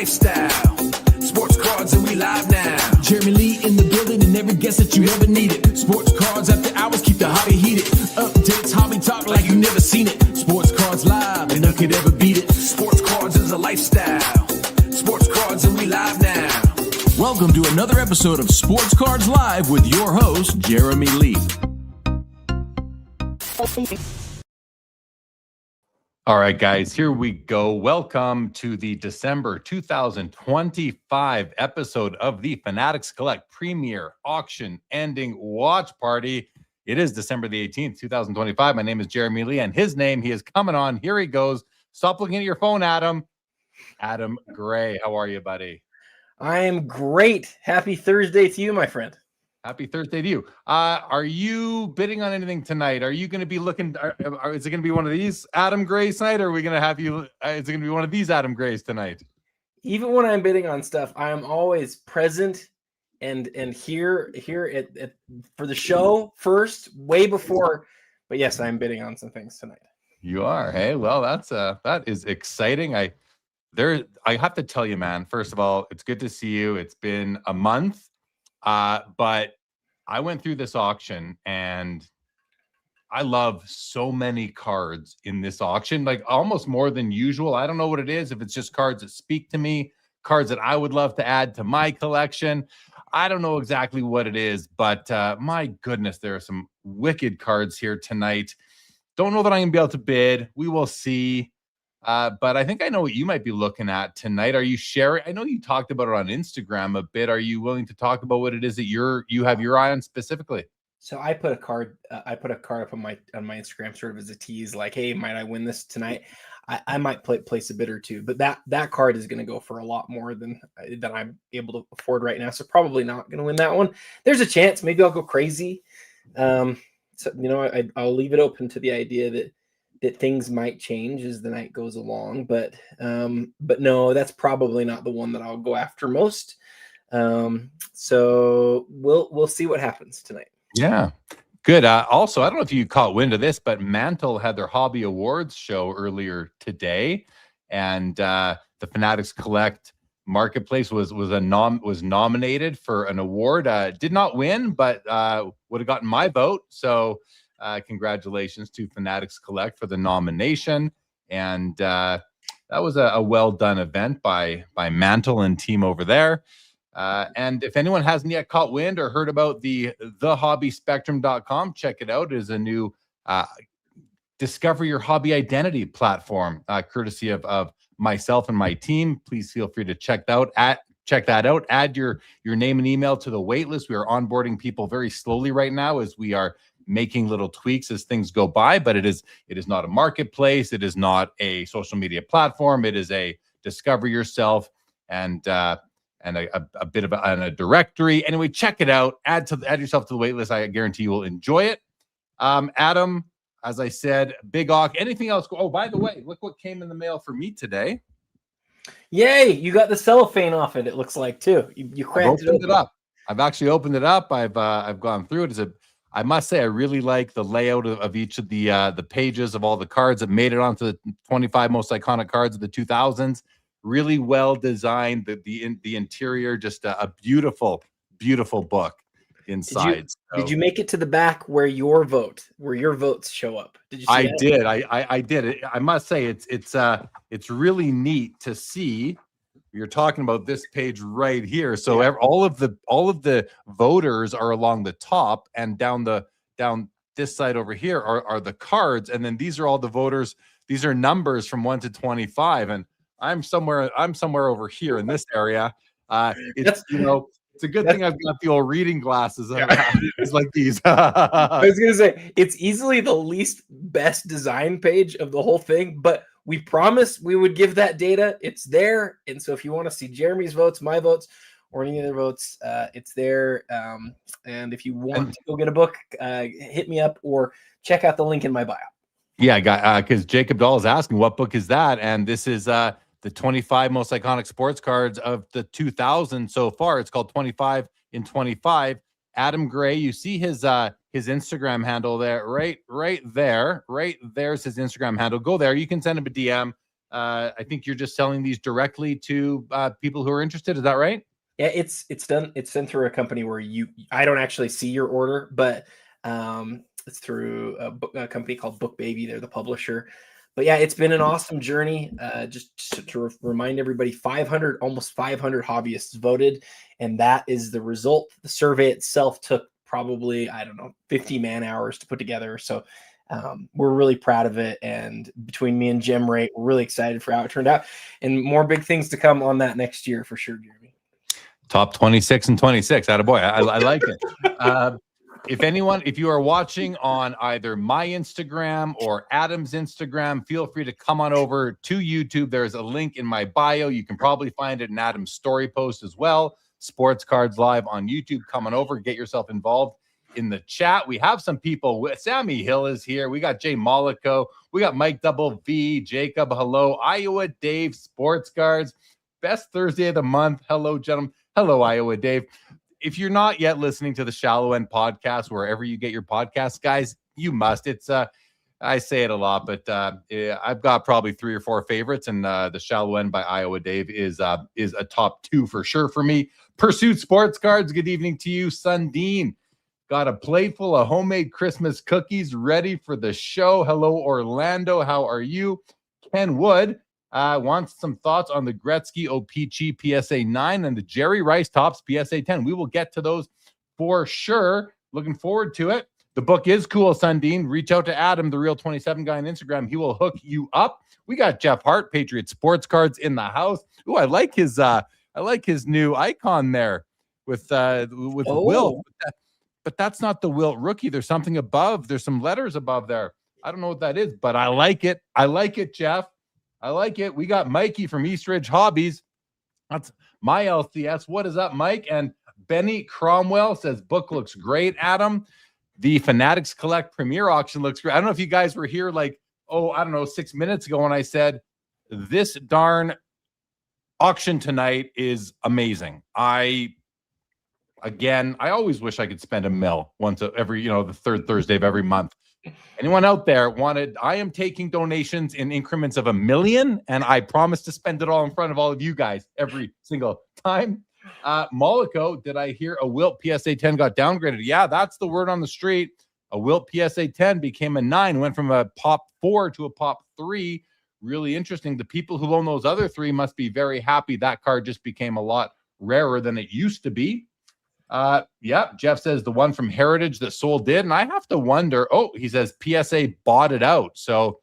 lifestyle. Sports cards and we live now. Jeremy Lee in the building and every guest that you ever needed. Sports cards after hours keep the hobby heated. Updates, hobby talk like you never seen it. Sports cards live and none could ever beat it. Sports cards is a lifestyle. Sports cards and we live now. Welcome to another episode of Sports Cards Live with your host, Jeremy Lee. All right, guys, here we go. Welcome to the December 2025 episode of the Fanatics Collect Premier Auction Ending Watch Party. It is December the 18th, 2025. My name is Jeremy Lee, and his name, he is coming on. Here he goes. Stop looking at your phone, Adam. Adam Gray, how are you, buddy? I am great. Happy Thursday to you, my friend. Happy Thursday to you. Are you bidding on anything tonight? Are you going to be looking? Is it going to be one of these Adam Grays tonight, or are we going to have you? Is it going to be one of these Adam Grays tonight? Even when I'm bidding on stuff, I am always present and here at for the show first, way before. But yes, I'm bidding on some things tonight. You are. Hey, well, that is exciting. I have to tell you, man. First of all, it's good to see you. It's been a month. But I went through this auction and I love so many cards in this auction, like almost more than usual. I don't know what it is, if it's just cards that speak to me, cards that I would love to add to my collection. I don't know exactly what it is, but my goodness, there are some wicked cards here tonight. Don't know that I'm gonna be able to bid. We will see. But I think I know what you might be looking at tonight. Are you sharing? I know you talked about it on Instagram a bit. Are you willing to talk about what it is that you have your eye on specifically? So I put a card. I put a card up on my Instagram, sort of as a tease, like, "Hey, might I win this tonight?" I might place a bid or two, but that card is going to go for a lot more than I'm able to afford right now. So probably not going to win that one. There's a chance. Maybe I'll go crazy. So I'll leave it open to the idea that things might change as the night goes along, but no, that's probably not the one that I'll go after most. So we'll see what happens tonight. Yeah, good. Also, I don't know if you caught wind of this, but Mantle had their Hobby Awards show earlier today, and the Fanatics Collect Marketplace was nominated for an award. Did not win, but would have gotten my vote. So. Congratulations to Fanatics Collect for the nomination. And that was a well-done event by Mantle and team over there. And if anyone hasn't yet caught wind or heard about the thehobbyspectrum.com, check it out. It is a new discover your hobby identity platform, courtesy of myself and my team. Please feel free to check that out. Add your name and email to the wait list. We are onboarding people very slowly right now as we are making little tweaks as things go by, but it is not a marketplace. It is not a social media platform. It is a discover yourself and a bit of a directory. Anyway, check it out. Add yourself to the wait list. I guarantee you will enjoy it. Adam, as I said, big awk. Anything else? Oh, by the way, look what came in the mail for me today. Yay! You got the cellophane off it. It looks like too. You cracked it up. I've actually opened it up. I've gone through it. I must say, I really like the layout of each of the pages of all the cards that made it onto the 25 most iconic cards of the 2000s. Really well designed. The interior, just a beautiful, beautiful book inside. Did you make it to the back where your votes show up? Did you see that? Did. I did. I must say, it's really neat to see. You're talking about this page right here. So yeah. all of the voters are along the top, and down this side over here are the cards, and then these are all the voters. These are numbers from 1 to 25, and I'm somewhere over here in this area. It's a good thing I've got the old reading glasses. It's like these. I was gonna say it's easily the least best design page of the whole thing, but we promised we would give that data. It's there. And so if you want to see Jeremy's votes, my votes, or any other votes, it's there. And if you want to go get a book, hit me up or check out the link in my bio. Yeah, because Jacob Dahl is asking, what book is that? And this is the 25 most iconic sports cards of the 2000s so far. It's called 25 in 25. Adam Gray, you see his Instagram handle there, right there. Right there's his Instagram handle. Go there. You can send him a DM. I think you're just selling these directly to people who are interested. Is that right? Yeah, it's done. It's sent through a company where I don't actually see your order, but it's through a company called Book Baby. They're the publisher. But yeah, it's been an awesome journey. Just to remind everybody, almost 500 hobbyists voted, and that is the result. The survey itself took probably, I don't know, 50 man hours to put together. So we're really proud of it. And between me and Jim Ray, we're really excited for how it turned out, and more big things to come on that next year for sure, Jeremy. Top 26 and 26. Attaboy. I like it. If you are watching on either my Instagram or Adam's Instagram, feel free to come on over to YouTube. There's a link in my bio. You can probably find it in Adam's story post as well. Sports Cards Live on YouTube. Come on over, get yourself involved in the chat. We have some people. Sammy Hill is here. We got Jay Mollico. We got Mike Double V, Jacob. Hello, Iowa Dave, Sports Cards. Best Thursday of the month. Hello, gentlemen. Hello, Iowa Dave. If you're not yet listening to the Shallow End podcast, wherever you get your podcasts, guys, you must. It's I say it a lot, but I've got probably 3 or 4 favorites, and the Shallow End by Iowa Dave is a top 2 for sure for me. Pursuit Sports Cards. Good evening to you, Sundin. Got a plate full of homemade Christmas cookies ready for the show. Hello, Orlando. How are you? Ken Wood wants some thoughts on the Gretzky O-Pee-Chee PSA 9 and the Jerry Rice Tops PSA 10. We will get to those for sure. Looking forward to it. The book is cool, Sundin. Reach out to Adam, the Real 27 guy on Instagram. He will hook you up. We got Jeff Hart, Patriot Sports Cards in the house. Ooh, I like his new icon there with Wilt. But that's not the Wilt rookie. There's something above. There's some letters above there. I don't know what that is, but I like it. I like it, Jeff. I like it. We got Mikey from Eastridge Hobbies. That's my LCS. What is up, Mike? And Benny Cromwell says, book looks great, Adam. The Fanatics Collect Premier Auction looks great. I don't know if you guys were here 6 minutes ago when I said, this darn auction tonight is amazing. I always wish I could spend $1 million once every, the third Thursday of every month. Anyone out there I am taking donations in increments of $1 million, and I promise to spend it all in front of all of you guys every single time. Mollico, did I hear a Wilt PSA 10 got downgraded? Yeah, that's the word on the street. A Wilt PSA 10 became a 9, went from a pop 4 to a pop 3. Really interesting. The people who own those other 3 must be very happy. That card just became a lot rarer than it used to be. Jeff says the one from Heritage that sold did, and I have to wonder. He says PSA bought it out, so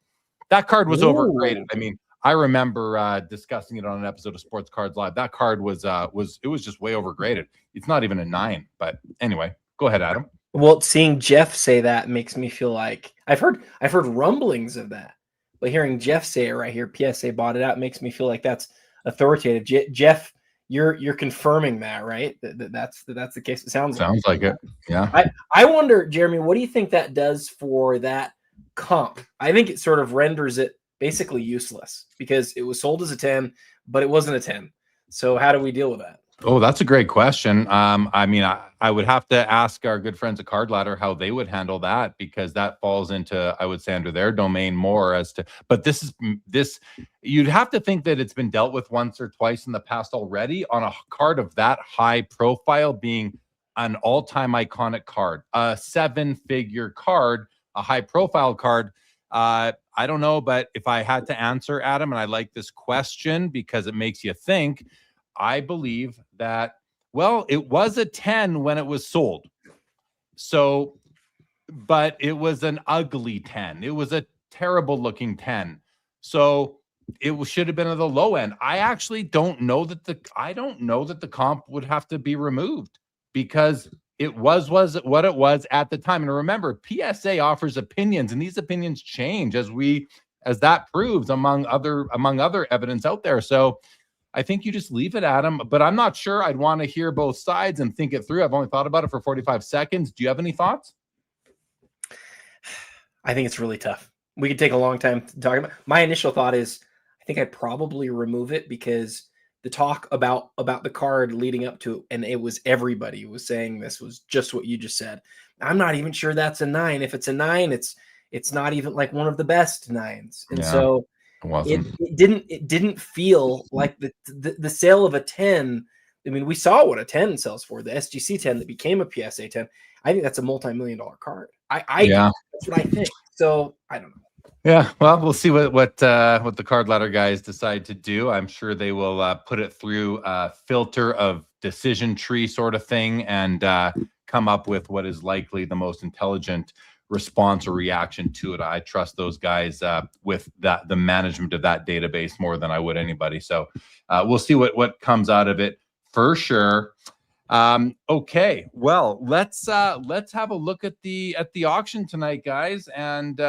that card was overrated. I mean, I remember discussing it on an episode of Sports Cards Live. That card was just way overgraded. It's not even a 9, but anyway, go ahead, Adam. Well, seeing Jeff say that makes me feel like I've heard rumblings of that, but hearing Jeff say it right here, PSA bought it out, makes me feel like that's authoritative. Jeff. You're confirming that, right? That's the case. It sounds like it. Yeah. I wonder, Jeremy, what do you think that does for that comp? I think it sort of renders it basically useless because it was sold as a 10, but it wasn't a 10. So how do we deal with that? Oh, that's a great question. I would have to ask our good friends at Card Ladder how they would handle that, because that falls into, I would say, under their domain more as to, but this you'd have to think that it's been dealt with once or twice in the past already on a card of that high profile, being an all-time iconic card, a 7-figure card, a high profile card. I don't know, but if I had to answer, Adam, and I like this question because it makes you think, I believe that, well, it was a 10 when it was sold. So, but it was an ugly 10. It was a terrible looking 10. So it should have been at the low end. I actually don't know that the comp would have to be removed, because it was what it was at the time. And remember, PSA offers opinions, and these opinions change as that proves among other evidence out there. So I think you just leave it, Adam, but I'm not sure. I'd want to hear both sides and think it through. I've only thought about it for 45 seconds. Do you have any thoughts? I think it's really tough. We could take a long time to talk about. My initial thought is I think I'd probably remove it, because the talk about the card leading up to it, and it was everybody was saying this was just what you just said. I'm not even sure that's a 9. If it's a 9, it's not even like one of the best 9s. And so It wasn't. It didn't feel like the sale of a 10. I mean, we saw what a 10 sells for, the SGC 10 that became a PSA 10. I think that's a multi-million-dollar card. Yeah. That's what I think. So I don't know. Yeah, well, we'll see what the card ladder guys decide to do. I'm sure they will put it through a filter of decision tree sort of thing and come up with what is likely the most intelligent response or reaction to it. I trust those guys with the management of that database more than I would anybody. So we'll see what comes out of it for sure. Okay, well, let's have a look at the auction tonight, guys, and.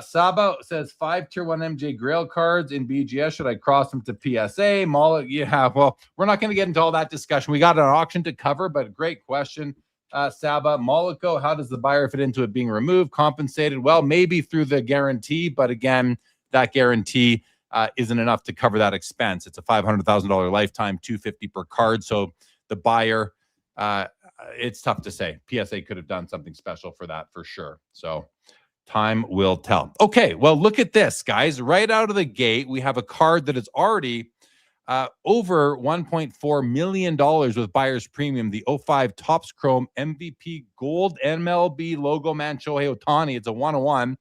Saba says 5 Tier 1 MJ Grail cards in BGS. Should I cross them to PSA? Mala, yeah, well, we're not going to get into all that discussion. We got an auction to cover, but great question, Saba. Mollico, how does the buyer fit into it being removed, compensated? Well, maybe through the guarantee, but again, that guarantee isn't enough to cover that expense. It's a $500,000 lifetime, $250 per card. So the buyer, it's tough to say. PSA could have done something special for that for sure. So time will tell. Okay, well, look at this, guys. Right out of the gate, we have a card that is already over $1.4 million with buyer's premium, the 05 Topps Chrome MVP Gold MLB Logoman Shohei Ohtani. It's a 101.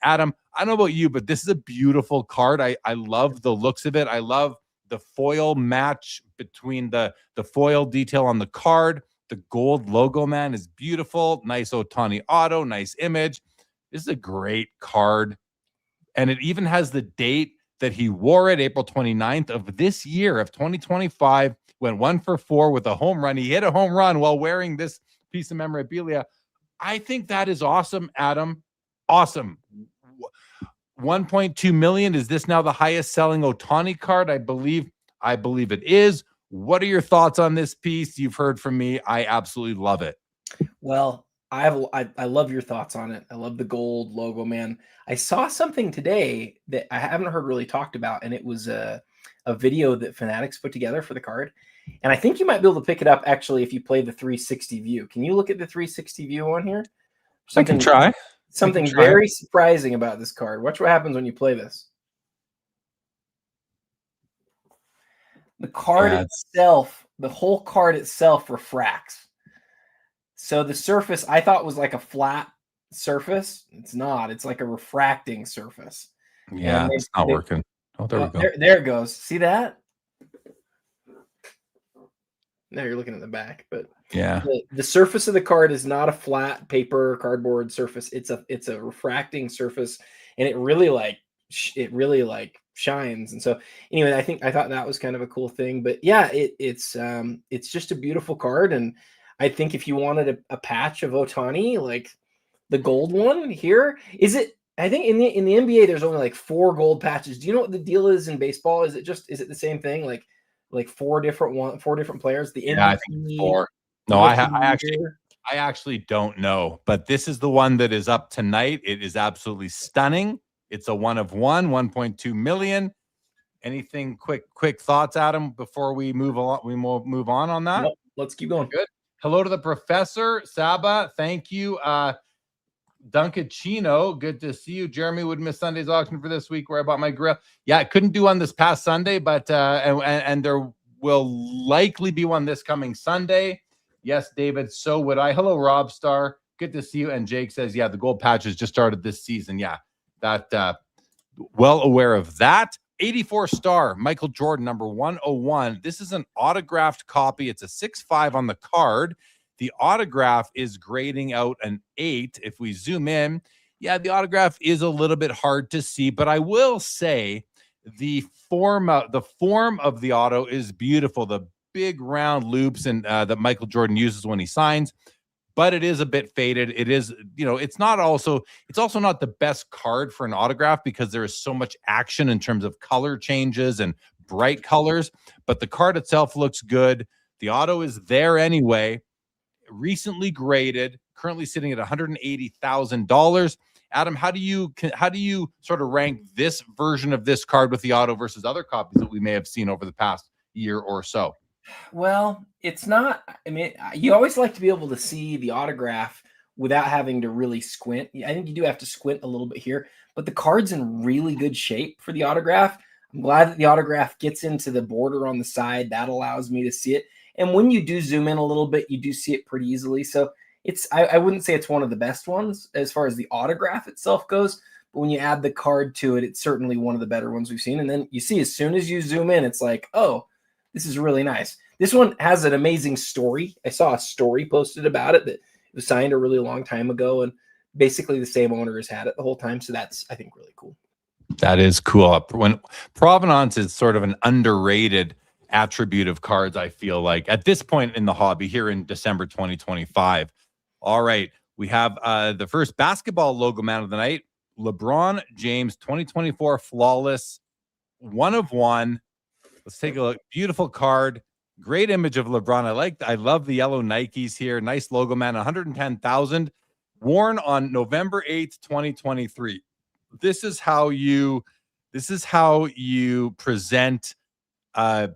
Adam, I don't know about you, but this is a beautiful card. I love the looks of it. I love the foil match between the foil detail on the card. The gold Logoman is beautiful. Nice Ohtani auto, nice image. This is a great card. And it even has the date that he wore it, April 29th of this year of 2025. Went 1 for 4 with a home run. He hit a home run while wearing this piece of memorabilia. I think that is awesome, Adam. Awesome. 1.2 million. Is this now the highest selling Ohtani card? I believe it is. What are your thoughts on this piece? You've heard from me. I absolutely love it. Well, I love your thoughts on it. I love the gold logo, man. I saw something today that I haven't heard really talked about, and it was a video that Fanatics put together for the card. And I think you might be able to pick it up actually if you play the 360 view. Can you look at the 360 view on here? I can try. Something very surprising about this card. Watch what happens when you play this. The card itself, the whole card itself refracts. So the surface I thought was like a flat surface. It's not. It's like a refracting surface. Yeah, it's not working. Oh, there we go. There it goes. See that? Now you're looking at the back, but yeah, the surface of the card is not a flat paper cardboard surface. It's a refracting surface, and it really shines. And so anyway, I thought that was kind of a cool thing. But yeah, it's just a beautiful card. And I think if you wanted a patch of Ohtani, like the gold one here, I think in the NBA there's only like 4 gold patches. Do you know what the deal is in baseball? Is it the same thing? Like 4 different players? The MVP, I think it's 4. No, I actually don't know, but this is the one that is up tonight. It is absolutely stunning. It's a 1 of 1, 1.2 million. Anything quick thoughts, Adam, before we move on? We move on that. Nope, let's keep going. Good. Hello to the professor, Saba. Thank you. Dunkachino, good to see you. Jeremy would miss Sunday's auction for this week where I bought my grill. Yeah, I couldn't do one this past Sunday, but and there will likely be one this coming Sunday. Yes, David, so would I. Hello, Rob Star. Good to see you. And Jake says, yeah, the gold patches just started this season. Yeah, that well aware of that. 84 star, Michael Jordan, number 101. This is an autographed copy. It's a 6.5 on the card. The autograph is grading out an 8. If we zoom in, yeah, the autograph is a little bit hard to see, but I will say the form of the auto is beautiful. The big round loops and that Michael Jordan uses when he signs, but it is a bit faded. It is, it's also not the best card for an autograph because there is so much action in terms of color changes and bright colors, but the card itself looks good. The auto is there anyway. Recently graded, currently sitting at $180,000. Adam, how do you sort of rank this version of this card with the auto versus other copies that we may have seen over the past year or so? Well, it's not. I mean, you always like to be able to see the autograph without having to really squint. I think you do have to squint a little bit here, but the card's in really good shape for the autograph. I'm glad that the autograph gets into the border on the side. That allows me to see it. And when you do zoom in a little bit, you do see it pretty easily. So I wouldn't say it's one of the best ones as far as the autograph itself goes, but when you add the card to it, it's certainly one of the better ones we've seen. And then you see, as soon as you zoom in, it's like, oh, this is really nice. This one has an amazing story. I saw a story posted about it that it was signed a really long time ago, and basically the same owner has had it the whole time. So that's, I think, really cool. That is cool. When provenance is sort of an underrated attribute of cards, I feel like at this point in the hobby here in December 2025. All right, we have the first basketball logo man of the night, LeBron James 2024 flawless 1 of 1. Let's take a look. Beautiful card. Great image of LeBron. I love the yellow Nikes here. Nice logo man. 110,000. Worn on November 8th, 2023. This is how you present an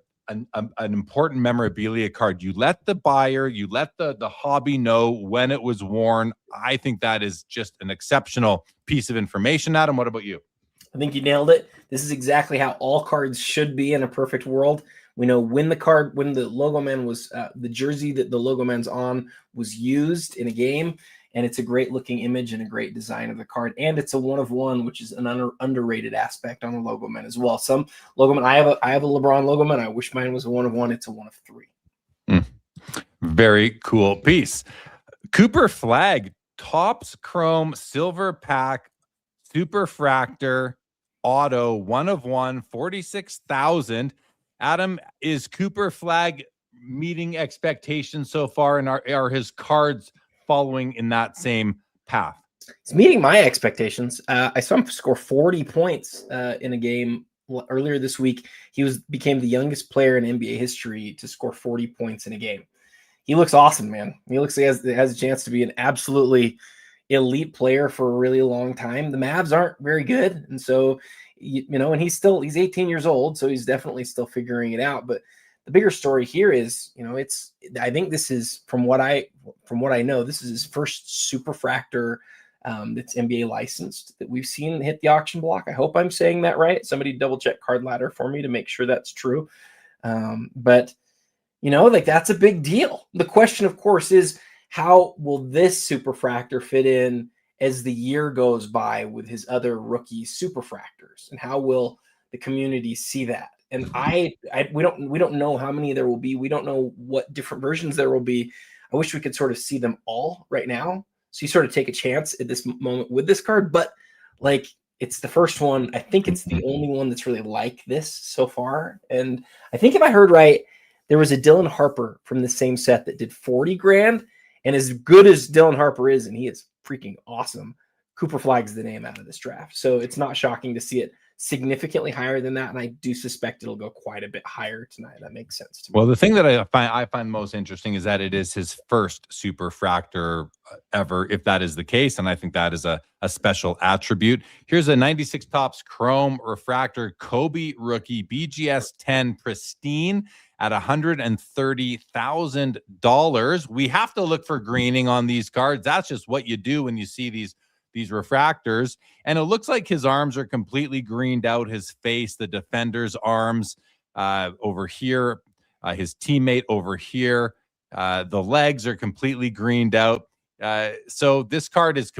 important memorabilia card. You let the buyer, you let the hobby know when it was worn. I think that is just an exceptional piece of information. Adam, what about you? I think you nailed it. This is exactly how all cards should be in a perfect world. We know when the logo man was, the jersey that the logo man's on was used in a game, and it's a great looking image and a great design of the card. And it's a 1 of 1, which is an underrated aspect on the logo man as well. Some logo man, I have a LeBron logo man. I wish mine was a 1 of 1. It's a 1 of 3. Very cool piece. Cooper Flag, Topps Chrome Silver Pack, Superfractor, Auto, 1 of 1, 46,000. Adam, is Cooper Flag meeting expectations so far, and are his cards following in that same path? It's meeting my expectations. I saw him score 40 points in a game earlier this week. He became the youngest player in NBA history to score 40 points in a game. He looks awesome, man. He looks like he has a chance to be an absolutely elite player for a really long time. The Mavs aren't very good, and so and he's 18 years old, so he's definitely still figuring it out. But the bigger story here is, I think this is from what I know, this is his first Superfractor that's NBA licensed that we've seen hit the auction block. I hope I'm saying that right. Somebody double check Card Ladder for me to make sure that's true. But that's a big deal. The question, of course, is how will this Superfractor fit in as the year goes by with his other rookie Superfractors, and how will the community see that? And we don't know how many there will be. We don't know what different versions there will be. I wish we could sort of see them all right now. So you sort of take a chance at this moment with this card, but it's the first one. I think it's the only one that's really like this so far. And I think if I heard right, there was a Dylan Harper from the same set that did 40 grand. And as good as Dylan Harper is, and he is freaking awesome, Cooper Flag's the name out of this draft. So it's not shocking to see it significantly higher than that, and I do suspect it'll go quite a bit higher tonight. That makes sense to me. Well, the thing that I find most interesting is that it is his first Superfractor ever, if that is the case, and I think that is a special attribute. Here's a 96 Topps Chrome Refractor Kobe rookie BGS 10 pristine at $130,000. We have to look for greening on these cards. That's just what you do when you see these refractors. And it looks like his arms are completely greened out. His face, the defender's arms over here, his teammate over here. The legs are completely greened out. So this card is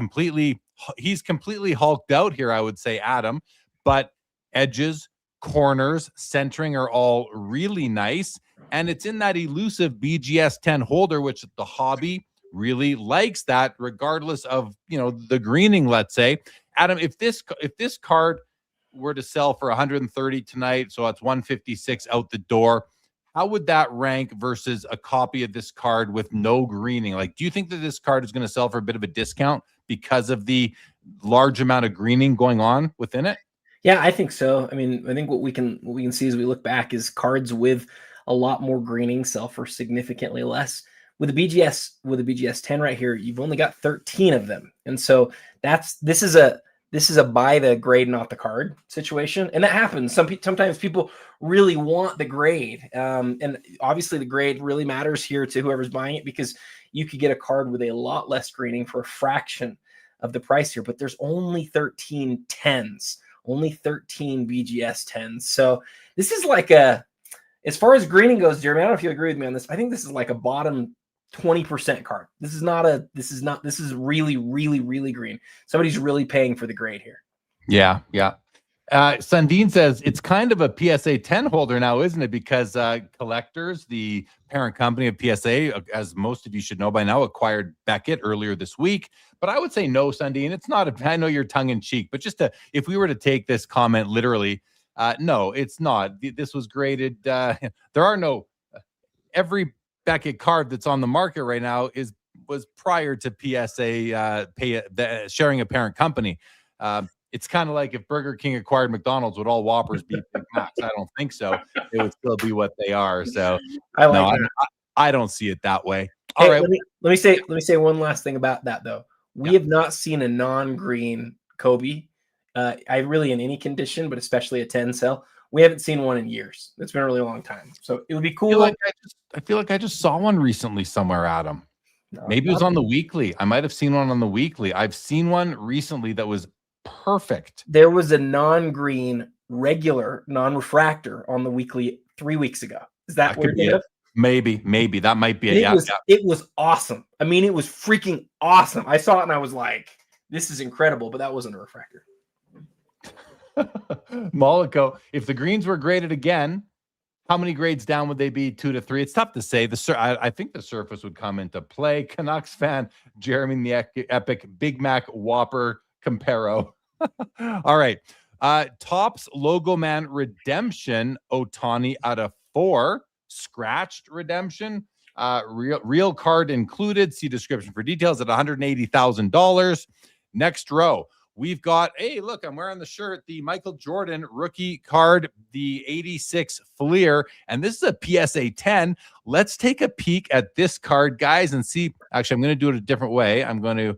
he's completely hulked out here, I would say, Adam. But edges, corners, centering are all really nice. And it's in that elusive BGS 10 holder, which the hobby really likes, that regardless of the greening, let's say. Adam, if this card were to sell for 130 tonight, so it's 156 out the door, how would that rank versus a copy of this card with no greening? Do you think that this card is going to sell for a bit of a discount because of the large amount of greening going on within it? Yeah, I think so. I mean, I think what we can see as we look back is cards with a lot more greening sell for significantly less. With the BGS 10 right here, you've only got 13 of them. And so this is a buy the grade, not the card situation. And that happens. Sometimes people really want the grade. And obviously the grade really matters here to whoever's buying it, because you could get a card with a lot less greening for a fraction of the price here, but there's only 13 10s, only 13 BGS 10s. So this is like as far as greening goes, Jeremy, I don't know if you agree with me on this. I think this is like a bottom 20% card. This is really, really, really green. Somebody's really paying for the grade here. Yeah. Sundin says it's kind of a PSA 10 holder now, isn't it? Because Collectors, the parent company of PSA, as most of you should know by now, acquired Beckett earlier this week. But I would say no, Sundin. It's not. I know you're tongue in cheek, but if we were to take this comment literally, no, it's not. This was graded. There are no. Every Beckett card that's on the market right now was prior to PSA sharing a parent company. It's kind of like if Burger King acquired McDonald's, would all Whoppers be Big Macs? I don't think so. It would still be what they are. So I don't see it that way. All right. Let me say one last thing about that though. We have not seen a non-green Kobe. I really in any condition, but especially a 10 cell. We haven't seen one in years. It's been a really long time. So it would be cool. I feel like I just saw one recently somewhere, Adam. Maybe it was on the weekly. I might have seen one on the weekly. I've seen one recently that was perfect. There was a non-green regular non-refractor on the weekly 3 weeks ago. Is that where it is? Maybe that might be it. It was awesome. I mean, it was freaking awesome. I saw it and I was like, this is incredible, but that wasn't a refractor. Mollico, if the greens were graded again, how many grades down would they be? 2 to 3? It's tough to say. I think the surface would come into play. Canucks fan Jeremy the Epic Big Mac Whopper Comparo. All right. Topps Logoman Redemption Otani out of 4. Scratched redemption. Real card included. See description for details at $180,000. Next row. We've got, hey, look, I'm wearing the shirt, the Michael Jordan rookie card, the 86 Fleer, and this is a PSA 10. Let's take a peek at this card, guys, and see. Actually, I'm going to do it a different way. I'm going to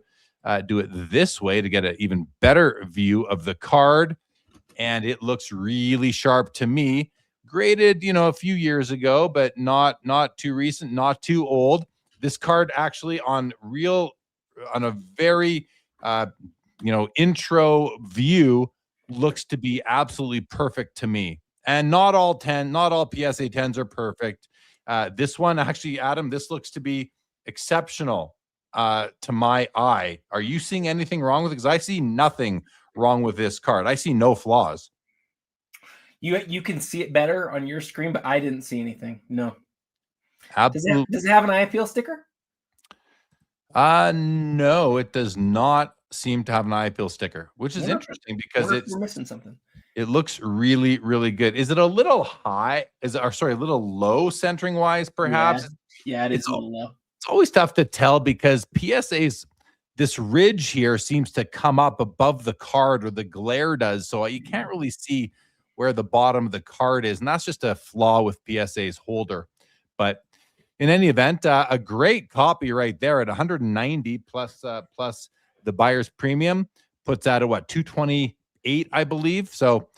do it this way to get an even better view of the card, and it looks really sharp to me. Graded, a few years ago, but not too recent, not too old. This card actually on a very intro view looks to be absolutely perfect to me. And not all PSA 10s are perfect. This one actually, Adam, this looks to be exceptional to my eye. Are you seeing anything wrong with it? Because I see nothing wrong with this card. I see no flaws. You can see it better on your screen, but I didn't see anything. No. Absolutely. Does it have an eye appeal sticker? No, it does not seem to have an eye appeal sticker, which is interesting because we're missing something. It looks really, really good. Is it a little high? A little low centering wise, perhaps? Yeah, it is a little low. It's always tough to tell because PSA's this ridge here seems to come up above the card, or the glare does, so you can't really see where the bottom of the card is, and that's just a flaw with PSA's holder. But in any event, a great copy right there at 190 plus the buyer's premium puts out at 228, I believe. So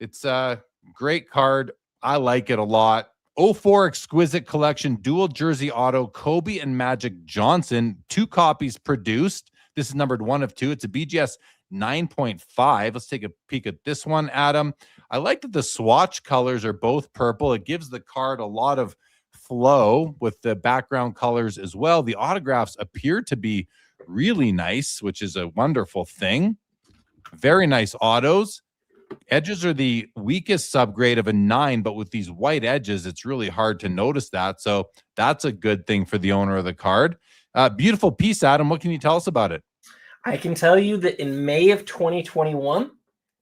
it's a great card. I like it a lot. 04 exquisite collection, dual jersey auto, Kobe and Magic Johnson, 2 copies produced. This is numbered 1 of 2. It's a BGS 9.5. Let's take a peek at this one, Adam. I like that the swatch colors are both purple. It gives the card a lot of flow with the background colors as well. The autographs appear to be really nice, which is a wonderful thing. Very nice autos. Edges are the weakest subgrade of a 9, but with these white edges, it's really hard to notice that. So that's a good thing for the owner of the card. Beautiful piece, Adam. What can you tell us about it? I can tell you that in May of 2021,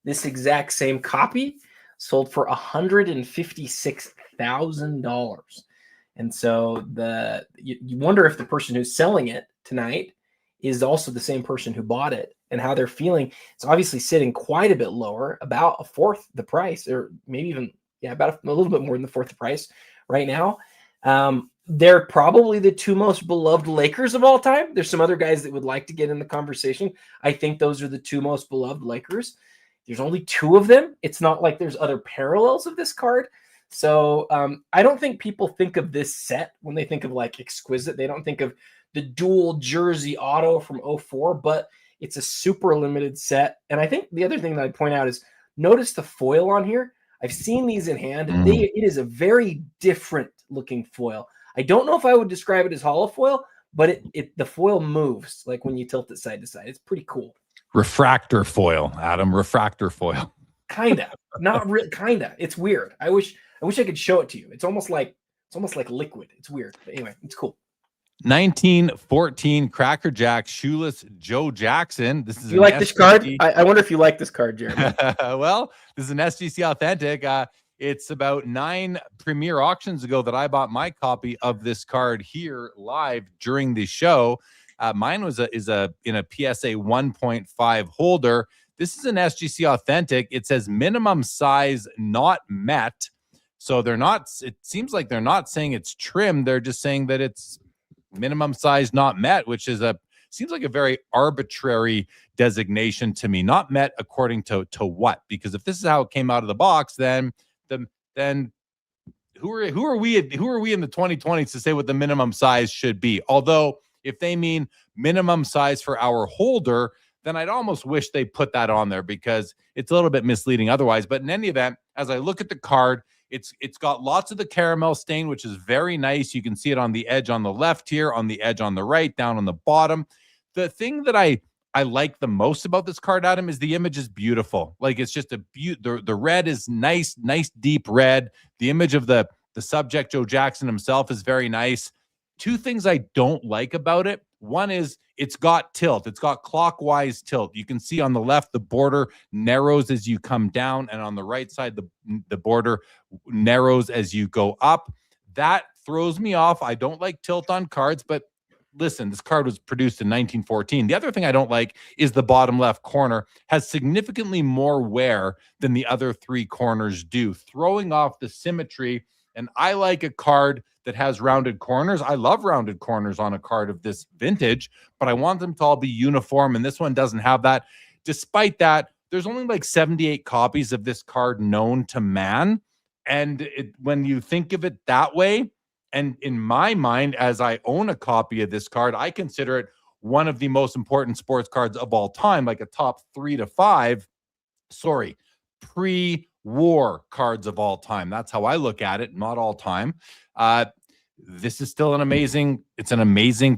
this exact same copy sold for $156,000. And so you wonder if the person who's selling it tonight is also the same person who bought it and how they're feeling. It's obviously sitting quite a bit lower, about a fourth the price, or maybe even, about a little bit more than the fourth the price right now. They're probably the 2 most beloved Lakers of all time. There's some other guys that would like to get in the conversation. I think those are the 2 most beloved Lakers. There's only 2 of them. It's not like there's other parallels of this card. So I don't think people think of this set when they think of like exquisite. They don't think of the dual jersey auto from 04, but it's a super limited set. And I think the other thing that I'd point out is notice the foil on here. I've seen these in hand. It is a very different looking foil. I don't know if I would describe it as hollow foil, but the foil moves like when you tilt it side to side. It's pretty cool. Refractor foil, Adam. Refractor foil. Kinda, not really. Kinda. It's weird. I wish I could show it to you. It's almost like liquid. It's weird. But anyway, it's cool. 1914 Cracker Jack shoeless Joe Jackson. This is you like this card? I wonder if you like this card, Jeremy. Well, this is an SGC authentic. It's about 9 Premier auctions ago that I bought my copy of this card here live during the show. Mine is in a PSA 1.5 holder. This is an SGC authentic. It says minimum size not met. So they're not, it seems like they're not saying it's trimmed. They're just saying that it's minimum size not met, which is seems like a very arbitrary designation to me. Not met according to what? Because if this is how it came out of the box, then who are we in the 2020s to say what the minimum size should be? Although if they mean minimum size for our holder, then I'd almost wish they put that on there because it's a little bit misleading otherwise. But in any event, as I look at the card, it's got lots of the caramel stain, which is very nice. You can see it on the edge on the left here, on the edge on the right, down on the bottom. The thing that I like the most about this card, Adam, is the image is beautiful. Like it's just the red is nice deep red. The image of the subject, Joe Jackson himself, is very nice. Two things I don't like about it. One is it's got tilt. It's got clockwise tilt. You can see on the left, the border narrows as you come down, and on the right side, the border narrows as you go up. That throws me off. I don't like tilt on cards, but listen, this card was produced in 1914. The other thing I don't like is the bottom left corner has significantly more wear than the other 3 corners do, throwing off the symmetry. And I like a card that has rounded corners. I love rounded corners on a card of this vintage, but I want them to all be uniform, and this one doesn't have that. Despite that, there's only like 78 copies of this card known to man. And when you think of it that way, and in my mind, as I own a copy of this card, I consider it one of the most important sports cards of all time, like a top 3 to 5. Sorry, pre-war cards of all time. That's how I look at it, not all time. This is still an amazing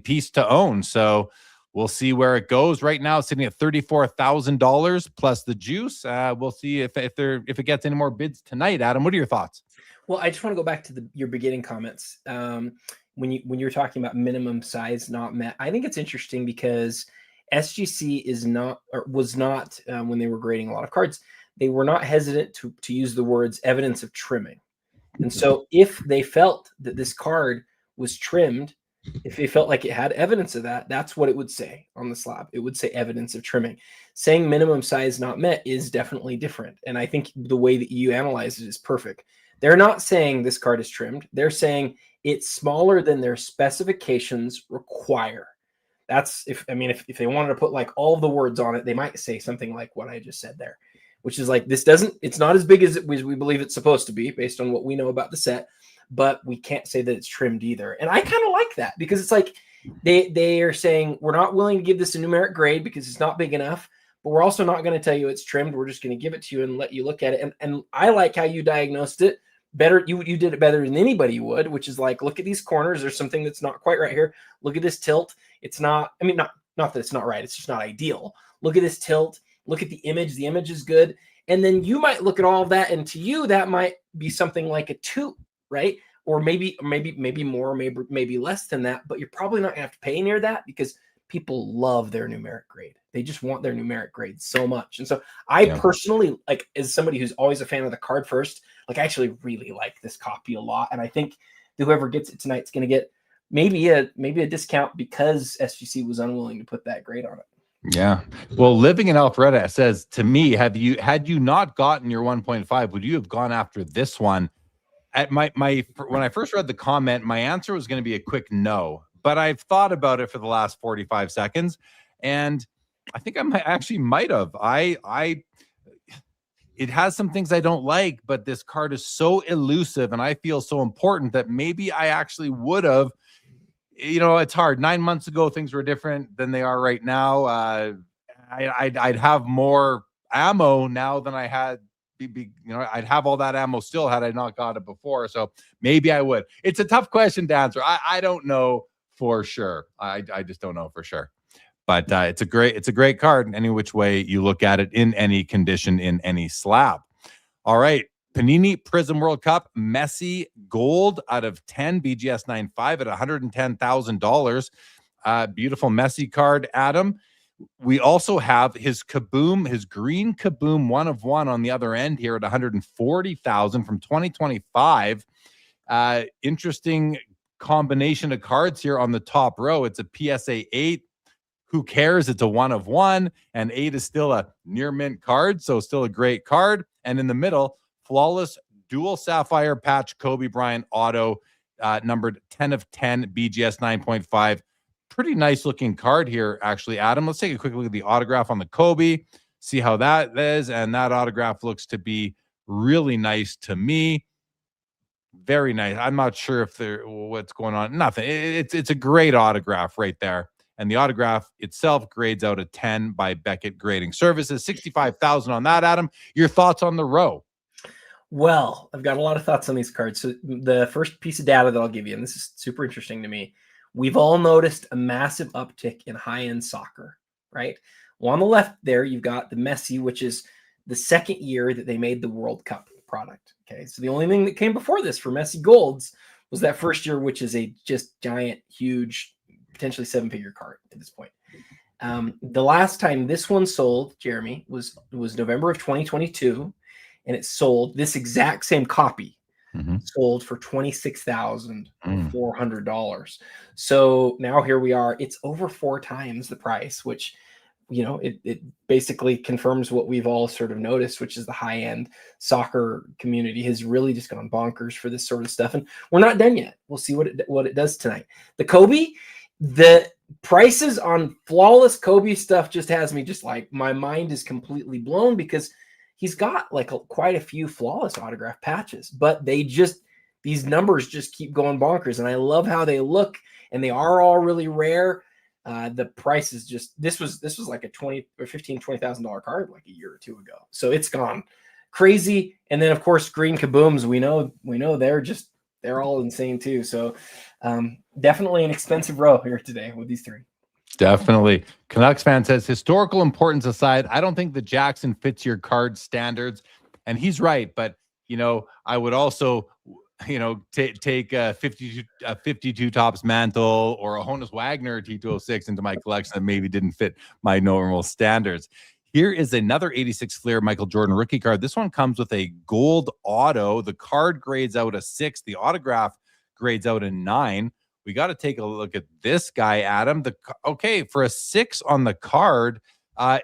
piece to own. So we'll see where it goes. Right now, it's sitting at $34,000 plus the juice. We'll see if it gets any more bids tonight. Adam, what are your thoughts? Well, I just want to go back to your beginning comments. When you're talking about minimum size not met, I think it's interesting because SGC was not when they were grading a lot of cards, they were not hesitant to use the words evidence of trimming. And so if they felt that this card was trimmed, if they felt like it had evidence of that, that's what it would say on the slab. It would say evidence of trimming. Saying minimum size not met is definitely different. And I think the way that you analyze it is perfect. They're not saying this card is trimmed. They're saying it's smaller than their specifications require. That's if they wanted to put like all the words on it, they might say something like what I just said there, which is like, it's not as big as we believe it's supposed to be based on what we know about the set, but we can't say that it's trimmed either. And I kind of like that because it's like they are saying we're not willing to give this a numeric grade because it's not big enough, but we're also not going to tell you it's trimmed. We're just going to give it to you and let you look at it. And I like how you diagnosed it better. You did it better than anybody would, which is like, look at these corners. There's something that's not quite right here. Look at this tilt. It's not that it's not right. It's just not ideal. Look at this tilt. Look at the image. The image is good. And then you might look at all of that, and to you, that might be something like a 2, right? Or maybe more, maybe less than that, but you're probably not gonna have to pay near that because people love their numeric grade. They just want their numeric grade so much. And so I personally, like, as somebody who's always a fan of the card first, like, I actually really like this copy a lot. And I think that whoever gets it tonight is going to get maybe a discount because SGC was unwilling to put that grade on it. Yeah. Well, living in Alpharetta says to me, had you not gotten your 1.5, would you have gone after this one? At when I first read the comment, my answer was going to be a quick no, but I've thought about it for the last 45 seconds, and I think I might have. It has some things I don't like, but this card is so elusive and I feel so important that maybe I actually would have it's hard. 9 months ago, things were different than they are right now. I'd have more ammo now than I had. I'd have all that ammo still had I not got it before. So maybe I would. It's a tough question to answer. I don't know for sure. I just don't know for sure. But it's a great card any which way you look at it, in any condition, in any slab. All right. Panini Prism World Cup Messi gold out of 10 BGS 9.5 at $110,000. Beautiful Messi card, Adam. We also have his Kaboom, his green Kaboom 1 of 1 on the other end here at $140,000 from 2025. Interesting combination of cards here on the top row. It's a PSA 8. Who cares? It's a 1 of 1, and 8 is still a near mint card, so still a great card. And in the middle, flawless dual sapphire patch Kobe Bryant auto, numbered 10 of 10 BGS 9.5. Pretty nice looking card here, actually, Adam. Let's take a quick look at the autograph on the Kobe, see how that is. And that autograph looks to be really nice to me. Very nice. I'm not sure if what's going on. Nothing. It's a great autograph right there. And the autograph itself grades out a 10 by Beckett Grading Services. 65,000 on that, Adam. Your thoughts on the row? Well, I've got a lot of thoughts on these cards. So the first piece of data that I'll give you, and this is super interesting to me, we've all noticed a massive uptick in high-end soccer, right? Well, on the left there, you've got the Messi, which is the second year that they made the World Cup product. Okay, so the only thing that came before this for Messi Golds was that first year, which is a just giant, huge, potentially 7-figure card at this point. The last time this one sold, Jeremy, was November of 2022, and it sold this exact same copy. Sold for $26,400. So now here we are. It's over 4 times the price, which, it basically confirms what we've all sort of noticed, which is the high-end soccer community has really just gone bonkers for this sort of stuff. And we're not done yet. We'll see what it does tonight. The Kobe, the prices on flawless Kobe stuff just has me just like, my mind is completely blown, because he's got quite a few flawless autograph patches, but these numbers just keep going bonkers. And I love how they look, and they are all really rare. The price is just, this was like a $20,000 card like a year or two ago. So it's gone crazy. And then of course, green Kabooms, we know they're all insane too. So definitely an expensive row here today with these 3. Definitely. Canucks fan says, historical importance aside, I don't think the Jackson fits your card standards. And he's right. But, I would also, take a 52 tops Mantle or a Honus Wagner T206 into my collection that maybe didn't fit my normal standards. Here is another 86 Fleer Michael Jordan rookie card. This one comes with a gold auto. The card grades out a 6. The autograph grades out a 9. We got to take a look at this guy, Adam. For a 6 on the card,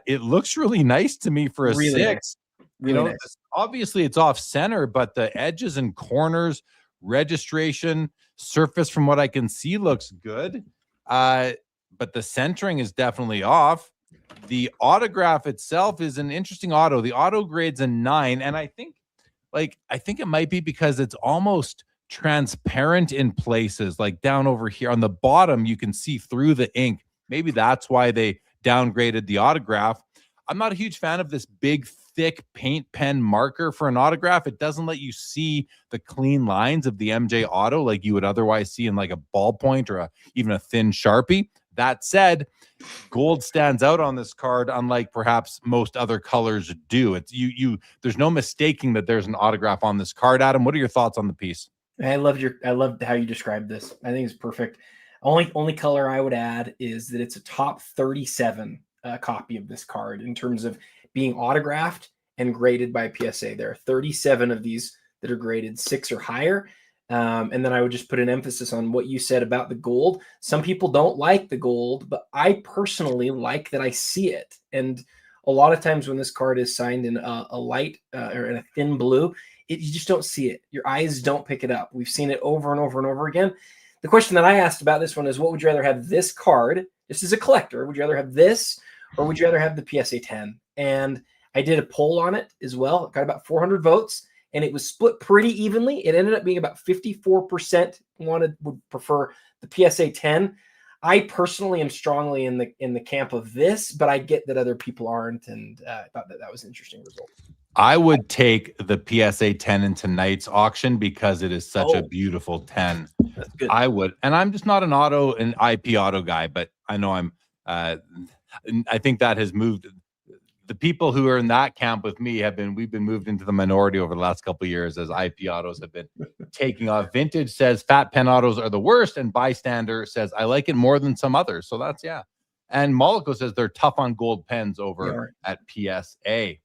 it looks really nice to me for a really 6. Nice. Really nice. Obviously it's off center, but the edges and corners, registration, surface from what I can see looks good. But the centering is definitely off. The autograph itself is an interesting auto. The auto grades a 9, and I think it might be because it's almost transparent in places, like down over here on the bottom you can see through the ink. Maybe that's why they downgraded the autograph. I'm not a huge fan of this big thick paint pen marker for an autograph. It doesn't let you see the clean lines of the MJ auto like you would otherwise see in like a ballpoint or even a thin Sharpie. That said, gold stands out on this card, unlike perhaps most other colors do. It's there's no mistaking that there's an autograph on this card. Adam, what are your thoughts on the piece? I loved how you described this. I think it's perfect. Only color I would add is that it's a top 37 copy of this card in terms of being autographed and graded by PSA. There are 37 of these that are graded 6 or higher. And then I would just put an emphasis on what you said about the gold. Some people don't like the gold, but I personally like that I see it. And a lot of times when this card is signed in a light or in a thin blue, you just don't see it. Your eyes don't pick it up. We've seen it over and over and over again. The question that I asked about this one is, what would you rather have this card, just as a collector? Would you rather have this, or would you rather have the PSA 10? And I did a poll on it as well. Got about 400 votes, and it was split pretty evenly. It ended up being about 54% would prefer The PSA 10, I personally am strongly in the camp of this, but I get that other people aren't, and I thought that was an interesting result. I would take the PSA 10 in tonight's auction because it is such a Oh, beautiful 10. that's good. I would, and I'm just not an IP auto guy, but I know I think that has moved. The people who are in that camp with me we've been moved into the minority over the last couple of years as IP autos have been taking off. Vintage says fat pen autos are the worst, and Bystander says I like it more than some others. So that's, yeah. And Mollico says they're tough on gold pens over at PSA.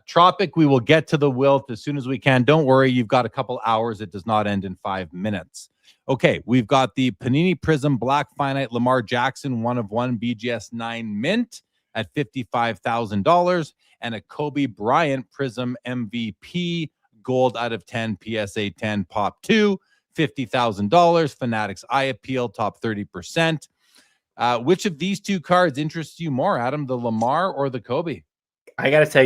Tropic, we will get to the wilt as soon as we can. Don't worry, you've got a couple hours. It does not end in 5 minutes. Okay, we've got the Panini Prism Black Finite Lamar Jackson 1/1 BGS 9 mint at $55,000, and a Kobe Bryant Prism MVP gold out of 10 PSA 10 Pop 2, $50,000. Fanatics Eye Appeal top 30%. Which of these two cards interests you more, Adam, the Lamar or the Kobe? I gotta tell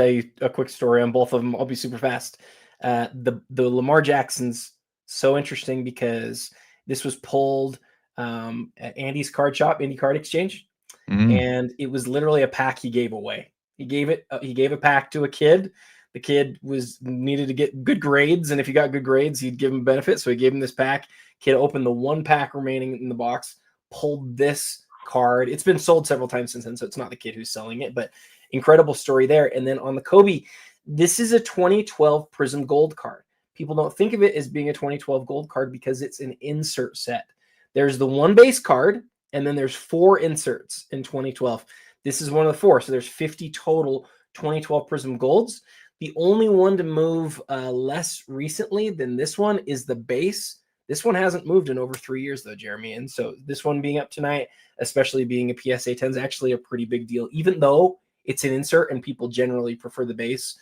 you a quick story on both of them. I'll be super fast. The Lamar Jackson's so interesting because this was pulled at Andy's card shop, Indie Card Exchange, and it was literally a pack he gave away. He gave a pack to a kid. The kid needed to get good grades, and if he got good grades, he'd give him benefits. So he gave him this pack. Kid opened the one pack remaining in the box, pulled this card. It's been sold several times since then, so it's not the kid who's selling it, but incredible story there. And then on the Kobe, this is a 2012 Prism Gold card. People don't think of it as being a 2012 Gold card because it's an insert set. There's the one base card, and then there's 4 inserts in 2012. This is one of the 4, so there's 50 total 2012 Prism Golds. The only one to move less recently than this one is the base. This one hasn't moved in over 3 years, though, Jeremy. And so this one being up tonight, especially being a PSA 10, is actually a pretty big deal, even though it's an insert and people generally prefer the base.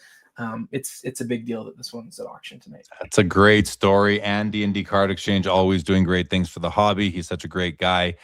It's a big deal that this one's at auction tonight. That's a great story. Andy, Indie Card Exchange, always doing great things for the hobby. He's such a great guy.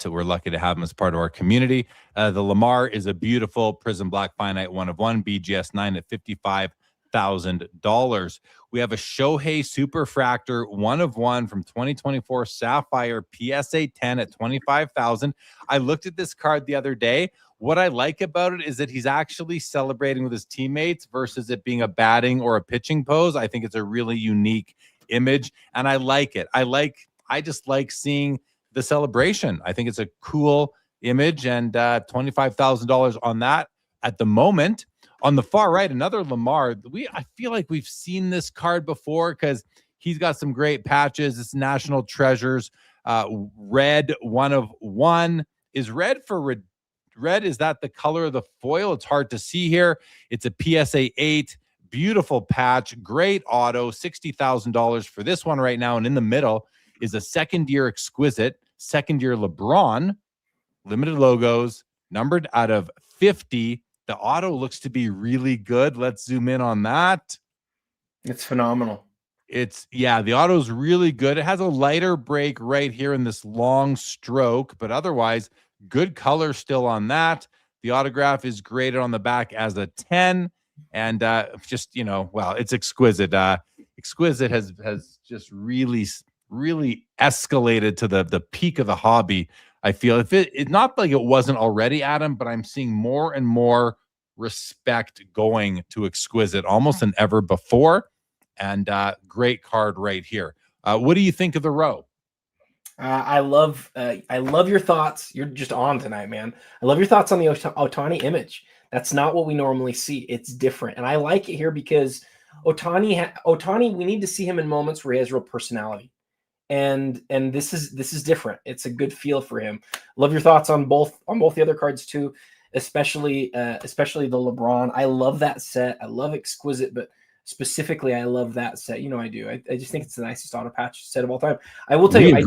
We're lucky to have him as part of our community. The Lamar is a beautiful Prism Black Finite 1/1 BGS 9 at $55,000. We have a Shohei Superfractor 1/1 from 2024 Sapphire PSA 10 at $25,000. I looked at this card the other day. What I like about it is that he's actually celebrating with his teammates versus it being a batting or a pitching pose. I think it's a really unique image, and I like it. I just like seeing the celebration. I think it's a cool image, and $25,000 on that at the moment. On the far right, another Lamar. I feel like we've seen this card before because he's got some great patches. It's National Treasures. Red 1/1 is red for red. Is that the color of the foil? It's hard to see here. It's a PSA 8. Beautiful patch. Great auto. $60,000 for this one right now. And in the middle is a second-year Exquisite, second-year LeBron, limited logos, numbered out of 50. The auto looks to be really good. Let's zoom in on that. It's phenomenal. The auto is really good. It has a lighter break right here in this long stroke, but otherwise good color still on that. The autograph is graded on the back as a 10, and it's exquisite. Exquisite has just really escalated to the peak of the hobby. I feel it's not like it wasn't already, Adam, but I'm seeing more and more respect going to Exquisite almost than ever before. And great card right here. What do you think of the row? I love your thoughts. You're just on tonight, man. I love your thoughts on the Ohtani image. That's not what we normally see. It's different, and I like it here because Ohtani. We need to see him in moments where he has real personality, and this is different. It's a good feel for him. Love your thoughts on both the other cards too, especially the LeBron. I love that set. I love Exquisite, but specifically, I love that set. You know, I do. I just think it's the nicest auto patch set of all time. I will tell you, I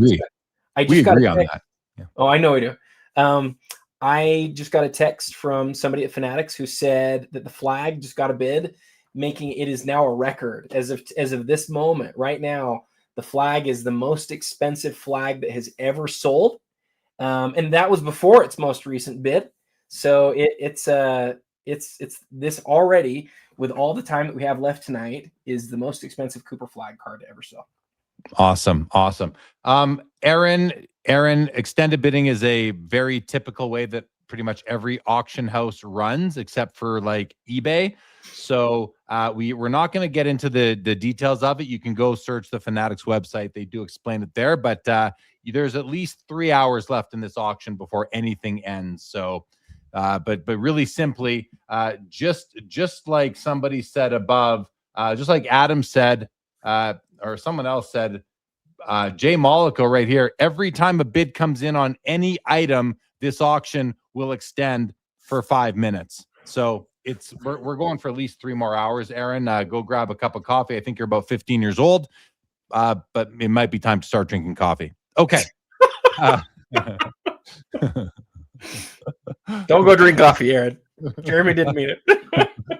just got a text. On that. Yeah. Oh, I know I do. I just got a text from somebody at Fanatics who said that the flag just got a bid, making it is now a record. As of this moment, right now, the flag is the most expensive flag that has ever sold, and that was before its most recent bid. So it's this already, with all the time that we have left tonight, is the most expensive Cooper flag card to ever sell. Awesome. Aaron, extended bidding is a very typical way that pretty much every auction house runs, except for like eBay. So we're not going to get into the details of it. You can go search the Fanatics website. They do explain it there, but there's at least 3 hours left in this auction before anything ends. So, but really simply, just like somebody said above, just like Adam said, or someone else said, Jay Mollico right here, every time a bid comes in on any item, this auction will extend for 5 minutes. So we're going for at least 3 more hours. Aaron, go grab a cup of coffee. I think you're about 15 years old, but it might be time to start drinking coffee. Okay. Don't go drink coffee, Aaron. Jeremy didn't mean it.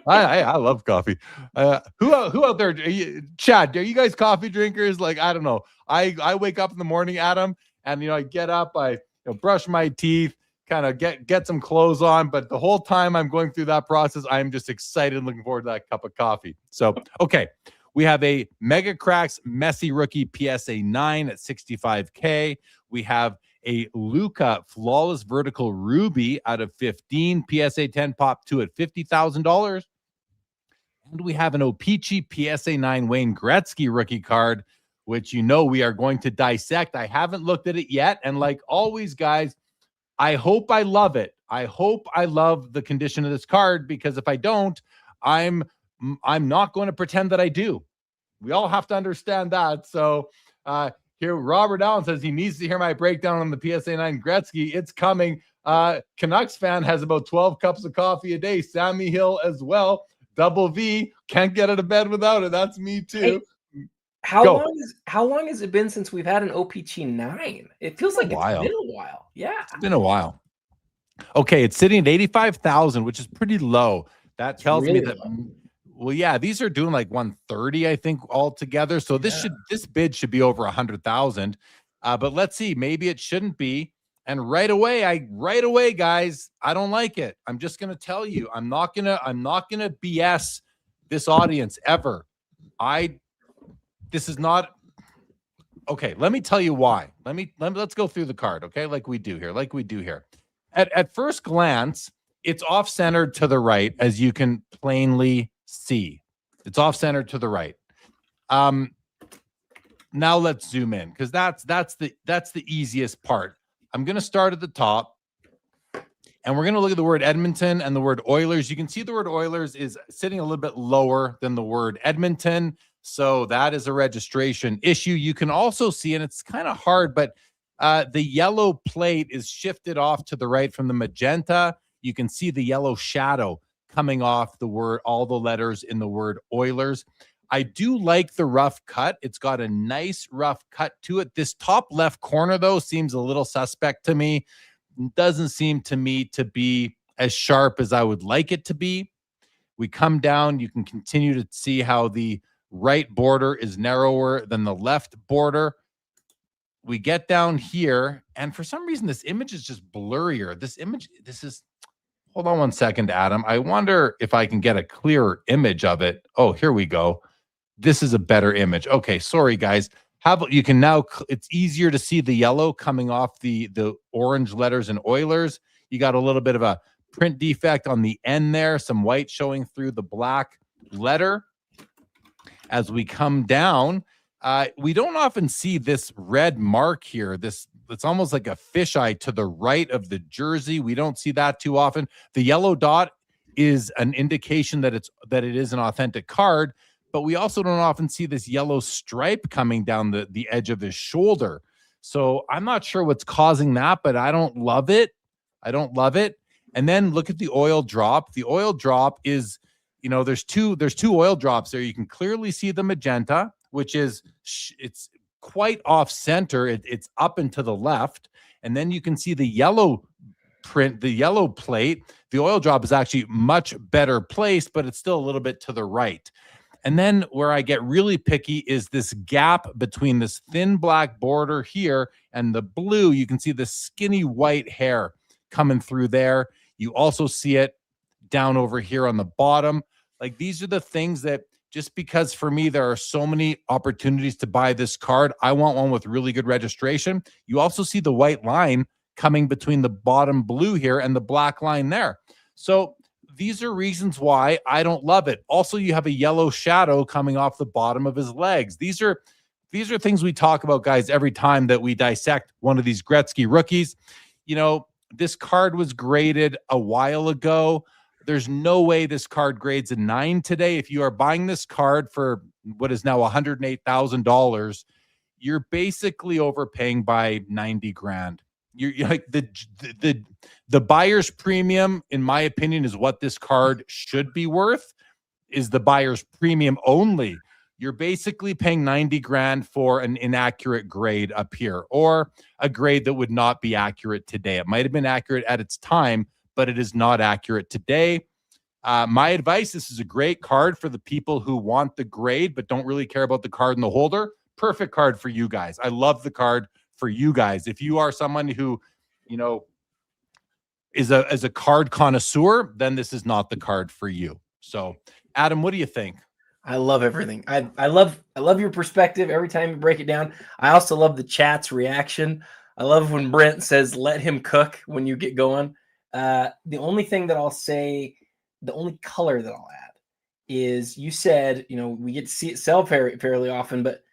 I love coffee. Who out there, Chad, are you guys coffee drinkers? Like, I don't know. I wake up in the morning, Adam, and I get up, I brush my teeth, kind of get some clothes on, but the whole time I'm going through that process, I'm just excited, looking forward to that cup of coffee. So, okay, we have a Mega Cracks Messi rookie PSA 9 at $65K. We have a Luca Flawless Vertical Ruby out of 15, PSA 10 Pop 2 at $50,000. And we have an O-Pee-Chee PSA 9 Wayne Gretzky rookie card, which we are going to dissect. I haven't looked at it yet. And like always, guys, I hope I love it. I hope I love the condition of this card, because if I don't, I'm not going to pretend that I do. We all have to understand that. So here, Robert Allen says he needs to hear my breakdown on the PSA 9 Gretzky. It's coming. Canucks fan has about 12 cups of coffee a day. Sammy Hill as well. Double V, can't get out of bed without it. That's me too. Hey, how long has it been since we've had an OPC 9? It feels like it's been a while. Yeah, it's been a while. Okay, it's sitting at 85,000, which is pretty low. That tells me that low. Well, yeah, these are doing like 130, I think, altogether. So this bid should be over 100,000. But let's see, maybe it shouldn't be. And right away, guys, I don't like it. I'm just gonna tell you, I'm not gonna BS this audience ever. This is not okay. Let me tell you why. Let's go through the card, okay? Like we do here. At first glance, it's off-centered to the right, as you can plainly see. It's off-centered to the right. Now let's zoom in, because that's the easiest part. I'm going to start at the top, and we're going to look at the word Edmonton and the word Oilers. You can see the word Oilers is sitting a little bit lower than the word Edmonton, so that is a registration issue. You can also see, and it's kind of hard, but the yellow plate is shifted off to the right from the magenta. You can see the yellow shadow coming off the word, all the letters in the word Oilers. I do like the rough cut. It's got a nice rough cut to it. This top left corner, though, seems a little suspect to me. Doesn't seem to me to be as sharp as I would like it to be. We come down. You can continue to see how the right border is narrower than the left border. We get down here, and for some reason, this image is just blurrier. Hold on one second, Adam. I wonder if I can get a clearer image of it. Oh, here we go. This is a better image. Okay, sorry, guys. You can now, it's easier to see the yellow coming off the orange letters in Oilers. You got a little bit of a print defect on the end there, some white showing through the black letter. As we come down, we don't often see this red mark here. It's almost like a fisheye to the right of the jersey. We don't see that too often. The yellow dot is an indication that it is an authentic card, but we also don't often see this yellow stripe coming down the edge of his shoulder. So I'm not sure what's causing that, but I don't love it. And then look at the oil drop. The oil drop is, there's two oil drops there. You can clearly see the magenta, which is, it's quite off center. It's up and to the left. And then you can see the yellow print, the yellow plate. The oil drop is actually much better placed, but it's still a little bit to the right. And then where I get really picky is this gap between this thin black border here and the blue. You can see the skinny white hair coming through there. You also see it down over here on the bottom. Like, these are the things that just because for me, there are so many opportunities to buy this card. I want one with really good registration. You also see the white line coming between the bottom blue here and the black line there. So these are reasons why I don't love it. Also, you have a yellow shadow coming off the bottom of his legs. These are things we talk about, guys, every time that we dissect one of these Gretzky rookies. You know, this card was graded a while ago. There's no way this card grades a 9 today. If you are buying this card for what is now $108,000, you're basically overpaying by 90 grand. You're like the buyer's premium, in my opinion, is what this card should be worth, is the buyer's premium only. You're basically paying 90 grand for an inaccurate grade up here, or a grade that would not be accurate today. It might have been accurate at its time, but it is not accurate today. My advice, this is a great card for the people who want the grade but don't really care about the card and the holder. Perfect card for you guys. I love the card for you guys. If you are someone who, you know, is a card connoisseur, then this is not the card for you. So, Adam, what do you think? I love everything. I love your perspective every time you break it down. I also love the chat's reaction. I love when Brent says, let him cook when you get going. The only thing that I'll say, the only color that I'll add is, you said, you know, we get to see it sell fairly often, but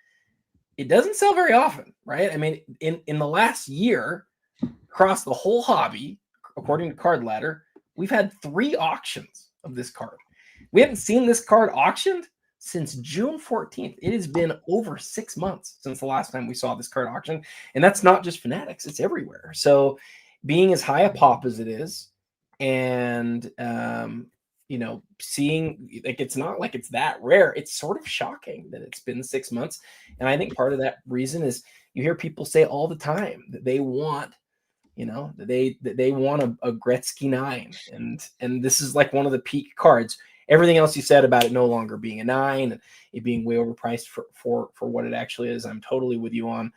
it doesn't sell very often, right? I mean, in the last year, across the whole hobby, according to Card Ladder, we've had 3 auctions of this card. We haven't seen this card auctioned since June 14th. It has been over 6 months since the last time we saw this card auction. And that's not just Fanatics, it's everywhere. So being as high a pop as it is, and you know, seeing, like, it's not like it's that rare. It's sort of shocking that it's been 6 months. And I think part of that reason is you hear people say all the time that they want, you know, that they want a Gretzky 9. And this is like one of the peak cards. Everything else you said about it no longer being a 9, and it being way overpriced for what it actually is, I'm totally with you on.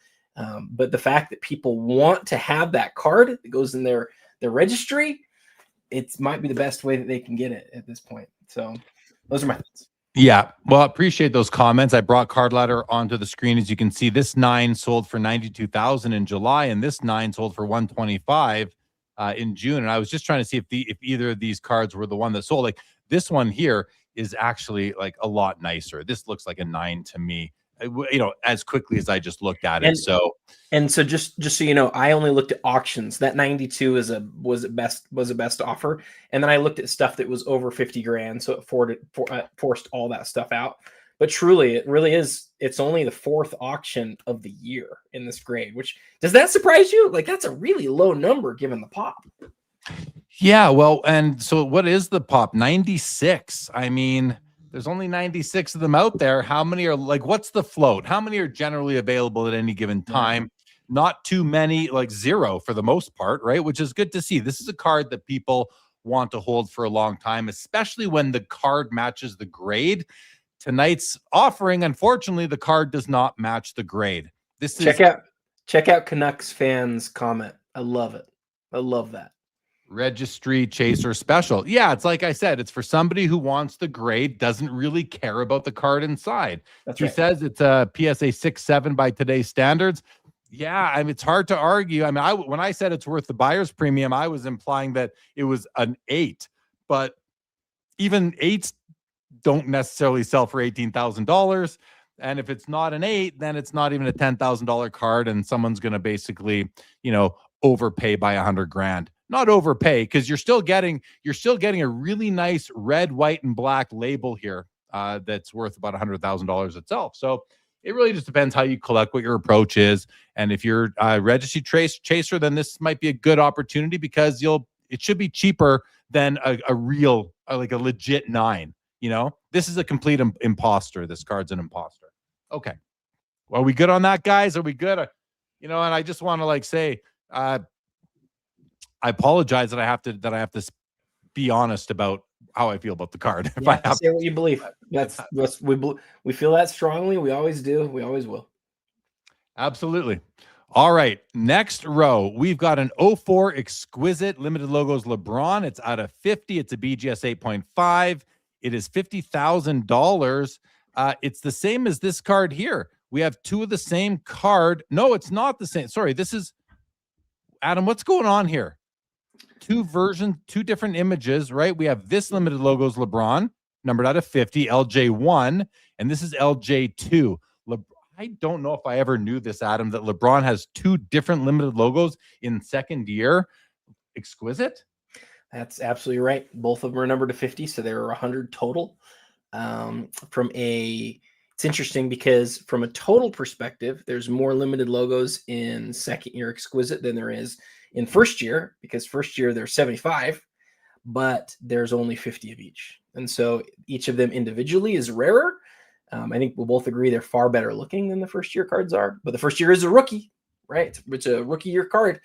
But the fact that people want to have that card that goes in their registry, it might be the best way that they can get it at this point. So those are my thoughts. Yeah, well, I appreciate those comments. I brought Card Ladder onto the screen. As you can see, this 9 sold for $92,000 in July, and this 9 sold for $125,000 in June. And I was just trying to see if either of these cards were the one that sold. Like, this one here is actually like a lot nicer. This looks like a 9 to me, you know, as quickly as I just looked at it. And so just so you know, I only looked at auctions. That 92 was a best offer, and then I looked at stuff that was over 50 grand, so it forced all that stuff out. But truly, it really is. It's only the 4th auction of the year in this grade. Which, does that surprise you? Like, that's a really low number given the pop. Yeah, well, and so what is the pop? 96. I mean, there's only 96 of them out there. How many are, like, what's the float? How many are generally available at any given time? Not too many, like 0 for the most part, right? Which is good to see. This is a card that people want to hold for a long time, especially when the card matches the grade. Tonight's offering, unfortunately, the card does not match the grade. Check out Canucks fans' comment. I love it. I love that. Registry Chaser Special. Yeah, it's like I said, it's for somebody who wants the grade, doesn't really care about the card inside. That's he right. says it's a PSA 6.7 by today's standards. Yeah, I mean, it's hard to argue. I mean, when I said it's worth the buyer's premium, I was implying that it was an 8, but even 8s don't necessarily sell for $18,000. And if it's not an 8, then it's not even a $10,000 card, and someone's going to basically, you know, overpay by 100 grand. Not overpay, because you're still getting a really nice red, white, and black label here that's worth about $100,000 itself. So it really just depends how you collect, what your approach is, and if you're a registry chaser, then this might be a good opportunity, because it should be cheaper than a real, like a legit 9. You know, this is a complete imposter. This card's an imposter. Okay, well, are we good on that, guys? Are we good? You know, and I just want to, like, say, I apologize that I have to be honest about how I feel about the card. If I have say what you believe, we feel that strongly. We always do. We always will. Absolutely. All right. Next row, we've got an 04 exquisite limited logos LeBron. It's out of 50. It's a BGS 8.5. It is $50,000. It's the same as this card here. We have two of the same card. No, it's not the same. Sorry, this is Adam. What's going on here? Two versions, two different images, right? We have this limited logos LeBron, numbered out of 50, LJ1, and this is LJ2. I don't know if I ever knew this, Adam, that LeBron has two different limited logos in second year. Exquisite. That's absolutely right. Both of them are numbered to 50, so there are 100 total. It's interesting because from a total perspective, there's more limited logos in second year Exquisite than there is in first year, because first year there's 75, but there's only 50 of each. And so each of them individually is rarer. I think we'll both agree they're far better looking than the first year cards are, but the first year is a rookie, right? It's a rookie year card.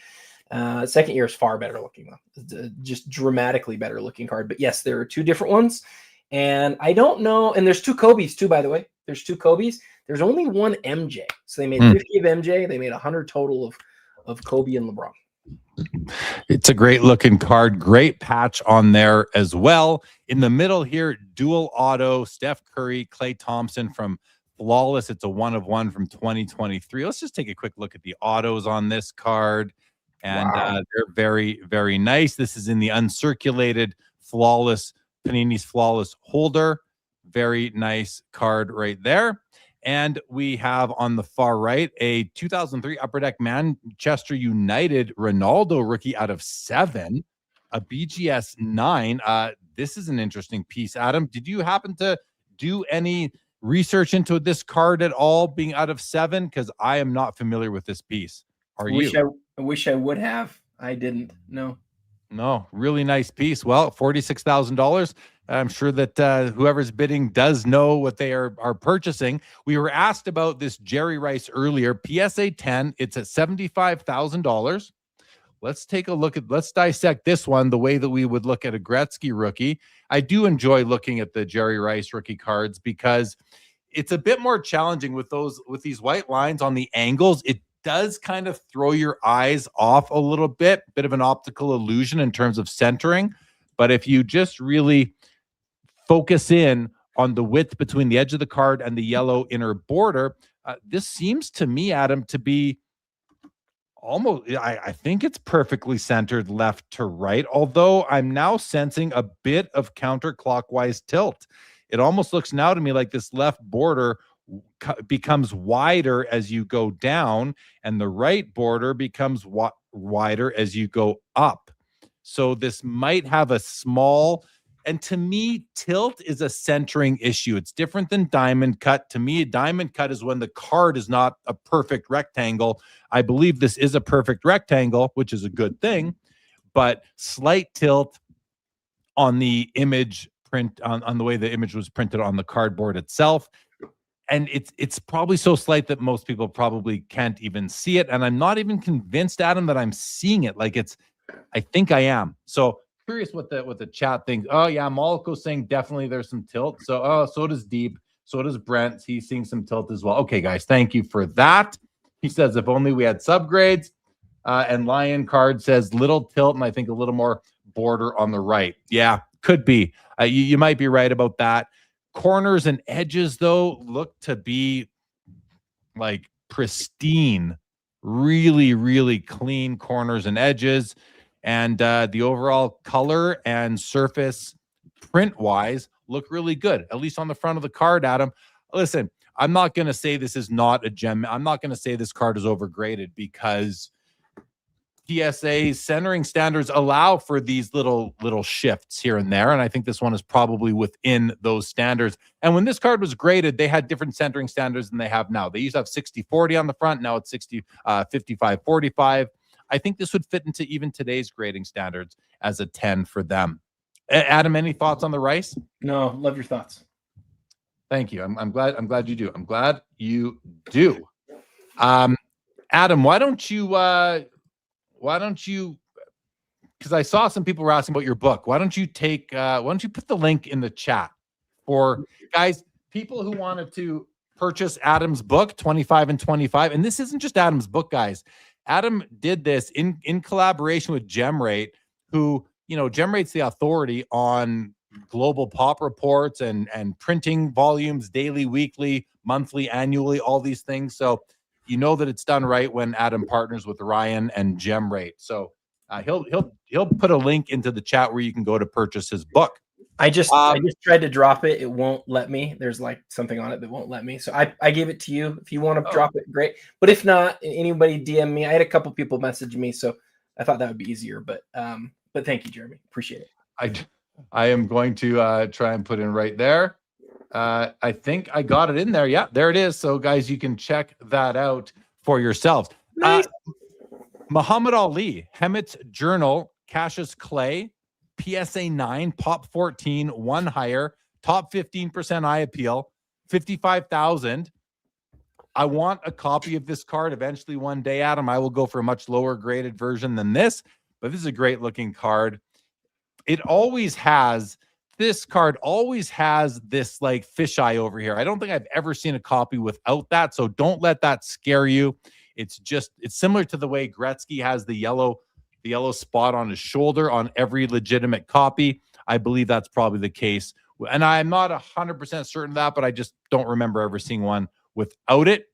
Second year is far better looking though. It's just dramatically better looking card. But yes, there are two different ones. And I don't know. And there's two Kobe's too, by the way. There's two Kobe's. There's only one MJ. So they made 50 of MJ. They made 100 total of Kobe and LeBron. It's a great looking card. Great patch on there as well. In the middle here, dual auto, Steph Curry, Klay Thompson from Flawless. It's a 1-of-1 from 2023. Let's just take a quick look at the autos on this card. And they're very, very nice. This is in the uncirculated Flawless, Panini's Flawless holder. Very nice card right there. And we have on the far right a 2003 Upper Deck Manchester United Ronaldo rookie out of 7, a BGS 9. This is an interesting piece. Adam, did you happen to do any research into this card at all, being out of 7? Because I am not familiar with this piece. Are you? I wish I would have. I didn't. No, really nice piece. Well, $46,000. I'm sure that whoever's bidding does know what they are purchasing. We were asked about this Jerry Rice earlier. PSA 10. It's at $75,000. Let's take a look at. Let's dissect this one the way that we would look at a Gretzky rookie. I do enjoy looking at the Jerry Rice rookie cards because it's a bit more challenging with these white lines on the angles. It does kind of throw your eyes off a little bit of an optical illusion in terms of centering. But if you just really focus in on the width between the edge of the card and the yellow inner border, this seems to me, Adam, to be almost, I think it's perfectly centered left to right, although I'm now sensing a bit of counterclockwise tilt. It almost looks now to me like this left border becomes wider as you go down, and the right border becomes wider as you go up. So this might have a small, and to me, tilt is a centering issue. It's different than diamond cut. To me, a diamond cut is when the card is not a perfect rectangle. I believe this is a perfect rectangle, which is a good thing, but slight tilt on the image print, on the way the image was printed on the cardboard itself. And it's probably so slight that most people probably can't even see it. And I'm not even convinced, Adam, that I'm seeing it. Like I think I am. So curious what the chat thinks. Oh yeah, Moliko's saying definitely there's some tilt. So so does Deep. So does Brent. He's seeing some tilt as well. Okay, guys, thank you for that. He says if only we had subgrades. And Lion Card says little tilt and I think a little more border on the right. Yeah, could be. You might be right about that. Corners and edges, though, look to be like pristine, really, really clean corners and edges. And the overall color and surface print-wise look really good, at least on the front of the card, Adam. Listen, I'm not going to say this is not a gem. I'm not going to say this card is overgraded because PSA centering standards allow for these little shifts here and there, and I think this one is probably within those standards. And when this card was graded, they had different centering standards than they have now. They used to have 60-40 on the front. Now it's 55-45. I think this would fit into even today's grading standards as a 10 for them. Adam, any thoughts on the Rice? No, love your thoughts. Thank you. I'm glad you do. I'm glad you do. Adam, why don't you, because I saw some people were asking about your book. Why don't you put the link in the chat for guys, people who wanted to purchase Adam's book, 25 and 25. And this isn't just Adam's book, guys. Adam did this in collaboration with GemRate, who, GemRate's the authority on global pop reports and printing volumes daily, weekly, monthly, annually, all these things. So you know that it's done right when Adam partners with Ryan and Gem Rate. So he'll put a link into the chat where you can go to purchase his book. I just tried to drop it. It won't let me. There's like something on it that won't let me. So I gave it to you. If you want to drop it, great. But if not, anybody DM me. I had a couple people message me, so I thought that would be easier. But thank you, Jeremy. Appreciate it. I am going to try and put in right there. I think I got it in there. Yeah, there it is. So guys, you can check that out for yourselves. Nice. Muhammad Ali, Hemet's Journal, Cassius Clay, PSA 9, Pop 14, 1 higher, top 15% eye appeal, 55,000. I want a copy of this card eventually one day, Adam. I will go for a much lower graded version than this, but this is a great looking card. It always has, this card always has this like fisheye over here. I don't think I've ever seen a copy without that, so don't let that scare you. It's similar to the way Gretzky has the yellow spot on his shoulder on every legitimate copy. I believe that's probably the case. And I'm not 100% certain of that, but I just don't remember ever seeing one without it.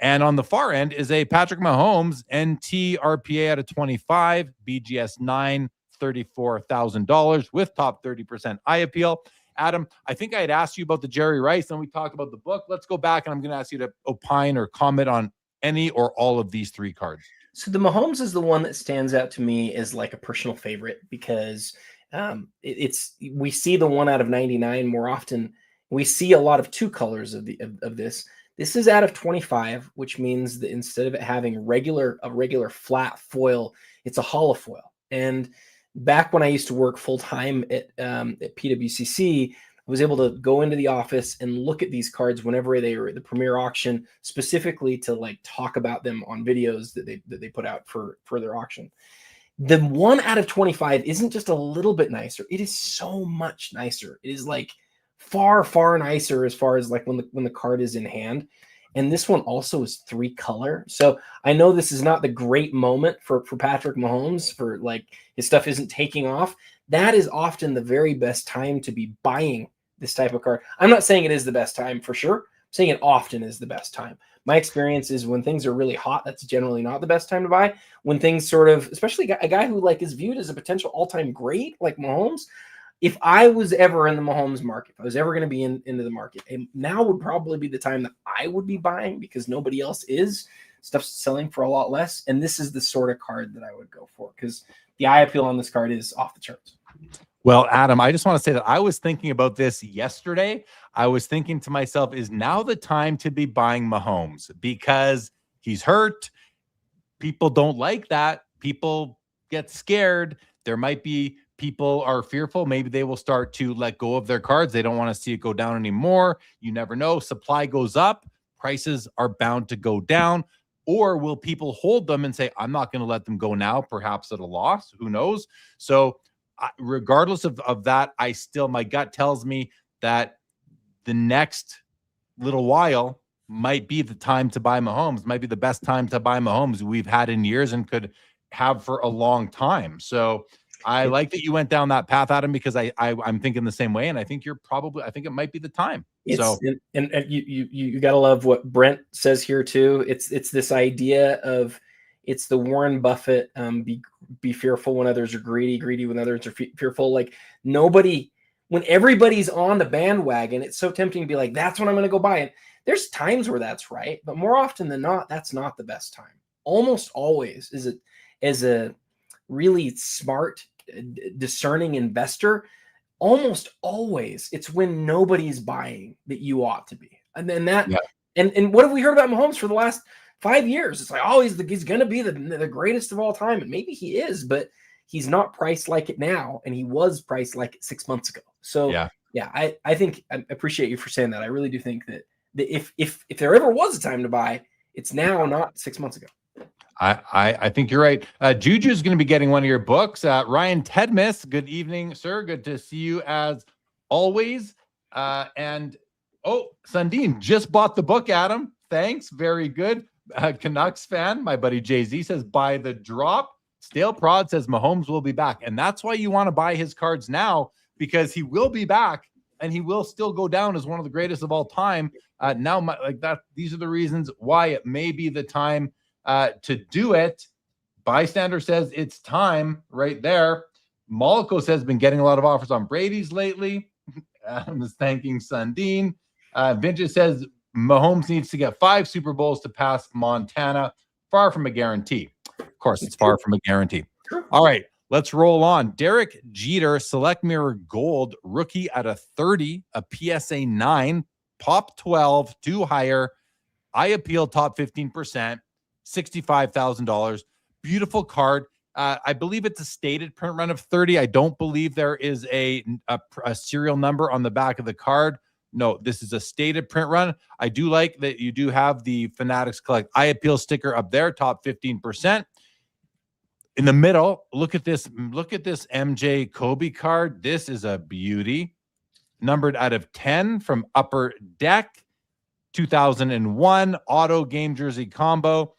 And on the far end is a Patrick Mahomes NT RPA out of 25, BGS 9, $34,000 with top 30% eye appeal. Adam, I think I had asked you about the Jerry Rice and we talked about the book. Let's go back and I'm going to ask you to opine or comment on any or all of these three cards. So the Mahomes is the one that stands out to me as like a personal favorite because we see the 1 out of 99 more often. We see a lot of 2 colors of this. This is out of 25, which means that instead of it having a regular flat foil, it's a hollow foil. And back when I used to work full time at PWCC, I was able to go into the office and look at these cards whenever they were at the Premier Auction, specifically to like talk about them on videos that they put out for their auction. The 1 out of 25 isn't just a little bit nicer; it is so much nicer. It is like far nicer as far as like when the card is in hand. And this one also is 3 color. So I know this is not the great moment for Patrick Mahomes, for like his stuff isn't taking off. That is often the very best time to be buying this type of card. I'm not saying it is the best time for sure. I'm saying it often is the best time. My experience is when things are really hot, that's generally not the best time to buy. When things sort of, especially a guy who like is viewed as a potential all-time great like Mahomes, if I was ever in the Mahomes market, if I was ever going to be into the market, now would probably be the time that I would be buying because nobody else is. Stuff's selling for a lot less. And this is the sort of card that I would go for because the eye appeal on this card is off the charts. Well, Adam, I just want to say that I was thinking about this yesterday. I was thinking to myself, is now the time to be buying Mahomes because he's hurt. People don't like that. People get scared. There might be people are fearful. Maybe they will start to let go of their cards. They don't want to see it go down anymore. You never know. Supply goes up. Prices are bound to go down. Or will people hold them and say, I'm not going to let them go now, perhaps at a loss? Who knows? So regardless of that, my gut tells me that the next little while might be the time to buy Mahomes, might be the best time to buy Mahomes we've had in years and could have for a long time. So I like that you went down that path, Adam, because I'm thinking the same way. And I think I think it might be the time. And you got to love what Brent says here too. It's this idea of, it's the Warren Buffett, be fearful when others are greedy when others are fearful. Like when everybody's on the bandwagon, it's so tempting to be like, that's when I'm going to go buy it. There's times where that's right, but more often than not, that's not the best time. Almost always as a really smart, discerning investor, almost always it's when nobody's buying that you ought to be. And then and what have we heard about Mahomes for the last 5 years? It's like, oh, he's going to be the greatest of all time. And maybe he is, but he's not priced like it now. And he was priced like it 6 months ago. So I think I appreciate you for saying that. I really do think that if there ever was a time to buy, it's now, not 6 months ago. I think you're right. Juju is going to be getting one of your books. Ryan Tedmis, good evening, sir. Good to see you as always. And Sundin just bought the book, Adam. Thanks. Very good. Canucks fan, my buddy Jay-Z says, buy the drop. Stale Prod says Mahomes will be back. And that's why you want to buy his cards now, because he will be back and he will still go down as one of the greatest of all time. These are the reasons why it may be the time to do it. Bystander says it's time right there. Molko says been getting a lot of offers on Brady's lately. Adam is thanking Sundin. Vintage says Mahomes needs to get 5 Super Bowls to pass Montana. Far from a guarantee. Of course, it's far from a guarantee. All right, let's roll on. Derek Jeter, Select Mirror Gold, rookie at a 30, a PSA 9, Pop 12, 2 higher. I appeal top 15%, $65,000. Beautiful card. I believe it's a stated print run of 30. I don't believe there is a serial number on the back of the card. No, this is a stated print run. I do like that you do have the Fanatics Collect I appeal sticker up there, top 15%. In the middle, look at this. Look at this MJ Kobe card. This is a beauty. Numbered out of 10 from Upper Deck, 2001 auto game jersey combo.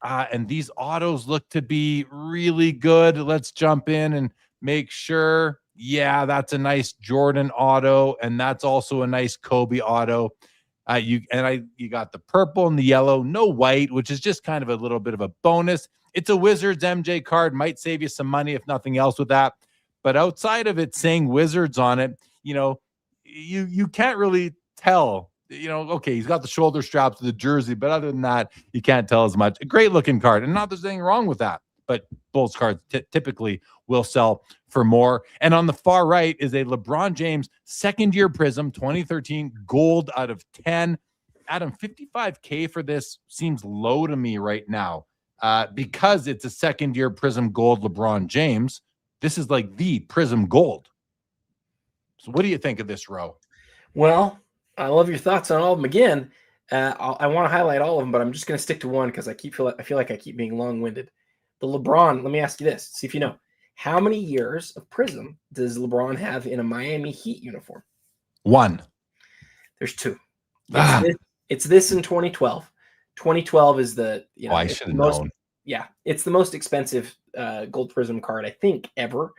And these autos look to be really good. Let's jump in and make sure. Yeah, that's a nice Jordan auto, and that's also a nice Kobe auto. You got the purple and the yellow, no white, which is just kind of a little bit of a bonus. It's a Wizards MJ card, might save you some money if nothing else with that. But outside of it saying Wizards on it, you can't really tell. Okay, he's got the shoulder straps of the jersey, but other than that, you can't tell as much. A great looking card, and not there's anything wrong with that. But Bulls cards typically will sell for more. And on the far right is a LeBron James second-year Prism 2013 gold out of 10. Adam, $55K for this seems low to me right now because it's a second-year Prism gold LeBron James. This is like the Prism gold. So what do you think of this, Ro? Well, I love your thoughts on all of them again. I want to highlight all of them, but I'm just going to stick to one because I feel like I keep being long-winded. The LeBron, let me ask you this, see if you know. How many years of Prism does LeBron have in a Miami Heat uniform? 1. There's 2. It's this in 2012. 2012 is the I should have known. Yeah, it's the most expensive gold Prism card I think ever.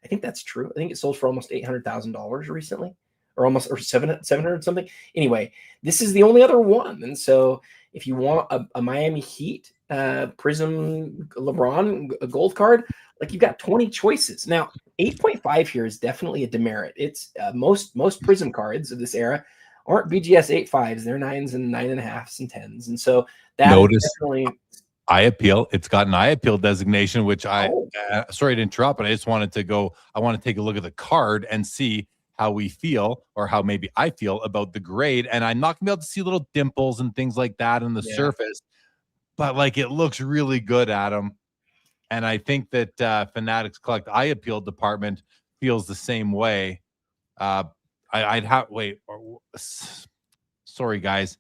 I think that's true. I think it sold for almost $800,000 recently, or 700 something. Anyway, this is the only other one, and so if you want a Miami Heat Prism LeBron a gold card, like you've got 20 choices. Now 8.5 here is definitely a demerit. It's most Prism cards of this era aren't BGS 8.5s, they're 9s and 9.5s and 10s, and so that notice definitely I appeal. It's got an I appeal designation, which sorry to interrupt, but I just wanted to go. I want to take a look at the card and see how we feel, or how maybe I feel about the grade. And I'm not gonna be able to see little dimples and things like that on the surface, but like it looks really good, Adam. And I think that Fanatics Collect I appeal department feels the same way. Sorry guys.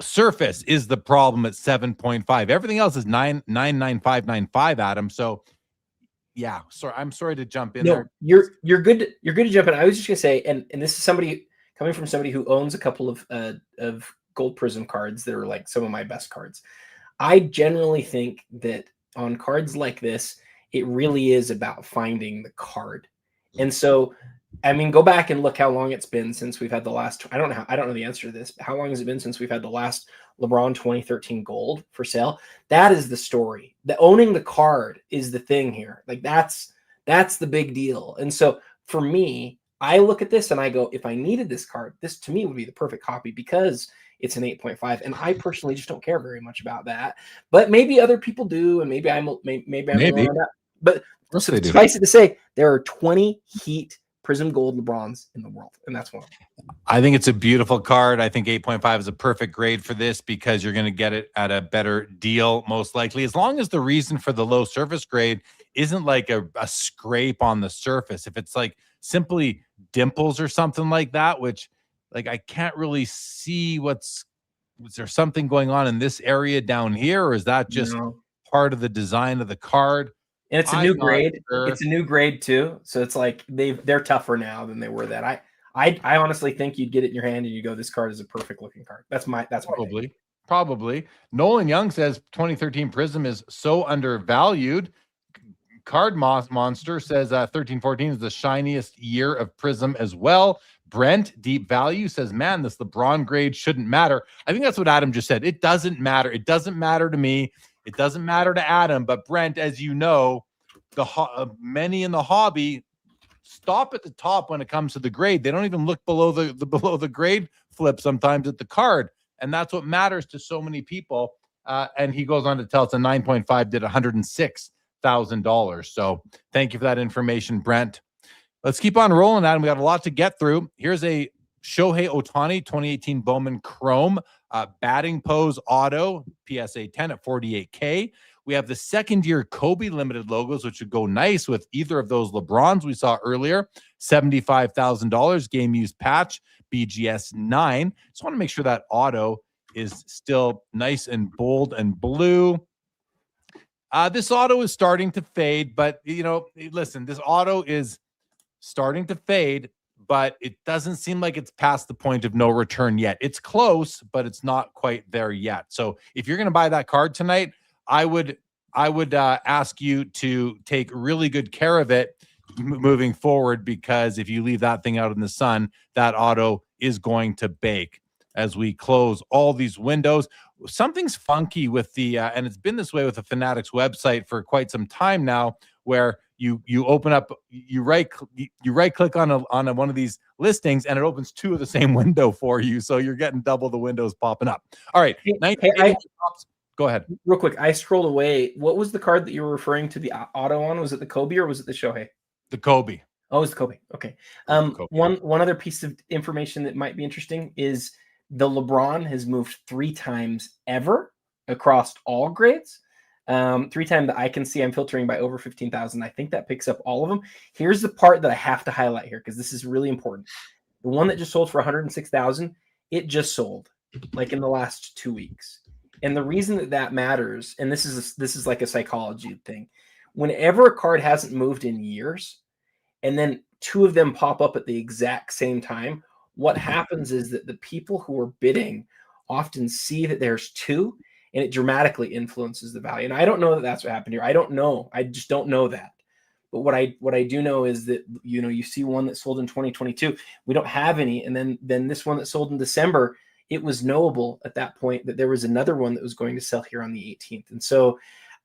Surface is the problem at 7.5. Everything else is 99595, Adam. So yeah, sorry, I'm sorry to jump in there. You're good. You're good to jump in. I was just gonna say, and this is somebody coming from somebody who owns a couple of gold Prism cards that are like some of my best cards. I generally think that on cards like this, it really is about finding the card. And so, I mean, go back and look how long it's been since we've had the last. I don't know the answer to this, but how long has it been since we've had the last LeBron 2013 gold for sale? That is the story. The owning the card is the thing here. Like that's the big deal. And so for me, I look at this and I go, if I needed this card, this to me would be the perfect copy because it's an 8.5. And I personally just don't care very much about that. But maybe other people do, and maybe I'm maybe. That. But suffice it to say, there are 20 Heat Prism Gold LeBrons in the world, and that's one. I think it's a beautiful card. I think 8.5 is a perfect grade for this because you're going to get it at a better deal, most likely, as long as the reason for the low surface grade isn't like a scrape on the surface. If it's like simply dimples or something like that, which like I can't really see is there something going on in this area down here, or is that just part of the design of the card? And it's a new grade. Sure. It's a new grade too. So it's like they're tougher now than they were then. I honestly think you'd get it in your hand and you go, this card is a perfect looking card. That's probably. Nolan Young says 2013 Prism is so undervalued. Card Monster says 13-14 is the shiniest year of Prism as well. Brent Deep Value says, man, this LeBron grade shouldn't matter. I think that's what Adam just said. It doesn't matter. It doesn't matter to me. It doesn't matter to Adam. But Brent, as you know, many in the hobby stop at the top when it comes to the grade. They don't even look below the grade flip sometimes at the card. And that's what matters to so many people. And he goes on to tell us a 9.5 did $106,000. So thank you for that information, Brent. Let's keep on rolling, Adam. We got a lot to get through. Here's a Shohei Ohtani 2018 Bowman Chrome batting pose auto PSA 10 at $48K. We have the second-year Kobe limited logos, which would go nice with either of those LeBrons we saw earlier. $75,000 game used patch BGS 9. Just want to make sure that auto is still nice and bold and blue. This auto is starting to fade, but listen, this auto is starting to fade, but it doesn't seem like it's past the point of no return yet. It's close, but it's not quite there yet. So if you're going to buy that card tonight, I would ask you to take really good care of it moving forward, because if you leave that thing out in the sun, that auto is going to bake as we close all these windows. Something's funky with the and it's been this way with the Fanatics website for quite some time now, where you open up, you right click on one of these listings and it opens two of the same window for you, so you're getting double the windows popping up. All right, go ahead real quick. I scrolled away. What was the card that you were referring to the auto on? Was it the Kobe or was it the Shohei? The Kobe. Oh, it's the Kobe. Okay. Kobe. One other piece of information that might be interesting is the LeBron has moved 3 times ever across all grades. 3 times that I can see. I'm filtering by over 15,000. I think that picks up all of them. Here's the part that I have to highlight here, because this is really important. The one that just sold for 106,000, it just sold like in the last 2 weeks. And the reason that matters, and this is like a psychology thing, whenever a card hasn't moved in years, and then 2 of them pop up at the exact same time, what happens is that the people who are bidding often see that there's 2, and it dramatically influences the value. And I don't know that that's what happened here. I don't know. I just don't know that. But what I do know is that, you see one that sold in 2022. We don't have any. And then this one that sold in December, it was knowable at that point that there was another one that was going to sell here on the 18th. And so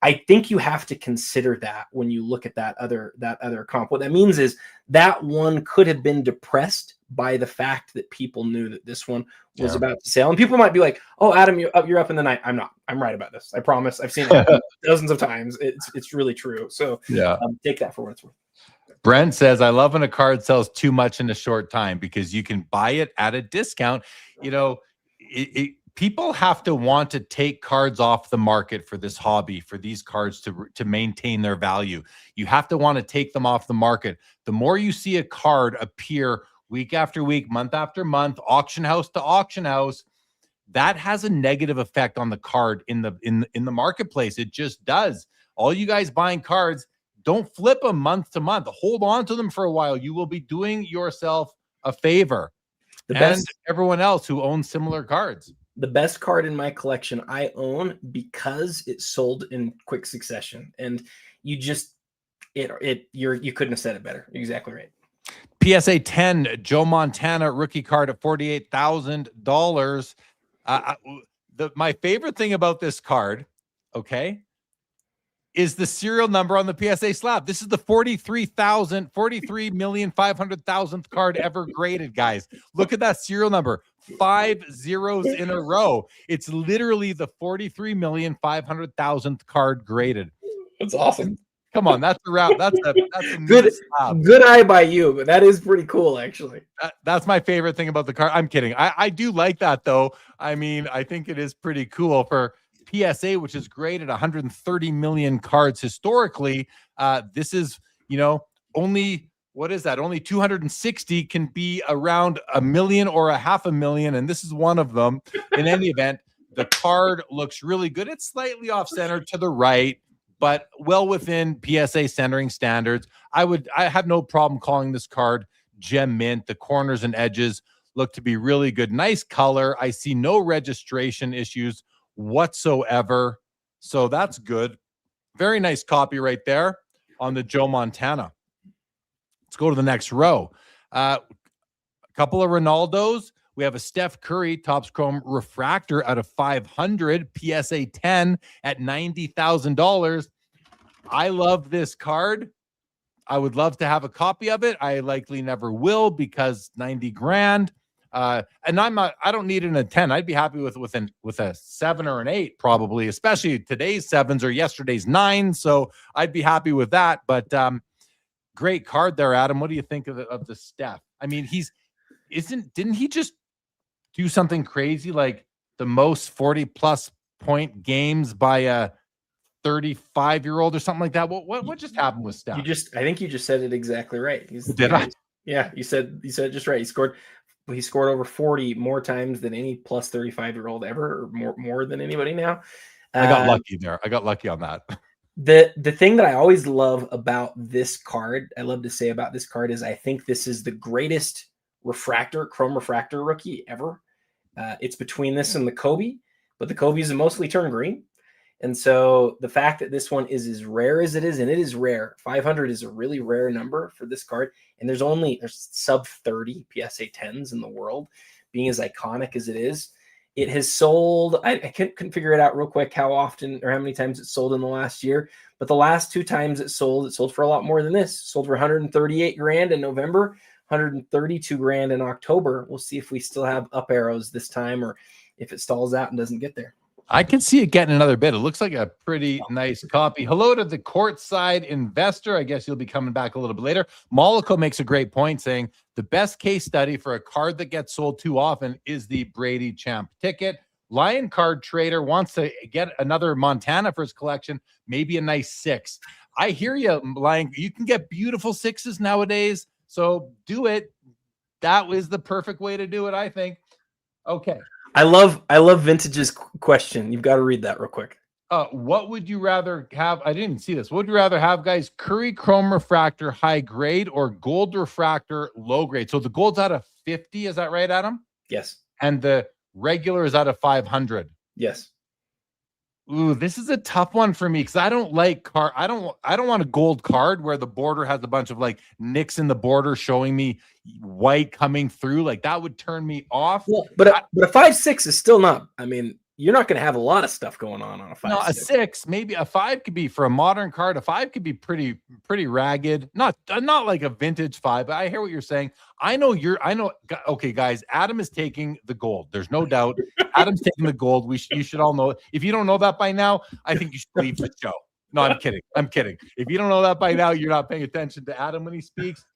I think you have to consider that when you look at that other comp. What that means is that one could have been depressed by the fact that people knew that this one was about to sell. And people might be like, oh, Adam, you're up in the night. I'm not. I'm right about this. I promise. I've seen it dozens of times. It's really true. So take that for what it's worth. Brent says, I love when a card sells too much in a short time, because you can buy it at a discount. People have to want to take cards off the market for this hobby, for these cards to maintain their value. You have to want to take them off the market. The more you see a card appear week after week, month after month, auction house to auction house, that has a negative effect on the card in the marketplace. It just does. All you guys buying cards, don't flip them month to month. Hold on to them for a while. You will be doing yourself a favor. And everyone else who owns similar cards. The best card in my collection I own because it sold in quick succession. And you just you couldn't have said it better. You're exactly right. PSA 10 Joe Montana rookie card at $48,000. My favorite thing about this card, okay, is the serial number on the PSA slab. This is the 43,500,000th card ever graded, guys. Look at that serial number. 5 zeros in a row. It's literally the 43,500,000th card graded. That's awesome. Come on, that's a wrap. That's a good eye by you, but that is pretty cool, actually. That's my favorite thing about the card. I'm kidding. I do like that, though. I mean, I think it is pretty cool for PSA, which is graded 130 million cards historically. This is, only, what is that? Only 260 can be around 1 million or 500,000, and this is one of them. In any event, the card looks really good. It's slightly off center to the right, but well within PSA centering standards. I have no problem calling this card gem mint. The corners and edges look to be really good. Nice color. I see no registration issues whatsoever. So that's good. Very nice copy right there. on the Joe Montana. Let's go to the next row. A couple of Ronaldos. We have a Steph Curry Topps Chrome Refractor out of 500, PSA 10 at $90,000. I love this card. I would love to have a copy of it. I likely never will because 90 grand. And I don't need it in a 10. I'd be happy with a 7 or an 8, probably, especially today's 7s or yesterday's 9. So I'd be happy with that. But great card there, Adam. What do you think of the Steph? I mean, didn't he just do something crazy like the most 40+ point games by a 35-year-old or something like that? What just happened with Steph? I think you just said it exactly right. Did I? Yeah, you said it just right. He scored over 40 more times than any plus 35-year-old ever, or more than anybody now. I got lucky there. I got lucky on that. The thing that I always love about this card, I love to say about this card, is I think this is the greatest chrome refractor rookie ever. It's between this and the Kobe, but the Kobe is mostly turned green. And so the fact that this one is as rare as it is, and it is rare, 500 is a really rare number for this card. And there's sub 30 PSA 10s in the world, being as iconic as it is. It has sold, I couldn't figure it out real quick how often or how many times it's sold in the last year, but the last 2 times it sold for a lot more than this. It sold for 138 grand in November, 132 grand in October. We'll see if we still have up arrows this time or if it stalls out and doesn't get there. I can see it getting another bit. It looks like a pretty nice copy. Hello to the courtside investor. I guess you'll be coming back a little bit later. Mollico makes a great point saying the best case study for a card that gets sold too often is the Brady Champ ticket. Lion Card Trader wants to get another Montana for his collection, maybe a nice 6. I hear you, Lion. You can get beautiful 6s nowadays, so do it. That was the perfect way to do it, I think. Okay. I love Vintage's question. You've got to read that real quick. What would you rather have? I didn't see this. What would you rather have, guys? Curry Chrome Refractor high grade or gold refractor low grade? So the gold's out of 50. Is that right, Adam? Yes. And the regular is out of 500. Yes. Ooh, this is a tough one for me because I don't like card. I don't want a gold card where the border has a bunch of like nicks in the border showing me white coming through. Like that would turn me off. Well, but a 5.6 is still not. I mean, you're not going to have a lot of stuff going on a 5.6. No, a 6, maybe a 5 could be for a modern card. A 5 could be pretty ragged. Not like a vintage 5. But I hear what you're saying. I know. Okay, guys. Adam is taking the gold. There's no doubt. Adam's taking the gold. You should all know. If you don't know that by now, I think you should leave the show. No, I'm kidding. If you don't know that by now, you're not paying attention to Adam when he speaks.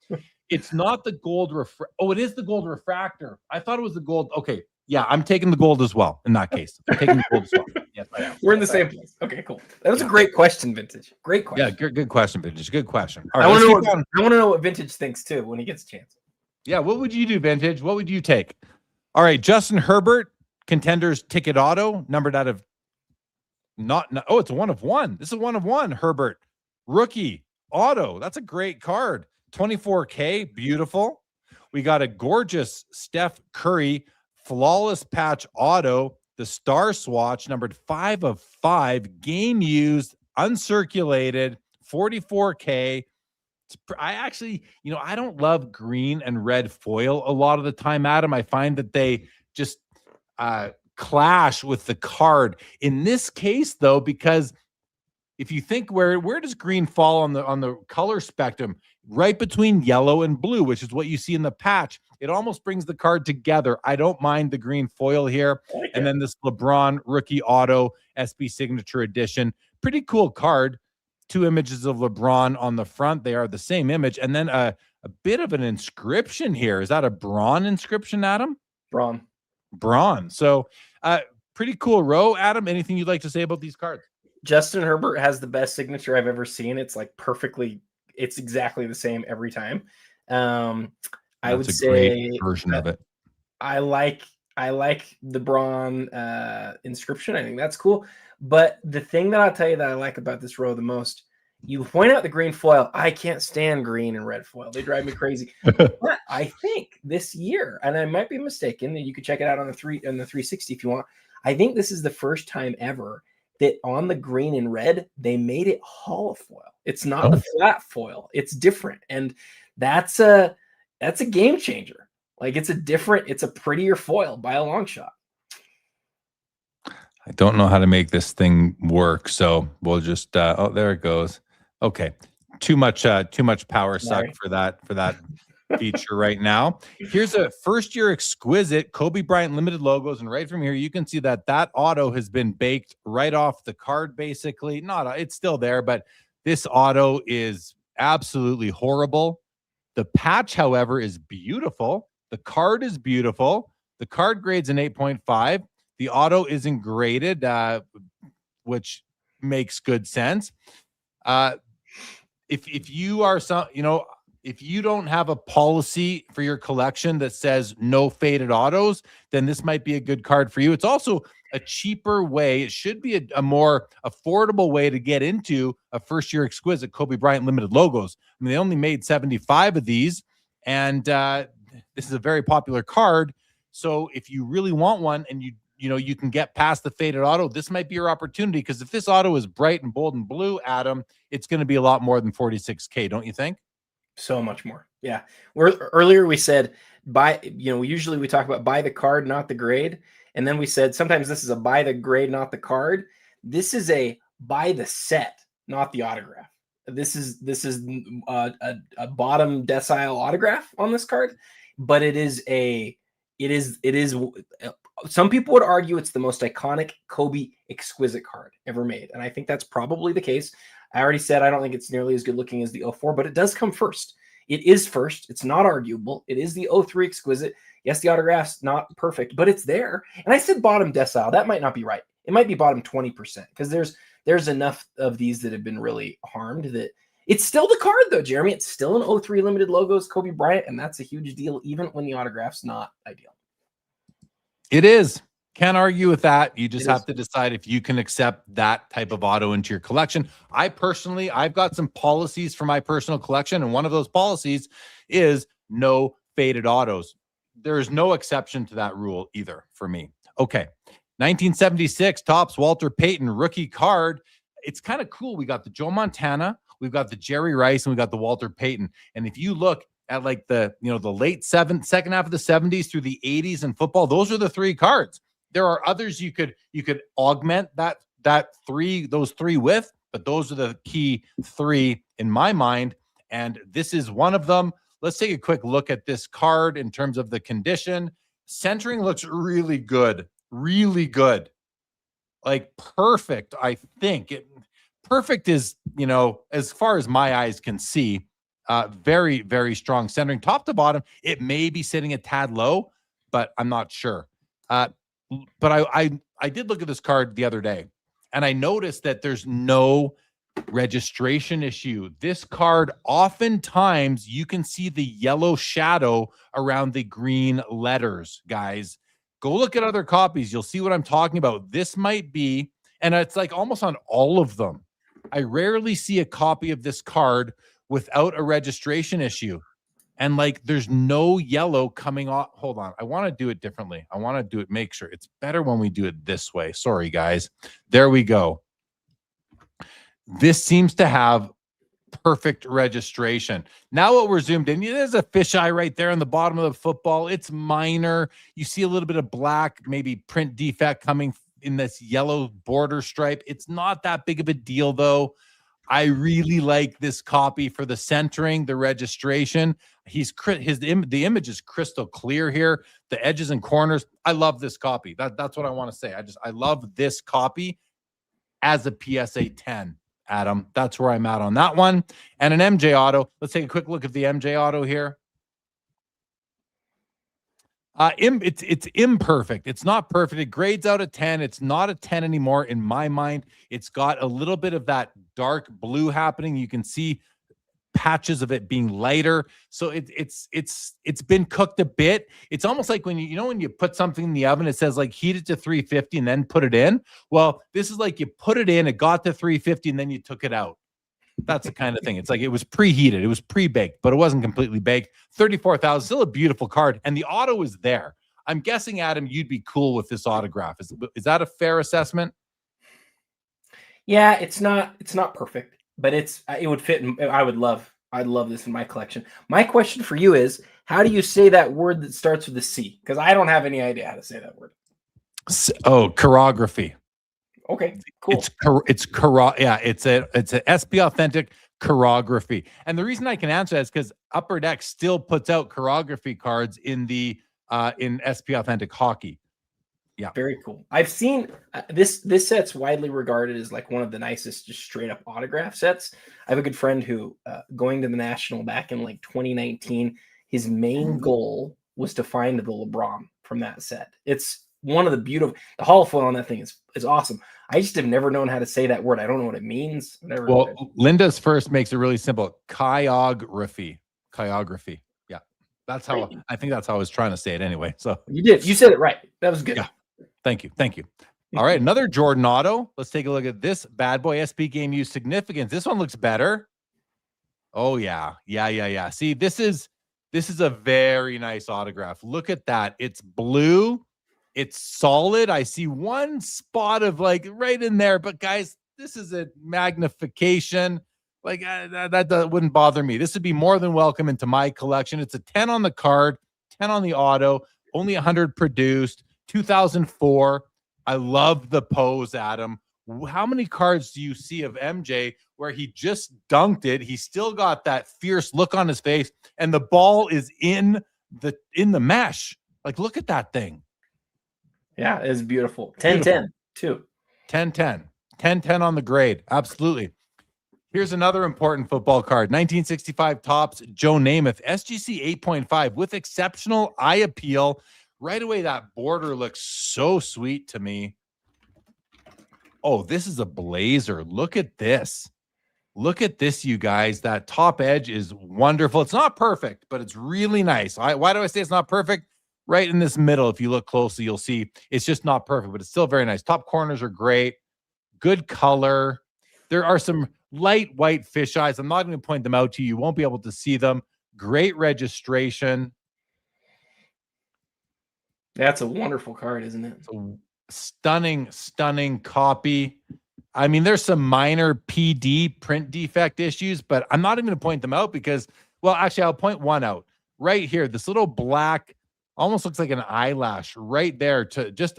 It's not the gold it is the gold refractor. I thought it was the gold. Okay. Yeah, I'm taking the gold as well. In that case, I'm taking the gold as well. Yes, I am. We're in the same place. Okay, cool. That was a great question, Vintage. Great question. Yeah, good question, Vintage. Good question. All right, I want to know what Vintage thinks too when he gets a chance. Yeah, what would you do, Vintage? What would you take? All right, Justin Herbert, Contenders ticket auto, numbered out of it's a 1 of 1. This is a 1 of 1. Herbert rookie auto. That's a great card. 24K, beautiful. We got a gorgeous Steph Curry flawless patch auto, the star swatch, numbered 5 of 5, game used, uncirculated, 44K. I actually, I don't love green and red foil a lot of the time, Adam. I find that they just clash with the card. In this case, though, because if you think where does green fall on the color spectrum? Right between yellow and blue, which is what you see in the patch. It almost brings the card together. I don't mind the green foil here. And then this LeBron rookie auto SB signature edition. Pretty cool card. 2 images of LeBron on the front. They are the same image. And then a bit of an inscription here. Is that a Braun inscription, Adam? Braun. So pretty cool row. Adam, anything you'd like to say about these cards? Justin Herbert has the best signature I've ever seen. It's like it's exactly the same every time. I would say great version of it. I like the Braun inscription. I think that's cool. But the thing that I'll tell you that I like about this row the most, you point out the green foil. I can't stand green and red foil. They drive me crazy. But I think this year, and I might be mistaken, you could check it out on the 360 if you want. I think this is the first time ever that on the green and red, they made it hollow foil. It's not Oh. the flat foil. It's different. And that's a game changer. Like it's a prettier foil by a long shot. I don't know how to make this thing work, so we'll just oh, there it goes. Okay. Too much power suck for that feature right now. Here's a first year exquisite Kobe Bryant limited logos, and right from here you can see that auto has been baked right off the card. Basically, it's still there, but this auto is absolutely horrible. The patch, however, is beautiful. The card is beautiful. The card grade's an 8.5. The auto isn't graded, which makes good sense. If you are if you don't have a policy for your collection that says no faded autos, then this might be a good card for you. It's also a cheaper way. It should be a more affordable way to get into a first year exquisite Kobe Bryant limited logos. I mean, they only made 75 of these, and this is a very popular card. So if you really want one and you can get past the faded auto, this might be your opportunity, because if this auto is bright and bold and blue, Adam, it's going to be a lot more than 46K, don't you think? So much more. Yeah. Earlier we said usually we talk about buy the card, not the grade. And then we said sometimes this is a buy the grade, not the card. This is a buy the set, not the autograph. This is a bottom decile autograph on this card, but it is some people would argue it's the most iconic Kobe exquisite card ever made. And I think that's probably the case. I already said I don't think it's nearly as good looking as the 04, but it does come first. It is first. It's not arguable. It is the 03 exquisite. Yes, the autograph's not perfect, but it's there. And I said bottom decile. That might not be right. It might be bottom 20%, because there's enough of these that have been really harmed that it's still the card, though, Jeremy. It's still an 03 limited logos Kobe Bryant, and that's a huge deal, even when the autograph's not ideal. It is. Can't argue with that. You just have to decide if you can accept that type of auto into your collection. I've got some policies for my personal collection, and one of those policies is no faded autos. There's no exception to that rule either for me. Okay. 1976 Topps Walter Payton rookie card. It's kind of cool. We got the Joe Montana, we've got the Jerry Rice, and we got the Walter Payton. And if you look at like the late second half of the 70s through the 80s in football, those are the three cards. There are others you could augment those three with, but those are the key three in my mind. And this is one of them. Let's take a quick look at this card in terms of the condition. Centering looks really good. Really good. Like perfect, I think. Perfect is, as far as my eyes can see, very, very strong centering. Top to bottom, it may be sitting a tad low, but I'm not sure. But I did look at this card the other day, and I noticed that there's no registration issue. This card, oftentimes you can see the yellow shadow around the green letters, guys. Go look at other copies. You'll see what I'm talking about. This might be, and it's like almost on all of them. I rarely see a copy of this card without a registration issue. And like, there's no yellow coming off. Hold on. I want to do it differently. I want to make sure it's better when we do it this way. Sorry, guys. There we go. This seems to have perfect registration. Now what we're zoomed in, there's a fisheye right there on the bottom of the football. It's minor. You see a little bit of black, maybe print defect coming in this yellow border stripe. It's not that big of a deal, though. I really like this copy for the centering, the registration. The image is crystal clear here. The edges and corners. I love this copy. That's what I want to say. I love this copy as a PSA 10, Adam. That's where I'm at on that one. And an MJ auto. Let's take a quick look at the MJ auto here. It's imperfect. It's not perfect. It grades out a 10. It's not a 10 anymore in my mind. It's got a little bit of that dark blue happening. You can see patches of it being lighter. So it's been cooked a bit. It's almost like when when you put something in the oven, it says like heat it to 350 and then put it in. Well, this is like you put it in, it got to 350, and then you took it out. That's the kind of thing. It's like it was preheated. It was pre-baked, but it wasn't completely baked. 34,000, still a beautiful card. And the auto is there. I'm guessing, Adam, you'd be cool with this autograph. Is that a fair assessment? Yeah, it's not perfect, but it would fit. I'd love this in my collection. My question for you is, how do you say that word that starts with a C? Because I don't have any idea how to say that word. Oh, chirography. Okay, cool. Yeah, it's a SP Authentic chirography. And the reason I can answer that is because Upper Deck still puts out chirography cards in the in SP Authentic hockey. Yeah. Very cool. I've seen this set's widely regarded as like one of the nicest, just straight up autograph sets. I have a good friend who, going to the National back in like 2019, his main goal was to find the LeBron from that set. It's one of the holofoil on that thing is awesome. I just have never known how to say that word. I don't know what it means. Well, Linda's first makes it really simple. Chirography. Yeah. That's how I think that's how I was trying to say it anyway. So you did. You said it right. That was good. Yeah. Thank you. All right, another Jordan auto. Let's take a look at this bad boy. SP Game Use Significance. This one looks better. Oh yeah. See, this is a very nice autograph. Look at that. It's blue. It's solid. I see one spot of like right in there, but guys, this is a magnification. Like that wouldn't bother me. This would be more than welcome into my collection. It's a 10 on the card, 10 on the auto, only 100 produced, 2004. I love the pose, Adam. How many cards do you see of MJ where he just dunked it? He still got that fierce look on his face, and the ball is in the mesh. Like, look at that thing. Yeah, it's beautiful. 10-10 too. 10-10. 10-10 on the grade. Absolutely. Here's another important football card. 1965 Topps Joe Namath. SGC 8.5 with exceptional eye appeal. Right away, that border looks so sweet to me. Oh, this is a blazer. Look at this. Look at this, you guys. That top edge is wonderful. It's not perfect, but it's really nice. Why do I say it's not perfect? Right in this middle, if you look closely, you'll see it's just not perfect, but it's still very nice. Top corners are great. Good color. There are some light white fisheyes. I'm not going to point them out to you. You won't be able to see them. Great registration. That's a wonderful card, isn't it? It's a stunning copy. I mean, there's some minor PD print defect issues, but I'm not even going to point them out because, well, actually, I'll point one out right here. This little black, almost looks like an eyelash right there to just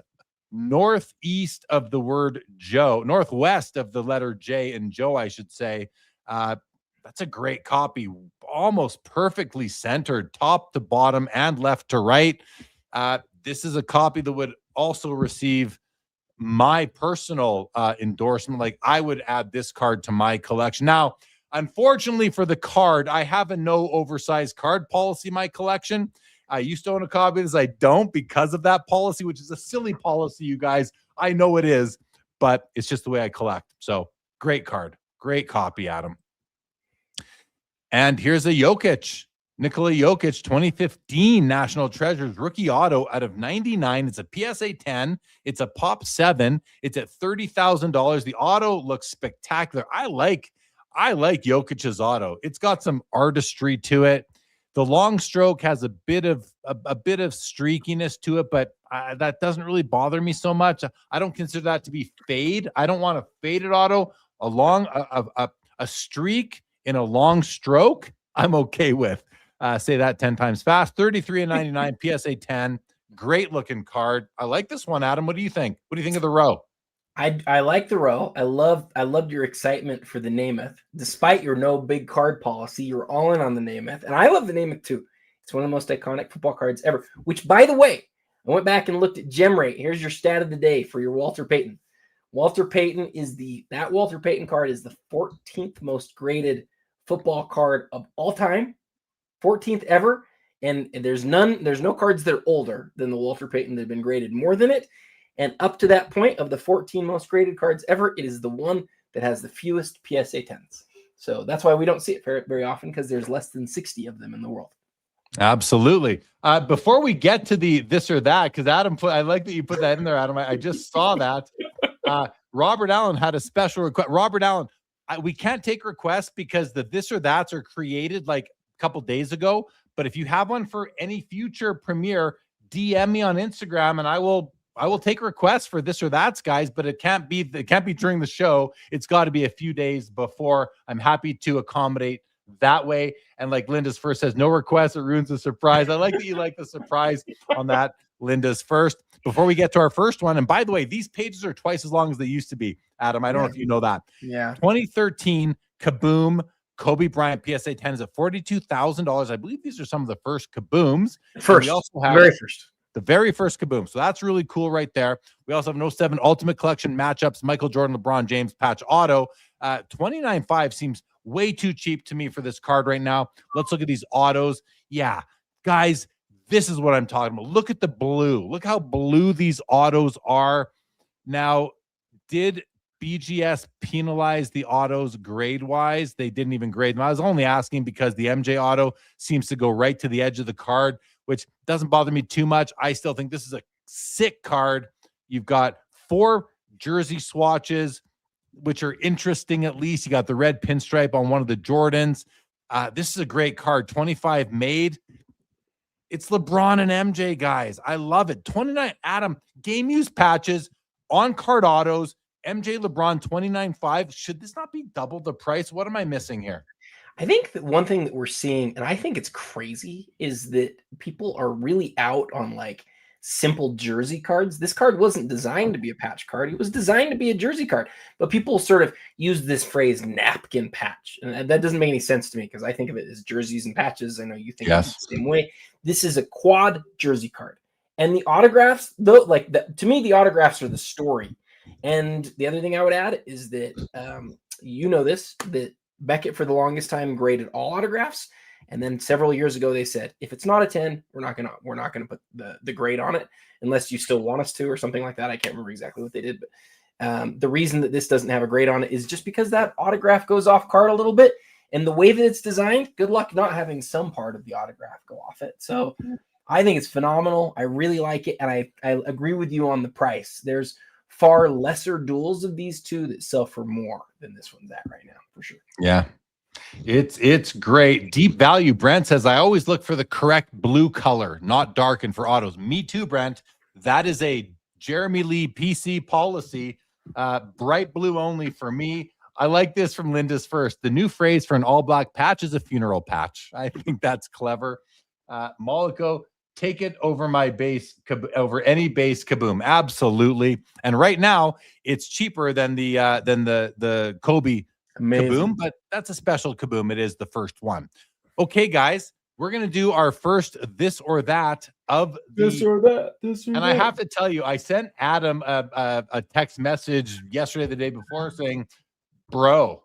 northeast of the word Joe, northwest of the letter J in Joe, I should say. That's a great copy, almost perfectly centered, top to bottom and left to right. This is a copy that would also receive my personal endorsement. Like, I would add this card to my collection. Now, unfortunately for the card, I have a no oversized card policy in my collection. I used to own a copy of this. I don't because of that policy, which is a silly policy, you guys. I know it is, but it's just the way I collect. So great card. Great copy, Adam. And here's a Jokic. Nikola Jokic, 2015 National Treasures rookie auto out of 99. It's a PSA 10. It's a Pop 7. It's at $30,000. The auto looks spectacular. I like Jokic's auto. It's got some artistry to it. The long stroke has a bit of streakiness to it, but that doesn't really bother me so much. I don't consider that to be fade. I don't want a faded auto. A streak in a long stroke, I'm okay with. Say that 10 times fast. 33.99 PSA 10. Great looking card. I like this one, Adam. What do you think? What do you think of the row? I like the row. I loved your excitement for the Namath. Despite your no big card policy, you're all in on the Namath. And I love the Namath too. It's one of the most iconic football cards ever. Which, by the way, I went back and looked at gem rate. Here's your stat of the day for your Walter Payton. Walter Payton that Walter Payton card is the 14th most graded football card of all time. 14th ever. And there's no cards that are older than the Walter Payton that have been graded more than it. And up to that point, of the 14 most graded cards ever, it is the one that has the fewest PSA 10s. So that's why we don't see it very often, because there's less than 60 of them in the world. Absolutely. Before we get to the this or that, because Adam, I like that you put that in there, Adam. I just saw that. Robert Allen had a special request. Robert Allen, we can't take requests because the this or that's are created like a couple days ago. But if you have one for any future premiere, DM me on Instagram and I will I will take requests for this or that's, guys, but it can't be during the show. It's got to be a few days before. I'm happy to accommodate that way. And like Linda's first says, no requests, it ruins the surprise. I like that you like the surprise on that. Linda's first. Before we get to our first one, and by the way, these pages are twice as long as they used to be, Adam. I don't know if you know that. Yeah. 2013 Kaboom Kobe Bryant PSA 10 is at $42,000. I believe these are some of the first Kabooms. First, we also have the very first Kaboom. So that's really cool right there. We also have an 07 Ultimate Collection matchups, Michael Jordan, LeBron James patch auto. 29.5 seems way too cheap to me for this card right now. Let's look at these autos. Yeah, guys, this is what I'm talking about. Look at the blue. Look how blue these autos are. Now, did BGS penalize the autos grade-wise? They didn't even grade them. I was only asking because the MJ auto seems to go right to the edge of the card, which doesn't bother me too much. I still think this is a sick card. You've got 4 jersey swatches, which are interesting at least. You got the red pinstripe on one of the Jordans. This is a great card. 25 made. It's LeBron and MJ, guys. I love it. 29, Adam, game use patches, on-card autos, MJ, LeBron, 29.5. Should this not be double the price? What am I missing here? I think that one thing that we're seeing, and I think it's crazy, is that people are really out on like simple jersey cards. This card wasn't designed to be a patch card. It was designed to be a jersey card. But people sort of use this phrase napkin patch. And that doesn't make any sense to me because I think of it as jerseys and patches. I know you think of it the same way. This is a quad jersey card. And the autographs, though, like to me, the autographs are the story. And the other thing I would add is that you know this, that Beckett for the longest time graded all autographs. And then several years ago, they said, if it's not a 10, we're not gonna put the grade on it unless you still want us to or something like that. I can't remember exactly what they did, but the reason that this doesn't have a grade on it is just because that autograph goes off card a little bit. And the way that it's designed, good luck not having some part of the autograph go off it. So I think it's phenomenal. I really like it. And I agree with you on the price. There's far lesser duels of these two that sell for more than this one's at right now, for sure. Yeah. It's great. Deep Value Brent says, I always look for the correct blue color, not darken for autos. Me too, Brent. That is a Jeremy Lee PC policy. Bright blue only for me. I like this from Linda's first. The new phrase for an all black patch is a funeral patch. I think that's clever. Moloko, take it over my base, over any base Kaboom. Absolutely. And right now it's cheaper than the Kobe Kaboom, but that's a special Kaboom. It is the first one. Okay, guys, we're going to do our first this or that of this or that. And I have to tell you, I sent Adam a text message yesterday, the day before, saying, bro,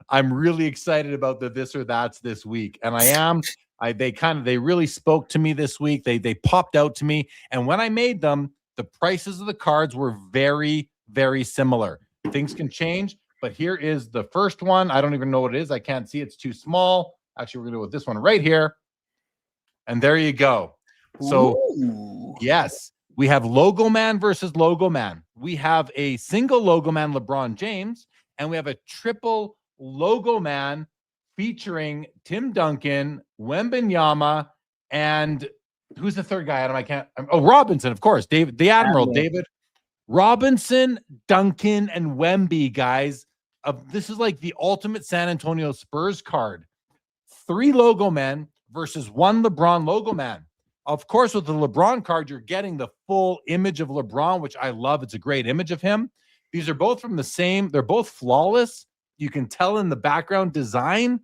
I'm really excited about the this or that's this week. And I am. They really spoke to me this week. They popped out to me. And when I made them, the prices of the cards were very, very similar. Things can change. But here is the first one. I don't even know what it is. I can't see. It's too small. Actually, we're going to go with this one right here. And there you go. So, yes, we have Logoman versus Logoman. We have a single Logoman LeBron James, and we have a triple Logoman featuring Tim Duncan, Wembanyama, and who's the third guy? Robinson, of course. The Admiral. David Robinson, Duncan, and Wemby, guys. This is like the ultimate San Antonio Spurs card. 3 Logomen versus 1 LeBron Logoman. Of course, with the LeBron card, you're getting the full image of LeBron, which I love. It's a great image of him. These are both from the same. They're both flawless. You can tell in the background design.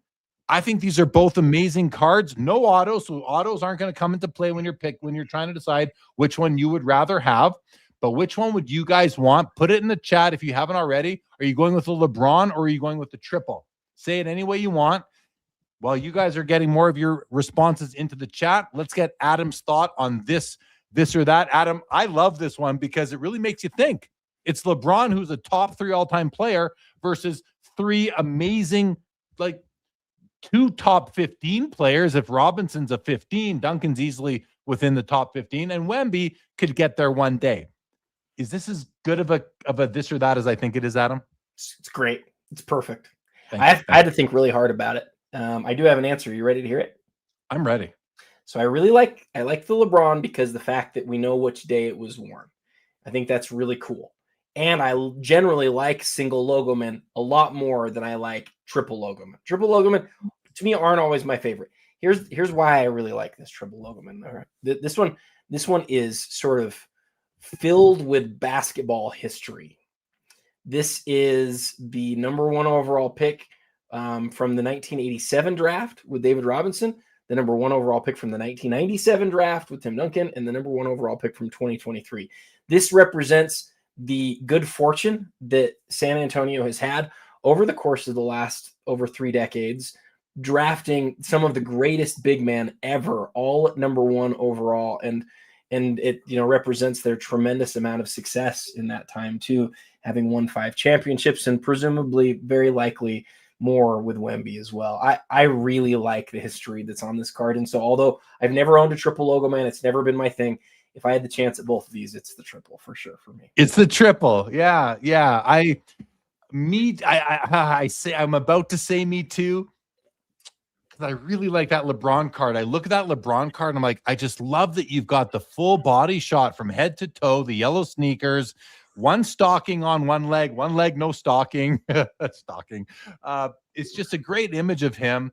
I think these are both amazing cards. No autos, so autos aren't going to come into play when you're trying to decide which one you would rather have. But which one would you guys want? Put it in the chat if you haven't already. Are you going with the LeBron or are you going with the triple? Say it any way you want. While you guys are getting more of your responses into the chat, let's get Adam's thought on this or that. Adam, I love this one because it really makes you think. It's LeBron, who's a top 3 all-time player, versus 3 amazing, like 2 top 15 players. If Robinson's a 15, Duncan's easily within the top 15, and Wemby could get there one day. Is this as good of a this or that as I think it is, Adam? It's great. It's perfect. I had to think really hard about it. I do have an answer. You ready to hear it? I'm ready. So I like the LeBron because the fact that we know which day it was worn. I think that's really cool. And I generally like single Logoman a lot more than I like triple Logoman. Triple Logoman, to me, aren't always my favorite. Here's why I really like this triple Logoman. All right. This one is sort of filled with basketball history. This is the #1 overall pick from the 1987 draft with David Robinson, the #1 overall pick from the 1997 draft with Tim Duncan, and the #1 overall pick from 2023. This represents the good fortune that San Antonio has had over the course of the last over 3 decades, drafting some of the greatest big men ever, all at #1 overall. And it, represents their tremendous amount of success in that time too, having won 5 championships and presumably very likely more with Wemby as well. I really like the history that's on this card. And so although I've never owned a triple Logoman, it's never been my thing. If I had the chance at both of these, it's the triple for sure for me. It's the triple. Yeah. I say I'm about to say me too. Because I really like that LeBron card. I look at that LeBron card and I'm like, I just love that you've got the full body shot from head to toe, the yellow sneakers, one stocking on one leg, no stocking. Stocking. It's just a great image of him.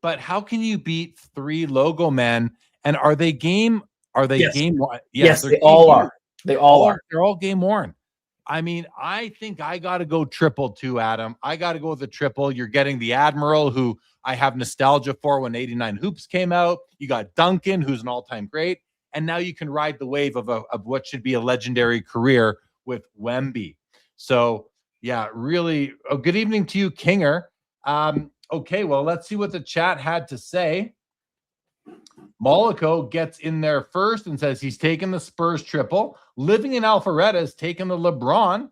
But how can you beat 3 Logomen? And are they game? Are they game? Yes, they all are. They all are. They're all game worn. I mean, I think I got to go triple too, Adam. I got to go with the triple. You're getting the Admiral, who I have nostalgia for when 89 Hoops came out. You got Duncan, who's an all-time great. And now you can ride the wave of what should be a legendary career with Wemby. So, yeah, really, good evening to you, Kinger. Okay, well, let's see what the chat had to say. Mollico gets in there first and says he's taking the Spurs triple. Living in Alpharetta is taking the LeBron.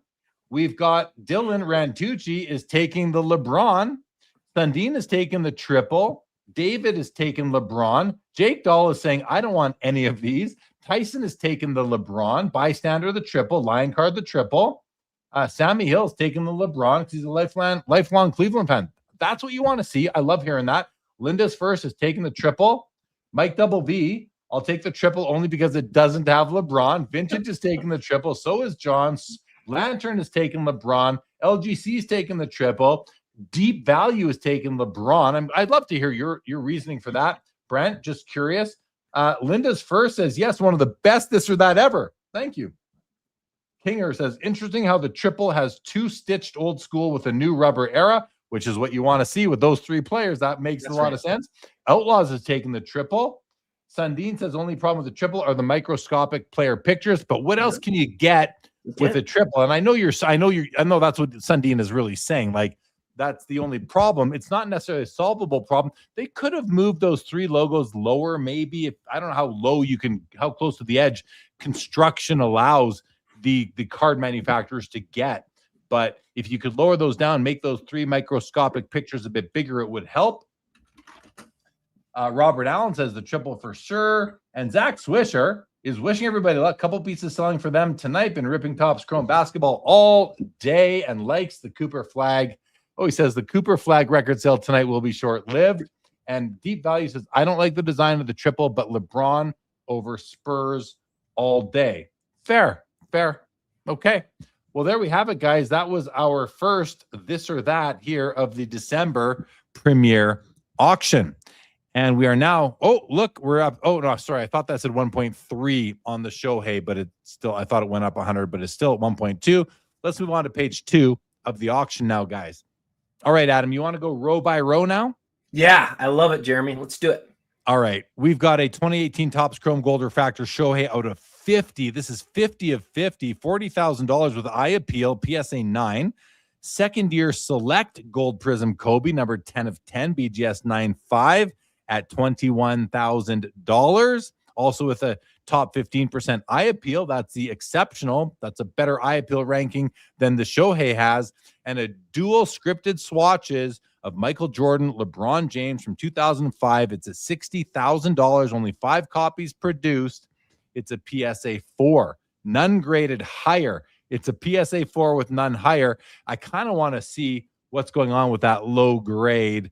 We've got Dylan Rantucci is taking the LeBron. Sundin is taking the triple. David is taking LeBron. Jake Dahl is saying, I don't want any of these. Tyson is taking the LeBron. Bystander the triple. Lion Card the triple. Sammy Hill is taking the LeBron because he's a lifelong Cleveland fan. That's what you want to see. I love hearing that. Linda's first is taking the triple. Mike Double V, I'll take the triple only because it doesn't have LeBron. Vintage is taking the triple. So is John's. Lantern is taking LeBron. LGC is taking the triple. Deep Value is taking LeBron. I'd love to hear your reasoning for that. Brent, just curious. Linda's first says, yes, one of the best this or that ever. Thank you. Kinger says, interesting how the triple has 2 stitched old school with a new rubber era, which is what you want to see with those 3 players. That makes a lot of sense. Outlaws is taking the triple. Sundin says only problem with the triple are the microscopic player pictures. But what else can you get with a triple? And I know that's what Sundin is really saying. Like, that's the only problem. It's not necessarily a solvable problem. They could have moved those 3 logos lower, maybe. I don't know how close to the edge construction allows the card manufacturers to get. But if you could lower those down, make those 3 microscopic pictures a bit bigger, it would help. Robert Allen says the triple for sure. And Zach Swisher is wishing everybody luck. Couple pieces selling for them tonight. Been ripping Topps Chrome basketball all day and likes the Cooper flag. Oh, he says the Cooper flag record sale tonight will be short-lived. And Deep Value says, I don't like the design of the triple, but LeBron over Spurs all day. Fair. Okay. Well, there we have it, guys. That was our first this or that here of the December Premier Auction. And we are now, we're up. Oh, no, sorry. I thought that said 1.3 on the Shohei, but I thought it went up 100, but it's still at 1.2. Let's move on to page 2 of the auction now, guys. All right, Adam, you want to go row by row now? Yeah, I love it, Jeremy. Let's do it. All right. We've got a 2018 Topps Chrome Gold Refractor Shohei out of 50. This is 50 of 50, $40,000 with eye appeal, PSA 9. Second year select Gold Prism Kobe, number 10 of 10, BGS 9.5 at $21,000. Also with a top 15% eye appeal. That's the exceptional. That's a better eye appeal ranking than the Shohei has. And a dual scripted swatches of Michael Jordan, LeBron James from 2005. It's a $60,000, only 5 copies produced. It's a PSA 4, none graded higher. It's a PSA 4 with none higher. I kind of want to see what's going on with that low grade.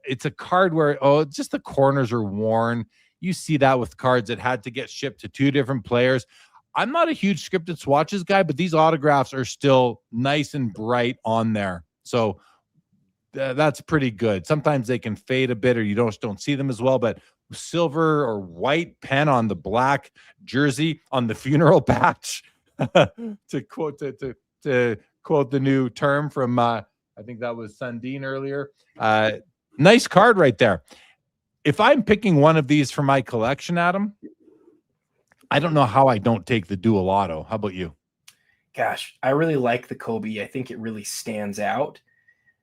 It's a card where, just the corners are worn. You see that with cards that had to get shipped to 2 different players. I'm not a huge scripted swatches guy, but these autographs are still nice and bright on there. So that's pretty good. Sometimes they can fade a bit or you don't see them as well, but silver or white pen on the black jersey on the funeral patch to quote the new term from I think that was Sundin earlier. Nice card right there. If I'm picking one of these for my collection, Adam, I don't know how I don't take the dual auto. How about you? Gosh, I really like the Kobe. I think it really stands out.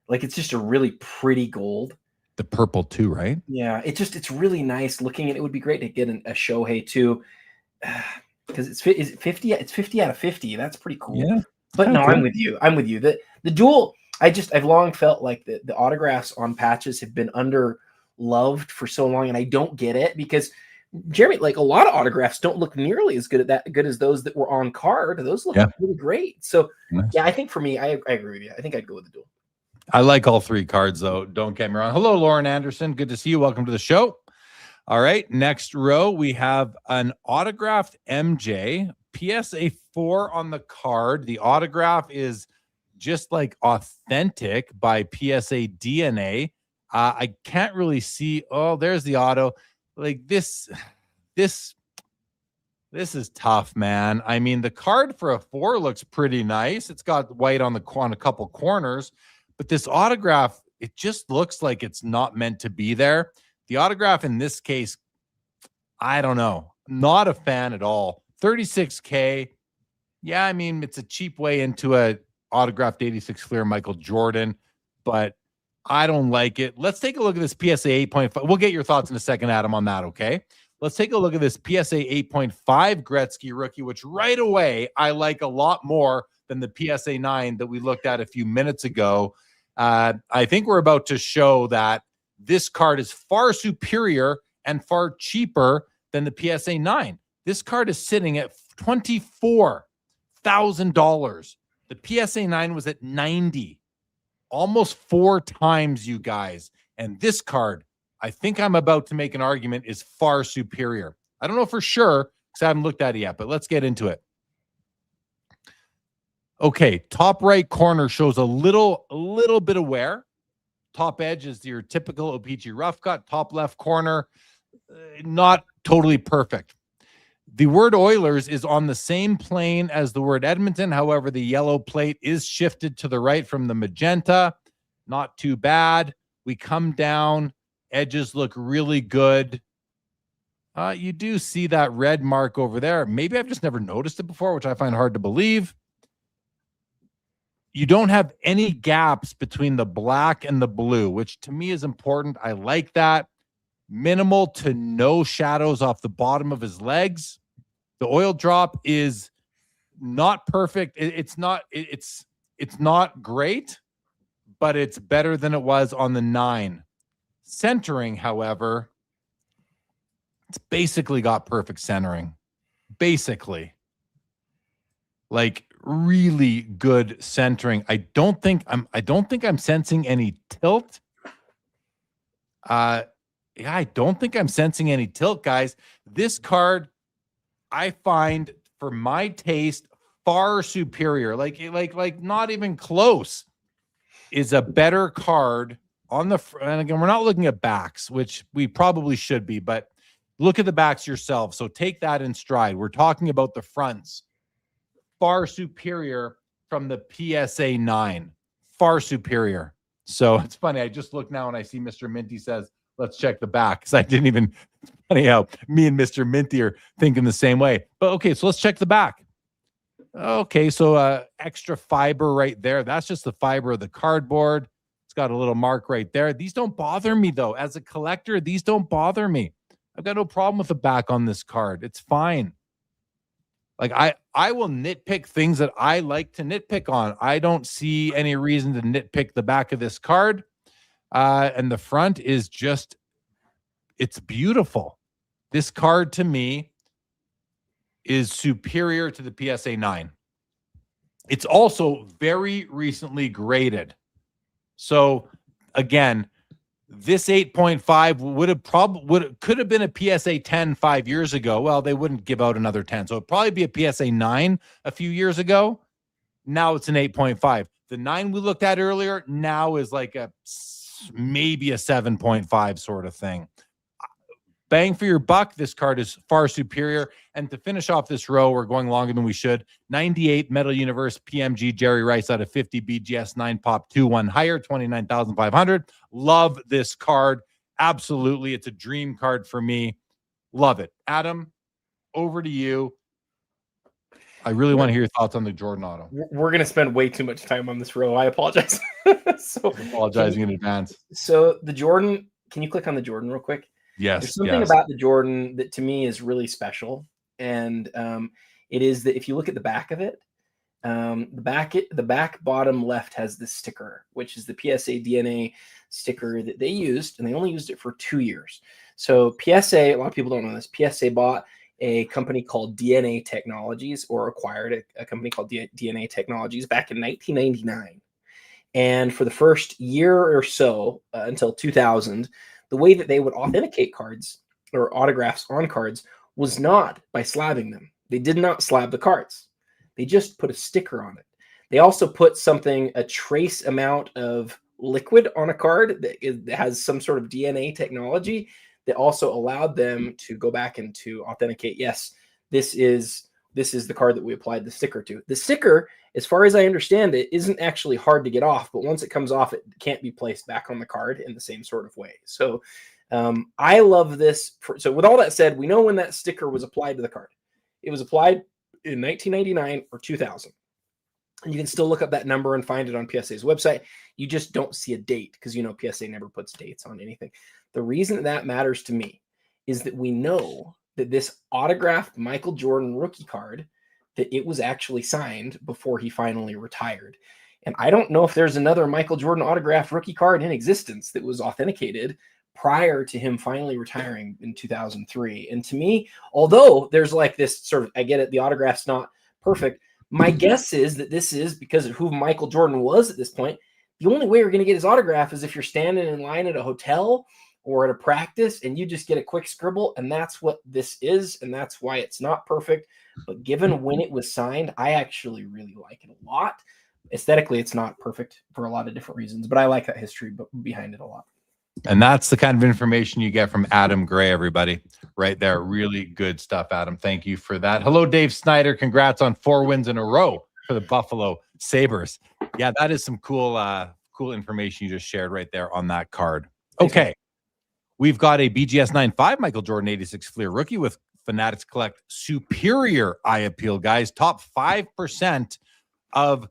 Like, it's just a really pretty gold. The purple too, right? Yeah, it's really nice looking, and it would be great to get a Shohei too, because is it 50? It's 50 out of 50. That's pretty cool. Yeah, but no, cool. I'm with you. The dual. I've long felt like the autographs on patches have been under loved for so long, and I don't get it because, Jeremy, like, a lot of autographs don't look nearly as good as those that were on card. Those look really great. So nice. Yeah, I think for me, I agree with you. I think I'd go with the dual. I like all three cards, though. Don't get me wrong. Hello, Lauren Anderson. Good to see you. Welcome to the show. All right. Next row, we have an autographed MJ, PSA 4 on the card. The autograph is just like authentic by PSA DNA. I can't really see. Oh, there's the auto. Like this is tough, man. I mean, the card for a 4 looks pretty nice. It's got white on a couple corners. But this autograph, it just looks like it's not meant to be there. The autograph in this case, I don't know. Not a fan at all. $36K. Yeah, I mean, it's a cheap way into a autographed 86 clear Michael Jordan, but I don't like it. Let's take a look at this PSA 8.5. We'll get your thoughts in a second, Adam, on that, okay? Let's take a look at this PSA 8.5 Gretzky rookie, which right away I like a lot more than the PSA 9 that we looked at a few minutes ago. I think we're about to show that this card is far superior and far cheaper than the PSA 9. This card is sitting at $24,000. The PSA 9 was at $90,000, almost 4 times, you guys. And this card, I think I'm about to make an argument, is far superior. I don't know for sure because I haven't looked at it yet, but let's get into it. Okay, top right corner shows a little bit of wear. Top edge is your typical O-Pee-Chee rough cut. Top left corner, not totally perfect. The word Oilers is on the same plane as the word Edmonton. However, the yellow plate is shifted to the right from the magenta. Not too bad. We come down. Edges look really good. You do see that red mark over there. Maybe I've just never noticed it before, which I find hard to believe. You don't have any gaps between the black and the blue, which to me is important. I like that. Minimal to no shadows off the bottom of his legs. The oil drop is not perfect. It's not great, but it's better than it was on the 9. Centering, however, it's basically got perfect centering. Basically. Like really good centering. I don't think I'm sensing any tilt. Yeah, I don't think I'm sensing any tilt, guys. This card, I find, for my taste, far superior. Like not even close. Is a better card on the front. And again, we're not looking at backs, which we probably should be, but look at the backs yourself. So take that in stride. We're talking about the fronts. Far superior from the PSA 9. Far superior. So it's funny. I just look now and I see Mr. Minty says, let's check the back. Because I didn't even, funny how me and Mr. Minty are thinking the same way. But okay, so let's check the back. Okay, so extra fiber right there. That's just the fiber of the cardboard. It's got a little mark right there. These don't bother me, though. As a collector, these don't bother me. I've got no problem with the back on this card. It's fine. Like I will nitpick things that I like to nitpick on. I don't see any reason to nitpick the back of this card. And the front is just, it's beautiful. This card to me is superior to the PSA 9. It's also very recently graded. So again, This 8.5 could have been a PSA 10 5 years ago. Well, they wouldn't give out another 10. So it'd probably be a PSA 9 a few years ago. Now it's an 8.5. The 9 we looked at earlier now is like maybe a 7.5 sort of thing. Bang for your buck. This card is far superior. And to finish off this row, we're going longer than we should. 98 Metal Universe PMG Jerry Rice out of 50 BGS 9 pop 2-1 higher, 29,500. Love this card. Absolutely. It's a dream card for me. Love it. Adam, over to you. I really want to hear your thoughts on the Jordan Auto. We're going to spend way too much time on this row. I apologize. Apologizing in advance. So the Jordan, can you click on the Jordan real quick? Yes. There's something about the Jordan that to me is really special. And it is that if you look at the back of it, the back bottom left has this sticker, which is the PSA DNA sticker that they used, and they only used it for 2 years. So PSA, a lot of people don't know this, PSA bought a company called DNA Technologies, or acquired a company called DNA Technologies back in 1999. And for the first year or so, until 2000, the way that they would authenticate cards or autographs on cards was not by slabbing them. They did not slab the cards. They just put a sticker on it. They also put a trace amount of liquid on a card that has some sort of DNA technology that also allowed them to go back and to authenticate, yes, this is the card that we applied the sticker to. The sticker, as far as I understand it, isn't actually hard to get off, but once it comes off, it can't be placed back on the card in the same sort of way. So I love this. So with all that said, we know when that sticker was applied to the card. It was applied in 1999 or 2000. And you can still look up that number and find it on PSA's website. You just don't see a date because, PSA never puts dates on anything. The reason that matters to me is that we know that this autographed Michael Jordan rookie card, that it was actually signed before he finally retired. And I don't know if there's another Michael Jordan autographed rookie card in existence that was authenticated prior to him finally retiring in 2003. And to me, although there's like this sort of, I get it, the autograph's not perfect. My guess is that this is because of who Michael Jordan was at this point. The only way you're going to get his autograph is if you're standing in line at a hotel or at a practice and you just get a quick scribble, and that's what this is, and that's why it's not perfect. But given when it was signed, I actually really like it a lot. Aesthetically, it's not perfect for a lot of different reasons, but I like that history behind it a lot. And that's the kind of information you get from Adam Gray, everybody, right there. Really good stuff, Adam. Thank you for that. Hello, Dave Snyder. Congrats on 4 wins in a row for the Buffalo Sabres. Yeah, that is some cool information you just shared right there on that card. Okay. We've got a BGS 9.5 Michael Jordan 86 Fleer rookie with Fanatics Collect superior eye appeal, guys. Top 5% of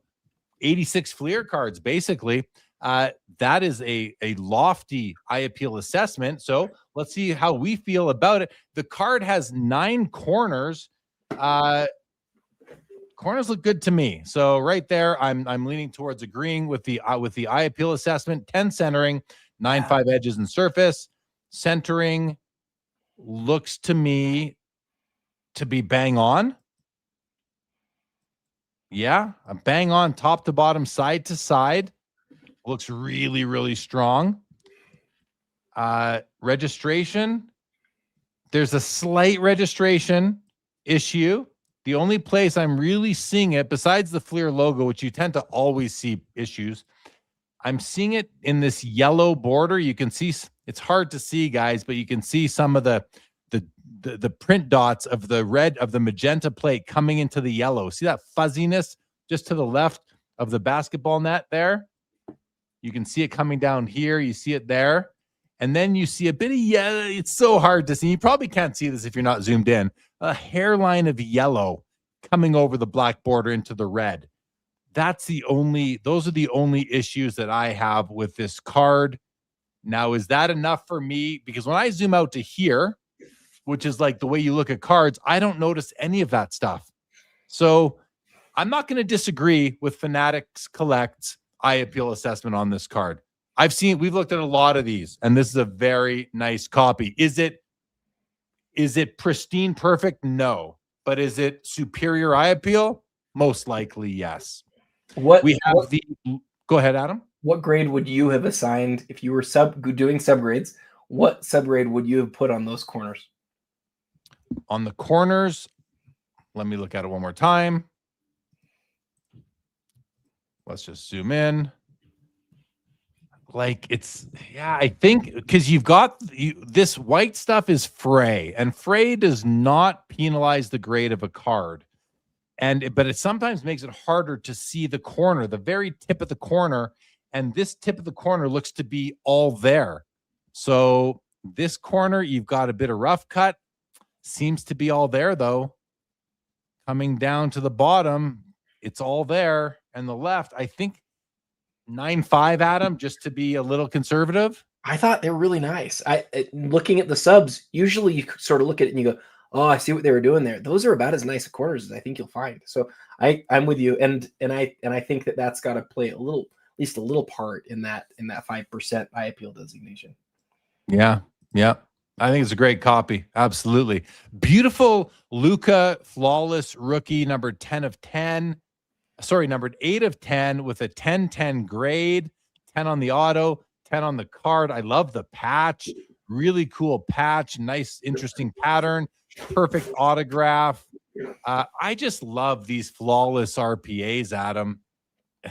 86 Fleer cards, basically. That is a lofty eye appeal assessment. So let's see how we feel about it. The card has 9 corners. Corners look good to me. So right there, I'm leaning towards agreeing with the eye appeal assessment. 10 centering, 9.5 edges and surface. Centering looks to me to be bang on. Yeah, a bang on top to bottom, side to side. Looks really, really strong. Registration. There's a slight registration issue. The only place I'm really seeing it, besides the Fleer logo, which you tend to always see issues, I'm seeing it in this yellow border. You can see, it's hard to see, guys, but you can see some of the print dots of the red, of the magenta plate coming into the yellow. See that fuzziness just to the left of the basketball net there? You can see it coming down here. You see it there. And then you see a bit of yellow. It's so hard to see. You probably can't see this if you're not zoomed in. A hairline of yellow coming over the black border into the red. Those are the only issues that I have with this card. Now, is that enough for me? Because when I zoom out to here, which is like the way you look at cards, I don't notice any of that stuff. So I'm not going to disagree with Fanatics Collect's eye appeal assessment on this card. We've looked at a lot of these, and this is a very nice copy. Is it pristine perfect? No. But is it superior eye appeal? Most likely, yes. Go ahead, Adam. What grade would you have assigned if you were doing subgrades? What subgrade would you have put on those corners? On the corners, let me look at it one more time. Let's just zoom in. Like I think because you've got this white stuff is fray, and fray does not penalize the grade of a card. But it sometimes makes it harder to see the corner, the very tip of the corner. And this tip of the corner looks to be all there. So this corner, you've got a bit of rough cut. Seems to be all there, though. Coming down to the bottom, it's all there. And the left, I think 9.5, Adam, just to be a little conservative. I thought they were really nice. Looking at the subs, usually you sort of look at it and you go, oh, I see what they were doing there. Those are about as nice a corners as I think you'll find. So I'm with you. And I think that's got to play at least a little part in that 5% eye appeal designation. Yeah. Yeah. I think it's a great copy. Absolutely. Beautiful Luka flawless rookie, number 10 of 10. Sorry, numbered 8 of 10 with a 10-10 grade, 10 on the auto, 10 on the card. I love the patch. Really cool patch. Nice, interesting pattern. Perfect autograph. I just love these flawless RPAs, Adam.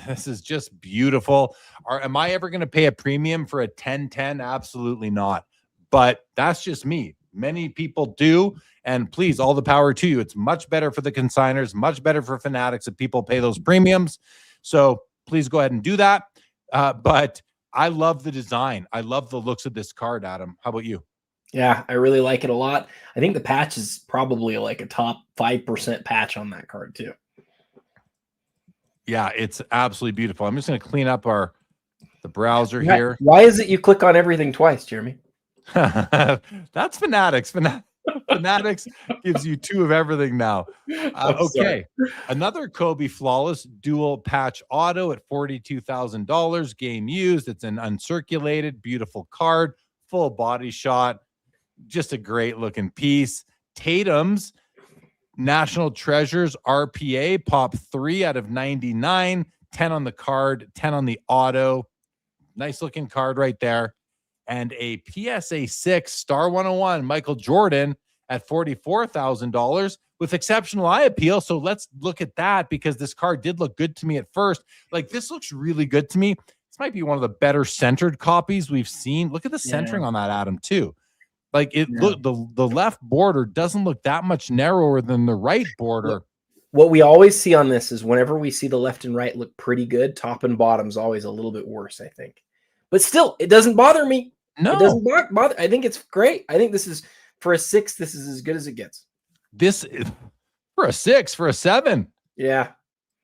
This is just beautiful. Am I ever going to pay a premium for a 10-10? Absolutely not. But that's just me. Many people do. And please, all the power to you. It's much better for the consigners, much better for Fanatics if people pay those premiums. So please go ahead and do that. But I love the design. I love the looks of this card, Adam. How about you? Yeah, I really like it a lot. I think the patch is probably like a top 5% patch on that card too. Yeah, it's absolutely beautiful. I'm just going to clean up the browser here. Why is it you click on everything twice, Jeremy? That's Fanatics. Fanatics gives you 2 of everything now. Okay. Another Kobe flawless dual patch auto at $42,000. Game used. It's an uncirculated, beautiful card, full body shot. Just a great looking piece. Tatum's National Treasures RPA pop 3 out of 99, 10 on the card, 10 on the auto. Nice looking card right there. And a PSA 6 Star 101 Michael Jordan at $44,000 with exceptional eye appeal. So let's look at that because this card did look good to me at first. Like, this looks really good to me. This might be one of the better centered copies we've seen. Look at the centering on that, Adam, too. Like, look, the left border doesn't look that much narrower than the right border. What we always see on this is whenever we see the left and right look pretty good, top and bottom's always a little bit worse, I think. But still, it doesn't bother me. No, it doesn't bother. I think it's great. I think this is for a 6. This is as good as it gets. This is for a 6, for a 7. Yeah.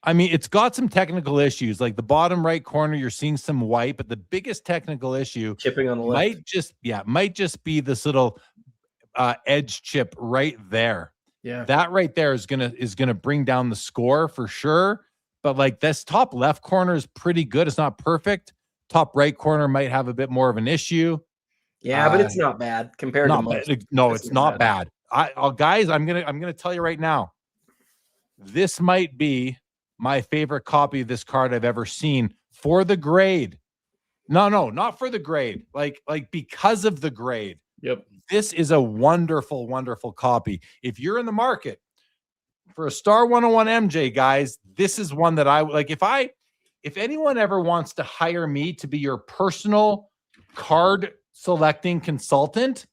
I mean, it's got some technical issues. Like the bottom right corner, you're seeing some white, but the biggest technical issue chipping on the left might just be this little edge chip right there. Yeah, that right there is gonna bring down the score for sure. But like this top left corner is pretty good. It's not perfect. Top right corner might have a bit more of an issue. Yeah, but it's not bad compared to most. No, it's not bad. Guys, I'm gonna tell you right now. This might be my favorite copy of this card I've ever seen for the grade. No, not for the grade. Like because of the grade. Yep. This is a wonderful, wonderful copy. If you're in the market for a Star 101 MJ, guys, this is one that I like. If anyone ever wants to hire me to be your personal card selecting consultant,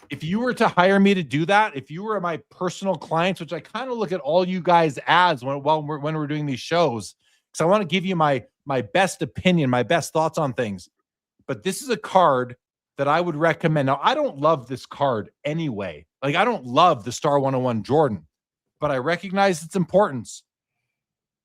if you were to hire me to do that, if you were my personal clients, which I kind of look at all you guys as when we're doing these shows, because I want to give you my best opinion, my best thoughts on things. But this is a card that I would recommend. Now, I don't love this card anyway. Like, I don't love the Star 101 Jordan, but I recognize its importance.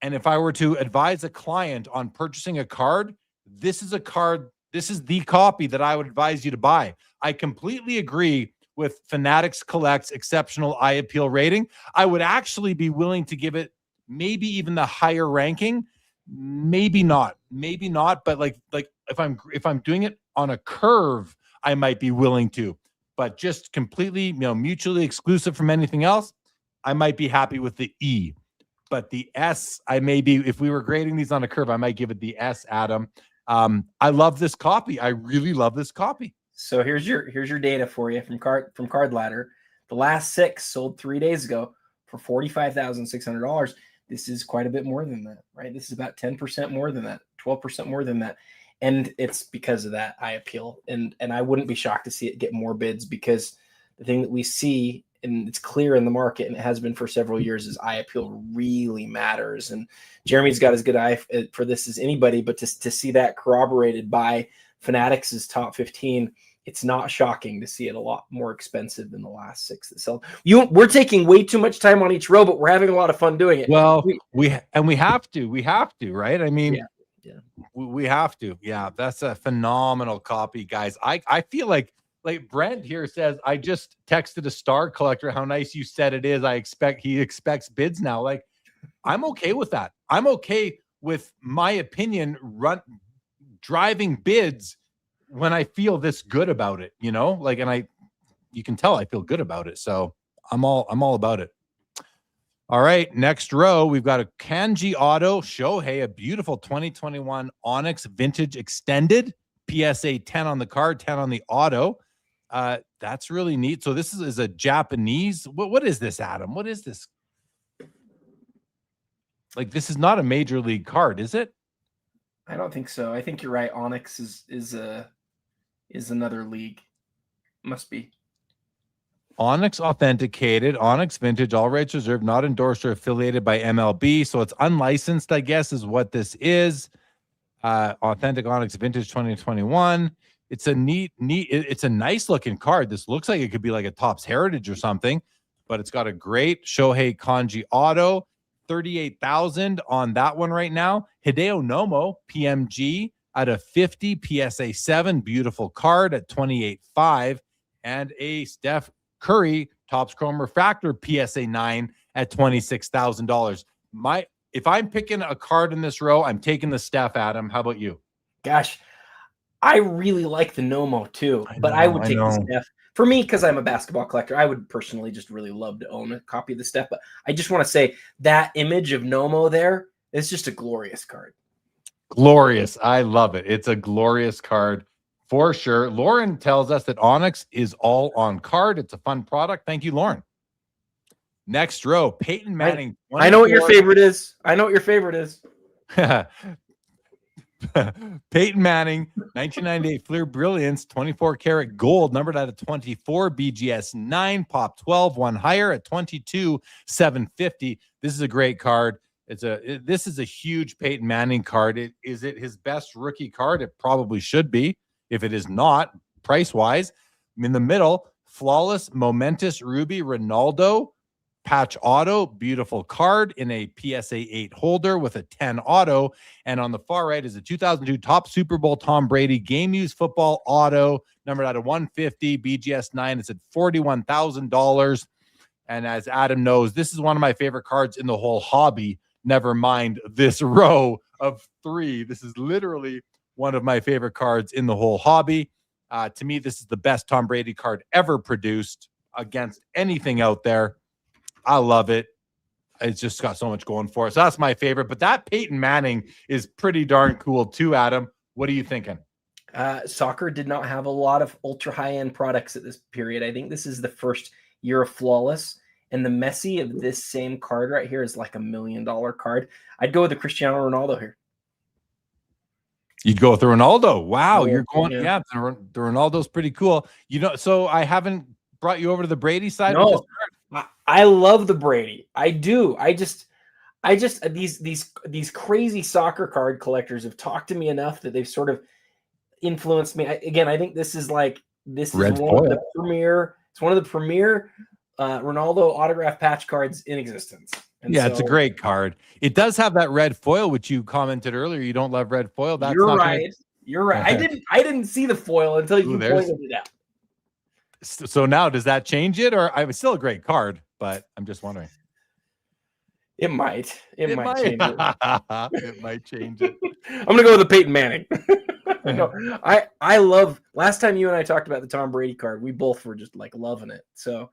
And if I were to advise a client on purchasing a card, this is a card. This is the copy that I would advise you to buy. I completely agree with Fanatics Collect's exceptional eye appeal rating. I would actually be willing to give it maybe even the higher ranking. Maybe not. But like if I'm doing it on a curve, I might be willing to. But just completely, mutually exclusive from anything else, I might be happy with the E. But the S, if we were grading these on a curve, I might give it the S, Adam. I love this copy. I really love this copy. So here's your data for you from Card Ladder. The last 6 sold 3 days ago for $45,600. This is quite a bit more than that, right? This is about 10% more than that, 12% more than that. And it's because of that eye appeal. And I wouldn't be shocked to see it get more bids, because the thing that we see, and it's clear in the market, and it has been for several years, is eye appeal really matters. And Jeremy's got as good eye for this as anybody, but to see that corroborated by Fanatics' top 15, it's not shocking to see it a lot more expensive than the last 6 that sell. We're taking way too much time on each row, but we're having a lot of fun doing it. Well, we have to, right? I mean, yeah. We have to. Yeah, that's a phenomenal copy, guys. I feel like Brent here says, I just texted a Star Collector how nice you said it is. He expects bids now. Like, I'm okay with that. I'm okay with my opinion driving bids when I feel this good about it, you know? Like, and you can tell I feel good about it. So I'm all about it. All right, next row, we've got a Kanji Auto Shohei, a beautiful 2021 Onyx Vintage Extended, PSA 10 on the card, 10 on the auto. That's really neat. So this is a Japanese. What is this, Adam? What is this? Like, this is not a major league card, is it? I don't think so. I think you're right. Onyx is another league. Must be. Onyx authenticated, Onyx vintage, all rights reserved, not endorsed or affiliated by MLB. So it's unlicensed, I guess, is what this is. Authentic Onyx vintage 2021. It's a it's a nice looking card. This looks like it could be like a Topps Heritage or something, but it's got a great Shohei Kanji Auto, 38,000 on that one right now. Hideo Nomo PMG out of 50, PSA 7, beautiful card at 28.5, and a Steph Curry Topps Chrome Refractor PSA 9 at $26,000. If I'm picking a card in this row, I'm taking the Steph. Adam, how about you? Gosh, I really like the Nomo too, but I would take the Steph. For me, because I'm a basketball collector, I would personally just really love to own a copy of the Steph. But I just want to say that image of Nomo there is just a glorious card. Glorious. I love it. It's a glorious card. For sure. Lauren tells us that Onyx is all on card. It's a fun product. Thank you, Lauren. Next row, Peyton Manning. I know what your favorite is. Peyton Manning, 1998 Fleer Brilliance, 24 karat gold, numbered out of 24, BGS 9, pop 12, one higher at 22,750. This is a great card. This is a huge Peyton Manning card. Is it his best rookie card? It probably should be. If it is not, price-wise, in the middle, flawless, momentous Ruby Ronaldo patch auto, beautiful card in a PSA 8 holder with a 10 auto. And on the far right is a 2002 top Super Bowl Tom Brady game used football auto, numbered out of 150, BGS 9. It's at $41,000. And as Adam knows, this is one of my favorite cards in the whole hobby. Never mind this row of 3. This is literally one of my favorite cards in the whole hobby. To me, this is the best Tom Brady card ever produced against anything out there. I love it. It's just got so much going for it. So that's my favorite. But that Peyton Manning is pretty darn cool too, Adam. What are you thinking? Soccer did not have a lot of ultra high-end products at this period. I think this is the first year of flawless. And the Messi of this same card right here is like $1 million card. I'd go with the Cristiano Ronaldo here. You'd go with the Ronaldo. Wow, you're going. Yeah, the Ronaldo's pretty cool. You know, so I haven't brought you over to the Brady side. No, I love the Brady. I do. I just these crazy soccer card collectors have talked to me enough that they've sort of influenced me. I think this is one of the premier. It's one of the premier Ronaldo autograph patch cards in existence. And yeah, it's a great card. It does have that red foil, which you commented earlier. You don't love red foil. That's You're right. You're right. I didn't see the foil until you pointed it out. So now, does that change it, or it's still a great card? But I'm just wondering. It might. It might change it. It might change it. I'm gonna go with the Peyton Manning. No, I love. Last time you and I talked about the Tom Brady card, we both were just like loving it. So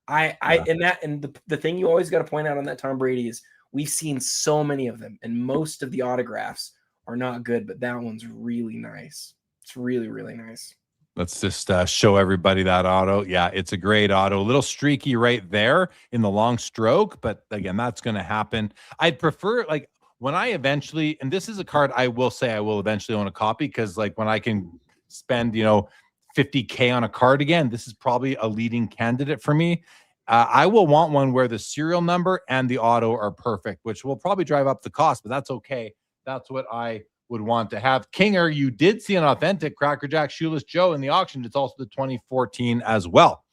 the thing you always got to point out on that Tom Brady is we've seen so many of them, and most of the autographs are not good, but that one's really nice. It's really, really nice. Let's just show everybody that auto. Yeah, it's a great auto. A little streaky right there in the long stroke, but again, that's going to happen. I'd prefer, like, when I eventually, and this is a card I will say I will eventually own a copy, because like when I can spend, you know, $50K on a card again, this is probably a leading candidate for me. I will want one where the serial number and the auto are perfect, which will probably drive up the cost, but that's okay. That's what I would want to have. Kinger, you did see an authentic Cracker Jack Shoeless Joe in the auction. It's also the 2014 as well.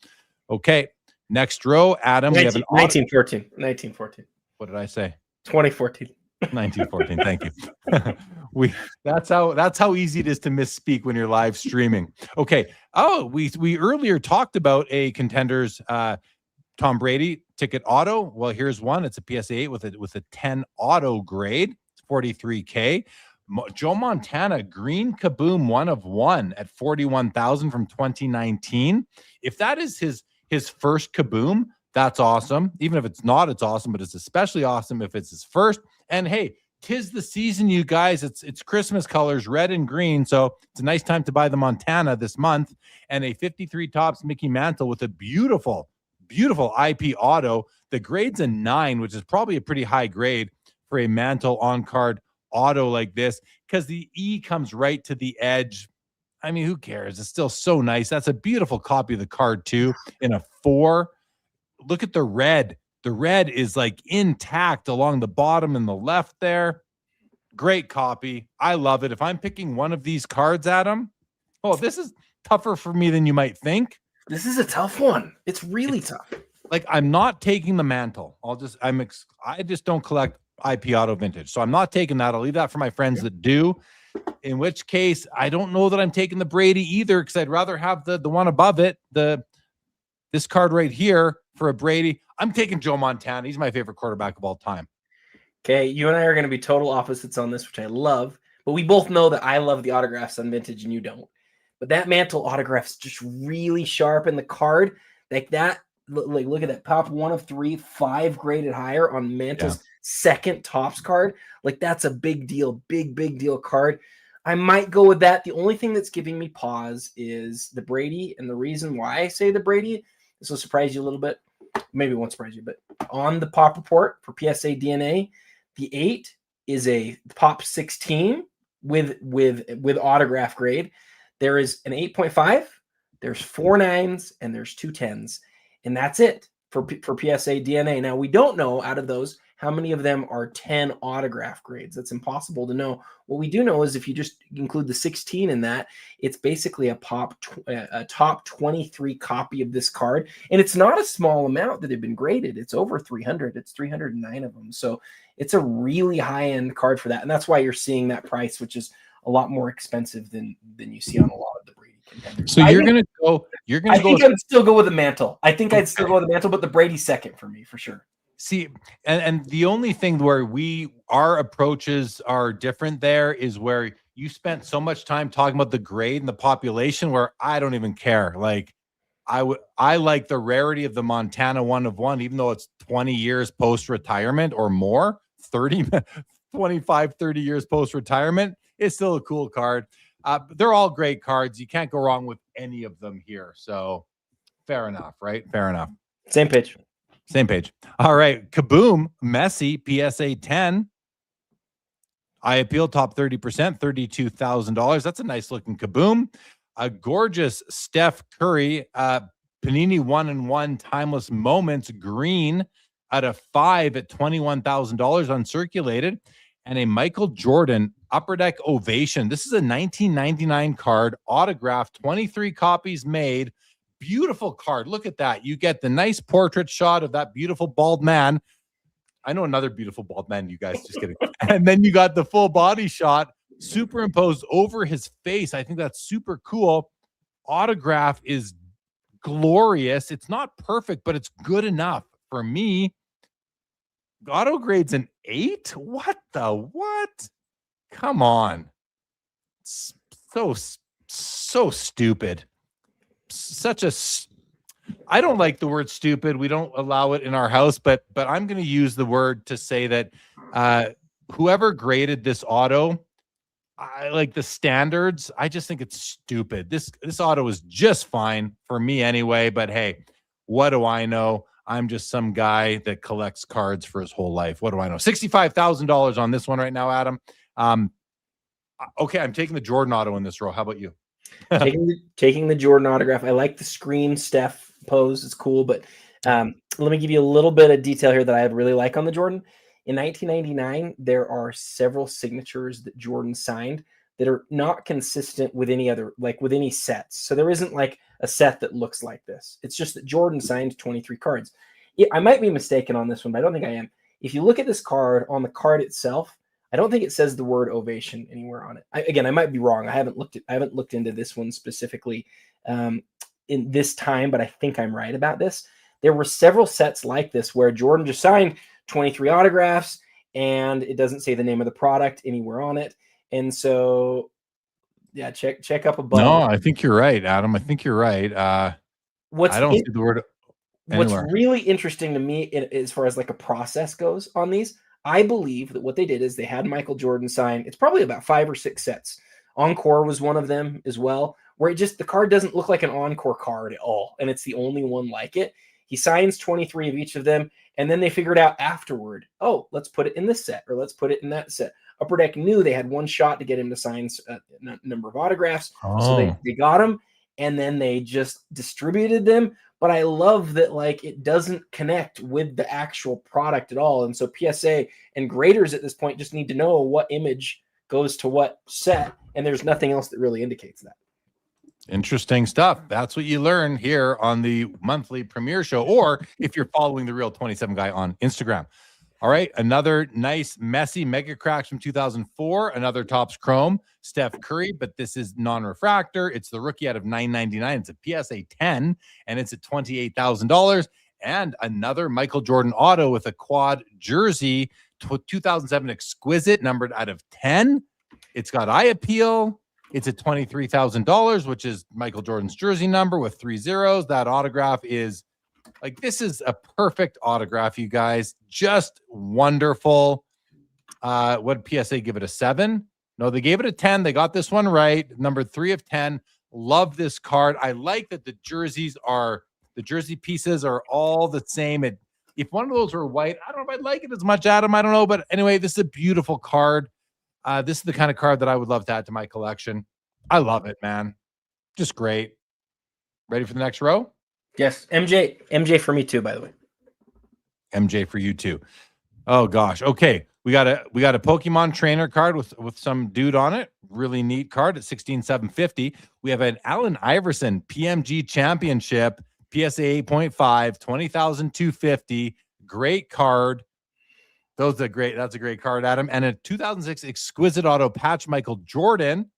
Okay, next row, Adam. 19, we have an 1914. What did I say? 2014. 1914. Thank you. That's how easy it is to misspeak when you're live streaming. Okay. Oh, we earlier talked about a Contenders Tom Brady ticket auto. Well, here's one. It's a PSA 8 with a 10 auto grade. It's $43K. Joe Montana green Kaboom 1 of 1 at 41,000 from 2019. If that is his first Kaboom, that's awesome. Even if it's not, it's awesome, but it's especially awesome if it's his first. And hey, 'tis the season, you guys. It's Christmas colors, red and green. So it's a nice time to buy the Montana this month. And a 53 Topps Mickey Mantle with a beautiful, beautiful IP auto. The grade's a 9, which is probably a pretty high grade for a Mantle on-card auto like this, because the E comes right to the edge. I mean, who cares? It's still so nice. That's a beautiful copy of the card too, in a 4. Look at the red. The red is like intact along the bottom and the left there. Great copy. I love it. If I'm picking one of these cards, Adam, oh, this is tougher for me than you might think. This is a tough one. It's really tough. Like, I'm not taking the Mantle. I just don't collect IP auto vintage. So I'm not taking that. I'll leave that for my friends that do. In which case, I don't know that I'm taking the Brady either, because I'd rather have the one above it, this card right here for a Brady. I'm taking Joe Montana. He's my favorite quarterback of all time. Okay, you and I are going to be total opposites on this, which I love. But we both know that I love the autographs on vintage and you don't. But that Mantle autograph's just really sharp in the card. Like that, like look at that, pop 1 of 3, 5 graded higher on Mantle's second Topps card. Like that's a big deal, big deal card. I might go with that. The only thing that's giving me pause is the Brady. And the reason why I say the Brady, this will surprise you a little bit. Maybe it won't surprise you, but on the pop report for PSA DNA, the 8 is a pop 16 with autograph grade. There is an 8.5, there's 4 9s, and there's 2 10s. And that's it for PSA DNA. Now, we don't know out of those how many of them are 10 autograph grades. That's impossible to know. What we do know is if you just include the 16 in that, it's basically a top 23 copy of this card. And it's not a small amount that have been graded. It's over 300. It's 309 of them. So it's a really high-end card for that. And that's why you're seeing that price, which is a lot more expensive than you see on a lot of the Brady contenders. So I think I'd still go with the Mantle. I think I'd still go with the Mantle, but the Brady's second for me, for sure. See, and the only thing where our approaches are different there is where you spent so much time talking about the grade and the population, where I don't even care. Like, I like the rarity of the Montana 1 of 1, even though it's 20 years post-retirement or more, 25, 30 years post-retirement. It's still a cool card. They're all great cards. You can't go wrong with any of them here. So fair enough, right? Fair enough. Same page. All right. Kaboom, Messi, PSA 10. I appeal top 30%, $32,000. That's a nice looking Kaboom. A gorgeous Steph Curry, Panini 1-in-1 Timeless Moments green out of 5 at $21,000 uncirculated. And a Michael Jordan Upper Deck Ovation. This is a 1999 card, autographed, 23 copies made. Beautiful card. Look at that. You get the nice portrait shot of that beautiful bald man. I know another beautiful bald man, you guys, just kidding. And then you got the full body shot superimposed over his face. I think that's super cool. Autograph is glorious. It's not perfect, but it's good enough for me. Auto grade's an 8? What? Come on. So stupid. I don't like the word stupid. We don't allow it in our house, but I'm going to use the word to say that whoever graded this auto I like the standards. I just think it's stupid. This auto is just fine for me anyway. But hey, what do I know? I'm just some guy that collects cards for his whole life. What do I know? $65,000 on this one right now, Adam. Okay, I'm taking the Jordan auto in this row. How about you? taking the Jordan autograph. I like the screen Steph pose. It's cool, but let me give you a little bit of detail here that I really like on the Jordan. In 1999, there are several signatures that Jordan signed that are not consistent with any other, like with any sets. So there isn't like a set that looks like this. It's just that Jordan signed 23 cards. I might be mistaken on this one, but I don't think I am. If you look at this card, on the card itself, I don't think it says the word ovation anywhere on it. Again, I might be wrong. I haven't looked into this one specifically in this time, but I think I'm right about this. There were several sets like this where Jordan just signed 23 autographs and it doesn't say the name of the product anywhere on it. And so, yeah, check up above. No, I think you're right, Adam. I think you're right. I don't see the word anywhere. What's really interesting to me as far as like a process goes on these, I believe that what they did is they had Michael Jordan sign. It's probably about 5 or 6 sets. Encore was one of them as well, where the card doesn't look like an Encore card at all. And it's the only one like it. He signs 23 of each of them. And then they figured out afterward, oh, let's put it in this set or let's put it in that set. Upper Deck knew they had one shot to get him to sign a number of autographs. So they got him and then they just distributed them. But I love that, like, it doesn't connect with the actual product at all. And so PSA and graders at this point just need to know what image goes to what set. And there's nothing else that really indicates that. Interesting stuff. That's what you learn here on the monthly premiere show, or if you're following the Real 27 guy on Instagram. All right, another nice Messi Mega Cracks from 2004, another Topps Chrome, Steph Curry, but this is non-refractor. It's the rookie out of 999. It's a PSA 10, and it's at $28,000. And another Michael Jordan auto with a quad jersey, 2007 exquisite, numbered out of 10. It's got eye appeal. It's at $23,000, which is Michael Jordan's jersey number with 3 zeros. That autograph is like, this is a perfect autograph, you guys. Just wonderful. What did PSA give it, a 7? No, they gave it a 10. They got this one right. Number 3 of 10. Love this card. I like that the jersey pieces are all the same. If one of those were white, I don't know if I'd like it as much, Adam. I don't know. But anyway, this is a beautiful card. This is the kind of card that I would love to add to my collection. I love it, man. Just great. Ready for the next row? Yes. MJ for me too, by the way. MJ for you too. Oh gosh. Okay. We got a Pokemon trainer card with some dude on it. Really neat card at $16,750. We have an Allen Iverson PMG Championship, PSA 8.5, $20,250. Great card. That's a great card, Adam. And a 2006 exquisite auto patch Michael Jordan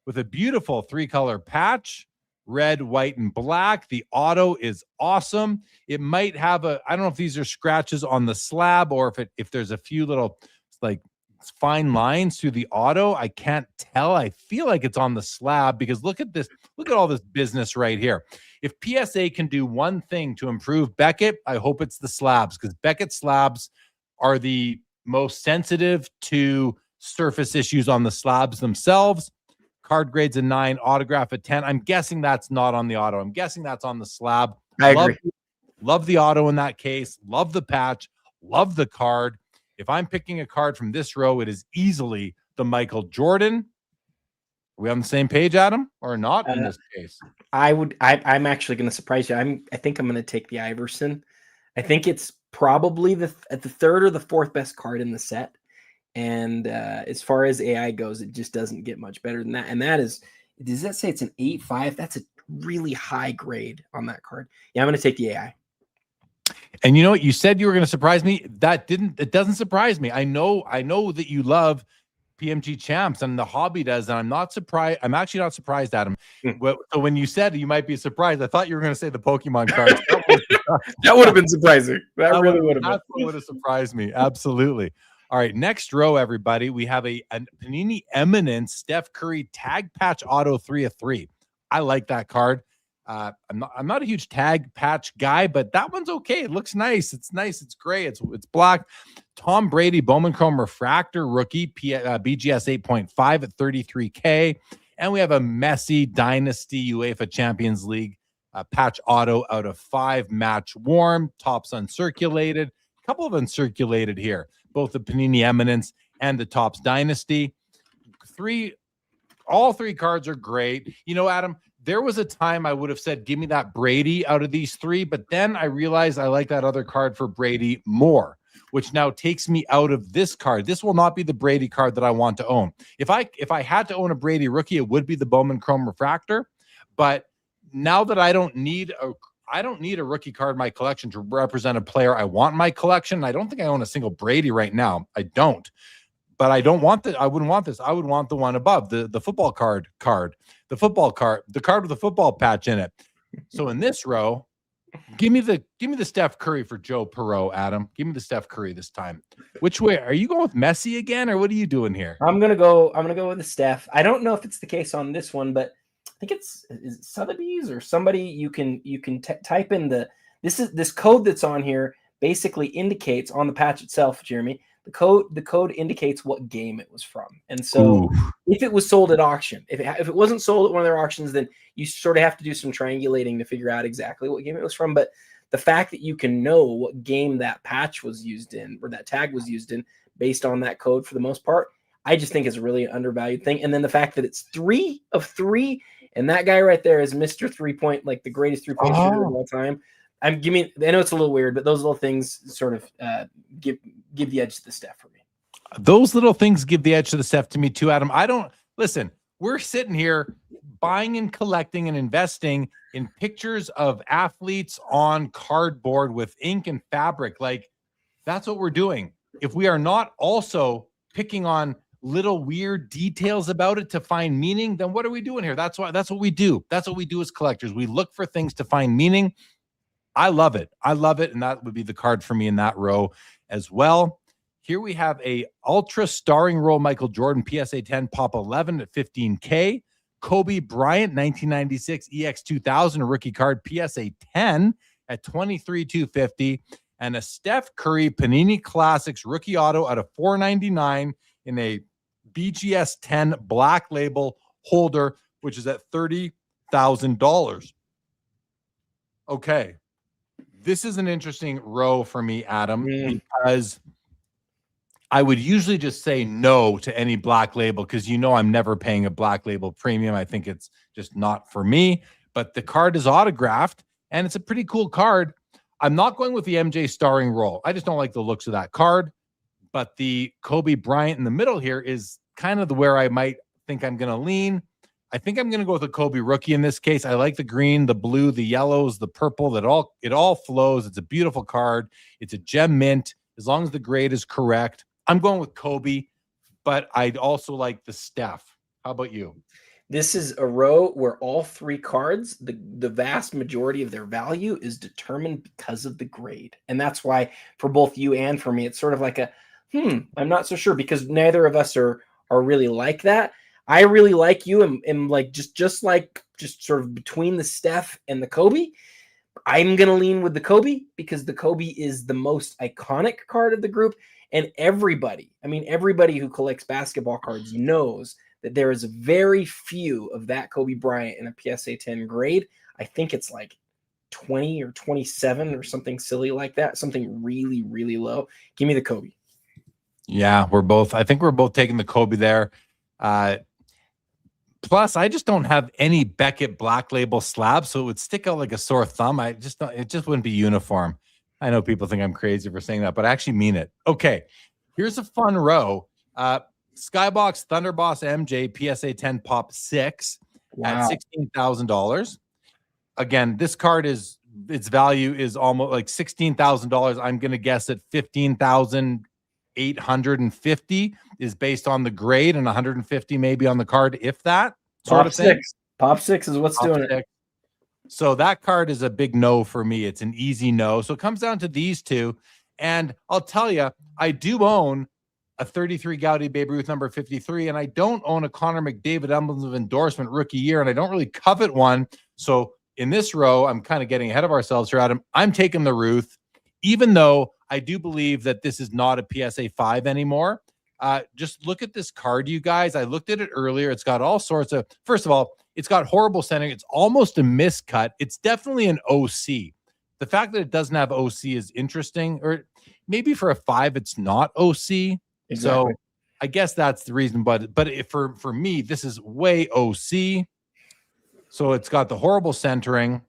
with a beautiful 3-color patch. Red, white, and black. The auto is awesome. It might have I don't know if these are scratches on the slab or if there's a few little like fine lines through the auto. I can't tell. I feel like it's on the slab because look at this. Look at all this business right here. If PSA can do one thing to improve Beckett, I hope it's the slabs, because Beckett slabs are the most sensitive to surface issues on the slabs themselves. Card grades a 9, autograph a 10. I'm guessing that's not on the auto. I'm guessing that's on the slab. I agree. Love the auto in that case. Love the patch. Love the card. If I'm picking a card from this row, it is easily the Michael Jordan. Are we on the same page, Adam, or not in this case? I'm actually going to surprise you. I think I'm going to take the Iverson. I think it's probably the third or the fourth best card in the set. And as far as AI goes, it just doesn't get much better than that. And that is, does that say it's an 8.5? That's a really high grade on that card. Yeah, I'm going to take the AI. And you know what? You said you were going to surprise me. It doesn't surprise me. I know that you love PMG champs and the hobby does. And I'm not surprised. I'm actually not surprised, Adam. So when you said you might be surprised, I thought you were going to say the Pokemon cards. That would have been surprising. That really would have been. That's what would have surprised me. Absolutely. All right, next row, everybody. We have a Panini Eminence Steph Curry tag patch auto 3 of 3. I like that card. I'm not a huge tag patch guy, but that one's okay. It looks nice. It's nice. It's gray. It's black. Tom Brady Bowman Chrome Refractor rookie BGS 8.5 at $33K. And we have a Messi Dynasty UEFA Champions League patch auto out of 5, match warm, tops uncirculated. A couple of uncirculated here, both the Panini Eminence and the Topps Dynasty. All 3 cards are great. You know, Adam, there was a time I would have said, give me that Brady out of these 3, but then I realized I like that other card for Brady more, which now takes me out of this card. This will not be the Brady card that I want to own. If I had to own a Brady rookie, it would be the Bowman Chrome Refractor. But now that I don't need a rookie card in my collection to represent a player I want in my collection. I don't think I own a single Brady right now. I don't. But I don't want I wouldn't want this. I would want the one above, the football card, the card with the football patch in it. So in this row, give me the Steph Curry for Joe Perot, Adam. Give me the Steph Curry this time. Which way are you going with Messi again, or what are you doing here? I'm gonna go with the Steph. I don't know if it's the case on this one, but I think is it Sotheby's or somebody. You can type in this code that's on here. Basically indicates on the patch itself, Jeremy. The code indicates what game it was from. And so if it was sold at auction, if it wasn't sold at one of their auctions, then you sort of have to do some triangulating to figure out exactly what game it was from. But the fact that you can know what game that patch was used in or that tag was used in based on that code for the most part, I just think is a really undervalued thing. And then the fact that it's 3 of 3 and that guy right there is Mr. 3-point, like the greatest 3-point shooter of all time. I know it's a little weird, but those little things sort of give the edge to the Steph for me. Those little things give the edge to the Steph to me too, Adam. Listen, we're sitting here buying and collecting and investing in pictures of athletes on cardboard with ink and fabric. Like, that's what we're doing. If we are not also picking on little weird details about it to find meaning, then what are we doing here? That's what we do. That's what we do as collectors. We look for things to find meaning. I love it. And that would be the card for me in that row as well. Here we have a ultra starring role Michael Jordan PSA 10 Pop 11 at $15K. Kobe Bryant 1996 EX 2000 rookie card PSA 10 at $23,250. And a Steph Curry Panini Classics rookie auto out of $499 in a BGS 10 black label holder, which is at $30,000. Okay. This is an interesting row for me, Adam, because I would usually just say no to any black label because I'm never paying a black label premium. I think it's just not for me. But the card is autographed, and it's a pretty cool card. I'm not going with the MJ starring role. I just don't like the looks of that card. But the Kobe Bryant in the middle here is kind of where I might think I'm going to lean. I think I'm going to go with a Kobe rookie in this case. I like the green, the blue, the yellows, the purple. It all flows. It's a beautiful card. It's a gem mint. As long as the grade is correct, I'm going with Kobe, but I'd also like the Steph. How about you? This is a row where all 3 cards, the vast majority of their value is determined because of the grade. And that's why for both you and for me, it's sort of like I'm not so sure because neither of us are really like that. I really like you and like just sort of between the Steph and the Kobe. I'm going to lean with the Kobe because the Kobe is the most iconic card of the group. And everybody who collects basketball cards knows that there is very few of that Kobe Bryant in a PSA 10 grade. I think it's like 20 or 27 or something silly like that. Something really, really low. Give me the Kobe. Yeah, I think we're both taking the Kobe there. Plus, I just don't have any Beckett black label slabs, so it would stick out like a sore thumb. It just wouldn't be uniform. I know people think I'm crazy for saying that, but I actually mean it. Okay, here's a fun row. Skybox Thunderboss MJ PSA 10 Pop 6 at $16,000. Again, this card its value is almost like $16,000. I'm going to guess at $15,850 is based on the grade and 150 maybe on the card, if that sort of thing. Pop 6 is what's doing it. So that card is a big no for me. It's an easy no. So it comes down to these two. And I'll tell you, I do own a 33 Gaudy Babe Ruth number 53, and I don't own a Connor McDavid Emblems of Endorsement rookie year, and I don't really covet one. So in this row, I'm kind of getting ahead of ourselves here, Adam. I'm taking the Ruth, even though I do believe that this is not a PSA 5 anymore. Just look at this card, you guys. I looked at it earlier. It's got all sorts of, first of all, it's got horrible centering. It's almost a miscut. It's definitely an OC. The fact that it doesn't have OC is interesting, or maybe for a 5, it's not OC. Exactly. So I guess that's the reason. But for me, this is way OC. So it's got the horrible centering.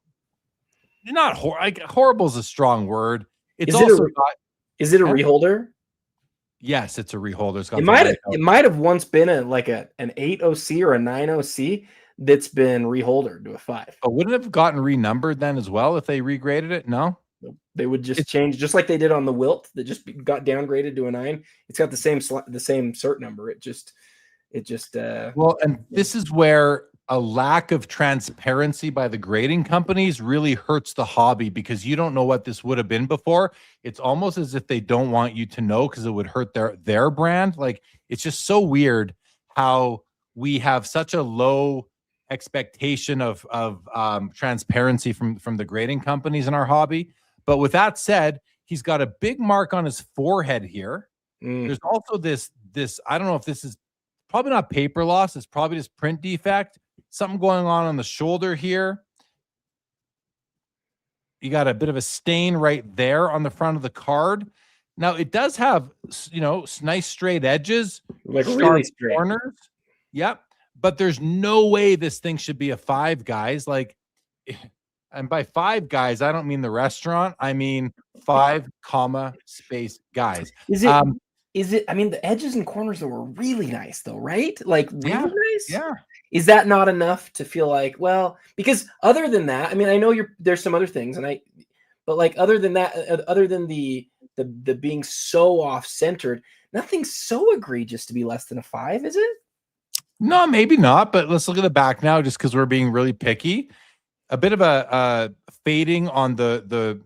Not horrible is a strong word. It's is it a reholder? Yes, it's a reholder. It might have once been an 8 OC or a 9 OC that's been reholdered to a 5. But wouldn't it have gotten renumbered then as well if they regraded it? No, they would just change, just like they did on the Wilt that just got downgraded to a 9. It's got the same cert number. And this is where a lack of transparency by the grading companies really hurts the hobby, because you don't know what this would have been before. It's almost as if they don't want you to know because it would hurt their brand. Like, it's just so weird how we have such a low expectation of transparency from the grading companies in our hobby. But with that said, he's got a big mark on his forehead here. There's also this, I don't know if this is probably not paper loss. It's probably just print defect. Something going on the shoulder here. You got a bit of a stain right there on the front of the card. Now, it does have, nice straight edges, like really straight corners. Yep. But there's no way this thing should be a 5, guys. Like, and by 5 guys, I don't mean the restaurant. I mean 5, space guys. Is it? I mean, the edges and corners were really nice, though, right? Like, really nice. Yeah. Is that not enough to feel like, well, because other than that, I mean, I know there's some other things, but like other than that, other than the being so off centered, nothing's so egregious to be less than a 5, is it? No, maybe not. But let's look at the back now, just because we're being really picky. A bit of a fading on the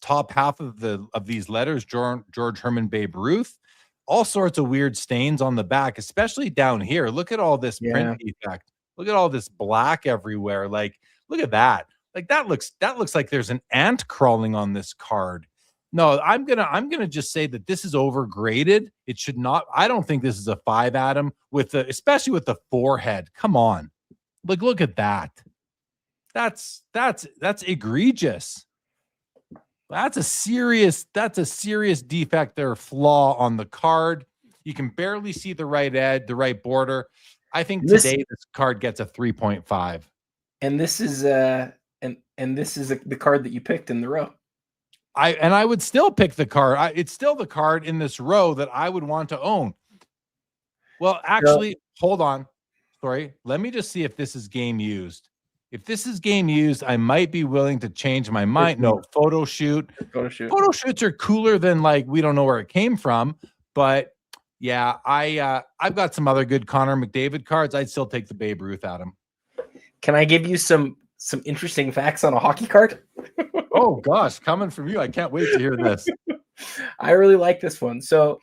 top half of these letters, George Herman Babe Ruth. All sorts of weird stains on the back, especially down here. Look at all this print defect. Look at all this black everywhere. Like, look at that. Like, that looks like there's an ant crawling on this card. No, I'm gonna just say that this is overgraded. It should not. I don't think this is a 5, Adam, especially with the forehead. Come on. Like, look at that. That's egregious. That's a serious defect there, flaw on the card. You can barely see the right edge, the right border. I think today this card gets a 3.5. And this is the card that you picked in the row. I would still pick the card. It's still the card in this row that I would want to own. Well, actually, hold on. Sorry. Let me just see if this is game used. If this is game used, I might be willing to change my mind. No, photo shoot. Photo shoots are cooler than, like, we don't know where it came from. But yeah, I've got some other good Connor McDavid cards. I'd still take the Babe Ruth at him. Can I give you some interesting facts on a hockey card? Oh gosh, coming from you. I can't wait to hear this. I really like this one. So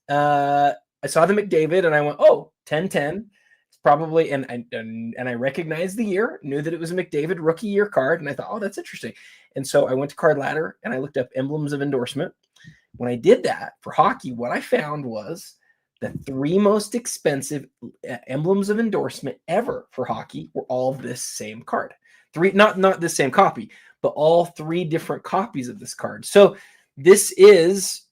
I saw the McDavid and I went, oh, 10-10. Probably, and I recognized the year, knew that it was a McDavid rookie year card, and I thought, oh, that's interesting. And so I went to Card Ladder and I looked up emblems of endorsement. When I did that for hockey, what I found was the 3 most expensive emblems of endorsement ever for hockey were all this same card. 3, not this same copy, but all 3 different copies of this card. So this is,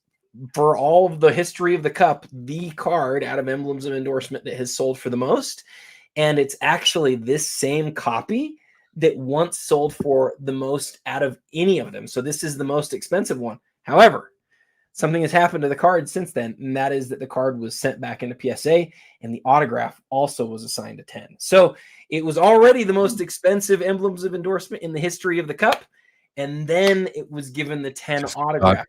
for all of the history of the cup, the card out of emblems of endorsement that has sold for the most. And it's actually this same copy that once sold for the most out of any of them. So this is the most expensive one. However, something has happened to the card since then, and that is that the card was sent back into PSA and the autograph also was assigned a 10. So it was already the most expensive emblems of endorsement in the history of the cup. And then it was given the 10 autograph.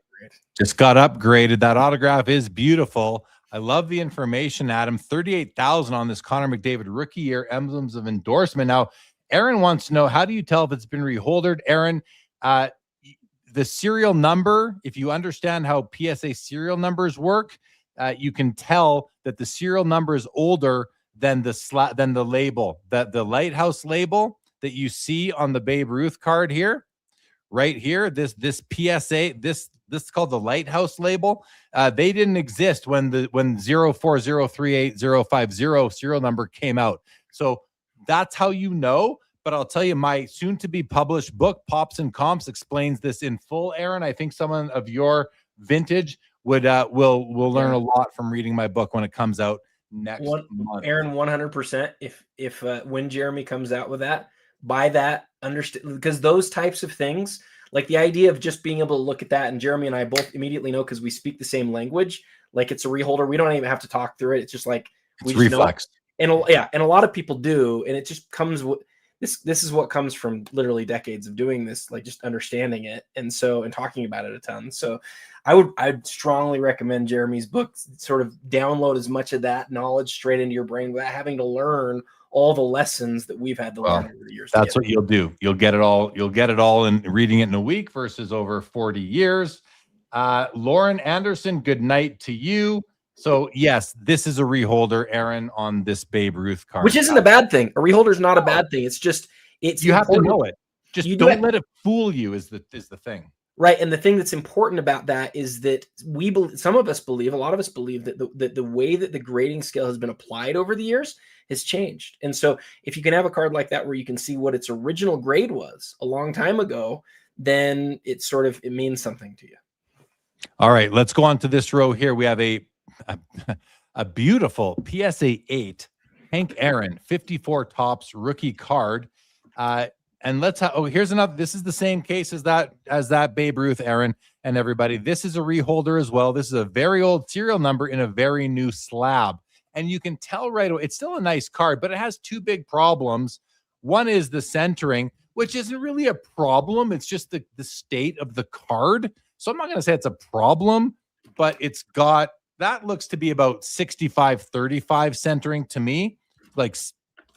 Just got upgraded. That autograph is beautiful. I love the information, Adam. 38,000 on this Connor McDavid rookie year emblems of endorsement. Now, Aaron wants to know, how do you tell if it's been reholdered? Aaron, the serial number, if you understand how PSA serial numbers work, you can tell that the serial number is older than the label, that the Lighthouse label. that you see on the Babe Ruth card here, right here, this PSA, this is called the Lighthouse label. They didn't exist when 04038050 serial number came out. So that's how you know. But I'll tell you, my soon-to-be published book, Pops and Comps, explains this in full, Aaron. I think someone of your vintage will learn a lot from reading my book when it comes out next month. Aaron, 100%. If when Jeremy comes out with that, buy that, understand, because those types of things, like the idea of just being able to look at that, and Jeremy and I both immediately know because we speak the same language, like it's a reholder. We don't even have to talk through it. It's just like it's reflex. And a lot of people do, and it just comes with this is what comes from literally decades of doing this, like just understanding it and talking about it a ton. So I'd strongly recommend Jeremy's book. Sort of download as much of that knowledge straight into your brain without having to learn all the lessons that we've had to learn over the years. That's what you'll do. You'll get it all in reading it in a week versus over 40 years. Lauren Anderson, good night to you. So yes, this is a reholder, Aaron, on this Babe Ruth card, which isn't a bad thing. A reholder is not a bad thing. It's just you have to know it. Just don't let it fool you. Is the thing. Right, and the thing that's important about that is that some of us believe, a lot of us believe that the way that the grading scale has been applied over the years has changed. And so if you can have a card like that where you can see what its original grade was a long time ago, then it means something to you. All right, let's go on to this row here. We have a beautiful PSA 8 Hank Aaron 54 Topps rookie card. And here's another. This is the same case as that Babe Ruth, Aaron, and everybody. This is a reholder as well. This is a very old serial number in a very new slab. And you can tell right away, it's still a nice card, but it has two big problems. One is the centering, which isn't really a problem. It's just the state of the card. So I'm not going to say it's a problem, but that looks to be about 65-35 centering to me. Like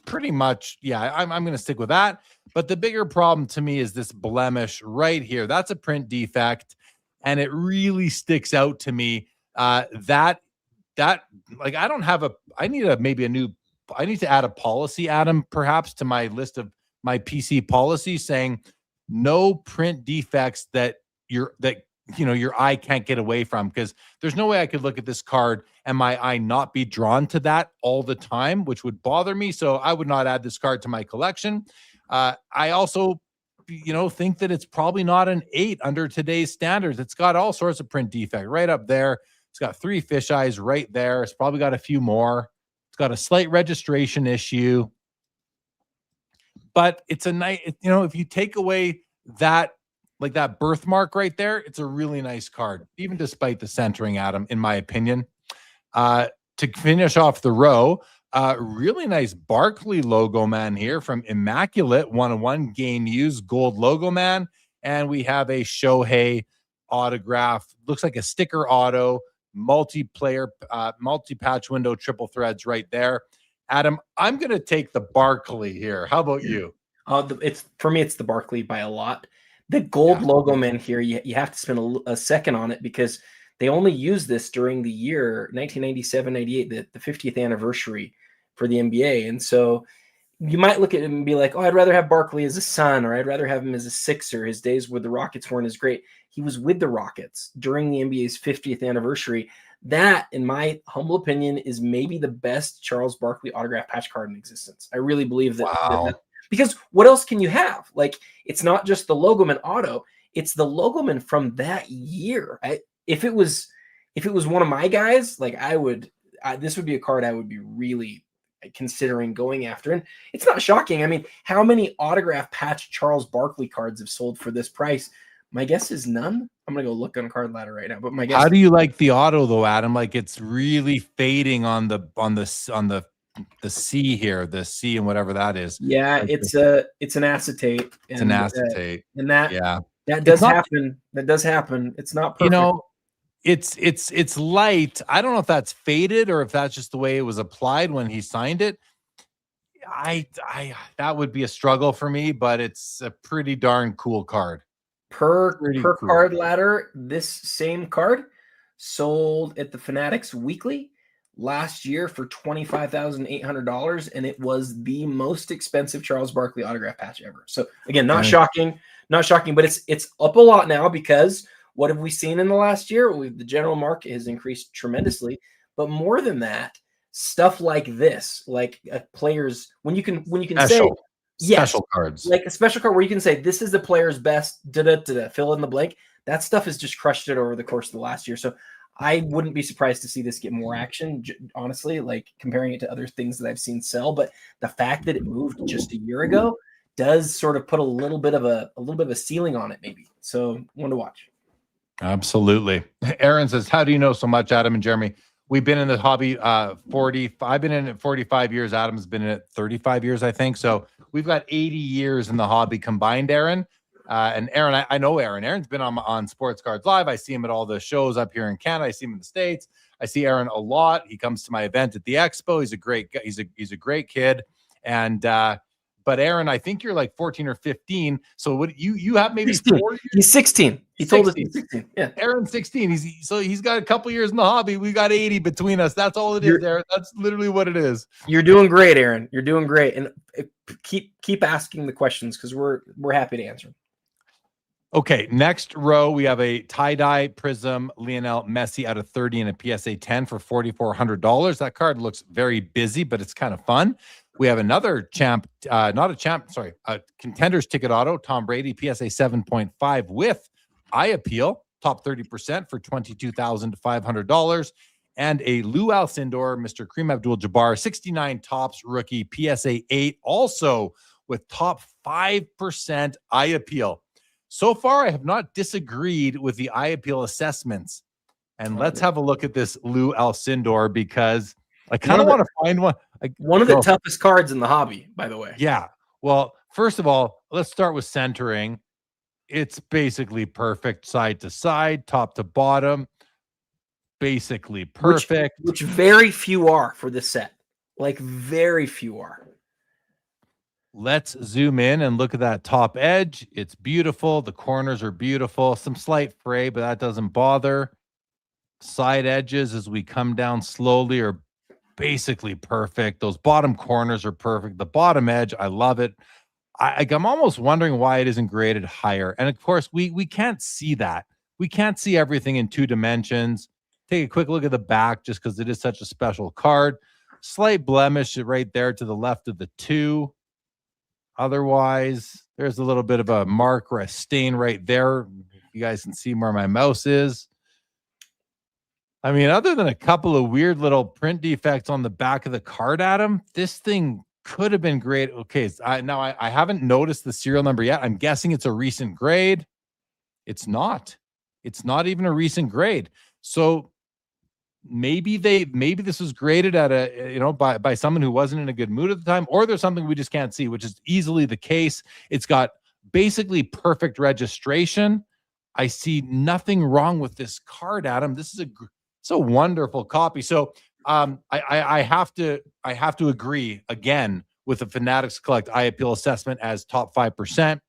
pretty much, yeah, I'm going to stick with that. But the bigger problem to me is this blemish right here. That's a print defect, and it really sticks out to me. I need to add a policy, Adam, perhaps to my list of my PC policies saying no print defects that your eye can't get away from, because there's no way I could look at this card and my eye not be drawn to that all the time, which would bother me. So I would not add this card to my collection. I also, think that it's probably not an 8 under today's standards. It's got all sorts of print defect right up there. It's got 3 fisheyes right there. It's probably got a few more. It's got a slight registration issue. But it's a nice, if you take away that, like that birthmark right there, it's a really nice card, even despite the centering, Adam, in my opinion. To finish off the row, really nice Barkley Logoman here from Immaculate 101 Game Used Gold Logoman. And we have a Shohei autograph. Looks like a sticker auto, multiplayer, multi-patch window, triple threads right there. Adam, I'm going to take the Barkley here. How about you? For me, it's the Barkley by a lot. The gold Logoman here, you have to spend a second on it because they only used this during the year 1997-98, the 50th anniversary for the NBA. And so you might look at him and be like, oh, I'd rather have Barkley as a Sun, or I'd rather have him as a Sixer. His days with the Rockets weren't as great. He was with the Rockets during the NBA's 50th anniversary. That, in my humble opinion, is maybe the best Charles Barkley autograph patch card in existence. I really believe that. Wow. Because what else can you have? Like, it's not just the Logoman auto; it's the Logoman from that year. If it was one of my guys, like this would be a card I would be really considering going after. And it's not shocking. I mean, how many autograph patch Charles Barkley cards have sold for this price? My guess is none. I'm gonna go look on Card Ladder right now. But my guess. How do you like the auto though, Adam? Like it's really fading on the C here, the C and whatever that is. Yeah, it's an acetate. It's an acetate. And that does happen. That does happen. It's not perfect. It's light. I don't know if that's faded or if that's just the way it was applied when he signed it. That would be a struggle for me, but it's a pretty darn cool card. Per Card Ladder, this same card sold at the Fanatics Weekly last year for $25,800, and it was the most expensive Charles Barkley autograph patch ever. So again, not shocking, but it's up a lot now because what have we seen in the last year? The general market has increased tremendously, but more than that, stuff like this, like players, when you can say special cards, like a special card where you can say this is the player's best, fill in the blank. That stuff has just crushed it over the course of the last year. So I wouldn't be surprised to see this get more action, honestly, like comparing it to other things that I've seen sell. But the fact that it moved just a year ago does sort of put a little bit of a ceiling on it, maybe. So one to watch. Absolutely. Aaron says, how do you know so much, Adam and Jeremy? We've been in the hobby I've been in it 45 years. Adam's been in it 35 years, I think. So we've got 80 years in the hobby combined, Aaron. And Aaron, I know Aaron. Aaron's been on Sports Cards Live. I see him at all the shows up here in Canada. I see him in the States. I see Aaron a lot. He comes to my event at the expo. He's a great guy. He's a great kid. And but Aaron, I think you're like 14 or 15. So what you have maybe 16. 4 years? He's 16. He told us he's 16. Yeah. Aaron's 16. He's got a couple years in the hobby. We got 80 between us. That's all it is, Aaron. That's literally what it is. You're doing great, Aaron. You're doing great. And keep asking the questions because we're happy to answer them. Okay, next row, we have a tie-dye Prism Lionel Messi out of 30 and a PSA 10 for $4,400. That card looks very busy, but it's kind of fun. We have another a Contenders ticket auto, Tom Brady, PSA 7.5 with eye appeal, top 30% for $22,500. And a Lou Alcindor, Mr. Kareem Abdul-Jabbar, 69 tops rookie, PSA 8, also with top 5% eye appeal. So far, I have not disagreed with the eye appeal assessments. And let's have a look at this Lou Alcindor because I kind of want to find one. One of the toughest cards in the hobby, by the way. Yeah. Well, first of all, let's start with centering. It's basically perfect side to side, top to bottom. Basically perfect. Which very few are for this set. Like very few are. Let's zoom in and look at that top edge. It's beautiful. The corners are beautiful. Some slight fray, but that doesn't bother. Side edges as we come down slowly are basically perfect. Those bottom corners are perfect. The bottom edge, I love it. I'm almost wondering why it isn't graded higher. And of course, we can't see that. We can't see everything in 2 dimensions. Take a quick look at the back just because it is such a special card. Slight blemish right there to the left of the 2. Otherwise, there's a little bit of a mark or a stain right there. You guys can see where my mouse is. I mean, other than a couple of weird little print defects on the back of the card, Adam, this thing could have been great. Okay, so I haven't noticed the serial number yet. I'm guessing it's a recent grade. It's not. It's not even a recent grade. So maybe this was graded at by someone who wasn't in a good mood at the time, or there's something we just can't see, which is easily the case. It's got basically perfect registration. I see nothing wrong with this card, Adam. This is a wonderful copy. So I have to agree again with the Fanatics Collect eye appeal assessment as top 5%.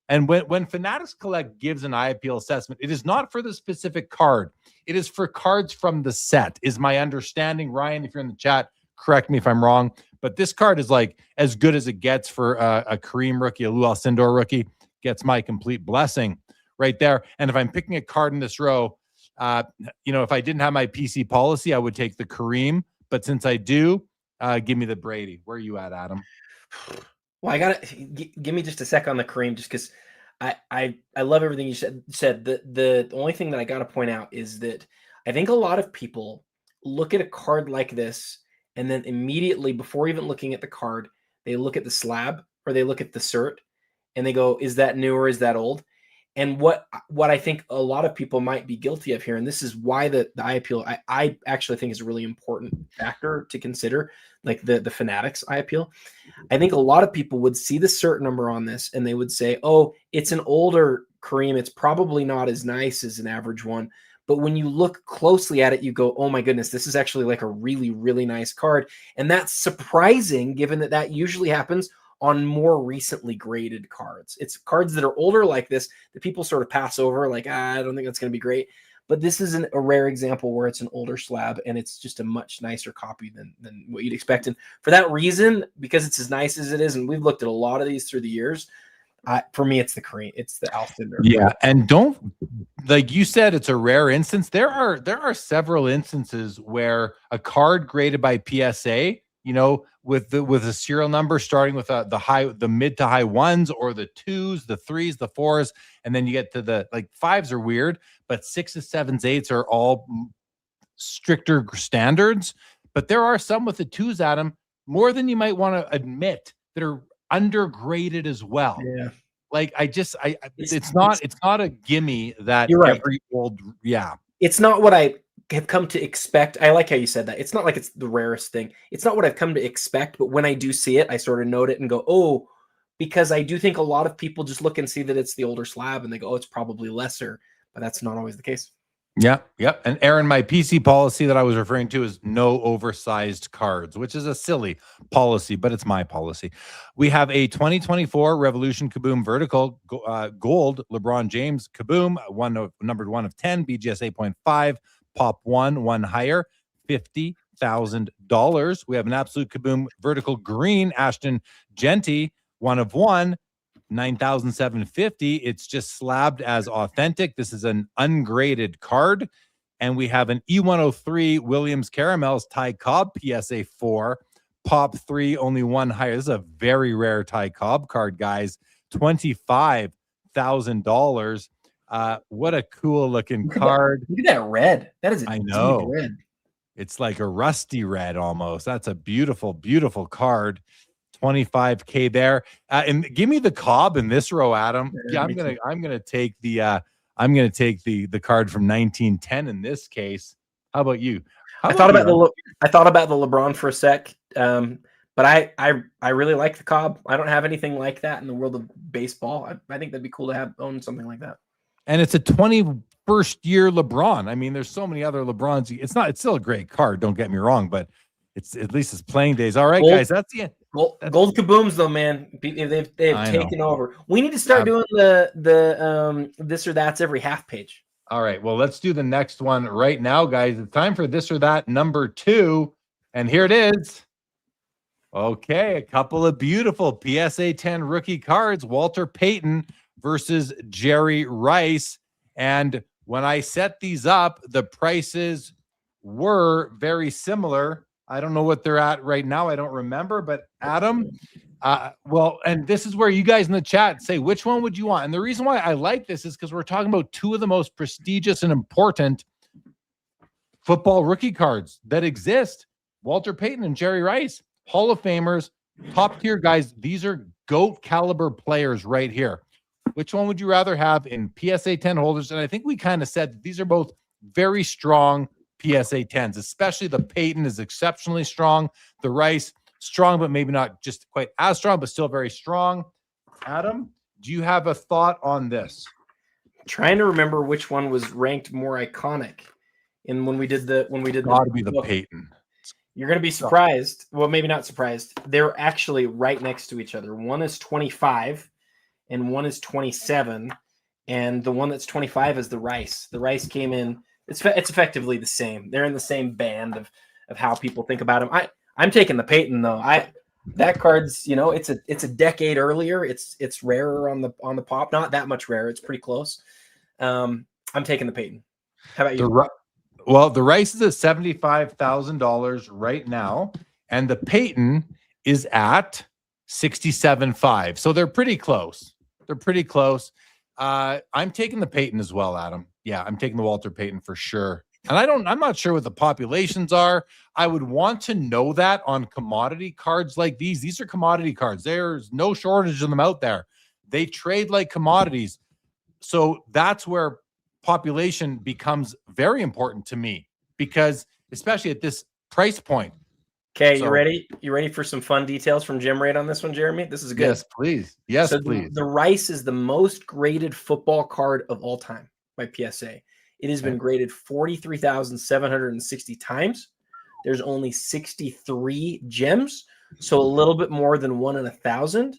And when Fanatics Collect gives an eye appeal assessment, it is not for the specific card. It is for cards from the set, is my understanding. Ryan, if you're in the chat, correct me if I'm wrong. But this card is like as good as it gets for a Kareem rookie, a Lou Alcindor rookie. Gets my complete blessing right there. And if I'm picking a card in this row, if I didn't have my PC policy, I would take the Kareem. But since I do, give me the Brady. Where are you at, Adam? Well, I gotta give me just a sec on the Kareem, just because I love everything you said. The only thing that I gotta point out is that I think a lot of people look at a card like this and then immediately, before even looking at the card, they look at the slab or they look at the cert and they go, "Is that new or is that old?" And what I think a lot of people might be guilty of here, and this is why the eye appeal, I actually think is a really important factor to consider, like the Fanatics eye appeal. I think a lot of people would see the cert number on this and they would say, oh, it's an older Kareem. It's probably not as nice as an average one. But when you look closely at it, you go, oh my goodness, this is actually like a really, really nice card. And that's surprising given that usually happens on more recently graded cards. It's cards that are older like this that people sort of pass over, like, I don't think that's going to be great. But this is a rare example where it's an older slab and it's just a much nicer copy than what you'd expect. And for that reason, because it's as nice as it is, and we've looked at a lot of these through the years, for me, it's the Alcindor. Yeah, and don't, like you said, it's a rare instance. There are several instances where a card graded by PSA, you know, with a serial number starting with the mid to high ones, or the twos, the threes, the fours, and then you get to the, like, fives are weird, but sixes, sevens, eights are all stricter standards. But there are some with the twos, Adam, more than you might want to admit, that are undergraded as well. Yeah. Like, it's not a gimme that You're right. every old, yeah. It's not what I have come to expect. I like how you said that. It's not like it's the rarest thing. It's not what I've come to expect, but when I do see it, I sort of note it and go, oh, because I do think a lot of people just look and see that it's the older slab and they go, oh, it's probably lesser, but that's not always the case. Yeah. Yep. And Aaron, my PC policy that I was referring to is no oversized cards, which is a silly policy, but it's my policy. We have a 2024 Revolution Kaboom Vertical Gold LeBron James Kaboom, numbered 1 of 10, BGS 8.5, Pop 1 higher, $50,000. We have an Absolute Kaboom Vertical Green Ashton Genty, 1 of 1. 9,750. It's just slabbed as authentic. This is an ungraded card. And we have an E103 Williams Caramels Ty Cobb PSA 4, Pop 3, only 1 higher. This is a very rare Ty Cobb card, guys. $25,000. What a cool looking card. Look at that red. That is a deep red. It's like a rusty red almost. That's a beautiful, beautiful card. 25K there. And give me the Cobb in this row, Adam. Yeah, I'm gonna take the card from 1910 in this case. How about you? I thought about the LeBron for a sec, but I really like the Cobb. I don't have anything like that in the world of baseball. I think that'd be cool to own something like that. And it's a 21st year LeBron. I mean, there's so many other LeBrons. It's still a great card. Don't get me wrong, but it's at least it's playing days. All right, guys, that's the end. Gold Kabooms, though, man, they've taken over. We need to start doing the this or that's every half page. All right, well, let's do the next one right now, guys. It's time for this or that number 2, and here it is. Okay, a couple of beautiful PSA 10 rookie cards. Walter Payton versus Jerry Rice. And when I set these up, the prices were very similar. I don't know what they're at right now. I don't remember, but Adam, well, and this is where you guys in the chat say, which one would you want? And the reason why I like this is because we're talking about two of the most prestigious and important football rookie cards that exist. Walter Payton and Jerry Rice, Hall of Famers, top tier guys. These are GOAT caliber players right here. Which one would you rather have in PSA 10 holders? And I think we kind of said that these are both very strong PSA 10s, especially the Payton is exceptionally strong. The Rice, strong, but maybe not just quite as strong, but still very strong. Adam, do you have a thought on this? I'm trying to remember which one was ranked more iconic. And when we did the Got to be the Payton. You're going to be surprised. Well, maybe not surprised. They're actually right next to each other. One is 25 and one is 27. And the one that's 25 is the Rice. The Rice came in. It's effectively the same. They're in the same band of how people think about them. I'm taking the Payton though. That card's, you know, it's a decade earlier. It's rarer on the pop. Not that much rarer. It's pretty close. I'm taking the Payton. How about you? Well, the Rice is at $75,000 right now, and the Payton is at $67,500. So they're pretty close. I'm taking the Payton as well, Adam. Yeah, I'm taking the Walter Payton for sure. And I'm not sure what the populations are. I would want to know that on commodity cards like these. These are commodity cards. There's no shortage of them out there. They trade like commodities. So that's where population becomes very important to me, because especially at this price point. Okay, you ready? You ready for some fun details from Gem Rate on this one, Jeremy? This is good. Yes, please. Yes, so please. The Rice is the most graded football card of all time by PSA. It has been graded 43,760 times. There's only 63 gems, so a little bit more than 1 in 1,000.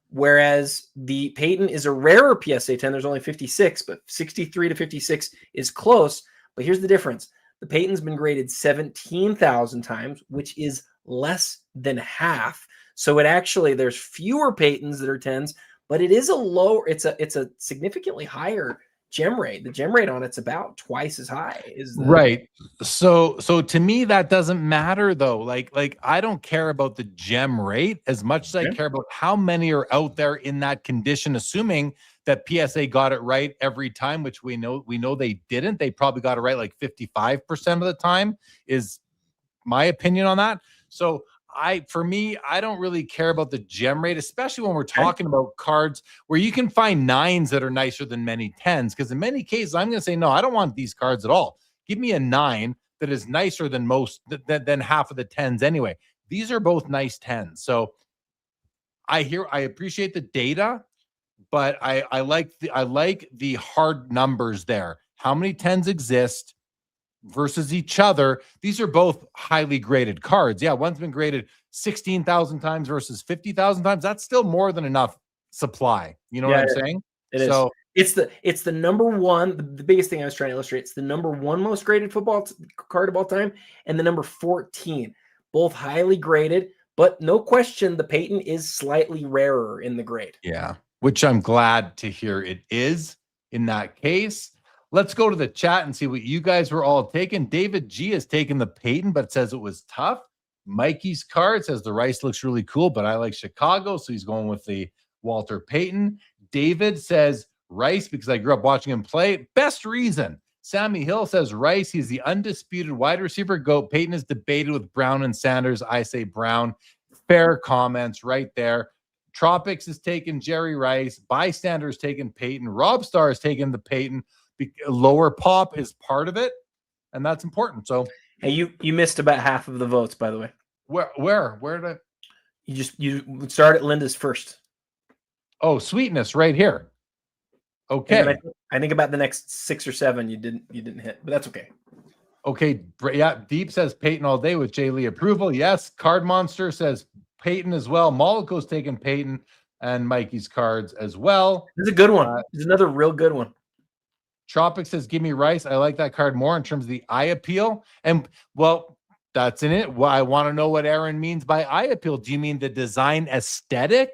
Whereas the Peyton is a rarer PSA 10. There's only 56, but 63 to 56 is close. But here's the difference. The Peyton's been graded 17,000 times, which is less than half. So it actually, there's fewer Peytons that are 10s, but it is a low, it's a significantly higher gem rate. The gem rate on it's about twice as high. Right. So to me, that doesn't matter though. Like I don't care about the gem rate as much as I care about how many are out there in that condition, assuming that PSA got it right every time, which we know they didn't. They probably got it right like 55% of the time, is my opinion on that. So for me, I don't really care about the gem rate, especially when we're talking about cards where you can find 9s that are nicer than many 10s. Because in many cases, I'm going to say, no, I don't want these cards at all. Give me a 9 that is nicer than than half of the 10s anyway. These are both nice 10s. So I appreciate the data, but I like the hard numbers there. How many 10s exist versus each other? These are both highly graded cards. Yeah, one's been graded 16,000 times versus 50,000 times. That's still more than enough supply. You know what I'm saying? It is. It's the number one. The biggest thing I was trying to illustrate. It's the number one most graded football card of all time, and the number 14. Both highly graded, but no question, the Peyton is slightly rarer in the grade. Yeah, which I'm glad to hear it is in that case. Let's go to the chat and see what you guys were all taking. David G has taken the Peyton, but says it was tough. Mikey's card says the Rice looks really cool, but I like Chicago, so he's going with the Walter Payton. David says Rice because I grew up watching him play. Best reason. Sammy Hill says Rice. He's the undisputed wide receiver GOAT. Peyton is debated with Brown and Sanders. I say Brown. Fair comments right there. Tropics is taking Jerry Rice. Bystanders taking Peyton. Rob Starr is taking the Peyton. Lower pop is part of it, and that's important. So, hey, you missed about half of the votes, by the way. Where did I? You start at Linda's first. Oh, Sweetness right here. Okay. I think about the next 6 or 7 you didn't hit, but that's okay. Okay, yeah. Deep says Peyton all day with Jay Lee approval. Yes. Card Monster says Peyton as well. Molico's taking Peyton and Mikey's cards as well. This is a good one. This is another real good one. Tropic says, give me Rice. I like that card more in terms of the eye appeal. And, well, that's in it. Well, I want to know what Aaron means by eye appeal. Do you mean the design aesthetic?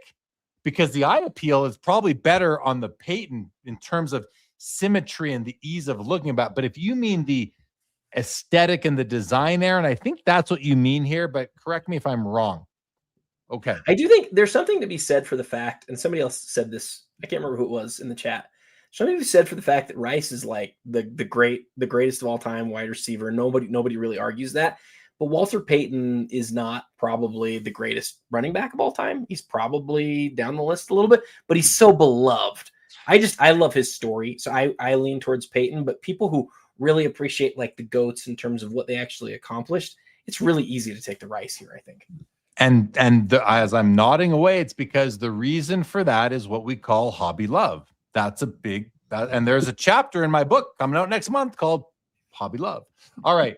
Because the eye appeal is probably better on the Peyton in terms of symmetry and the ease of looking about. But if you mean the aesthetic and the design, Aaron, I think that's what you mean here. But correct me if I'm wrong. Okay. I do think there's something to be said for the fact, and somebody else said this, I can't remember who it was in the chat. Something to be said for the fact that Rice is like the greatest of all time wide receiver. Nobody really argues that. But Walter Payton is not probably the greatest running back of all time. He's probably down the list a little bit, but he's so beloved. I love his story. So I lean towards Payton, but people who really appreciate like the GOATs in terms of what they actually accomplished, it's really easy to take the Rice here, I think. And as I'm nodding away, it's because the reason for that is what we call hobby love. That's a big, and there's a chapter in my book coming out next month called Hobby Love. All right.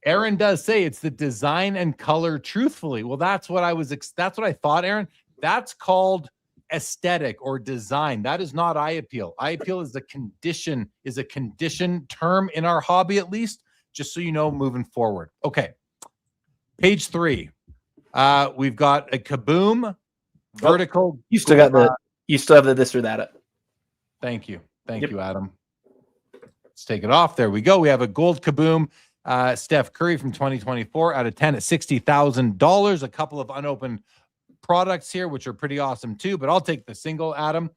Aaron does say it's the design and color truthfully. Well, that's what I thought, Aaron. That's called aesthetic or design. That is not eye appeal. Eye appeal is a condition term in our hobby, at least, just so you know, moving forward. Okay. Page 3. We've got a Kaboom vertical. You still have the this or that up. Thank you. Thank you, Adam. Let's take it off. There we go. We have a gold Kaboom Steph Curry from 2024 out of 10 at $60,000. A couple of unopened products here, which are pretty awesome too, but I'll take the single, Adam,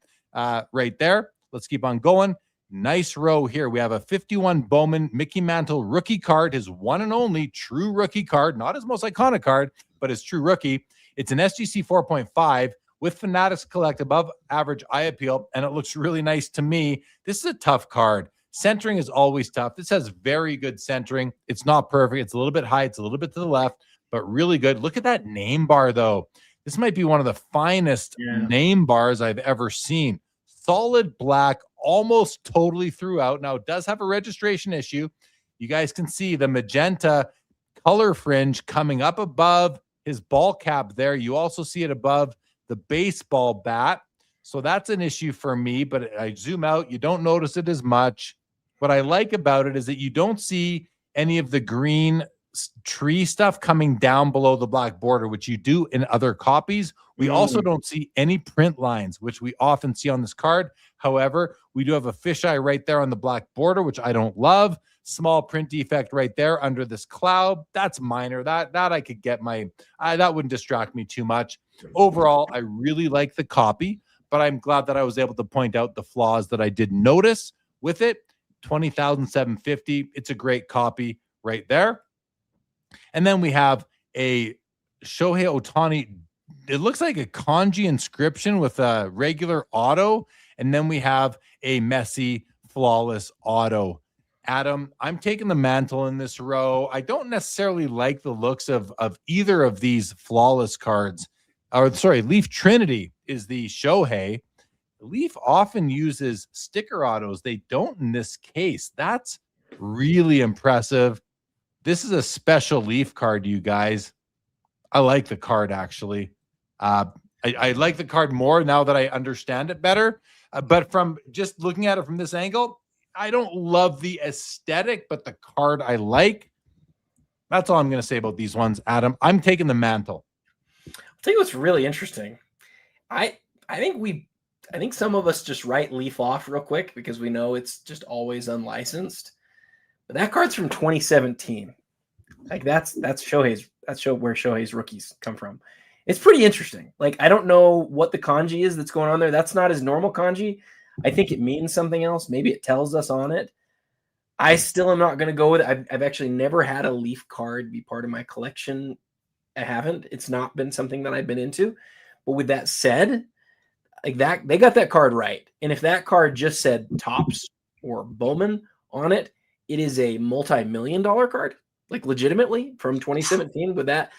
right there. Let's keep on going. Nice row here. We have a 51 Bowman Mickey Mantle rookie card, his one and only true rookie card, not his most iconic card, but his true rookie. It's an SGC 4.5 with Fanatics Collect above average eye appeal, and it looks really nice to me. This is a tough card. Centering is always tough. This has very good centering. It's not perfect. It's a little bit high. It's a little bit to the left, but really good. Look at that name bar, though. This might be one of the finest name bars I've ever seen. Solid black, almost totally throughout. Now, it does have a registration issue. You guys can see the magenta color fringe coming up above his ball cap there. You also see it above the baseball bat. So that's an issue for me, but I zoom out, you don't notice it as much. What I like about it is that you don't see any of the green tree stuff coming down below the black border, which you do in other copies. We also don't see any print lines, which we often see on this card. However, we do have a fisheye right there on the black border, which I don't love. Small print defect right there under this cloud. That's minor. That I could get that wouldn't distract me too much. Overall, I really like the copy, but I'm glad that I was able to point out the flaws that I did notice with it. $20,750. It's a great copy right there. And then we have a Shohei Ohtani. It looks like a kanji inscription with a regular auto. And then we have a Messi flawless auto. Adam, I'm taking the mantle in this row. I don't necessarily like the looks of either of these flawless cards. Or sorry, Leaf Trinity is the Shohei. Leaf often uses sticker autos. They don't in this case. That's really impressive. This is a special Leaf card, you guys. I like the card, actually. I like the card more now that I understand it better. But from just looking at it from this angle, I don't love the aesthetic, but the card I like. That's all I'm going to say about these ones, Adam. I'm taking the mantle. I'll tell you what's really interesting. I think some of us just write Leaf off real quick because we know it's just always unlicensed. But that card's from 2017. Like that's where Shohei's rookies come from. It's pretty interesting. Like I don't know what the kanji is that's going on there. That's not his normal kanji. I think it means something else. Maybe it tells us on it. I still am not going to go with it. I've actually never had a Leaf card be part of my collection. I haven't. It's not been something that I've been into. But with that said, like that, they got that card right. And if that card just said Topps or Bowman on it, it is a multi-million-dollar card, like legitimately from 2017 with that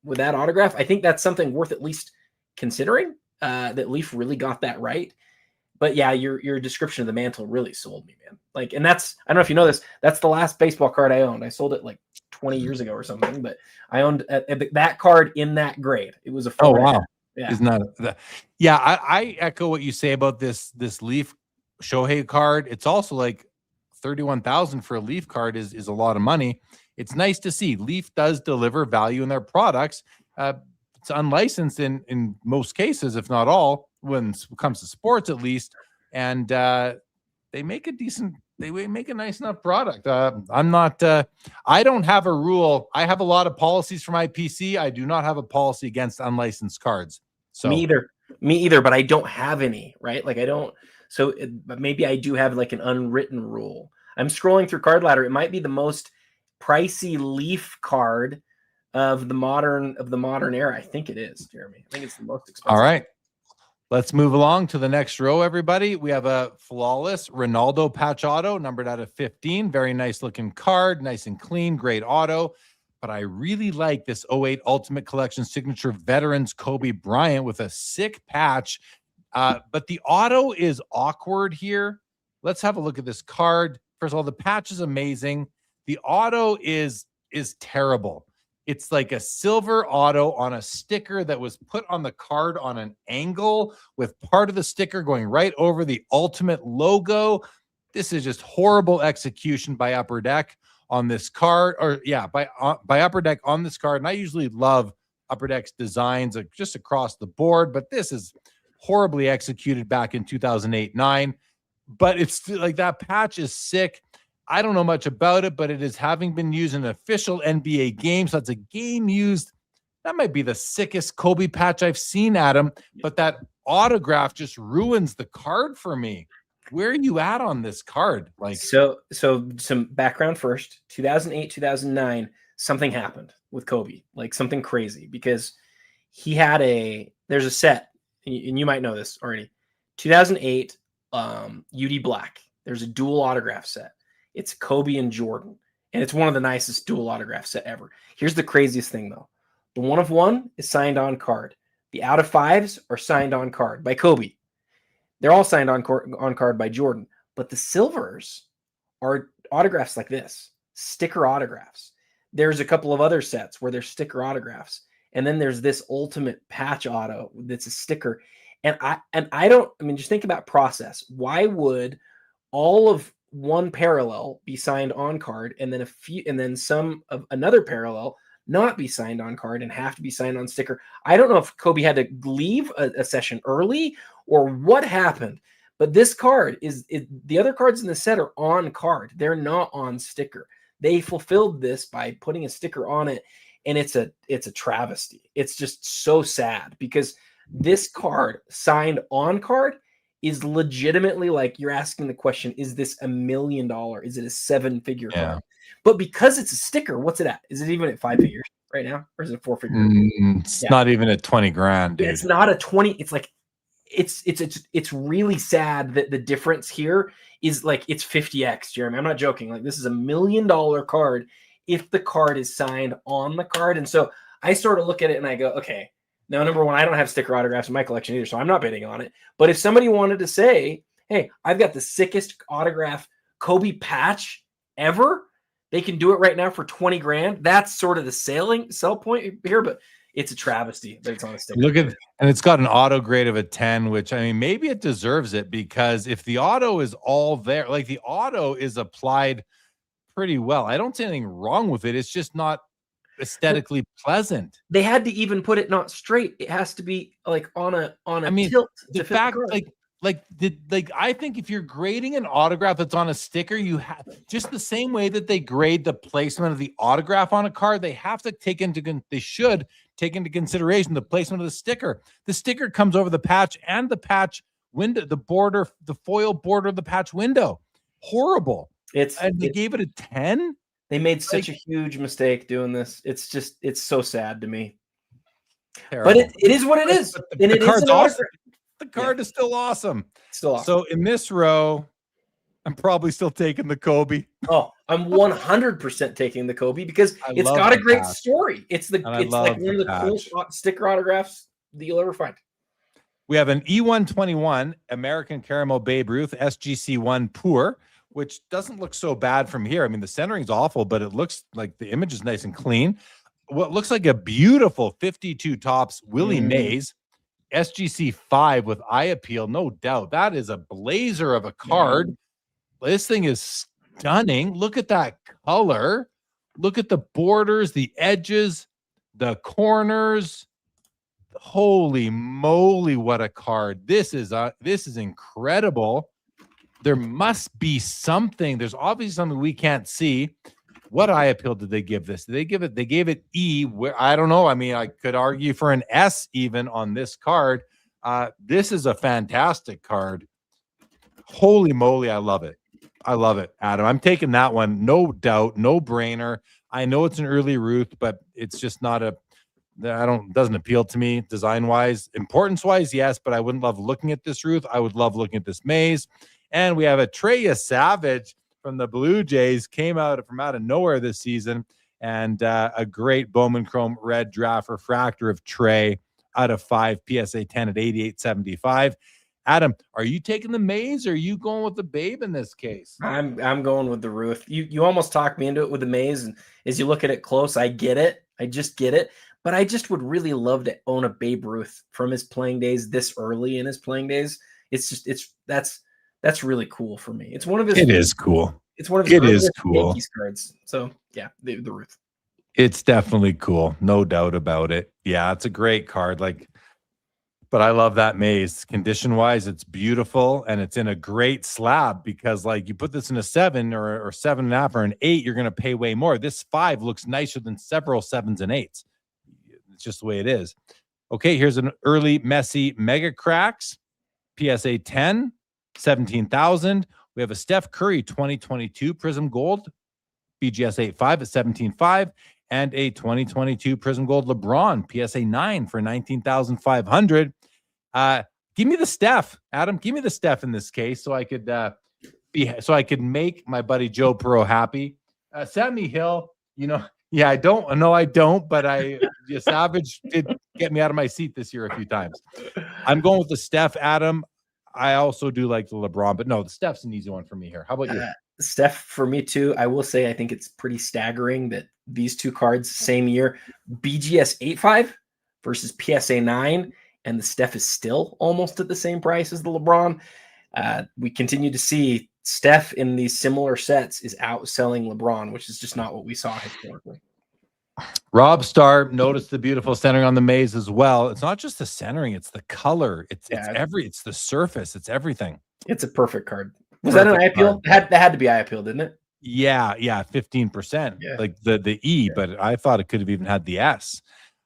autograph. I think that's something worth at least considering. That Leaf really got that right. But yeah, your description of the mantle really sold me, man. Like, and I don't know if you know this, that's the last baseball card I owned. I sold it like 20 years ago or something, but I owned that card in that grade. It was a 4. Oh, wow. Yeah. Isn't that? Yeah, I echo what you say about this Leaf Shohei card. It's also like 31,000 for a Leaf card is a lot of money. It's nice to see Leaf does deliver value in their products. It's unlicensed in most cases, if not all, when it comes to sports at least. And they make a nice enough product. I don't have a rule. I have a lot of policies for my PC. I do not have a policy against unlicensed cards. So Me either, but I don't have any, right? Like I don't. So but maybe I do have like an unwritten rule. I'm scrolling through Card Ladder. It might be the most pricey Leaf card of the modern era. I think it is, Jeremy. I think it's the most expensive. All right. Let's move along to the next row, everybody. We have a flawless Ronaldo patch auto, numbered out of 15. Very nice looking card, nice and clean, great auto. But I really like this 08 Ultimate Collection Signature Veterans Kobe Bryant with a sick patch. But the auto is awkward here. Let's have a look at this card. First of all, the patch is amazing. The auto is terrible. It's like a silver auto on a sticker that was put on the card on an angle with part of the sticker going right over the Ultimate logo. This is just horrible execution by Upper Deck on this card, by Upper Deck on this card. And I usually love Upper Deck's designs just across the board, but this is horribly executed back in 2008-9. But it's like that patch is sick. I don't know much about it, but it is having been used in an official NBA game. So that's a game used. That might be the sickest Kobe patch I've seen, Adam. But that autograph just ruins the card for me. Where are you at on this card? Like, so some background first. 2008, 2009, something happened with Kobe, like something crazy, because he had there's a set, and you might know this already. 2008 UD Black. There's a dual autograph set. It's Kobe and Jordan, and it's one of the nicest dual autograph set ever. Here's the craziest thing, though. The 1 of 1 is signed on card. The out of 5s are signed on card by Kobe. They're all signed on card by Jordan. But the silvers are autographs like this, sticker autographs. There's a couple of other sets where they're sticker autographs. and then there's this ultimate patch auto that's a sticker. And I don't, I mean, just think about process. Why would all of one parallel be signed on card, and then some of another parallel not be signed on card and have to be signed on sticker? I don't know if Kobe had to leave a session early or what happened, but this card the other cards in the set are on card. They're not on sticker. They fulfilled this by putting a sticker on it, and it's a travesty. It's just so sad because this card signed on card is legitimately, like, you're asking the question, is this $1 million? Is it a 7-figure card? But because it's a sticker, what's it at? Is it even at 5 figures right now? Or is it 4-figure? It's not even at 20 grand, dude. It's not a 20. It's like, it's really sad that the difference here is like, it's 50x, Jeremy. I'm not joking. Like, this is $1 million card if the card is signed on the card. And so I sort of look at it and I go, okay, now, number one, I don't have sticker autographs in my collection either, so I'm not bidding on it. But if somebody wanted to say, hey, I've got the sickest autograph Kobe patch ever, they can do it right now for 20 grand. That's sort of the sell point here, but it's a travesty that it's on a sticker. Look at, and it's got an auto grade of a 10, which, I mean, maybe it deserves it, because if the auto is all there, like, the auto is applied pretty well. I don't see anything wrong with it. It's just not aesthetically pleasant. They had to even put it not straight. It has to be like on a tilt. The fact, I think if you're grading an autograph that's on a sticker, you have just the same way that they grade the placement of the autograph on a card. They have to should take into consideration the placement of the sticker. The sticker comes over the patch and the patch window, the border, the foil border of the patch window. Horrible. And they gave it a 10. They made such a huge mistake doing this. It's so sad to me. Terrible. But it is what it is. The card's awesome. The card is still awesome. Still awesome. So in this row, I'm probably still taking the Kobe. Oh, I'm 100% taking the Kobe because it's got a great story. It's like one of the coolest sticker autographs that you'll ever find. We have an E121 American Caramel Babe Ruth SGC1 Pour, which doesn't look so bad from here. I mean, the centering's awful, but it looks like the image is nice and clean. What looks like a beautiful 52 tops Willie Mays SGC 5 with eye appeal, no doubt. That is a blazer of a card. This thing is stunning. Look at that color. Look at the borders, the edges, the corners. Holy moly, what a card. This is incredible. There must be something. There's obviously something we can't see. What eye appeal did they give this? They gave it E, where I don't know. I mean, I could argue for an S even on this card. This is a fantastic card. Holy moly, I love it. I love it, Adam. I'm taking that one, no doubt, no brainer. I know it's an early Ruth, but it's just not doesn't appeal to me design-wise. Importance-wise, yes, but I wouldn't love looking at this Ruth. I would love looking at this Maze. And we have a Treya Savage from the Blue Jays, came out of nowhere this season, and a great Bowman Chrome red draft refractor of Trey out of 5, PSA 10 at 88.75. Adam, are you taking the Maze, or are you going with the Babe in this case? I'm going with the Ruth. You almost talked me into it with the Maze, and as you look at it close, I get it. I just get it. But I just would really love to own a Babe Ruth from his playing days this early in his playing days. That's really cool for me. It's one of his. It is cool. It's one of his. It is cool. Yankees cards. So yeah, the Ruth. It's definitely cool, no doubt about it. Yeah, it's a great card. But I love that Maze. Condition wise, it's beautiful, and it's in a great slab, because you put this in a 7 or 7.5 or an 8, you're going to pay way more. This 5 looks nicer than several 7s and 8s. It's just the way it is. Okay, here's an early Messi Mega Cracks, PSA 10, 17,000. We have a Steph Curry 2022 Prism Gold, BGS 8.5 at 17.5, and a 2022 Prism Gold LeBron PSA 9 for 19,500. Give me the Steph, Adam. Give me the Steph in this case, so I could make my buddy Joe Perot happy. Sammy Hill, yeah, I don't, but Savage did get me out of my seat this year a few times. I'm going with the Steph, Adam. I also do like the LeBron, but no, the Steph's an easy one for me here. How about you? Steph for me too. I will say I think it's pretty staggering that these two cards same year, BGS 8.5 versus PSA 9, and the Steph is still almost at the same price as the LeBron. We continue to see Steph in these similar sets is outselling LeBron, which is just not what we saw historically. Rob Starr noticed the beautiful centering on the maze as well. It's not just the centering, it's the color. It's the surface, it's everything. It's a perfect card. Was that an eye appeal? That had to be eye appeal, didn't it? Yeah, 15%. Yeah. Like the E, but I thought it could have even had the S.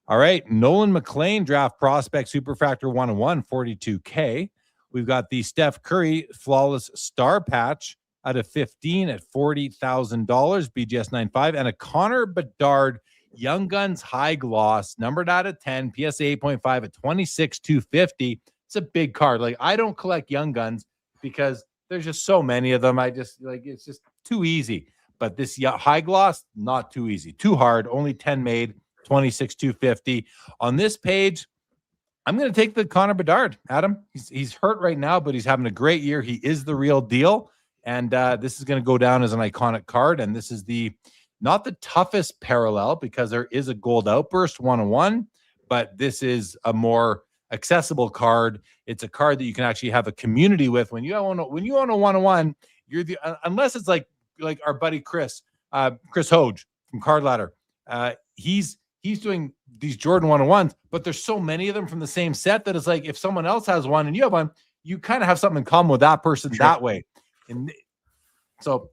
All right, Nolan McLean draft prospect superfractor 101, 42K. We've got the Steph Curry flawless star patch out of 15 at $40,000, BGS 95, and a Connor Bedard Young Guns high gloss numbered out of 10, PSA 8.5 at 26,250. It's a big card. Like, I don't collect Young Guns because there's just so many of them. I just like, it's just too easy. But this high gloss, not too easy, too hard. Only 10 made, 26,250. On this page, I'm going to take the Connor Bedard. Adam, he's hurt right now, but he's having a great year. He is the real deal. And this is going to go down as an iconic card. And this is not the toughest parallel because there is a gold outburst 101, but this is a more accessible card. It's a card that you can actually have a community with. When you own a 101, you're the unless it's like our buddy Chris Hoge from Card Ladder. He's doing these Jordan 101s, but there's so many of them from the same set that it's like if someone else has one and you have one, you kind of have something in common with that person that way. And so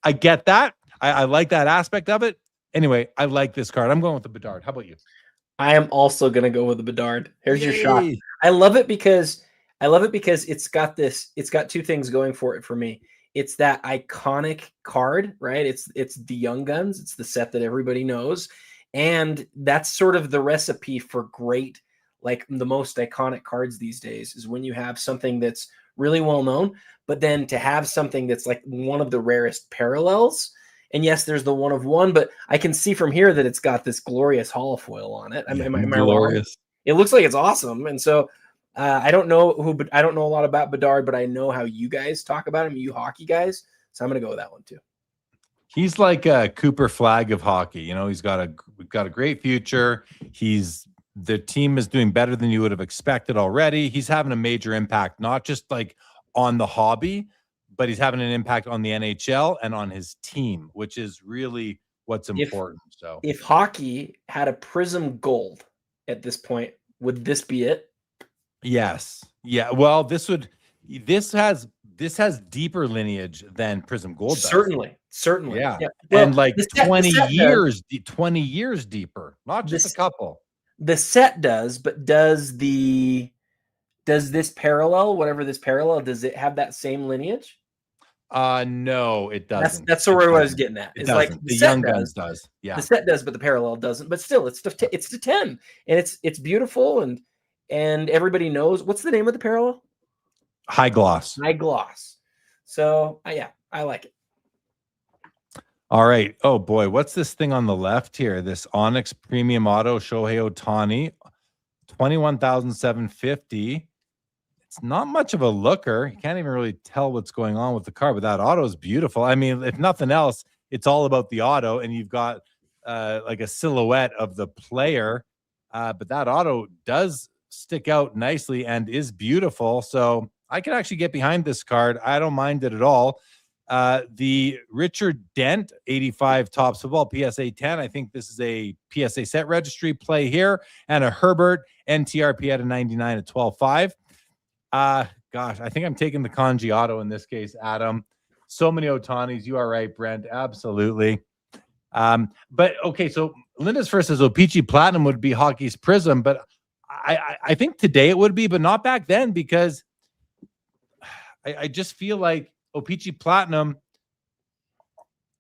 I get that. I like that aspect of it. Anyway, I like this card. I'm going with the Bedard. How about you? I am also going to go with the Bedard. Here's your shot. I love it because it's got two things going for it for me. It's that iconic card, right? It's the Young Guns. It's the set that everybody knows. And that's sort of the recipe for great, like the most iconic cards these days is when you have something that's really well known, but then to have something that's like one of the rarest parallels. And yes, there's the 1 of 1, but I can see from here that it's got this glorious holofoil on it. Am I wrong? It looks like it's awesome. And so I don't know a lot about Bedard, but I know how you guys talk about him, you hockey guys. So I'm going to go with that one too. He's like a Cooper Flag of hockey. You know, we've got a great future. The team is doing better than you would have expected already. He's having a major impact, not just like on the hobby, but he's having an impact on the NHL and on his team, which is really what's important. So if hockey had a Prism Gold at this point, would this be it? Yes. Yeah. Well, this has deeper lineage than Prism Gold does. Certainly. Yeah. Well, and like 20 years deeper, not just a couple. The set does, but does this parallel, whatever this parallel, does it have that same lineage? No, it doesn't. That's where I was getting at. It's like the Young Guns does. Yeah. The set does, but the parallel doesn't. But still, it's the 10. And it's beautiful and everybody knows. What's the name of the parallel? High gloss. So I like it. All right. Oh boy, what's this thing on the left here? This Onyx Premium Auto Shohei Ohtani, 21,750. It's not much of a looker. You can't even really tell what's going on with the car, but that auto is beautiful. I mean, if nothing else, it's all about the auto, and you've got like a silhouette of the player, but that auto does stick out nicely and is beautiful. So I can actually get behind this card. I don't mind it at all. The Richard Dent 85 Topps Football PSA 10. I think this is a PSA set registry play here, and a Herbert NTRP at a 99 at 12.5. Gosh, I think I'm taking the Kanji auto in this case, Adam. So many Ohtanis. You are right, Brent. Absolutely. But okay, so Linda's first says O-Pee-Chee Platinum would be hockey's Prism, but I think today it would be, but not back then, because I just feel like O-Pee-Chee Platinum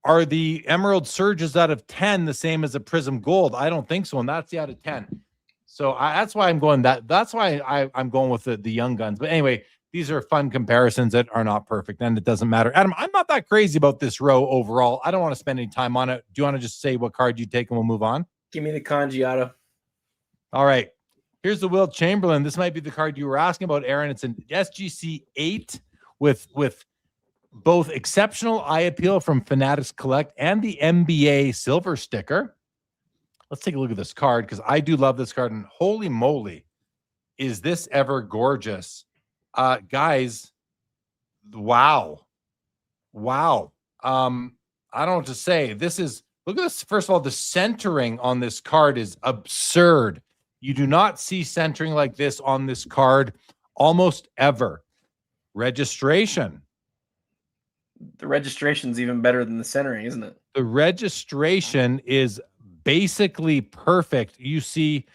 are the Emerald Surges out of 10 the same as a Prism Gold. I don't think so, and that's the out of 10. So that's why I'm going that's why I'm going with the Young Guns. But anyway, these are fun comparisons that are not perfect, and it doesn't matter. Adam, I'm not that crazy about this row overall. I don't want to spend any time on it. Do you want to just say what card you take and we'll move on? Give me the Kanji auto. All right. Here's the Wilt Chamberlain. This might be the card you were asking about, Aaron. It's an SGC 8 with both exceptional eye appeal from Fanatics Collect and the NBA silver sticker. let's take a look at this card because I do love this card. And holy moly, is this ever gorgeous? Guys, wow. Wow. I don't know what to say. This is, look at this. First of all, the centering on this card is absurd. You do not see centering like this on this card almost ever. Registration. The registration's even better than the centering, isn't it? The registration is basically perfect. You see,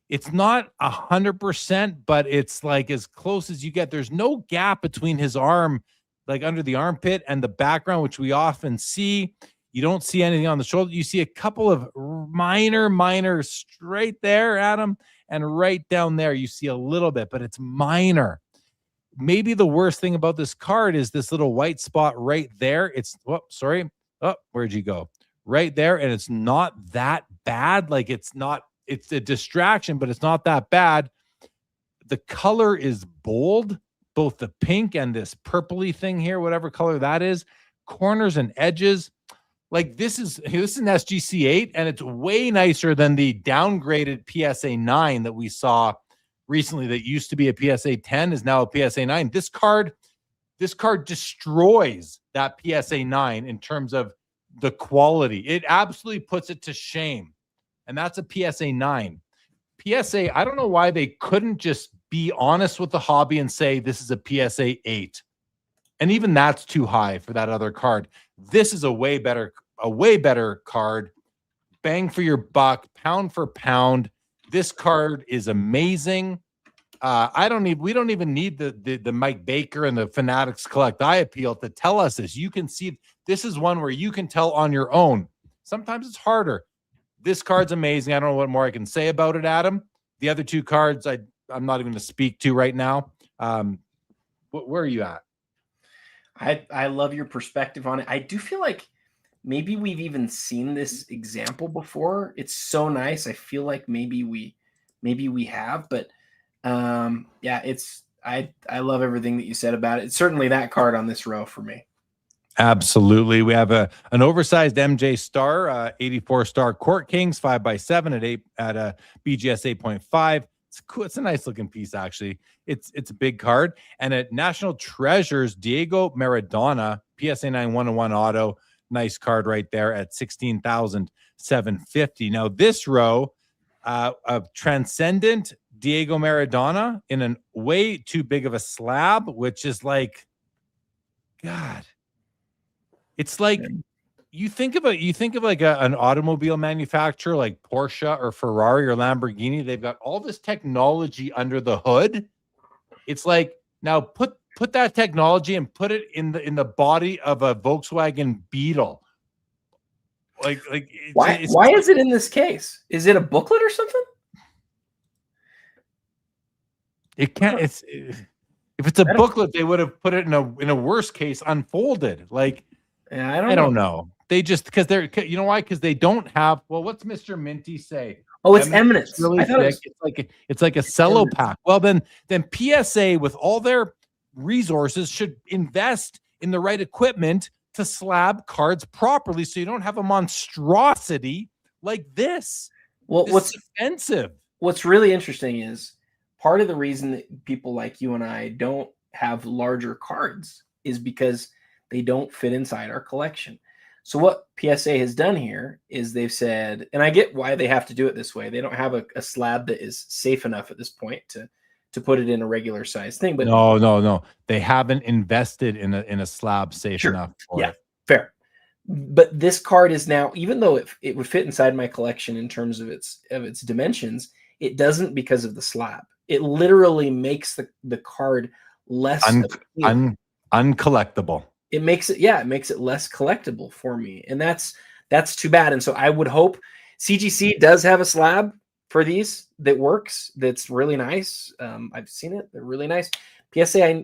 it's not 100%, but it's like as close as you get. There's no gap between his arm, like under the armpit, and the background, which we often see. You don't see anything on the shoulder. You see a couple of minor straight there, Adam, and right down there you see a little bit, but it's minor. Maybe the worst thing about this card is this little white spot right there. It's, where'd you go? Right there, and it's not that bad. Like it's a distraction, but it's not that bad. The color is bold, both the pink and this purpley thing here, whatever color that is. Corners and edges. Like this is an SGC 8, and it's way nicer than the downgraded PSA 9 that we saw recently that used to be a PSA 10 is now a PSA 9. This card destroys that PSA 9 in terms of the quality. It absolutely puts it to shame. And that's a PSA 9. PSA, I don't know why they couldn't just be honest with the hobby and say this is a PSA 8. And even that's too high for that other card. This is a way better card. Bang for your buck, pound for pound. This card is amazing. We don't even need the Mike Baker and the Fanatics Collect Eye Appeal to tell us this. You can see this is one where you can tell on your own. Sometimes it's harder. This card's amazing. I don't know what more I can say about it, Adam. The other two cards I'm not even going to speak to right now. Where are you at? I love your perspective on it. I do feel like maybe we've even seen this example before. It's so nice. I feel like maybe we have, but yeah, I love everything that you said about it. It's certainly that card on this row for me. Absolutely. We have an oversized MJ Star, 84 Star Court Kings 5x7 at a BGS 8.5. It's cool. It's a nice looking piece, actually. It's a big card. And at National Treasures, Diego Maradona, PSA 9 101 auto. Nice card right there at 16,750. Now this row of Transcendent Diego Maradona in a way too big of a slab, which is like, God. It's like you think of like an automobile manufacturer like Porsche or Ferrari or Lamborghini. They've got all this technology under the hood. It's like, now put that technology and put it in the body of a Volkswagen Beetle. Why is it in this case? Is it a booklet or something? It can't. If it's a booklet, they would have put it in a worse case, unfolded. Like. Yeah, I don't know. They just, because they're, you know why? Because they don't have, well, what's Mr. Minty say? Oh, it's Eminence. Really thick. It's like a cello pack. Well, then PSA with all their resources should invest in the right equipment to slab cards properly so you don't have a monstrosity like this. Well, what's expensive? What's really interesting is part of the reason that people like you and I don't have larger cards is because they don't fit inside our collection. So what PSA has done here is they've said, and I get why they have to do it this way. They don't have a slab that is safe enough at this point to put it in a regular size thing. But no. They haven't invested in a slab safe enough for it. Fair. But this card is now, even though it would fit inside my collection in terms of its uncollectible. it doesn't because of the slab. It literally makes the card less uncollectible. It makes it less collectible for me. And that's too bad. And so I would hope CGC does have a slab for these that works. That's really nice. I've seen it. They're really nice. PSA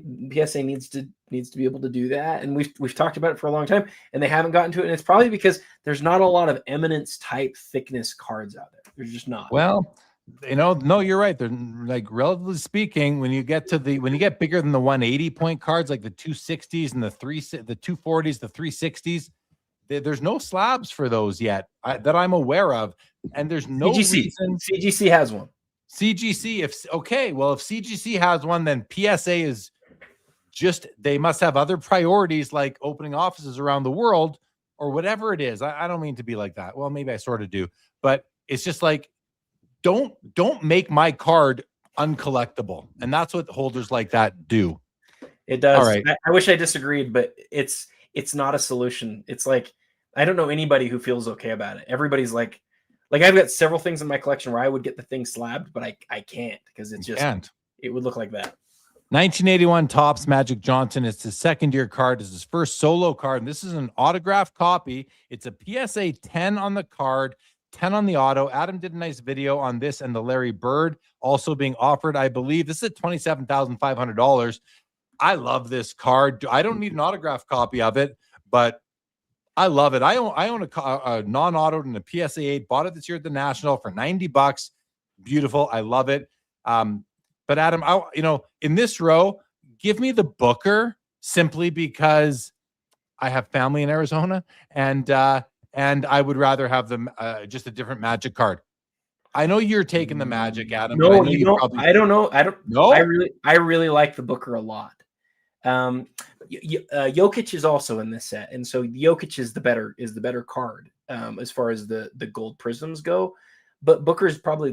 needs to be able to do that. And we've talked about it for a long time and they haven't gotten to it. And it's probably because there's not a lot of Eminence type thickness cards out there. There's just not. Well, no, you're right. They're like, relatively speaking, when you get bigger than the 180 point cards, like the 260s and the 240s, the 360s, There's no slabs for those yet that I'm aware of, and there's no reason. CGC has one. CGC, if CGC has one, then PSA is just, they must have other priorities like opening offices around the world or whatever it is. I don't mean to be like that. Well, maybe I sort of do, but it's just like, don't make my card uncollectible. And that's what holders like that do. It does. All right. I wish I disagreed, but it's not a solution. It's like, I don't know anybody who feels okay about it. Everybody's like I've got several things in my collection where I would get the thing slabbed, but I can't because it would look like that. 1981 Topps Magic Johnson. It's his second-year card. It's his first solo card, and this is an autographed copy. It's a PSA 10 on the card, 10 on the auto. Adam did a nice video on this and the Larry Bird also being offered, I believe. This is at $27,500. I love this card. I don't need an autographed copy of it, but I love it. I own a non-autoed and a PSA 8. Bought it this year at the National for $90. Beautiful. I love it. But Adam, in this row, give me the Booker simply because I have family in Arizona, and I would rather have them just a different Magic card. I know you're taking the Magic, Adam. No, I don't know. I don't know. I really like the Booker a lot. Jokic is also in this set, and so Jokic is the better card as far as the gold prisms go. But Booker's probably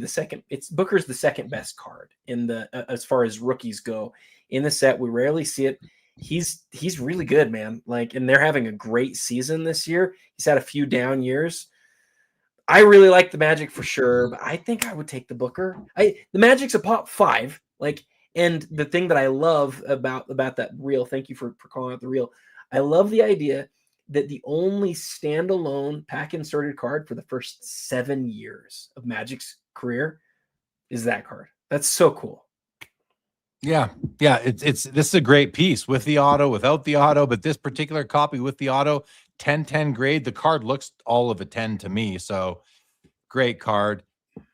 Booker's the second best card in the as far as rookies go in the set. We rarely see it. He's really good, man. And they're having a great season this year. He's had a few down years. I really like the Magic for sure, but I think I would take the Booker. The Magic's a pop 5. And the thing that I love about that reel, thank you for calling out the reel. I love the idea that the only standalone pack inserted card for the first 7 years of Magic's career is that card. That's so cool. Yeah. This is a great piece with the auto, without the auto, but this particular copy with the auto, 10/10 grade. The card looks all of a 10 to me. So great card.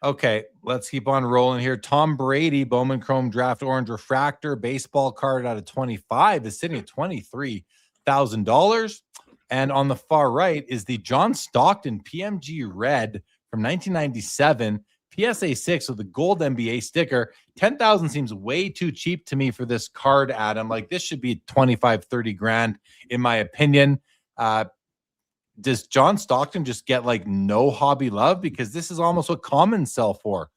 Okay, let's keep on rolling here. Tom Brady, Bowman Chrome Draft Orange Refractor baseball card out of 25 is sitting at $23,000. And on the far right is the John Stockton PMG Red from 1997, PSA 6 with a gold NBA sticker. 10,000 seems way too cheap to me for this card, Adam. This should be 25, 30 grand, in my opinion. Does John Stockton just get no hobby love? Because this is almost what commons sell for.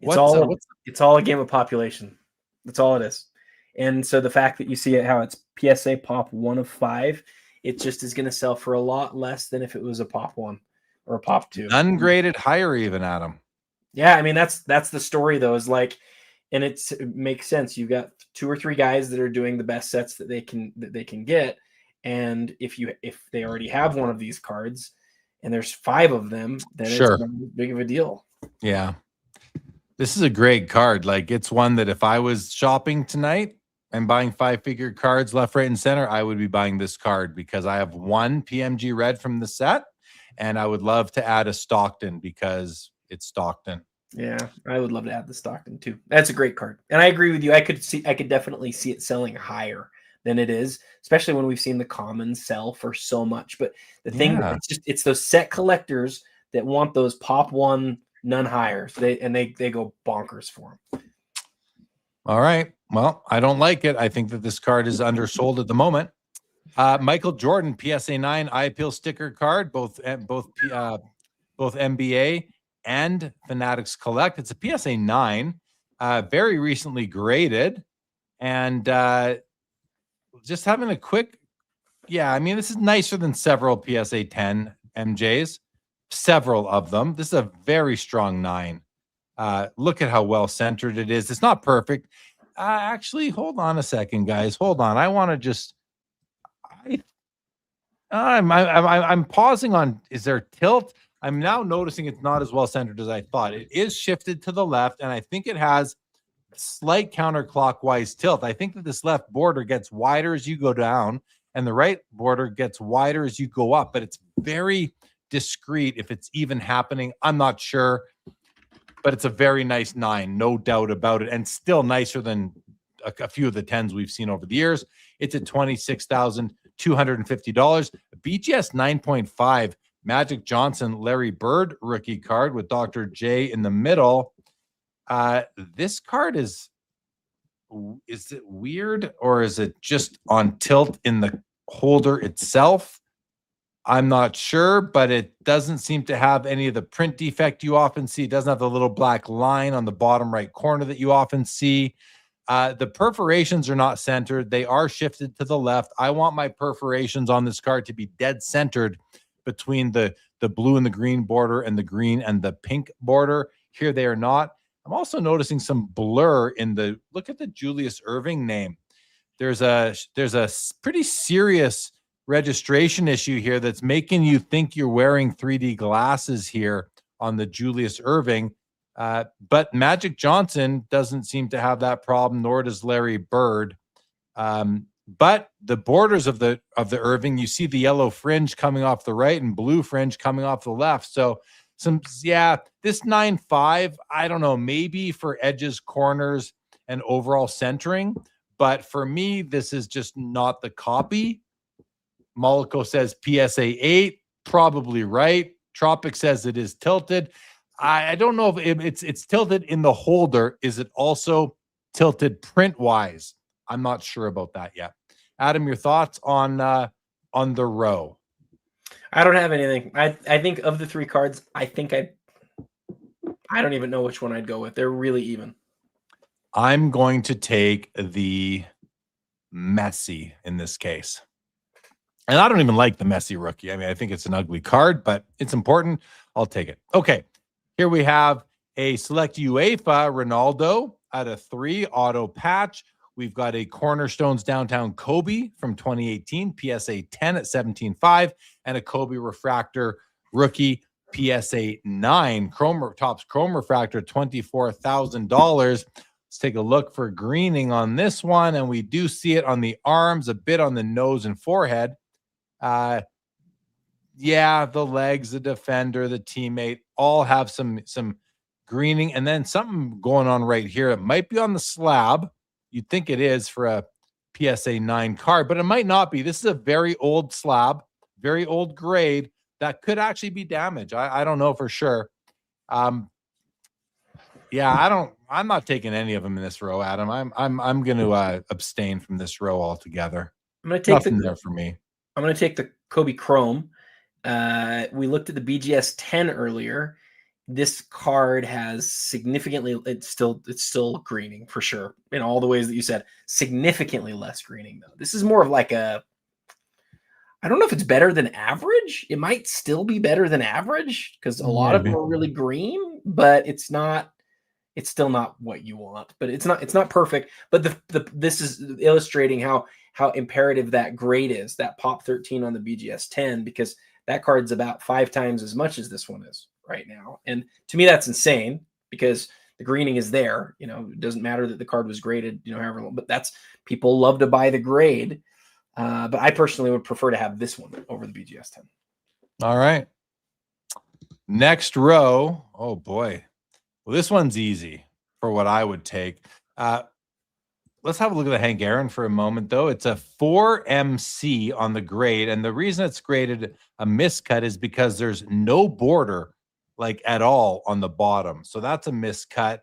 It's all a game of population. That's all it is. And so the fact that you see how it's PSA pop 1 of 5, it just is going to sell for a lot less than if it was a pop 1 or a pop 2. Ungraded higher even, Adam. Yeah, I mean that's the story though. And it makes sense. You've got 2 or 3 guys that are doing the best sets that they can get. And if they already have one of these cards and there's 5 of them, then it's not big of a deal. Yeah. This is a great card. It's one that if I was shopping tonight and buying 5-figure cards left, right, and center, I would be buying this card because I have 1 PMG Red from the set, and I would love to add a Stockton because it's Stockton. Yeah, I would love to add the Stockton too. That's a great card. And I agree with you. I could definitely see it selling higher than it is, especially when we've seen the commons sell for so much. But the thing, it's those set collectors that want those pop 1, none higher. So they go bonkers for them. All right. Well, I don't like it. I think that this card is undersold at the moment. Michael Jordan, PSA 9 eye appeal sticker card, both NBA and Fanatics Collect. It's a PSA 9, very recently graded, and just having a quick, this is nicer than several PSA 10 MJs, several of them. This is a very strong 9. Look at how well centered it is. It's not perfect. Actually, hold on a second, guys. Hold on. I want to just, I'm pausing on, is there tilt? I'm now noticing it's not as well centered as I thought. It is shifted to the left, and I think it has slight counterclockwise tilt. I think that this left border gets wider as you go down and the right border gets wider as you go up, but it's very discreet if it's even happening. I'm not sure, but it's a very nice 9, no doubt about it, and still nicer than a few of the 10s we've seen over the years. It's at $26,000. $250. BGS 9.5 Magic Johnson Larry Bird rookie card with Dr. J in the middle. This card is it weird, or is it just on tilt in the holder itself? I'm not sure, but it doesn't seem to have any of the print defect you often see. It doesn't have the little black line on the bottom right corner that you often see. The perforations are not centered. They are shifted to the left. I want my perforations on this card to be dead centered between the blue and the green border and the green and the pink border. Here they are not. I'm also noticing some blur in the, look at the Julius Erving name. There's a pretty serious registration issue here that's making you think you're wearing 3D glasses here on the Julius Erving. But Magic Johnson doesn't seem to have that problem, nor does Larry Bird. But the borders of the Irving, you see the yellow fringe coming off the right and blue fringe coming off the left. So this 9.5, I don't know, maybe for edges, corners, and overall centering. But for me, this is just not the copy. Mollico says PSA 8, probably right. Tropic says it is tilted. I don't know if it's tilted in the holder. Is it also tilted print-wise? I'm not sure about that yet. Adam, your thoughts on the row? I don't have anything. I think of the three cards, I don't even know which one I'd go with. They're really even. I'm going to take the Messi in this case. And I don't even like the Messi rookie. I mean, I think it's an ugly card, but it's important. I'll take it. Okay. Here we have a select UEFA Ronaldo out of 3 auto patch. We've got a Cornerstones Downtown Kobe from 2018, PSA 10 at 17.5, and a Kobe Refractor rookie PSA 9 Topps Chrome Refractor, $24,000. Let's take a look for greening on this one, and we do see it on the arms, a bit on the nose and forehead. The legs, the defender, the teammate all have some greening, and then something going on right here. It might be on the slab. You'd think it is for a PSA 9 card, but it might not be. This is a very old slab, very old grade that could actually be damaged. I don't know for sure. I'm not taking any of them in this row, Adam. I'm going to abstain from this row altogether. I'm going to take nothing there for me. I'm going to take the Kobe Chrome. We looked at the BGS 10 earlier. This card has significantly, it's still greening for sure in all the ways that you said. Significantly less greening though. This is more of like I don't know if it's better than average. It might still be better than average because a lot of them are really green, but it's still not what you want. But it's not perfect. But this is illustrating how imperative that grade is, that pop 13 on the BGS 10, because that card's about 5 times as much as this one is right now. And to me, that's insane because the greening is there. You know, it doesn't matter that the card was graded, however long, but people love to buy the grade. But I personally would prefer to have this one over the BGS 10. All right. Next row. Oh boy. Well, this one's easy for what I would take. Let's have a look at the Hank Aaron for a moment, though. It's a 4MC on the grade, and the reason it's graded a miscut is because there's no border, like at all, on the bottom. So that's a miscut.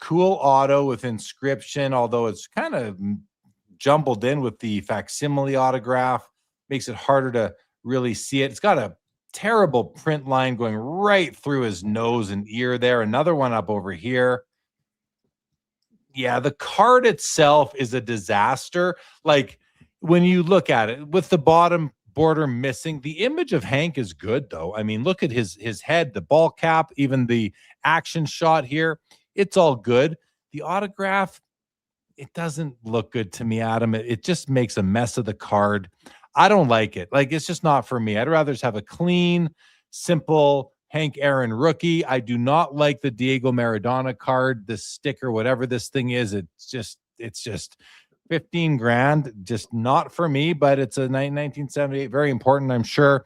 Cool auto with inscription, although it's kind of jumbled in with the facsimile autograph. Makes it harder to really see it. It's got a terrible print line going right through his nose and ear there. Another one up over here. Yeah, the card itself is a disaster. Like when you look at it with the bottom border missing, the image of Hank is good though. I mean, look at his head, the ball cap, even the action shot here. It's all good. The autograph, it doesn't look good to me, Adam. It just makes a mess of the card. I don't like it. Like, it's just not for me. I'd rather just have a clean, simple Hank Aaron rookie. I do not like the Diego Maradona card, the sticker, whatever this thing is. It's just 15 grand. Just not for me, but it's a 1978. Very important, I'm sure.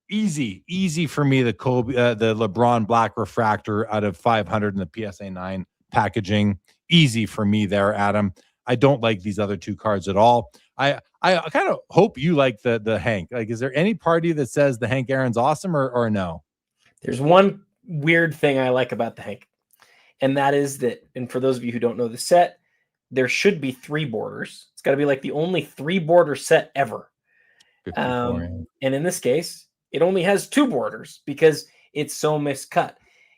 Easy for me. The Kobe, the LeBron Black Refractor out of 500 in the PSA 9 packaging. Easy for me there, Adam. I don't like these other two cards at all. I kind of hope you like the Hank. Like, is there any party that says the Hank Aaron's awesome or no? There's one weird thing I like about the Hank, and that is that, and for those of you who don't know the set, there should be 3 borders. It's got to be like the only 3 border set ever. 54, yeah. And in this case, it only has 2 borders because it's so miscut.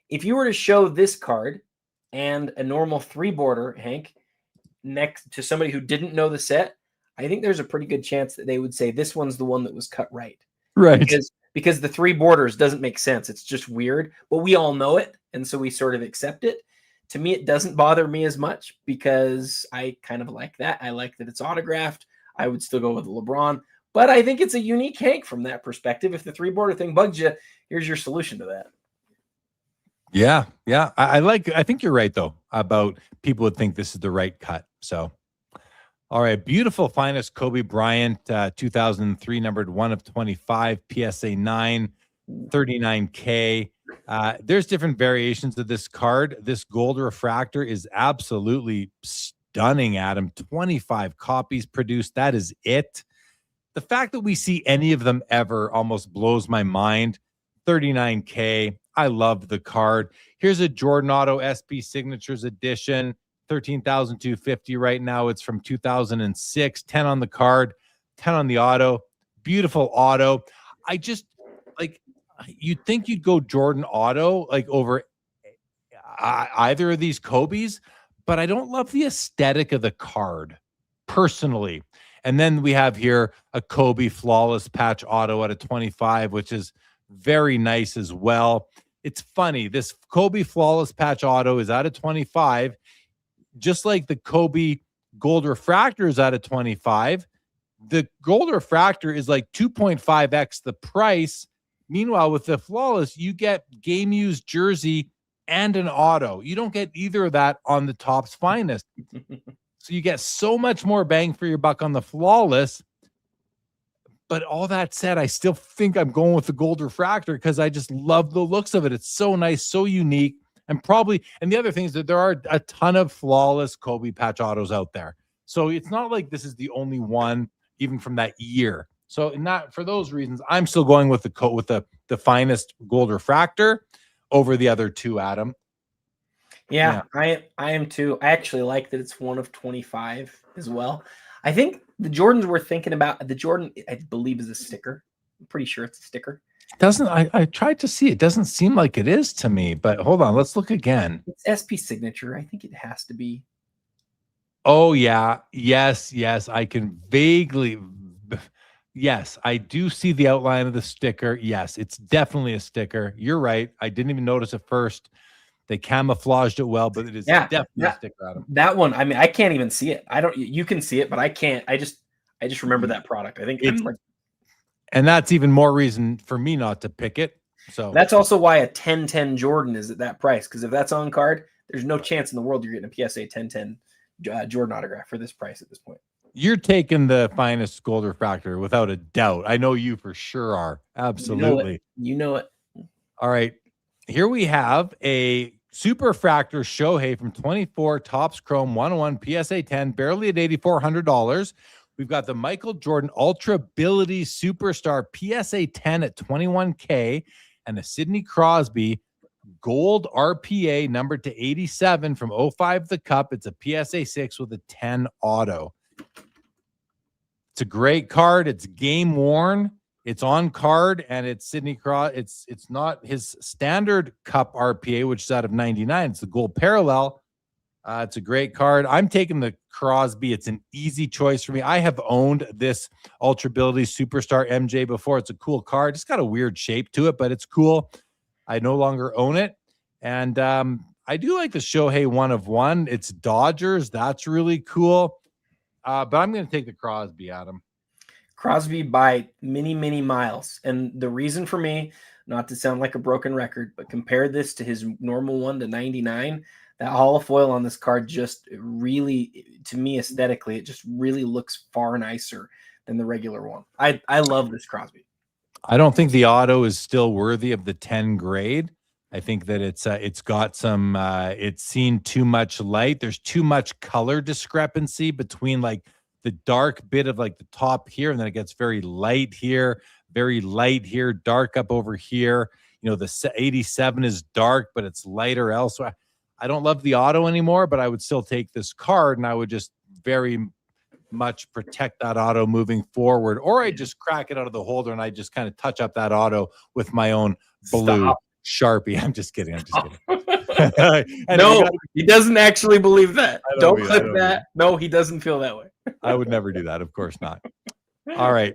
If you were to show this card and a normal 3 border Hank next to somebody who didn't know the set, I think there's a pretty good chance that they would say this one's the one that was cut right. Right. Because the 3 borders doesn't make sense. It's just weird, but we all know it, and so we sort of accept it. To me, it doesn't bother me as much because I kind of like that. I like that it's autographed. I would still go with LeBron, but I think it's a unique Hank from that perspective. If the 3 border thing bugs you, here's your solution to that. Yeah. I think you're right though about people would think this is the right cut. So, all right, beautiful finest Kobe Bryant, 2003, numbered 1/25, PSA 9, 39K. There's different variations of this card. This gold refractor is absolutely stunning, Adam. 25 copies produced. That is it. The fact that we see any of them ever almost blows my mind. 39K. I love the card. Here's a Jordan Auto SP Signatures edition. 13,250 right now. It's from 2006. 10 on the card, 10 on the auto. Beautiful auto. I just like, you'd think you'd go Jordan Auto like over either of these Kobe's, but I don't love the aesthetic of the card personally. And then we have here a Kobe Flawless Patch Auto at a 25, which is very nice as well. It's funny. This Kobe Flawless Patch Auto is at a 25, just like the Kobe Gold Refractor is at a 25. The Gold Refractor is like 2.5x the price. Meanwhile, with the Flawless, you get game used jersey and an auto. You don't get either of that on the Topps Finest. So you get so much more bang for your buck on the Flawless. But all that said, I still think I'm going with the Gold Refractor because I just love the looks of it. It's so nice, so unique. And the other thing is that there are a ton of Flawless Kobe patch autos out there. So it's not like this is the only one, even from that year. So not for those reasons, I'm still going with the finest Gold Refractor over the other 2, Adam. Yeah. I am too. I actually like that it's 1/25 as well. I think the Jordans we're thinking about, the Jordan, I believe, is a sticker. I'm pretty sure it's a sticker. I tried to see. It doesn't seem like it is to me, but hold on. Let's look again. It's SP Signature. I think it has to be. Oh, yeah. Yes. I can vaguely. Yes, I do see the outline of the sticker. Yes, it's definitely a sticker. You're right. I didn't even notice at first. They camouflaged it well, but it is definitely a sticker, Adam. That one, I mean, I can't even see it. You can see it, but I can't. I just remember that product. I think it's like, and that's even more reason for me not to pick it. So that's also why a 10-10 Jordan is at that price. Because if that's on card, there's no chance in the world you're getting a PSA 10-10 Jordan autograph for this price at this point. You're taking the finest Gold Refractor without a doubt. I know you for sure are. Absolutely. You know it. All right. Here we have a Super Refractor Shohei from 24 Topps Chrome 101 PSA 10, barely at $8,400. We've got the Michael Jordan Ultra Ability Superstar PSA 10 at $21K and a Sidney Crosby Gold RPA numbered to 87 from 05 The Cup. It's a PSA 6 with a 10 auto. It's a great card. It's game worn. It's on card, and it's Sidney Crosby. It's not his standard Cup RPA, which is out of 99. It's the gold parallel. It's a great card. I'm taking the Crosby. It's an easy choice for me. I have owned this Ultra Ability Superstar MJ before. It's a cool card. It's got a weird shape to it, but it's cool. I no longer own it. And I do like the Shohei 1/1. It's Dodgers. That's really cool. But I'm going to take the Crosby, Adam. Crosby by many miles. And the reason for me, not to sound like a broken record, but compare this to his normal one to 99, that holofoil on this card just really, to me aesthetically, it just really looks far nicer than the regular one. I love this Crosby. I don't think the auto is still worthy of the 10 grade. I think that it's got some it's seen too much light. There's too much color discrepancy between like the dark bit of like the top here, and then it gets very light here, dark up over here. You know, the 87 is dark, but it's lighter elsewhere. I don't love the auto anymore, but I would still take this card, and I would just very much protect that auto moving forward, or I just crack it out of the holder and I just kind of touch up that auto with my own blue Sharpie. I'm just kidding. No, he doesn't actually believe that. Don't clip that. No, he doesn't feel that way. I would never do that. Of course not. All right.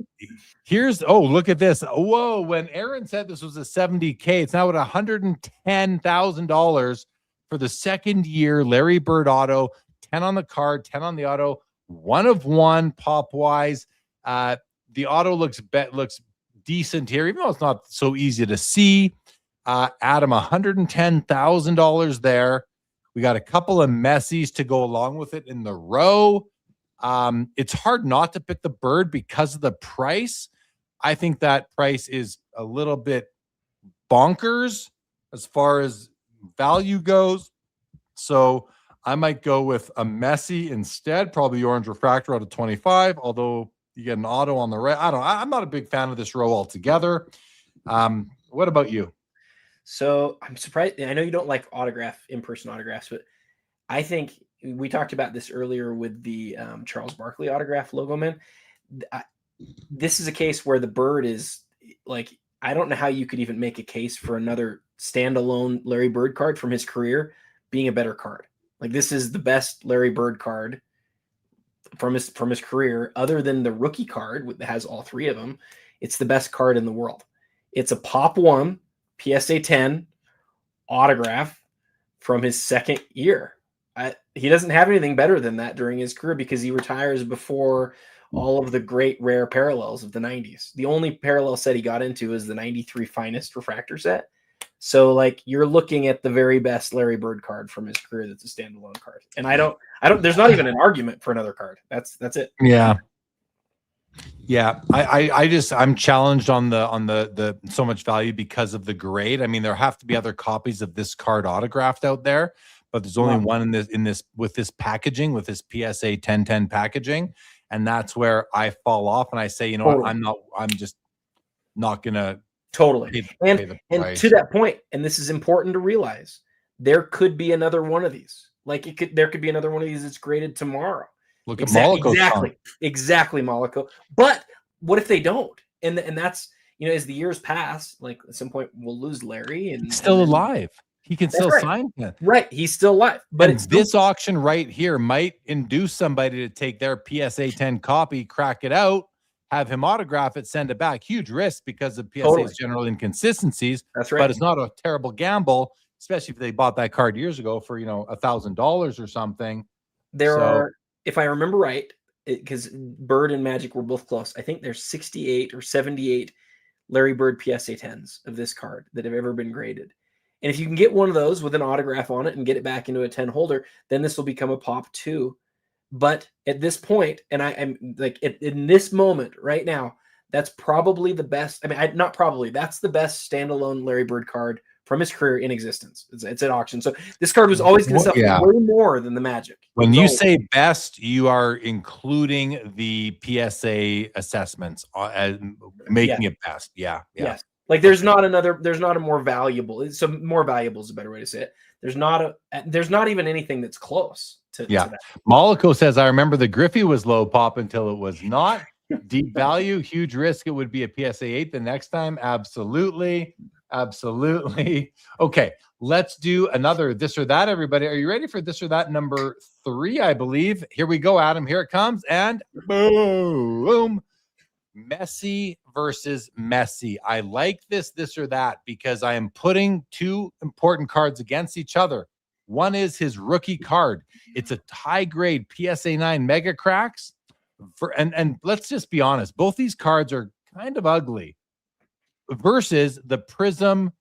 Look at this. Whoa. When Aaron said this was a 70K, it's now at $110,000 for the second year Larry Bird auto, 10 on the card, 10 on the auto. 1 of 1 pop wise. The auto looks decent here, even though it's not so easy to see. Adam, $110,000 there. We got a couple of Messis to go along with it in the row. It's hard not to pick the Bird because of the price. I think that price is a little bit bonkers as far as value goes. So I might go with a Messi instead, probably orange refractor out of 25, although you get an auto on the right. I'm not a big fan of this row altogether. What about you? So I'm surprised. I know you don't like in-person autographs, but I think we talked about this earlier with the Charles Barkley autograph Logoman. This is a case where the Bird is like, I don't know how you could even make a case for another standalone Larry Bird card from his career being a better card. Like, this is the best Larry Bird card from his career, other than the rookie card that has all 3 of them. It's the best card in the world. It's a Pop 1 PSA 10 autograph from his second year. He doesn't have anything better than that during his career because he retires before all of the great rare parallels of the 90s. The only parallel set he got into is the 93 Finest refractor set. So like, you're looking at the very best Larry Bird card from his career that's a standalone card. And I don't there's not even an argument for another card. That's it. Yeah. I'm challenged on the so much value because of the grade. I mean, there have to be other copies of this card autographed out there, but there's only one in this with this packaging, with this PSA 1010 packaging. And that's where I fall off and I say, you know what, I'm just not gonna totally. And to that point, and this is important to realize, there could be another one of these. Like, there could be another one of these that's graded tomorrow. Look at Mollico. Exactly, Mollico. But what if they don't? And that's, you know, as the years pass, like at some point we'll lose Larry, and he's still alive. He can still sign him. Right, he's still alive. But it's this auction right here might induce somebody to take their PSA 10 copy, crack it out, have him autograph it, send it back. Huge risk because of PSA's general inconsistencies. That's right. But it's not a terrible gamble, especially if they bought that card years ago for, you know, $1,000 or something. There are, if I remember right, because Bird and Magic were both close, I think there's 68 or 78 Larry Bird PSA 10s of this card that have ever been graded. And if you can get one of those with an autograph on it and get it back into a 10 holder, then this will become a Pop 2. But at this point, and I'm like, in this moment right now, that's probably the best. I mean, not probably, that's the best standalone Larry Bird card from his career in existence. It's at auction. So this card was always going to sell way more than the Magic. When you say best, you are including the PSA assessments as making it best. Yeah. Yes. Like, there's not a more valuable. So more valuable is a better way to say it. There's not even anything that's close to that. Mollico says, I remember the Griffey was low pop until it was not. Deep value, huge risk. It would be a PSA 8 the next time. Absolutely. Okay, let's do another this or that, everybody. Are you ready for this or that number 3, I believe? Here we go, Adam. Here it comes. And boom. Messi versus Messi. I like this or that because I am putting 2 important cards against each other. One is his rookie card. It's a high grade PSA 9 Mega Cracks. And let's just be honest, both these cards are kind of ugly. Versus the Prism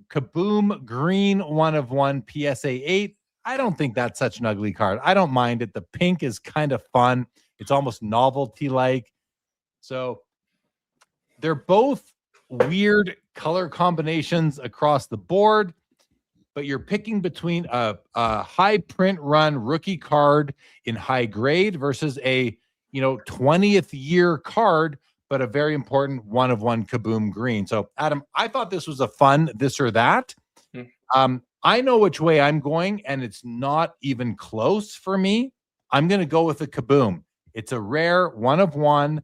Kaboom green 1 of 1 PSA 8. I don't think that's such an ugly card. I don't mind it. The pink is kind of fun. It's almost novelty-like. So they're both weird color combinations across the board, but you're picking between a high print run rookie card in high grade versus a 20th year card, but a very important 1/1 Kaboom green. So, Adam, I thought this was a fun this or that. I know which way I'm going, and it's not even close for me. I'm going to go with a Kaboom. It's a rare 1/1.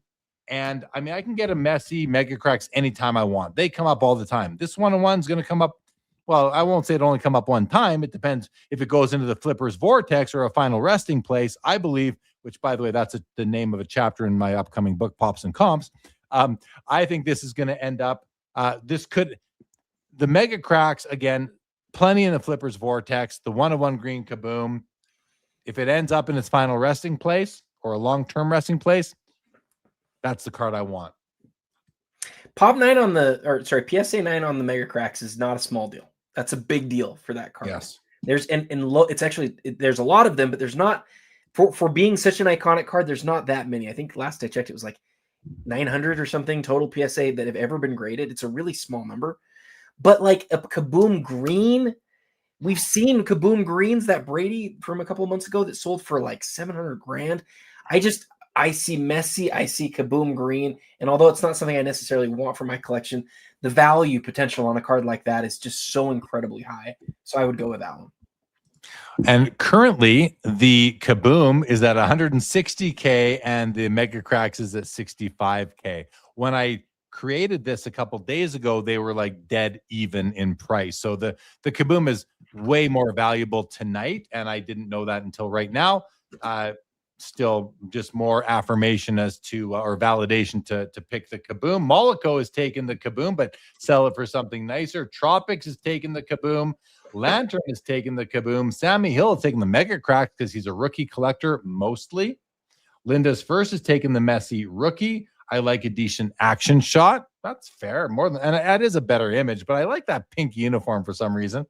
And I mean, I can get a Messi Mega Cracks anytime I want. They come up all the time. This 1/1 is going to come up. Well, I won't say it only come up one time. It depends if it goes into the Flipper's Vortex or a final resting place, I believe, which, by the way, that's the name of a chapter in my upcoming book, Pops and Comps. I think this is going to end up, the Mega Cracks, again, plenty in the Flipper's Vortex, the 1/1 green Kaboom. If it ends up in its final resting place or a long-term resting place, that's the card I want. PSA 9 on the Mega Cracks is not a small deal. That's a big deal for that card. Yes. There's there's a lot of them, but there's not for being such an iconic card. There's not that many. I think last I checked, it was like 900 or something total PSA that have ever been graded. It's a really small number, but like a Kaboom green, we've seen Kaboom greens that Brady from a couple of months ago that sold for like 700 grand. I see Messi, I see Kaboom green, and although it's not something I necessarily want for my collection, the value potential on a card like that is just so incredibly high. So I would go with that one. And currently, the Kaboom is at 160K, and the Mega Cracks is at 65K. When I created this a couple days ago, they were like dead even in price. So the Kaboom is way more valuable tonight, and I didn't know that until right now. Still just more affirmation as to or validation to pick the Kaboom. Mollico has taken the Kaboom, but sell it for something nicer. Tropics has taken the Kaboom. Lantern has taken the Kaboom. Sammy Hill has taken the Mega Crack because he's a rookie collector mostly. Linda's First has taken the Messi rookie. I like a decent action shot. That's fair. And that is a better image, but I like that pink uniform for some reason.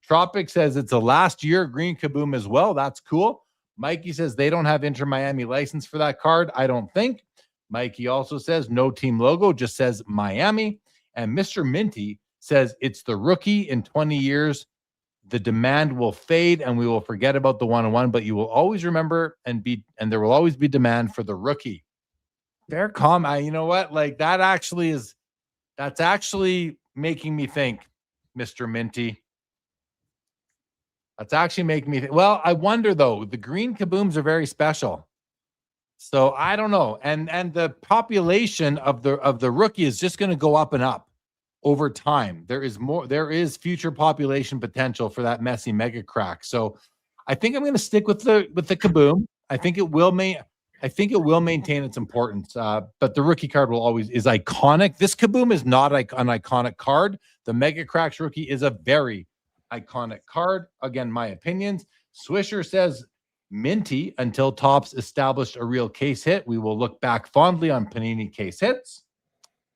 Tropic says it's a last year green Kaboom as well. That's cool. Mikey says they don't have Inter Miami license for that card. I don't think. Mikey also says no team logo, just says Miami. And Mr. Minty says it's the rookie. In 20 years, the demand will fade and we will forget about the 1/1, but you will always remember and there will always be demand for the rookie. Fair comment. You know what? Like that's actually making me think, Mr. Minty. That's actually making me think. Well, I wonder though, the green Kabooms are very special. So I don't know. And the population of the rookie is just going to go up and up over time. There is future population potential for that Messi Mega Crack. So I think I'm going to stick with the Kaboom. I think it will maintain its importance. But the rookie card is iconic. This Kaboom is not an iconic card. The Mega Cracks rookie is a very iconic card. Again, my opinions. Swisher says Minty until Topps established a real case hit. We will look back fondly on Panini case hits.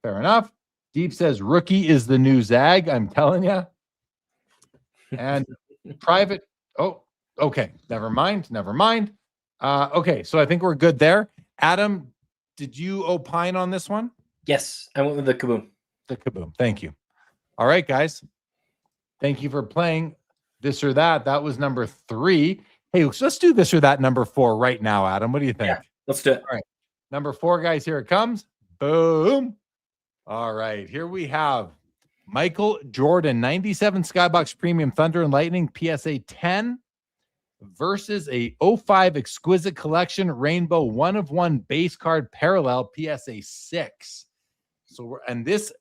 Fair enough. Deep says rookie is the new Zag. I'm telling you. And private. Oh, okay. Never mind. Okay. So I think we're good there. Adam, did you opine on this one? Yes. I went with the Kaboom. The Kaboom. Thank you. All right, guys. Thank you for playing this or that. That was number 3. Hey, let's do this or that number 4 right now, Adam. What do you think? Yeah, let's do it. All right. Number 4, guys, here it comes. Boom. All right. Here we have Michael Jordan, 97 Skybox Premium Thunder and Lightning, PSA 10 versus a 05 Exquisite Collection Rainbow 1/1 base card parallel, PSA 6. So, this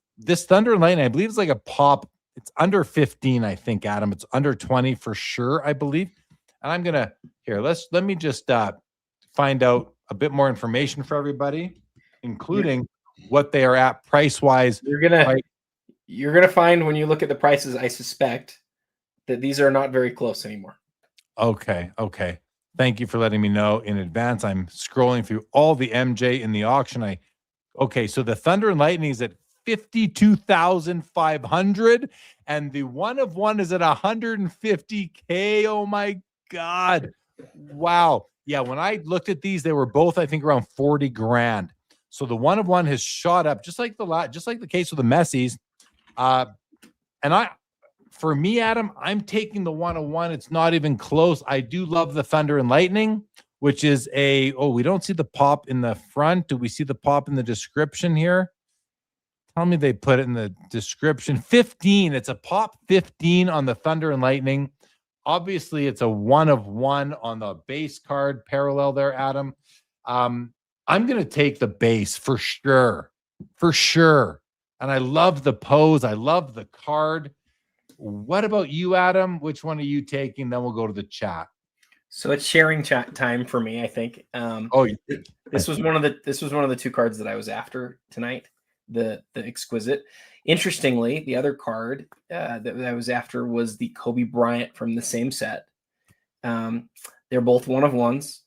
Thunder and Lightning, I believe, is like a pop. It's under 15, I think, Adam. It's under 20 for sure, I believe. And I'm gonna let me just find out a bit more information for everybody, including what they are at price wise. You're gonna find when you look at the prices, I suspect that these are not very close anymore. Okay. Thank you for letting me know in advance. I'm scrolling through all the MJ in the auction. So the Thunder and Lightning is at 52,500 and the 1/1 is at 150K. Oh my God. Wow. Yeah. When I looked at these, they were both, I think, around 40 grand. So the 1/1 has shot up just like the case with the Messis. For me, Adam, I'm taking the 1/1. It's not even close. I do love the Thunder and Lightning. which is we don't see the pop in the front. Do we see the pop in the description here? Tell me they put it in the description. 15. It's a pop 15 on the Thunder and Lightning. Obviously, it's a 1 of 1 on the base card parallel there, Adam. I'm going to take the base for sure. For sure. And I love the pose. I love the card. What about you, Adam? Which one are you taking? Then we'll go to the chat. So it's sharing chat time for me, I think. This was one of the 2 cards that I was after tonight. The exquisite. Interestingly, the other card that I was after was the Kobe Bryant from the same set. They're both 1 of 1s.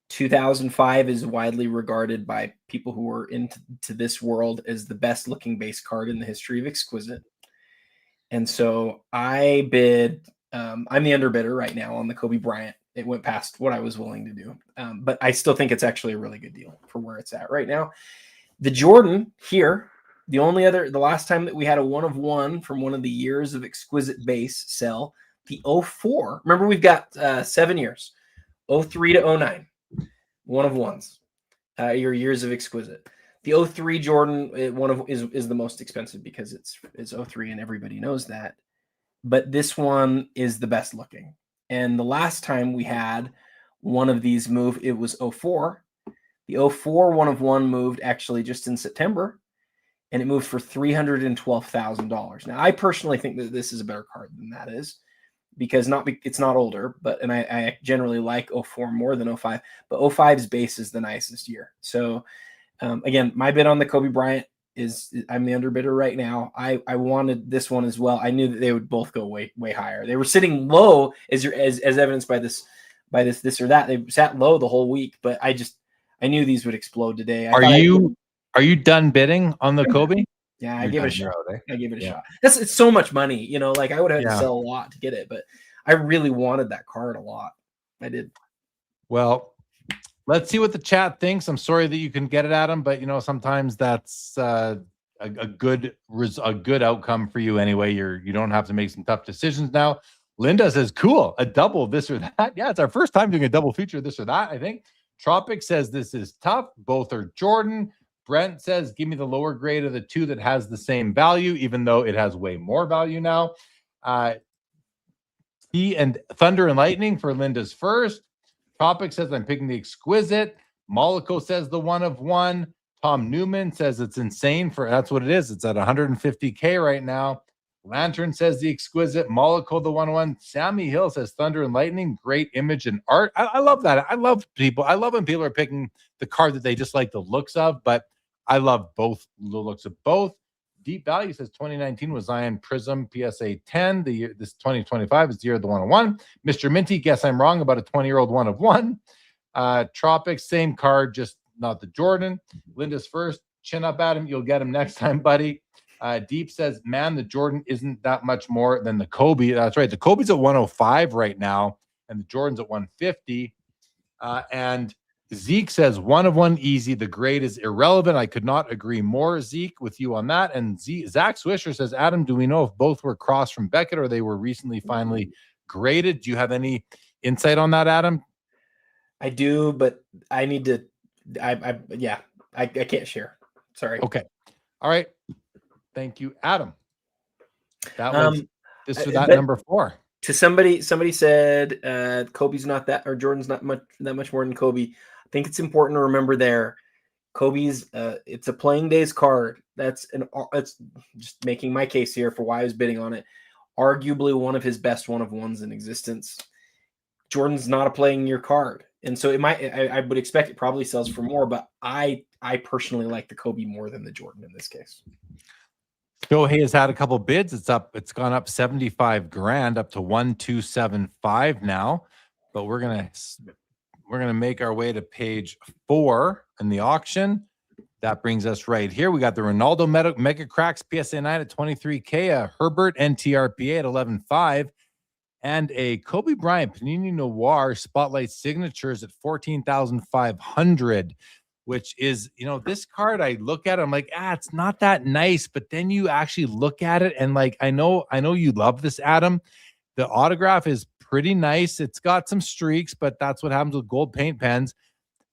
2005 is widely regarded by people who are into this world as the best looking base card in the history of exquisite. And so I bid. I'm the underbidder right now on the Kobe Bryant. It went past what I was willing to do, but I still think it's actually a really good deal for where it's at right now. The Jordan here, the last time that we had a 1 of 1 from one of the years of exquisite base sell, the 04. Remember, we've got 7 years, 03 to 09, 1 of 1s, your years of exquisite. The 03 Jordan is the most expensive because it's 03 and everybody knows that. But this one is the best looking. And the last time we had one of these move, it was 04. The 04 1 of 1 moved actually just in September, and it moved for $312,000. Now, I personally think that this is a better card than that is, because it's not older, and I generally like 04 more than 05, but 05's base is the nicest year. So again, my bid on the Kobe Bryant is I'm the underbidder right now. I wanted this one as well. I knew that they would both go way higher. They were sitting low as evidenced by this or that. They sat low the whole week, but I knew these would explode today. Are you done bidding on the Kobe? Yeah, I gave it a shot. I gave it a shot. It's so much money, like I would have had to sell a lot to get it, but I really wanted that card a lot. I did. Well, let's see what the chat thinks. I'm sorry that you can get it, Adam, but sometimes that's a good outcome for you anyway. You don't have to make some tough decisions now. Linda says, cool, a double this or that. Yeah, it's our first time doing a double feature this or that, I think. Tropic says this is tough. Both are Jordan. Brent says, give me the lower grade of the 2 that has the same value, even though it has way more value now. He and Thunder and Lightning for Linda's first. Tropic says, I'm picking the exquisite. Mollico says the 1 of 1. Tom Newman says it's insane that's what it is. It's at 150K right now. Lantern says the exquisite. Mollico the 1 of 1. Sammy Hill says Thunder and Lightning. Great image and art. I love that. I love when people are picking the card that they just like the looks of, but I love both the looks of both. Deep Value says 2019 was Zion Prism PSA 10. This 2025 is the year of the 1 of 1. Mr. Minty, guess I'm wrong about a 20-year-old 1 of 1. Tropics, same card, just not the Jordan. Linda's first. Chin up at him. You'll get him next time, buddy. Deep says, man, the Jordan isn't that much more than the Kobe. That's right. The Kobe's at 105 right now, and the Jordan's at 150. And Zeke says 1 of 1 easy. The grade is irrelevant. I could not agree more, Zeke, with you on that. And Zach Swisher says, Adam, do we know if both were crossed from Beckett or they were recently finally graded? Do you have any insight on that, Adam? I do, but I need to. I can't share. Sorry. Okay. All right. Thank you, Adam. That was this for that number 4. To somebody said Kobe's not that, or Jordan's not that much more than Kobe. I think it's important to remember there. Kobe's it's a playing days card. That's just making my case here for why I was bidding on it. Arguably one of his best 1 of 1s in existence. Jordan's not a playing year card, and so it might. I would expect it probably sells for more, but I personally like the Kobe more than the Jordan in this case. Shohei has had a couple bids. It's gone up 75 grand up to 1,275 now. But we're gonna make our way to page 4 in the auction. That brings us right here. We got the Ronaldo Mega Cracks PSA 9 at 23K, a Herbert NTRPA at 11.5, and a Kobe Bryant Panini Noir Spotlight Signatures at 14,500. Which is, this card, I look at it, I'm like, it's not that nice. But then you actually look at it and I know you love this, Adam. The autograph is pretty nice. It's got some streaks, but that's what happens with gold paint pens.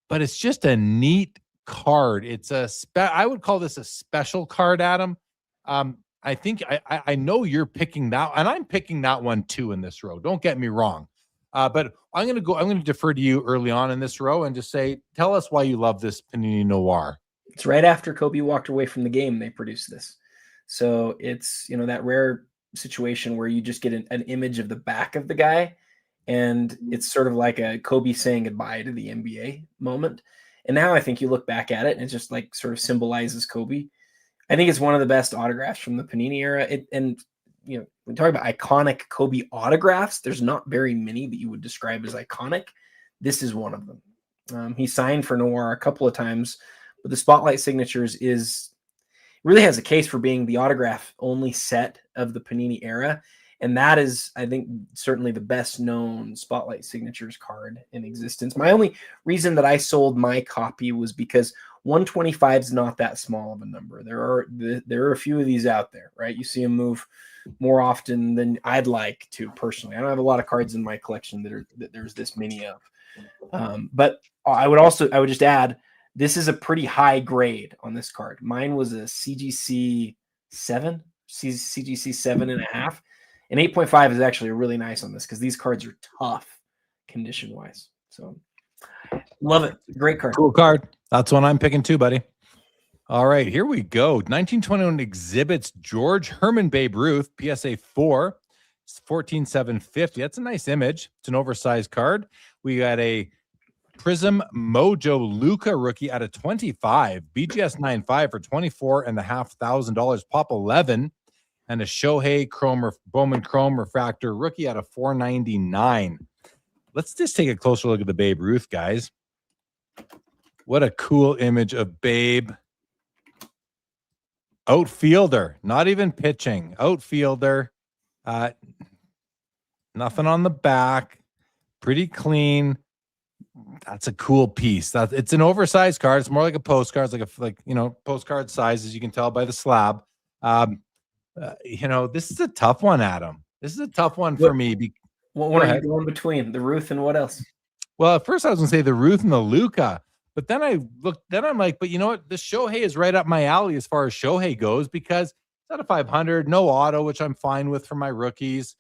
But it's just a neat card. It's I would call this a special card, Adam. I think I know you're picking that, and I'm picking that one too in this row. Don't get me wrong. But I'm going to defer to you early on in this row and just say, tell us why you love this Panini Noir. It's right after Kobe walked away from the game, they produced this. So it's, that rare situation where you just get an image of the back of the guy, and it's sort of like a Kobe saying goodbye to the NBA moment. And now I think you look back at it and it just like sort of symbolizes Kobe. I think it's one of the best autographs from the Panini era. When we talk about iconic Kobe autographs, there's not very many that you would describe as iconic. This is one of them. He signed for Noir a couple of times, but the Spotlight Signatures really has a case for being the autograph only set of the Panini era. And that is, I think, certainly the best known Spotlight Signatures card in existence. My only reason that I sold my copy was because 125 is not that small of a number. There are a few of these out there, right? You see them move more often than I'd like to personally. I don't have a lot of cards in my collection that there's this many of. But I would just add, this is a pretty high grade on this card. Mine was a CGC 7, CGC 7.5. And 8.5 is actually really nice on this because these cards are tough condition-wise. So love it. Great card. Cool card. That's one I'm picking too, buddy. All right, here we go. 1921 exhibits George Herman Babe Ruth, PSA 4, 14,750. That's a nice image. It's an oversized card. We got a Prism Mojo Luka rookie out of 25, BGS 9.5 for $24,500, pop 11. And a Shohei Bowman Chrome Refractor rookie out of 499. Let's just take a closer look at the Babe Ruth, guys. What a cool image of Babe. Outfielder, not even pitching. Outfielder. Nothing on the back. Pretty clean. That's a cool piece. It's an oversized card. It's more like a postcard. It's like postcard size, as you can tell by the slab. This is a tough one, Adam. This is a tough one for me. What are you going between the Ruth and what else? Well, at first I was going to say the Ruth and the Luka, but then I'm like, but you know what? The Shohei is right up my alley as far as Shohei goes because it's out of 500, no auto, which I'm fine with for my rookies.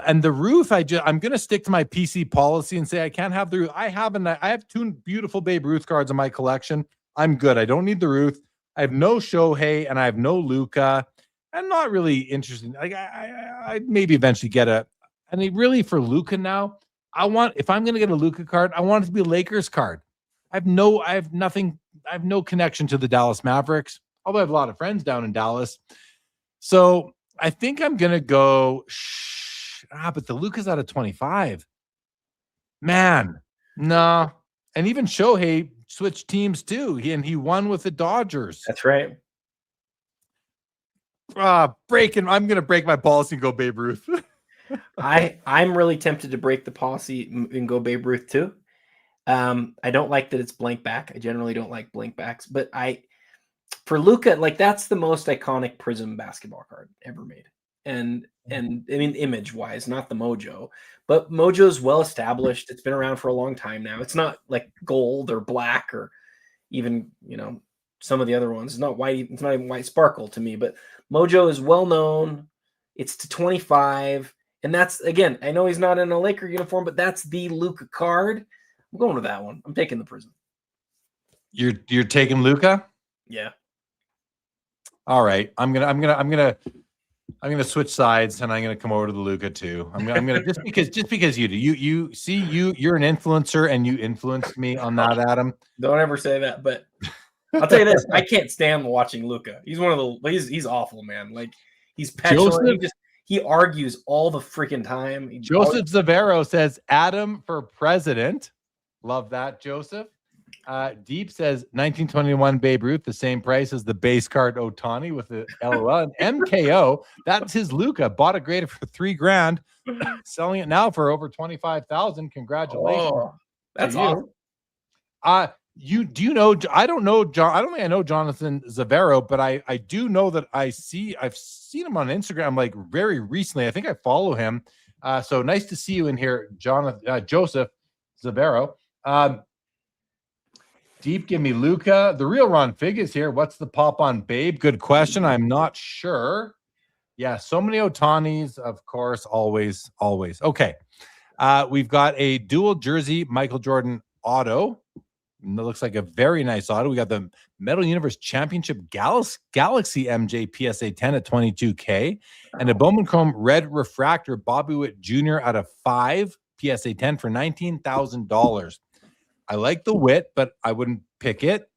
And the Ruth, I'm going to stick to my PC policy and say I can't have the Ruth. I have two beautiful Babe Ruth cards in my collection. I'm good. I don't need the Ruth. I have no Shohei and I have no Luka. I'm not really interested. I maybe eventually get really for Luka now, if I'm going to get a Luka card, I want it to be a Lakers card. I have no connection to the Dallas Mavericks, although I have a lot of friends down in Dallas. So I think I'm going to go, but the Luka's out of 25. Man, no. And even Shohei switched teams too. He won with the Dodgers. That's right. I'm going to break my policy and go Babe Ruth. I'm really tempted to break the policy and go Babe Ruth too. I don't like that it's blank back. I generally don't like blank backs, but for Luka, like that's the most iconic Prism basketball card ever made. And I mean, image wise, not the Mojo, but Mojo's well established. It's been around for a long time now. It's not like gold or black or even, some of the other ones. It's not white. It's not even white sparkle to me, but Mojo is well known. It's to 25. And that's, again, I know he's not in a Laker uniform, but that's the Luka card. I'm going with that one. I'm taking the Prism. You're taking Luka? Yeah. All right. I'm gonna switch sides and I'm gonna come over to the Luka too. I'm gonna just because you do. You're an influencer and you influenced me on that, Adam. Don't ever say that, but I'll tell you this: I can't stand watching Luka. He's he's awful, man. Like he's petulant. He argues all the freaking time. Joseph Zavero says Adam for president. Love that, Joseph. Deep says 1921 Babe Ruth, the same price as the base card Ohtani with the LOL. And MKO, that's his Luka. Bought it graded for $3,000, selling it now for over 25,000. Congratulations! Oh, that's awesome. do you know? I don't know John. I don't think I know Jonathan Zavero, but I do know that I've seen him on Instagram like very recently. I think I follow him. So nice to see you in here, Joseph Zavero. Deep, give me Luca. The real Ron Fig is here. What's the pop on Babe? Good question. I'm not sure. Yeah, so many Otanis, of course, always. Okay. We've got a dual jersey Michael Jordan auto. It looks like a very nice auto. We got the Metal Universe Championship Galaxy MJ PSA 10 at 22K and a Bowman Chrome Red Refractor Bobby Witt Jr. out of 5 PSA 10 for $19,000. I like the Witt, but I wouldn't pick it.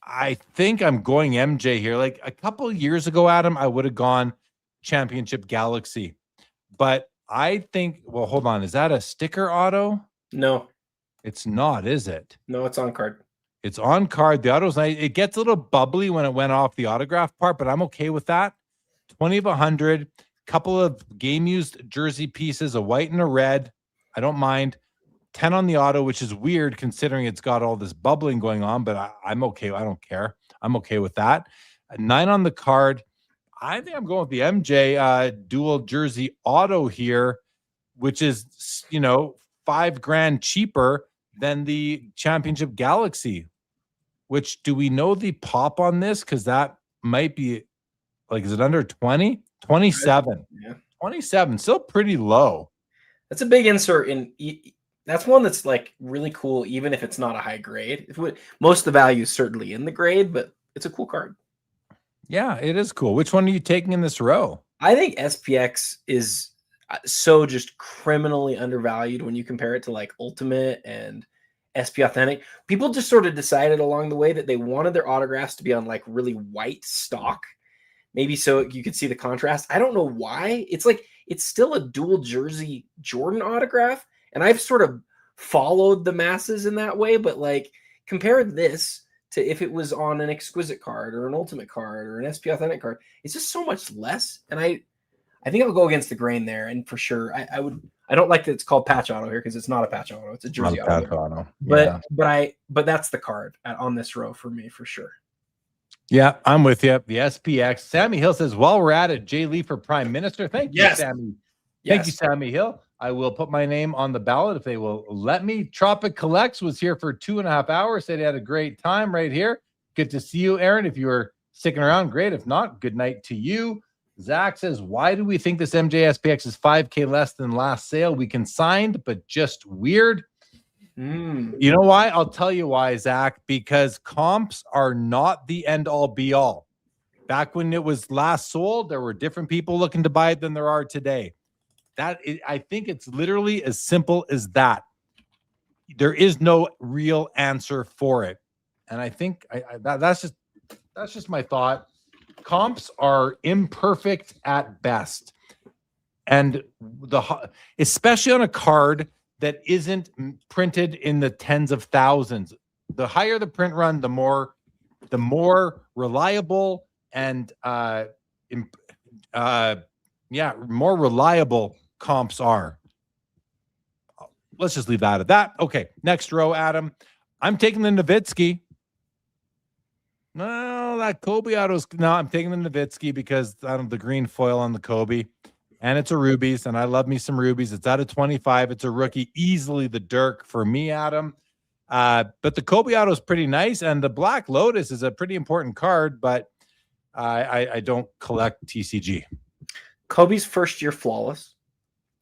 I think I'm going MJ here. Like a couple of years ago, Adam, I would have gone Championship Galaxy. But I think, well, hold on. Is that a sticker auto? No. It's not, is it? No, it's on card. It's on card. The auto's nice. It gets a little bubbly when it went off the autograph part, but I'm okay with that. 20 of 100. Couple of game-used jersey pieces, a white and a red. I don't mind. 10 on the auto, which is weird considering it's got all this bubbling going on, but I'm okay. I don't care. I'm okay with that. 9 on the card. I think I'm going with the MJ dual jersey auto here, which is, $5,000 cheaper than the Championship Galaxy. Which, do we know the pop on this? Because that might be like, is it under 20? 27. Yeah. 27. Still pretty low. That's a big insert in. That's one that's like really cool, even if it's not a high grade. Most of the value is certainly in the grade, but it's a cool card. Yeah, it is cool. Which one are you taking in this row? I think SPX is so just criminally undervalued when you compare it to like Ultimate and SP Authentic. People just sort of decided along the way that they wanted their autographs to be on like really white stock, maybe so you could see the contrast. I don't know why. It's still a dual jersey Jordan autograph. And I've sort of followed the masses in that way, but like compare this to if it was on an Exquisite card or an Ultimate card or an SP Authentic card, it's just so much less. And I think I'll go against the grain there. And for sure, I don't like that it's called patch auto here because it's not a patch auto, it's a jersey auto. Yeah. But that's the card on this row for me for sure. Yeah, I'm with you. The SPX. Sammy Hill says, while we're at it, Jay Lee for Prime Minister. Thank you, Sammy. Thank you, Sammy Hill. I will put my name on the ballot if they will let me. Tropic Collects was here for 2.5 hours. Said he had a great time right here. Good to see you, Aaron. If you were sticking around, great. If not, good night to you. Zach says, why do we think this MJ SPX is $5K less than last sale? We consigned, but just weird. You know why? I'll tell you why, Zach. Because comps are not the end-all, be-all. Back when it was last sold, there were different people looking to buy it than there are today. I think it's literally as simple as that. There is no real answer for it, and I think that's just my thought. Comps are imperfect at best, and especially on a card that isn't printed in the tens of thousands. The higher the print run, the more reliable and more reliable comps are. Let's just leave that at that. Okay, next row, Adam. I'm taking the Nowitzki. No, that Kobe auto's no. I'm taking the Nowitzki because I don't the green foil on the Kobe, and it's a rubies, and I love me some rubies. It's out of 25. It's a rookie, easily the Dirk for me, Adam. But the Kobe auto is pretty nice, and the Black Lotus is a pretty important card. But I don't collect TCG. Kobe's first year flawless.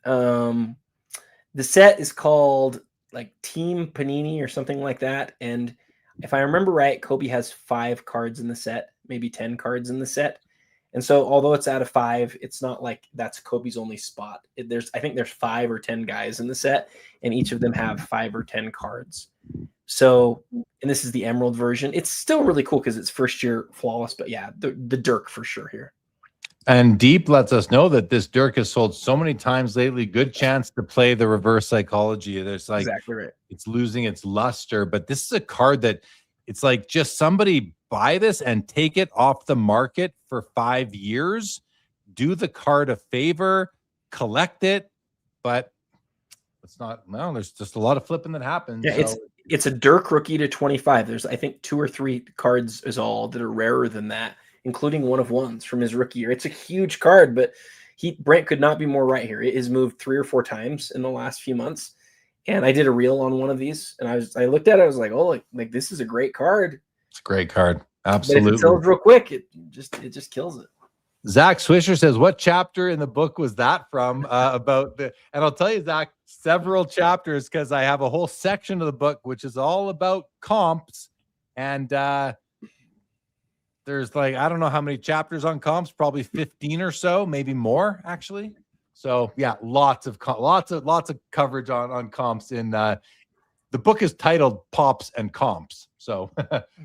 The set is called like Team Panini or something like that. And if I remember right, Kobe has 5 cards in the set, maybe 10 cards in the set. And so although it's out of 5, it's not like that's Kobe's only spot. I think there's 5 or 10 guys in the set, and each of them have 5 or 10 cards. So, and this is the Emerald version. It's still really cool because it's first year flawless, but yeah, the Dirk for sure here. And Deep lets us know that this Dirk has sold so many times lately. Good chance to play the reverse psychology. There's like exactly right. It's losing its luster, but this is a card that it's like just somebody buy this and take it off the market for 5 years. Do the card a favor, collect it, but it's not. Well, there's just a lot of flipping that happens. Yeah, so. It's a Dirk rookie to 25. There's, I think, 2 or 3 cards is all that are rarer than that, including 1/1s from his rookie year. It's a huge card, but Brent could not be more right here. It has moved 3 or 4 times in the last few months. And I did a reel on one of these, and I looked at it. I was like, oh, like this is a great card. It's a great card. Absolutely. But if it sells real quick, it just kills it. Zach Swisher says, what chapter in the book was that from? About the, and I'll tell you, Zach, several chapters, because I have a whole section of the book which is all about comps. And there's like, I don't know how many chapters on comps, probably 15 or so, maybe more actually. So yeah, lots of coverage on comps. In the book is titled Pops and Comps, so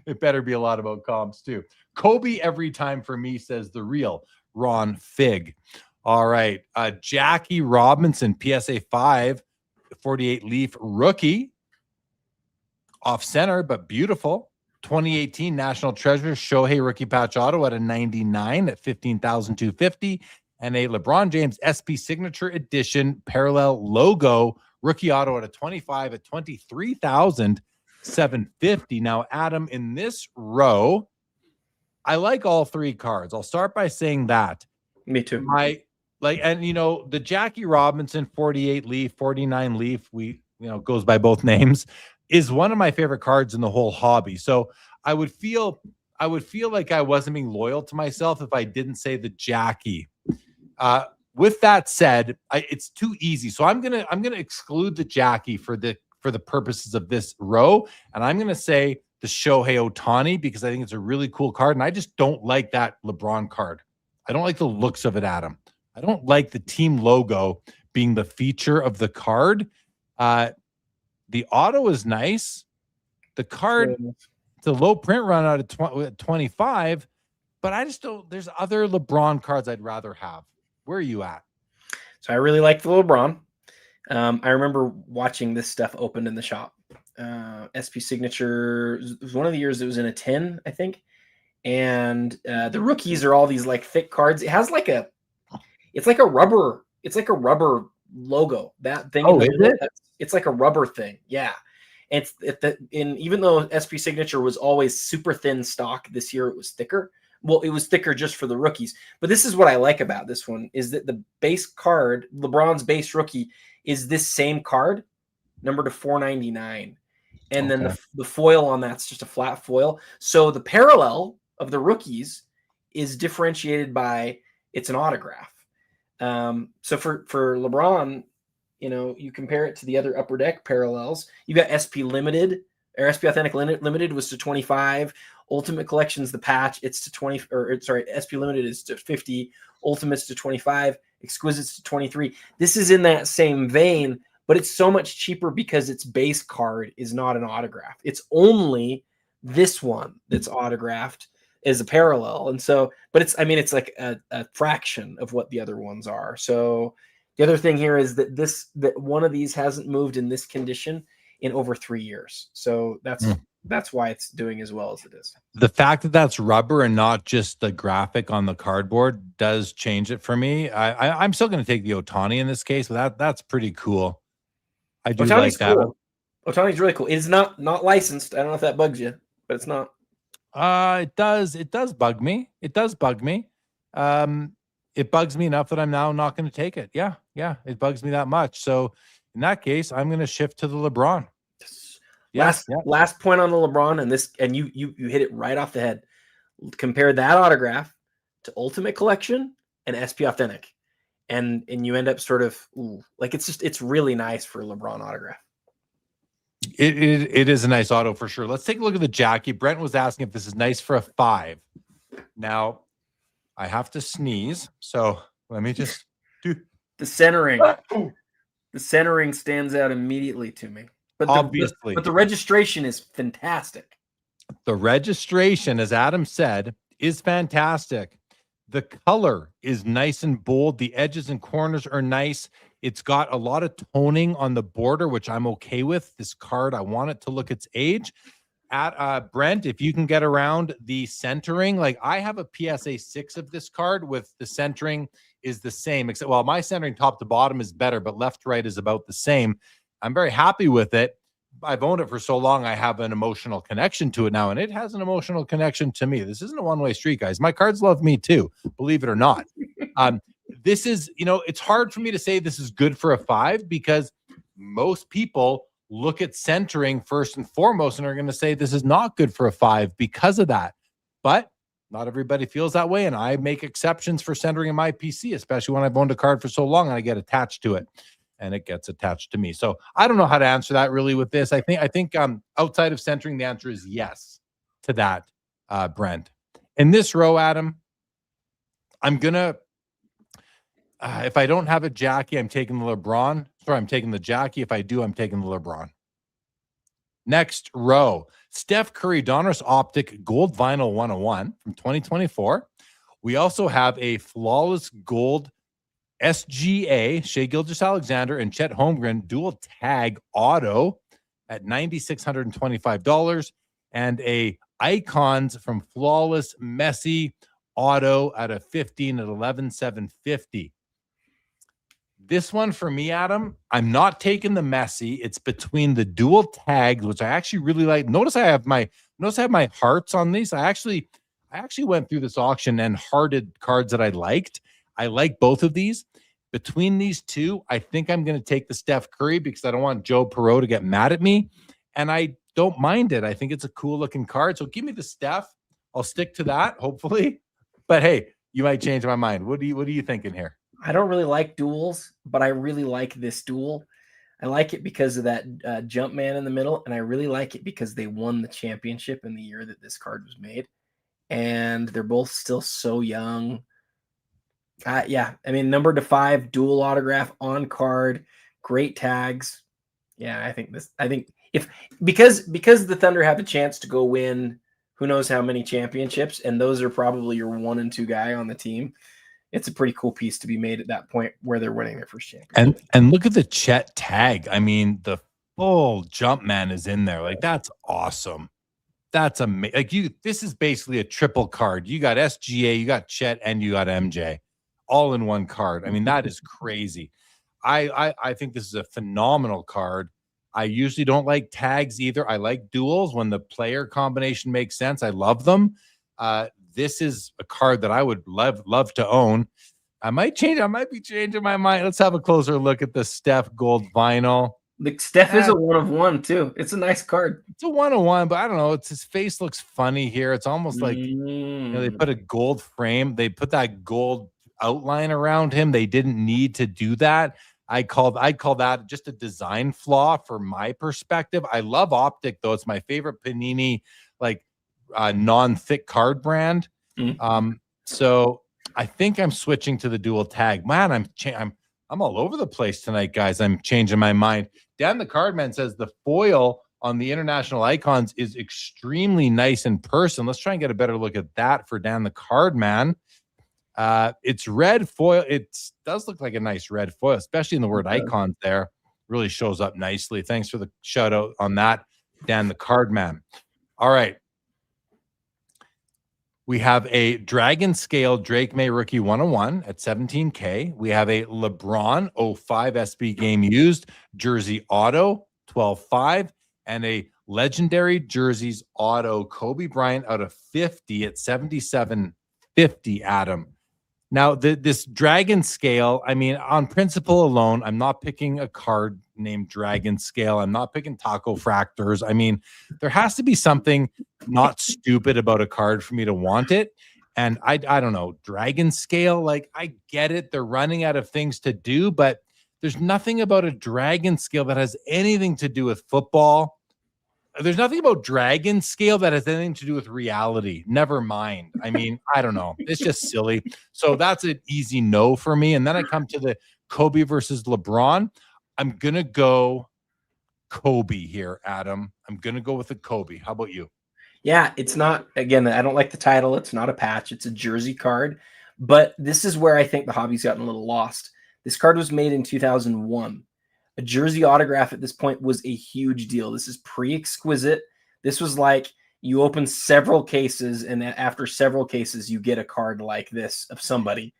it better be a lot about comps too. Kobe every time for me, says the real Ron Fig. All right, Jackie Robinson, PSA 5, 48 leaf rookie, off center but beautiful. 2018 National Treasure Shohei rookie patch auto at a 99 at 15,250. And a LeBron James SP Signature Edition parallel logo rookie auto at a 25 at 23,750. Now, Adam, in this row, I like all 3 cards. I'll start by saying that. Me too. And you know, the Jackie Robinson 48 leaf, 49 leaf, goes by both names, is one of my favorite cards in the whole hobby. So I would feel like I wasn't being loyal to myself if I didn't say the Jackie. With that said, it's too easy. So I'm gonna exclude the Jackie for the purposes of this row, and I'm gonna say the Shohei Ohtani because I think it's a really cool card, and I just don't like that LeBron card. I don't like the looks of it, Adam. I don't like the team logo being the feature of the card. The auto is nice. The card, it's a low print run out of 25, but I just don't. There's other LeBron cards I'd rather have. Where are you at? So I really like the LeBron. I remember watching this stuff opened in the shop. SP Signature, it was one of the years it was in a 10, I think. And the rookies are all these like thick cards. It has like it's like a rubber logo. That thing. Oh, is it? It's like a rubber thing. Yeah. And even though SP Signature was always super thin stock, this year it was thicker. Well, it was thicker just for the rookies. But this is what I like about this one, is that the base card, LeBron's base rookie, is this same card, numbered to 499. And then the foil on that's just a flat foil. So the parallel of the rookies is differentiated by it's an autograph. So for LeBron, you compare it to the other Upper Deck parallels. You got SP Limited, or SP Authentic Limited was to 25. Ultimate Collection's the patch, it's to 20, SP Limited is to 50, Ultimate's to 25, Exquisite's to 23. This is in that same vein, but it's so much cheaper because its base card is not an autograph. It's only this one that's autographed as a parallel. And so, but it's like a fraction of what the other ones are. So the other thing here is that one of these hasn't moved in this condition in over 3 years. So that's why it's doing as well as it is. The fact that that's rubber and not just the graphic on the cardboard does change it for me. I'm still going to take the Ohtani in this case, but that's pretty cool. I do like that. Cool. Ohtani's really cool. It's not licensed. I don't know if that bugs you, but it's not. It does bug me. It does bug me. It bugs me enough that I'm now not going to take it. Yeah, it bugs me that much. So in that case, I'm going to shift to the LeBron. Last point on the LeBron, and you hit it right off the head. Compare that autograph to Ultimate Collection and SP Authentic, and you end up sort of it's really nice for a LeBron autograph. It is a nice auto for sure. Let's take a look at the Jackie. Brent was asking if this is nice for a 5. Now, I have to sneeze, so let me just do the centering. The centering stands out immediately to me. But obviously, but the registration is fantastic. The registration, as Adam said, is fantastic. The color is nice and bold. The edges and corners are nice. It's got a lot of toning on the border, which I'm okay with. This card, I want it to look its age. At Brent, if you can get around the centering, like I have a PSA 6 of this card with the centering is the same, except my centering top to bottom is better, but left to right is about the same. I'm very happy with it. I've owned it for so long, I have an emotional connection to it now, and it has an emotional connection to me. This isn't a one-way street, guys. My cards love me too, believe it or not. This is, it's hard for me to say this is good for a 5 because most people look at centering first and foremost and are going to say this is not good for a 5 because of that. But not everybody feels that way, and I make exceptions for centering in my PC, especially when I've owned a card for so long and I get attached to it. And it gets attached to me. So I don't know how to answer that really with this. I think outside of centering, the answer is yes to that, Brent. In this row, Adam, I'm gonna if I don't have a Jackie, I'm taking the LeBron. Sorry, I'm taking the Jackie. If I do, I'm taking the LeBron. Next row, Steph Curry Donruss Optic Gold Vinyl 101 from 2024. We also have a Flawless Gold SGA, Shea Gilgeous-Alexander and Chet Holmgren dual tag auto at $9,625, and a Icons from Flawless Messi auto at a 15 at $11,750. This one for me, Adam, I'm not taking the Messi. It's between the dual tags, which I actually really like. Notice I have my hearts on these. I actually went through this auction and hearted cards that I liked. I like both of these. Between these two, I think I'm going to take the Steph Curry because I don't want Joe Perreault to get mad at me. And I don't mind it. I think it's a cool looking card. So give me the Steph. I'll stick to that, hopefully. But hey, you might change my mind. What are you thinking here? I don't really like duels, but I really like this duel. I like it because of that jump man in the middle. And I really like it because they won the championship in the year that this card was made. And they're both still so young. Yeah, I mean, number to 5, dual autograph on card, great tags. Yeah, I think because the Thunder have a chance to go win who knows how many championships, and those are probably your 1 and 2 guy on the team. It's a pretty cool piece to be made at that point where they're winning their first championship. And look at the Chet tag. I mean, the full jump man is in there. Like, that's awesome. That's amazing. Like, this is basically a triple card. You got SGA, you got Chet, and you got MJ. All in one card. I mean, that is crazy. I think this is a phenomenal card. I usually don't like tags either. I like duels when the player combination makes sense. I love them. This is a card that I would love to own. I might be changing my mind. Let's have a closer look at the Steph Gold Vinyl. The Steph is a 1 of 1 too. It's a nice card. It's a 1 of 1, but I don't know. His face looks funny here. It's almost like they put a gold frame. They put that gold outline around him. They didn't need to do that. I'd call that just a design flaw from my perspective. I love Optic though. It's my favorite Panini non-thick card brand. So I think I'm switching to the dual tag. Man, I'm all over the place tonight, guys. I'm changing my mind. Dan the Cardman says the foil on the International Icons is extremely nice in person. Let's try and get a better look at that for Dan the Cardman. It's red foil. It does look like a nice red foil, especially in the word icons there. Really shows up nicely. Thanks for the shout out on that, Dan the Cardman. All right. We have a Dragon Scale Drake May Rookie 101 at $17K. We have a LeBron 05 SB Game Used Jersey Auto 12.5 and a Legendary Jerseys Auto Kobe Bryant out of 50 at $77.50, Adam. Now, this Dragon Scale, I mean, on principle alone, I'm not picking a card named Dragon Scale. I'm not picking Taco Fractors. I mean, there has to be something not stupid about a card for me to want it. And I don't know, Dragon Scale, like, I get it. They're running out of things to do, but there's nothing about a Dragon Scale that has anything to do with football. There's nothing about Dragon Scale that has anything to do with reality. Never mind. I mean, I don't know. It's just silly. So that's an easy no for me. And then I come to the Kobe versus LeBron. I'm going to go Kobe here, Adam. I'm going to go with the Kobe. How about you? Yeah, it's not, again, I don't like the title. It's not a patch. It's a jersey card. But this is where I think the hobby's gotten a little lost. This card was made in 2001. A jersey autograph at this point was a huge deal. This is pre-exquisite. This was like you open several cases, and then after several cases, you get a card like this of somebody,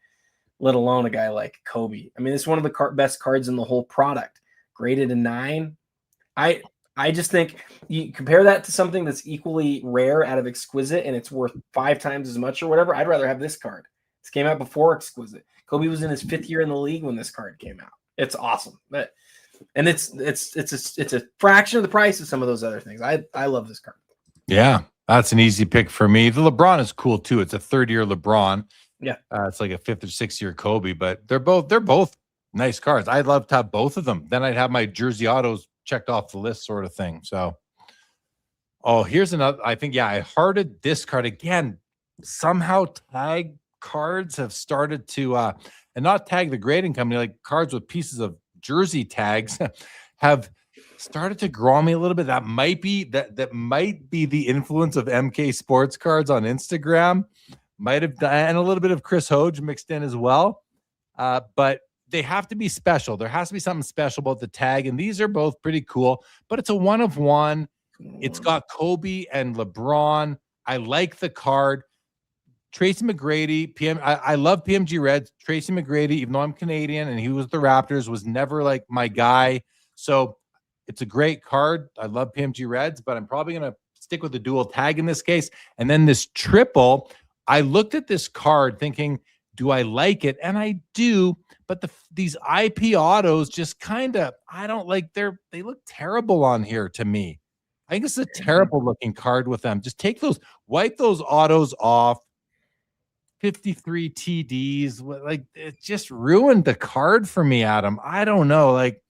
let alone a guy like Kobe. I mean, it's one of the best cards in the whole product. Graded a 9. I I just think you compare that to something that's equally rare out of Exquisite and it's worth 5 times as much or whatever. I'd rather have this card. This came out before Exquisite. Kobe was in his 5th year in the league when this card came out. It's awesome. And it's a fraction of the price of some of those other things. I love this card. Yeah, that's an easy pick for me. The LeBron is cool too. It's a 3rd-year LeBron. Yeah. It's like a 5th or 6th year Kobe, but they're both nice cards. I'd love to have both of them. Then I'd have my jersey autos checked off the list sort of thing. So, oh, here's another. I think, yeah, I hearted this card again. Somehow tag cards have started to, and not tag the grading company, like cards with pieces of jersey tags have started to grow on me a little bit. That might be the influence of MK Sports Cards on Instagram. Might have done, and a little bit of Chris Hoge mixed in as well. But they have to be special. There has to be something special about the tag, and these are both pretty cool. But it's a 1 of 1. It's got Kobe and LeBron. I like the card. Tracy McGrady, I love PMG Reds. Tracy McGrady, even though I'm Canadian and he was the Raptors, was never like my guy. So it's a great card. I love PMG Reds, but I'm probably going to stick with the dual tag in this case. And then this triple, I looked at this card thinking, do I like it? And I do, but these IP autos just kind of, I don't like, they look terrible on here to me. I think it's a terrible looking card with them. Just wipe those autos off. 53 TDs, like it just ruined the card for me, Adam. I don't know, like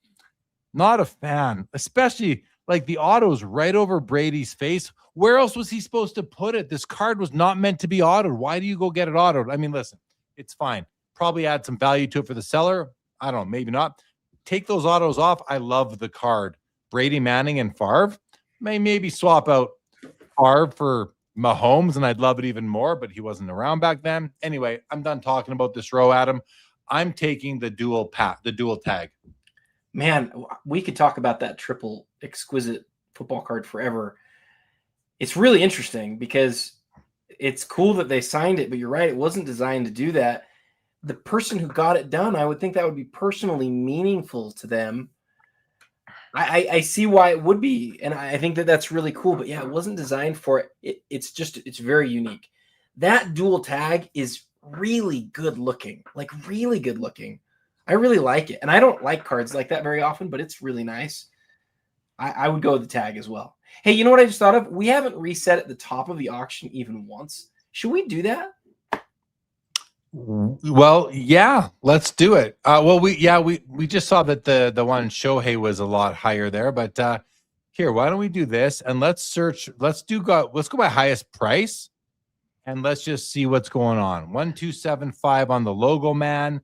not a fan, especially like the autos right over Brady's face. Where else was he supposed to put it? This card was not meant to be autoed. Why do you go get it autoed? I mean, listen, it's fine. Probably add some value to it for the seller. I don't know, maybe not. Take those autos off. I love the card. Brady, Manning, and Favre. Maybe swap out Favre for Mahomes, and I'd love it even more, but he wasn't around back then. Anyway, I'm done talking about this row, Adam. I'm taking the dual tag. Man, we could talk about that triple Exquisite football card forever. It's really interesting because it's cool that they signed it, but you're right, it wasn't designed to do that. The person who got it done, I would think that would be personally meaningful to them. I see why it would be, and I think that that's really cool. But yeah, it wasn't designed for it. It's very unique. That dual tag is really good looking, like really good looking. I really like it, and I don't like cards like that very often, but it's really nice. I would go with the tag as well. Hey, you know what I just thought of? We haven't reset at the top of the auction even once. Should we do that? Well, yeah, let's do it. We just saw that the one Shohei was a lot higher there, but here, why don't we do this and let's search? Let's go by highest price, and let's just see what's going on. 1275 on the Logoman.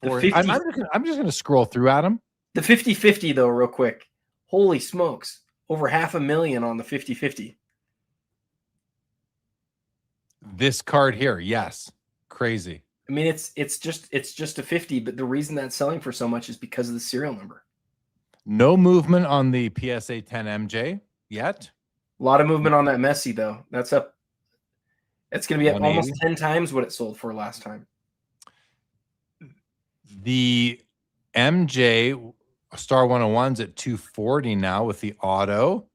I'm just gonna scroll through, Adam. The 50-50 though, real quick. Holy smokes! Over $500,000 on the 50-50. This card here, yes. Crazy. I mean, it's just a 50, but the reason that's selling for so much is because of the serial number. No movement on the PSA 10 MJ yet. A lot of movement on that Messi though. That's up. It's going to be at almost 10 times what it sold for last time. The MJ Star 101's at 240 now with the auto.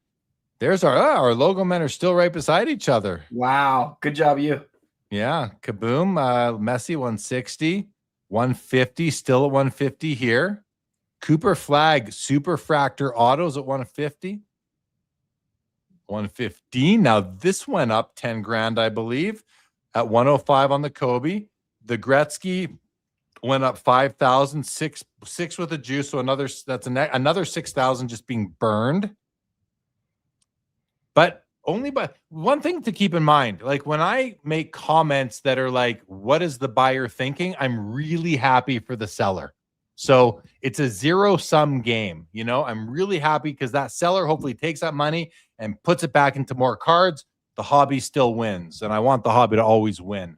There's our logo men are still right beside each other. Wow, good job, you. Yeah, Kaboom, Messi 160, 150, still at 150 here. Cooper Flag, Super Fractor Autos at 150. 115. Now this went up 10 grand, I believe, at 105 on the Kobe. The Gretzky went up 5,000, six with a juice, so another 6,000 just being burned. But one thing to keep in mind, like when I make comments that are like, what is the buyer thinking? I'm really happy for the seller. So it's a zero-sum game. You know, I'm really happy because that seller hopefully takes that money and puts it back into more cards. The hobby still wins, and I want the hobby to always win.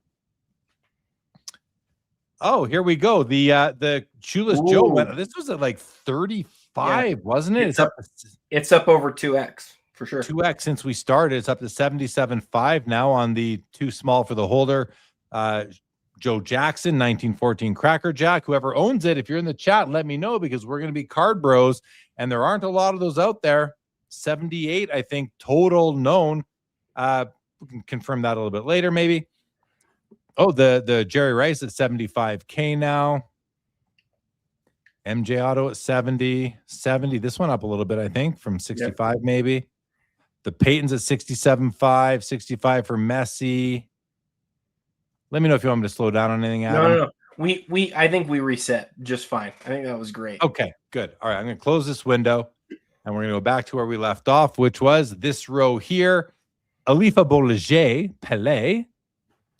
Oh, here we go. The Shoeless Joe went. This was at like 35, wasn't it? It's up over 2x. For sure. 2x since we started. It's up to 77.5 now on the too small for the holder. Joe Jackson, 1914 Cracker Jack. Whoever owns it, if you're in the chat, let me know because we're going to be card bros, and there aren't a lot of those out there. 78, I think, total known. We can confirm that a little bit later, maybe. Oh, the Jerry Rice at 75K now. MJ Auto at 70. This one up a little bit, I think, from 65 maybe. The Peyton's at 67.5, 65 for Messi. Let me know if you want me to slow down on anything, Adam. No. I think we reset just fine. I think that was great. Okay, good. All right, I'm going to close this window, and we're going to go back to where we left off, which was this row here. Alifa Bolliger, Pelé,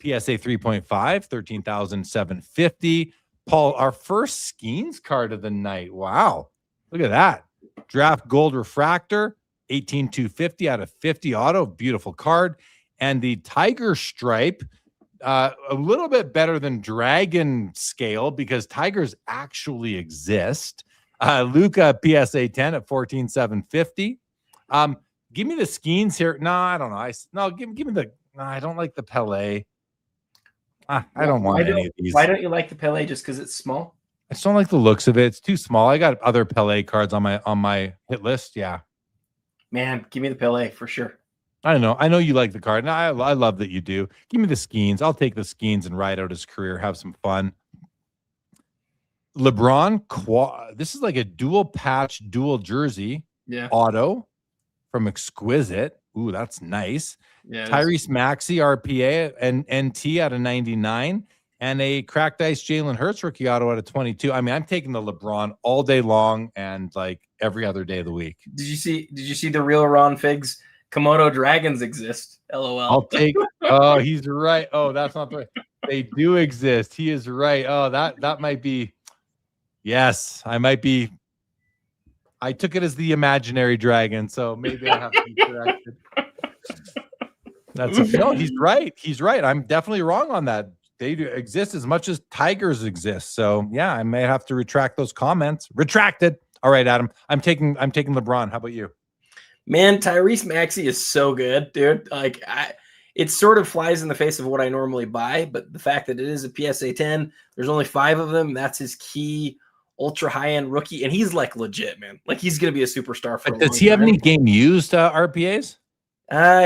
PSA 3.5, 13,750. Paul, our first Skeens card of the night. Wow, look at that. Draft Gold Refractor, 18,250 out of 50 auto. Beautiful card. And the Tiger Stripe, a little bit better than Dragon Scale because Tigers actually exist. Luca PSA 10 at 14,750. Give me the Skeens here. No, I don't know. Give me the. No, I don't like the Pelé. I don't want any of these. Why don't you like the Pelé? Just because it's small? I just don't like the looks of it. It's too small. I got other Pelé cards on my hit list. Yeah, man, give me the Pelé for sure. I don't know. I know you like the card, and I love that you do. Give me the Skeens. I'll take the Skeens and ride out his career, have some fun. LeBron, this is like a dual patch, dual jersey auto from Exquisite. Ooh, that's nice. Yeah, Tyrese Maxey, RPA, and NT out of 99, and a cracked ice Jalen Hurts rookie auto out of 22. I mean, I'm taking the LeBron all day long and like every other day of the week. Did you see the real Ron Figs? Komodo dragons exist. LOL. I'll take. Oh, he's right. Oh, that's not the right. They do exist. He is right. Oh, that might be. Yes, I might be. I took it as the imaginary dragon, so maybe I have to be corrected. No, he's right. He's right. I'm definitely wrong on that. They do exist as much as tigers exist. So yeah, I may have to retract those comments. Retracted. All right, Adam. I'm taking LeBron. How about you? Man, Tyrese Maxey is so good, dude. Like it sort of flies in the face of what I normally buy, but the fact that it is a PSA 10, there's only 5 of them. That's his key ultra high-end rookie, and he's like legit, man. Like he's gonna be a superstar for. Does he have any game used RPAs?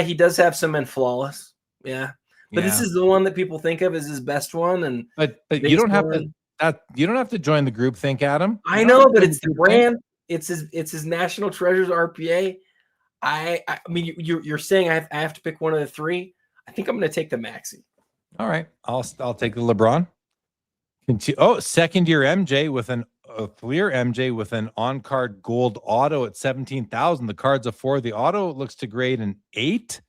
He does have some in flawless, yeah. But this is the one that people think of as his best one, and but you don't have to. You don't have to join the group think, Adam. I know, but it's the brand. It's his National Treasures RPA. I mean, you're saying I have to pick one of the 3. I think I'm going to take the Maxey. All right, I'll take the LeBron. Second year MJ with a Fleer MJ with an on-card gold auto at 17,000. The card's a 4. The auto looks to grade an 8.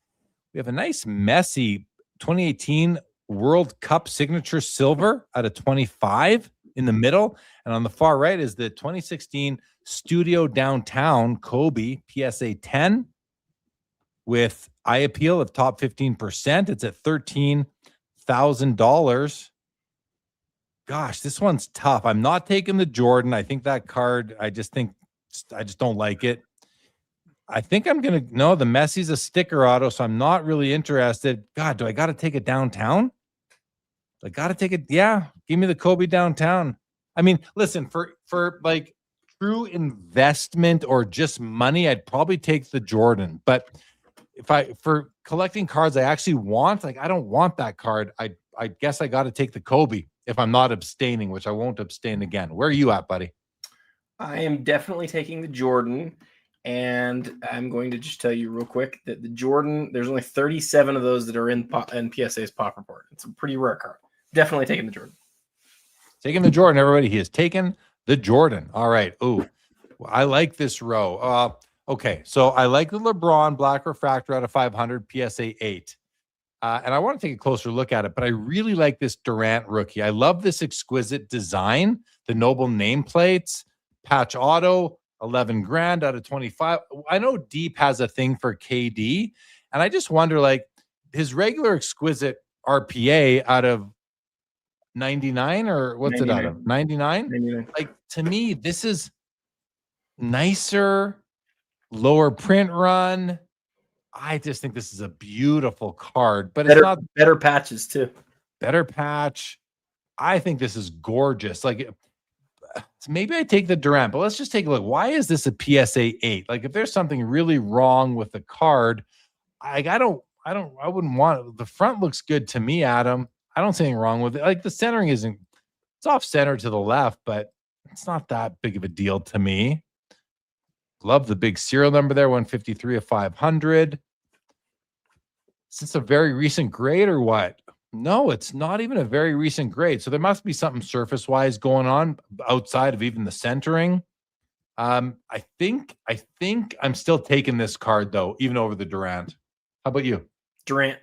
We have a nice Messi 2018 World Cup signature silver out of 25 in the middle, and on the far right is the 2016 Studio Downtown Kobe PSA 10 with eye appeal of top 15%. It's at $13,000. Gosh, this one's tough. I'm not taking the Jordan. I think that card, I just don't like it. I think I'm going to, no, the Messi's a sticker auto, so I'm not really interested. God, do I got to take it downtown? I got to take it. Yeah, give me the Kobe downtown. I mean, listen, for like true investment or just money, I'd probably take the Jordan. But for collecting cards I actually want, like I don't want that card. I guess I got to take the Kobe if I'm not abstaining, which I won't abstain again. Where are you at, buddy? I am definitely taking the Jordan, and I'm going to just tell you real quick that the Jordan, there's only 37 of those that are in PSA's pop report. It's a pretty rare card. Definitely taking the Jordan. Taking the Jordan, everybody. He has taken the Jordan. All right. Ooh, I like this row. Okay, so I like the LeBron Black Refractor out of 500 PSA 8. And I want to take a closer look at it, but I really like this Durant rookie. I love this exquisite design, the noble nameplates, patch auto, 11 grand out of 25. I know Deep has a thing for KD, and I just wonder, like, his regular exquisite RPA out of 99 or what's 99. It out of 99? Like, to me, this is nicer, lower print run. I just think this is a beautiful card, but it's not better patches too. Better patch. I think this is gorgeous. Like maybe I take the Durant, but let's just take a look. Why is this a PSA 8? Like, if there's something really wrong with the card, I wouldn't want it. The front looks good to me, Adam. I don't see anything wrong with it. Like, the centering isn't, it's off center to the left, but it's not that big of a deal to me. Love the big serial number there, 153 of 500. Is this a very recent grade or what? No, it's not even a very recent grade. So there must be something surface-wise going on outside of even the centering. I think I'm still taking this card though, even over the Durant. How about you? Durant.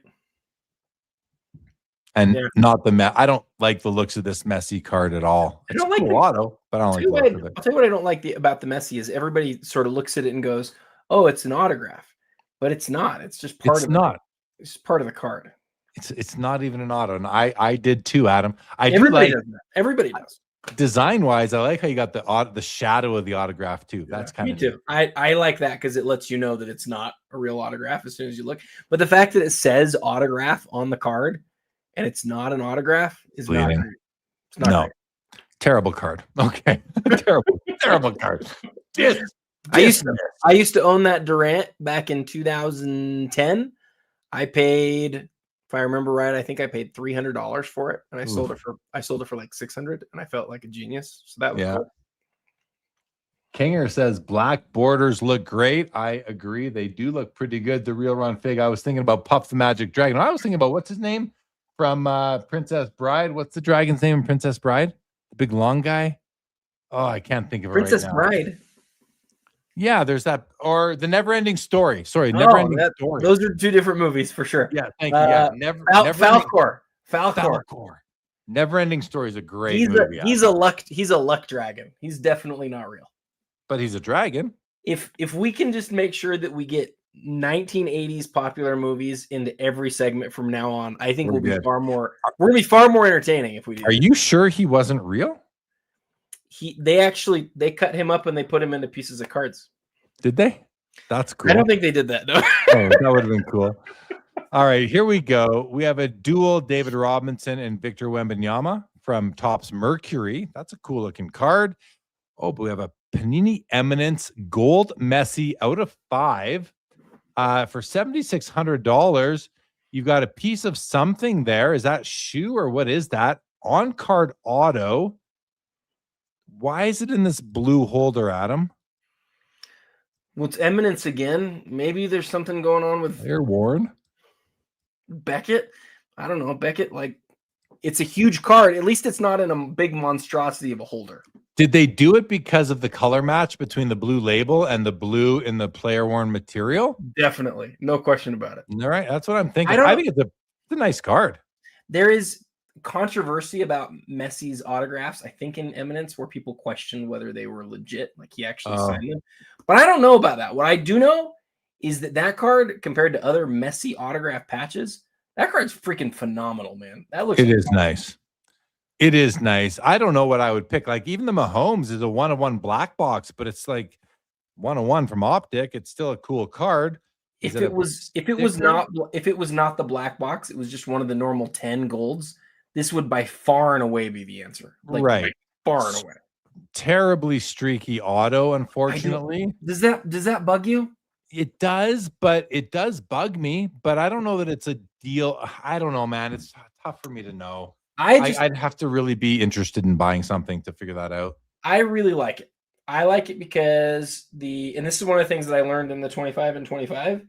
And not the I don't like the looks of this Messi card at all. I don't like cool auto, but I don't like the look of it. I'll tell you what I don't like about the Messi is everybody sort of looks at it and goes, "Oh, it's an autograph," but it's not. It's just part of it. It's part of the card. It's not even an auto, and I did too, Adam. Everybody does that. Everybody does. Design wise, I like how you got the shadow of the autograph too. That's kind of me too. I like that because it lets you know that it's not a real autograph as soon as you look. But the fact that it says autograph on the card and it's not an autograph is not great. It's not great. Terrible card. Okay. terrible card. I used to own that Durant back in 2010. I paid, if I remember right, I think I paid $300 for it, and I sold it for like $600, and I felt like a genius. So that was cool. Kinger says black borders look great. I agree, they do look pretty good. The real run fig. I was thinking about Puff the Magic Dragon. I was thinking about what's his name from Princess Bride. What's the dragon's name in Princess Bride? The big long guy. Oh, I can't think of it Princess right now. Bride. Yeah, there's that, or the Never-Ending Story. Sorry, Never-Ending Story. Those are two different movies for sure. Yeah, thank you. Yeah, Falcor. Never-Ending Story is a great movie. He's a luck dragon. He's definitely not real. But he's a dragon. If we can just make sure that we get 1980s popular movies into every segment from now on, I think we're gonna be far more entertaining if we do. Are you sure he wasn't real? They cut him up and they put him into pieces of cards. Did they? That's cool. I don't think they did that. No. Oh, that would have been cool. All right, here we go. We have a dual David Robinson and Victor Wembanyama from Topps Mercury. That's a cool looking card. Oh, but we have a Panini Eminence Gold Messi out of 5 for $7,600. You've got a piece of something there. Is that shoe or what is that? On card auto. Why is it in this blue holder, Adam? Well, it's Eminence again. Maybe there's something going on with Air Warren. Beckett. I don't know. Beckett, like, it's a huge card. At least it's not in a big monstrosity of a holder. Did they do it because of the color match between the blue label and the blue in the player worn material? Definitely. No question about it. All right. That's what I'm thinking. I think it's a nice card. There is controversy about Messi's autographs, I think, in Eminence, where people question whether they were legit, like he actually signed them. But I don't know about that. What I do know is that card, compared to other Messi autograph patches, that card's freaking phenomenal, man. That looks It is nice. It is nice. I don't know what I would pick. Like, even the Mahomes is a 1-of-1 black box, but it's like 1-of-1 from Optic. It's still a cool card. If it was not the black box, it was just one of the normal 10 golds, this would by far and away be the answer. Like, right. Far and away. Terribly streaky auto, unfortunately. Does that bug you? It does, but it does bug me. But I don't know that it's a deal. I don't know, man. It's tough for me to know. I'd have to really be interested in buying something to figure that out. I really like it. I like it because and this is one of the things that I learned in the 25 and 25.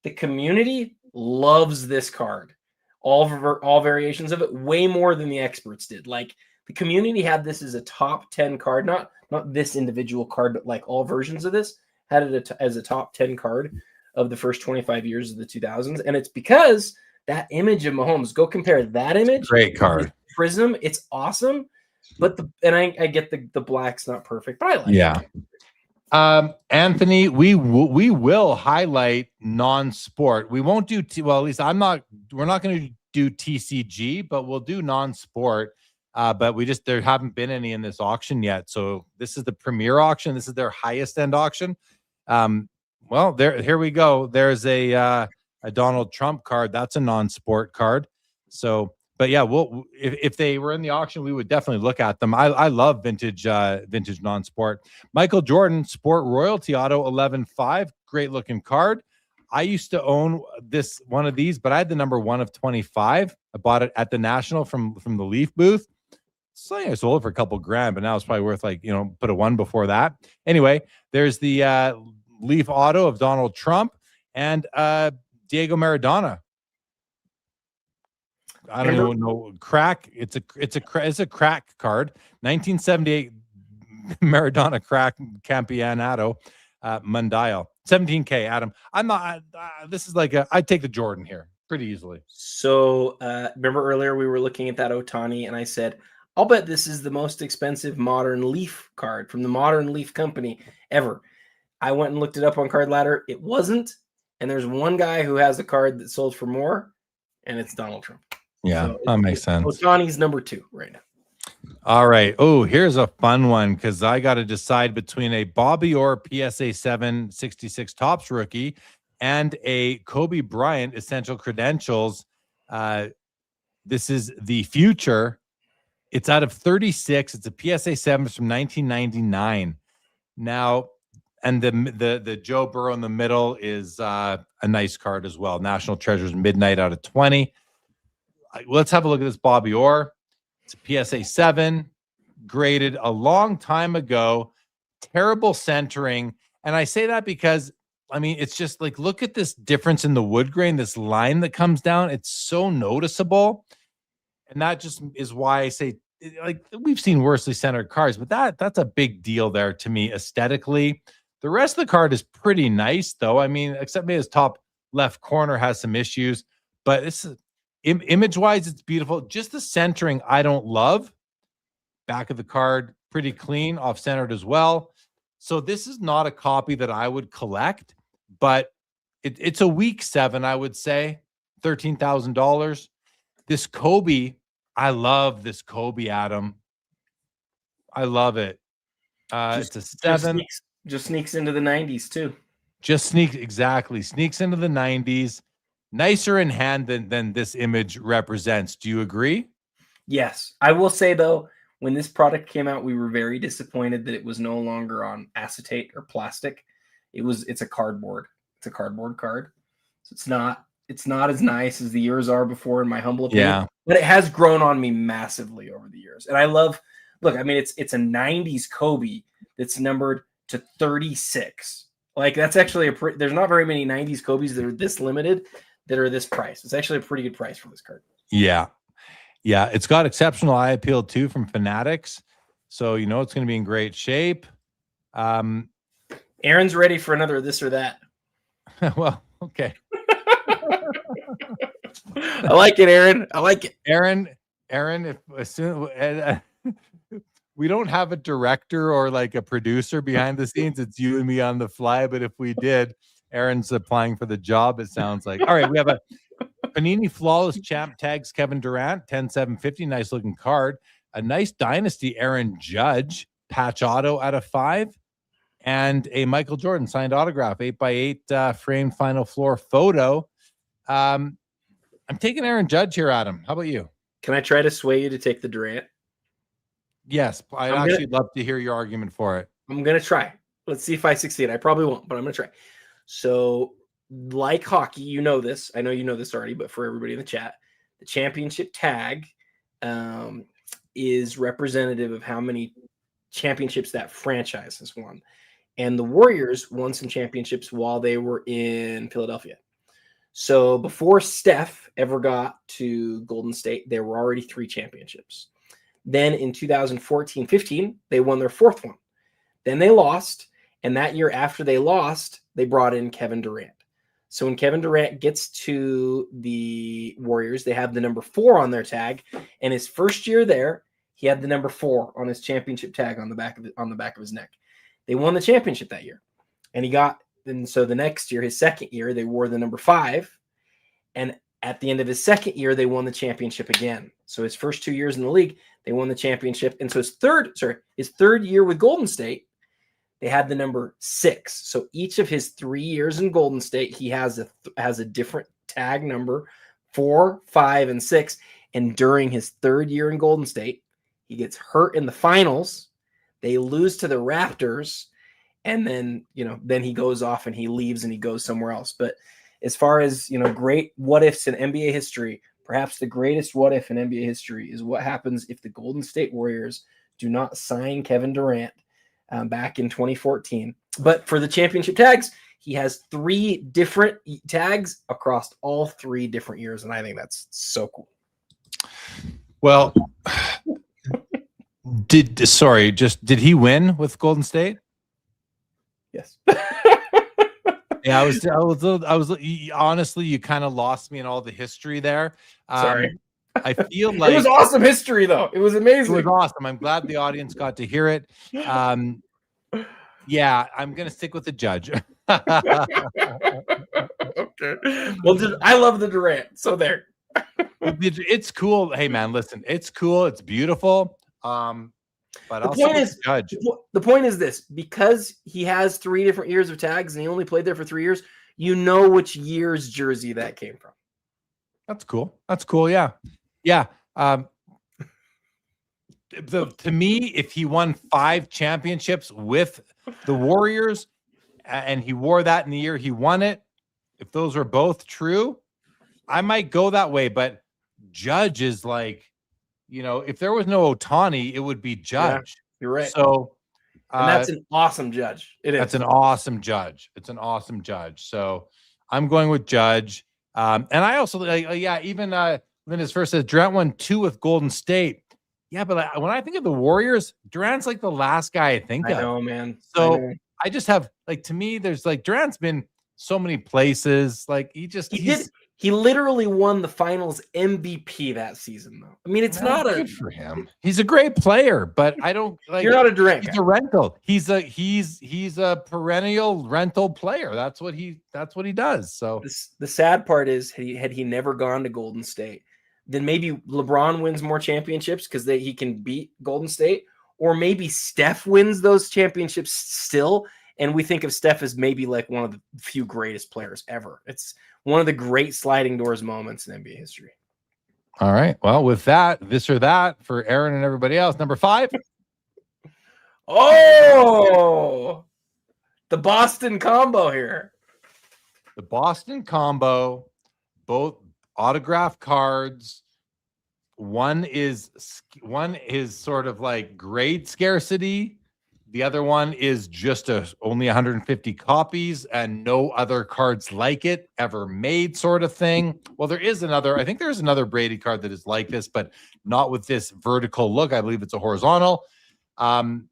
The community loves this card. All variations of it, way more than the experts did. Like, the community had this as a top 10 card, not this individual card, but like all versions of this had it as a top 10 card of the first 25 years of the 2000s. And it's because that image of Mahomes, go compare that image. Great card. Prism, it's awesome. But I get the black's not perfect, but I like it. Anthony, we will highlight non-sport. We won't do well, at least we're not going to do TCG, but we'll do non-sport. But there haven't been any in this auction yet. So this is the premier auction. This is their highest end auction. Well, here we go. There's a Donald Trump card. That's a non-sport card. So But yeah, if they were in the auction, we would definitely look at them. I love vintage non-sport. Michael Jordan Sport Royalty Auto 11.5, great looking card. I used to own one of these, but I had the number 1 of 25. I bought it at the National from the Leaf booth. So I sold it for a couple grand, but now it's probably worth put a 1 before that. Anyway, there's the Leaf Auto of Donald Trump and Diego Maradona. I don't even know. Crack. It's a crack card. 1978 Maradona crack Campeonato Mundial. 17K, Adam. I'm not. This is I'd take the Jordan here pretty easily. So remember earlier we were looking at that Ohtani, and I said, I'll bet this is the most expensive modern Leaf card from the Modern Leaf Company ever. I went and looked it up on Card Ladder. It wasn't. And there's one guy who has a card that sold for more, and it's Donald Trump. Yeah, so that makes sense. Ohtani's number 2 right now. All right. Oh, here's a fun one because I got to decide between a Bobby Orr PSA 7 66 Topps rookie and a Kobe Bryant Essential Credentials. This is the future. It's out of 36. It's a PSA 7 from 1999. Now, and the Joe Burrow in the middle is a nice card as well. National Treasures Midnight out of 20. Let's have a look at this Bobby Orr. It's a PSA 7, graded a long time ago. Terrible centering. And I say that because, it's just look at this difference in the wood grain, this line that comes down. It's so noticeable. And that just is why I say, we've seen worsely centered cards, but that's a big deal there to me aesthetically. The rest of the card is pretty nice, though. Except maybe his top left corner has some issues. But this is image-wise, it's beautiful. Just the centering, I don't love. Back of the card, pretty clean, off-centered as well. So this is not a copy that I would collect, but it's a weak 7, I would say. $13,000. This Kobe, I love this Kobe, Adam. I love it. It's a 7. Just sneaks into the 90s, too. Sneaks into the 90s. Nicer in hand than this image represents. Do you agree? Yes. I will say, though, when this product came out, we were very disappointed that it was no longer on acetate or plastic. It's a cardboard. It's a cardboard card. So it's not as nice as the years are before, in my humble opinion. Yeah. But it has grown on me massively over the years. And I love, it's a 90s Kobe that's numbered to 36. That's actually there's not very many 90s Kobe's that are this limited that are this price. It's actually a pretty good price for this card. Yeah. Yeah. It's got exceptional eye appeal too from Fanatics. So, it's going to be in great shape. Aaron's ready for another this or that. Well, okay. I like it, Aaron. I like it. Aaron, if as soon we don't have a director or a producer behind the scenes, it's you and me on the fly. But if we did, Aaron's applying for the job, it sounds like. All right, we have a Panini Flawless Champ tags Kevin Durant, 10-750, nice looking card. A nice Dynasty Aaron Judge patch auto out of 5. And a Michael Jordan signed autograph, 8x8 framed final floor photo. I'm taking Aaron Judge here, Adam. How about you? Can I try to sway you to take the Durant? Yes, I'd actually love to hear your argument for it. I'm going to try. Let's see if I succeed. I probably won't, but I'm going to try. So, like hockey, you know this. I know you know this already, but for everybody in the chat, the championship tag is representative of how many championships that franchise has won. And the Warriors won some championships while they were in Philadelphia. So before Steph ever got to Golden State, there were already 3 championships. Then in 2014-15, they won their 4th one. Then they lost, and that year after they lost, they brought in Kevin Durant. So when Kevin Durant gets to the Warriors, they have the number 4 on their tag, and his first year there, he had the number 4 on his championship tag on the back of his neck. They won the championship that year, and so the next year, his second year, they wore the number 5, and at the end of his second year, they won the championship again. So his first 2 years in the league, they won the championship. And so his third year with Golden State, they had the number 6. So each of his 3 years in Golden State, he has a different tag number, 4, 5, and 6. And during his 3rd year in Golden State, he gets hurt in the finals. They lose to the Raptors. And then, then he goes off and he leaves and he goes somewhere else. But as far as, great what ifs in NBA history, perhaps the greatest what if in NBA history is what happens if the Golden State Warriors do not sign Kevin Durant back in 2014. But for the championship tags, he has 3 different tags across all 3 different years. And I think that's so cool. Well, did he win with Golden State? Yes. Yeah, I was honestly, you kind of lost me in all the history there. Sorry. I feel like it was awesome history, though. It was amazing. It was awesome. I'm glad the audience got to hear it. Yeah, I'm gonna stick with the Judge. Okay. Well, I love the Durant, so there. It's cool. Hey, man, listen, it's cool. It's beautiful. But the point is, Judge. The point is this: because he has 3 different years of tags and he only played there for 3 years, you know which year's jersey that came from. That's cool. That's cool. Yeah, yeah. To me, if he won 5 championships with the Warriors, and he wore that in the year he won it, if those were both true, I might go that way. But Judge is like, if there was no Ohtani, it would be Judge. Yeah, you're right. So, and that's an awesome Judge. It is. That's an awesome Judge. It's an awesome Judge. So I'm going with Judge. And I also, even Linda's first says Durant won 2 with Golden State. Yeah, but when I think of the Warriors, Durant's like the last guy I think of. I know, man. So I just have, to me, there's Durant's been so many places. He literally won the finals MVP that season, though. I mean, it's not good for him. He's a great player, but I don't like. You're not a Durant guy. He's a rental. He's a perennial rental player. That's what he does. So the sad part is, had he never gone to Golden State, then maybe LeBron wins more championships because he can beat Golden State, or maybe Steph wins those championships still. And we think of Steph as maybe like one of the few greatest players ever. It's one of the great sliding doors moments in NBA history. All right. Well, with that, this or that for Aaron and everybody else. Number 5. Oh, the Boston combo here. The Boston combo, both autograph cards. One is sort of like grade scarcity. The other one is just only 150 copies and no other cards like it ever made, sort of thing. Well, I think there's another Brady card that is like this, but not with this vertical look. I believe it's a horizontal. And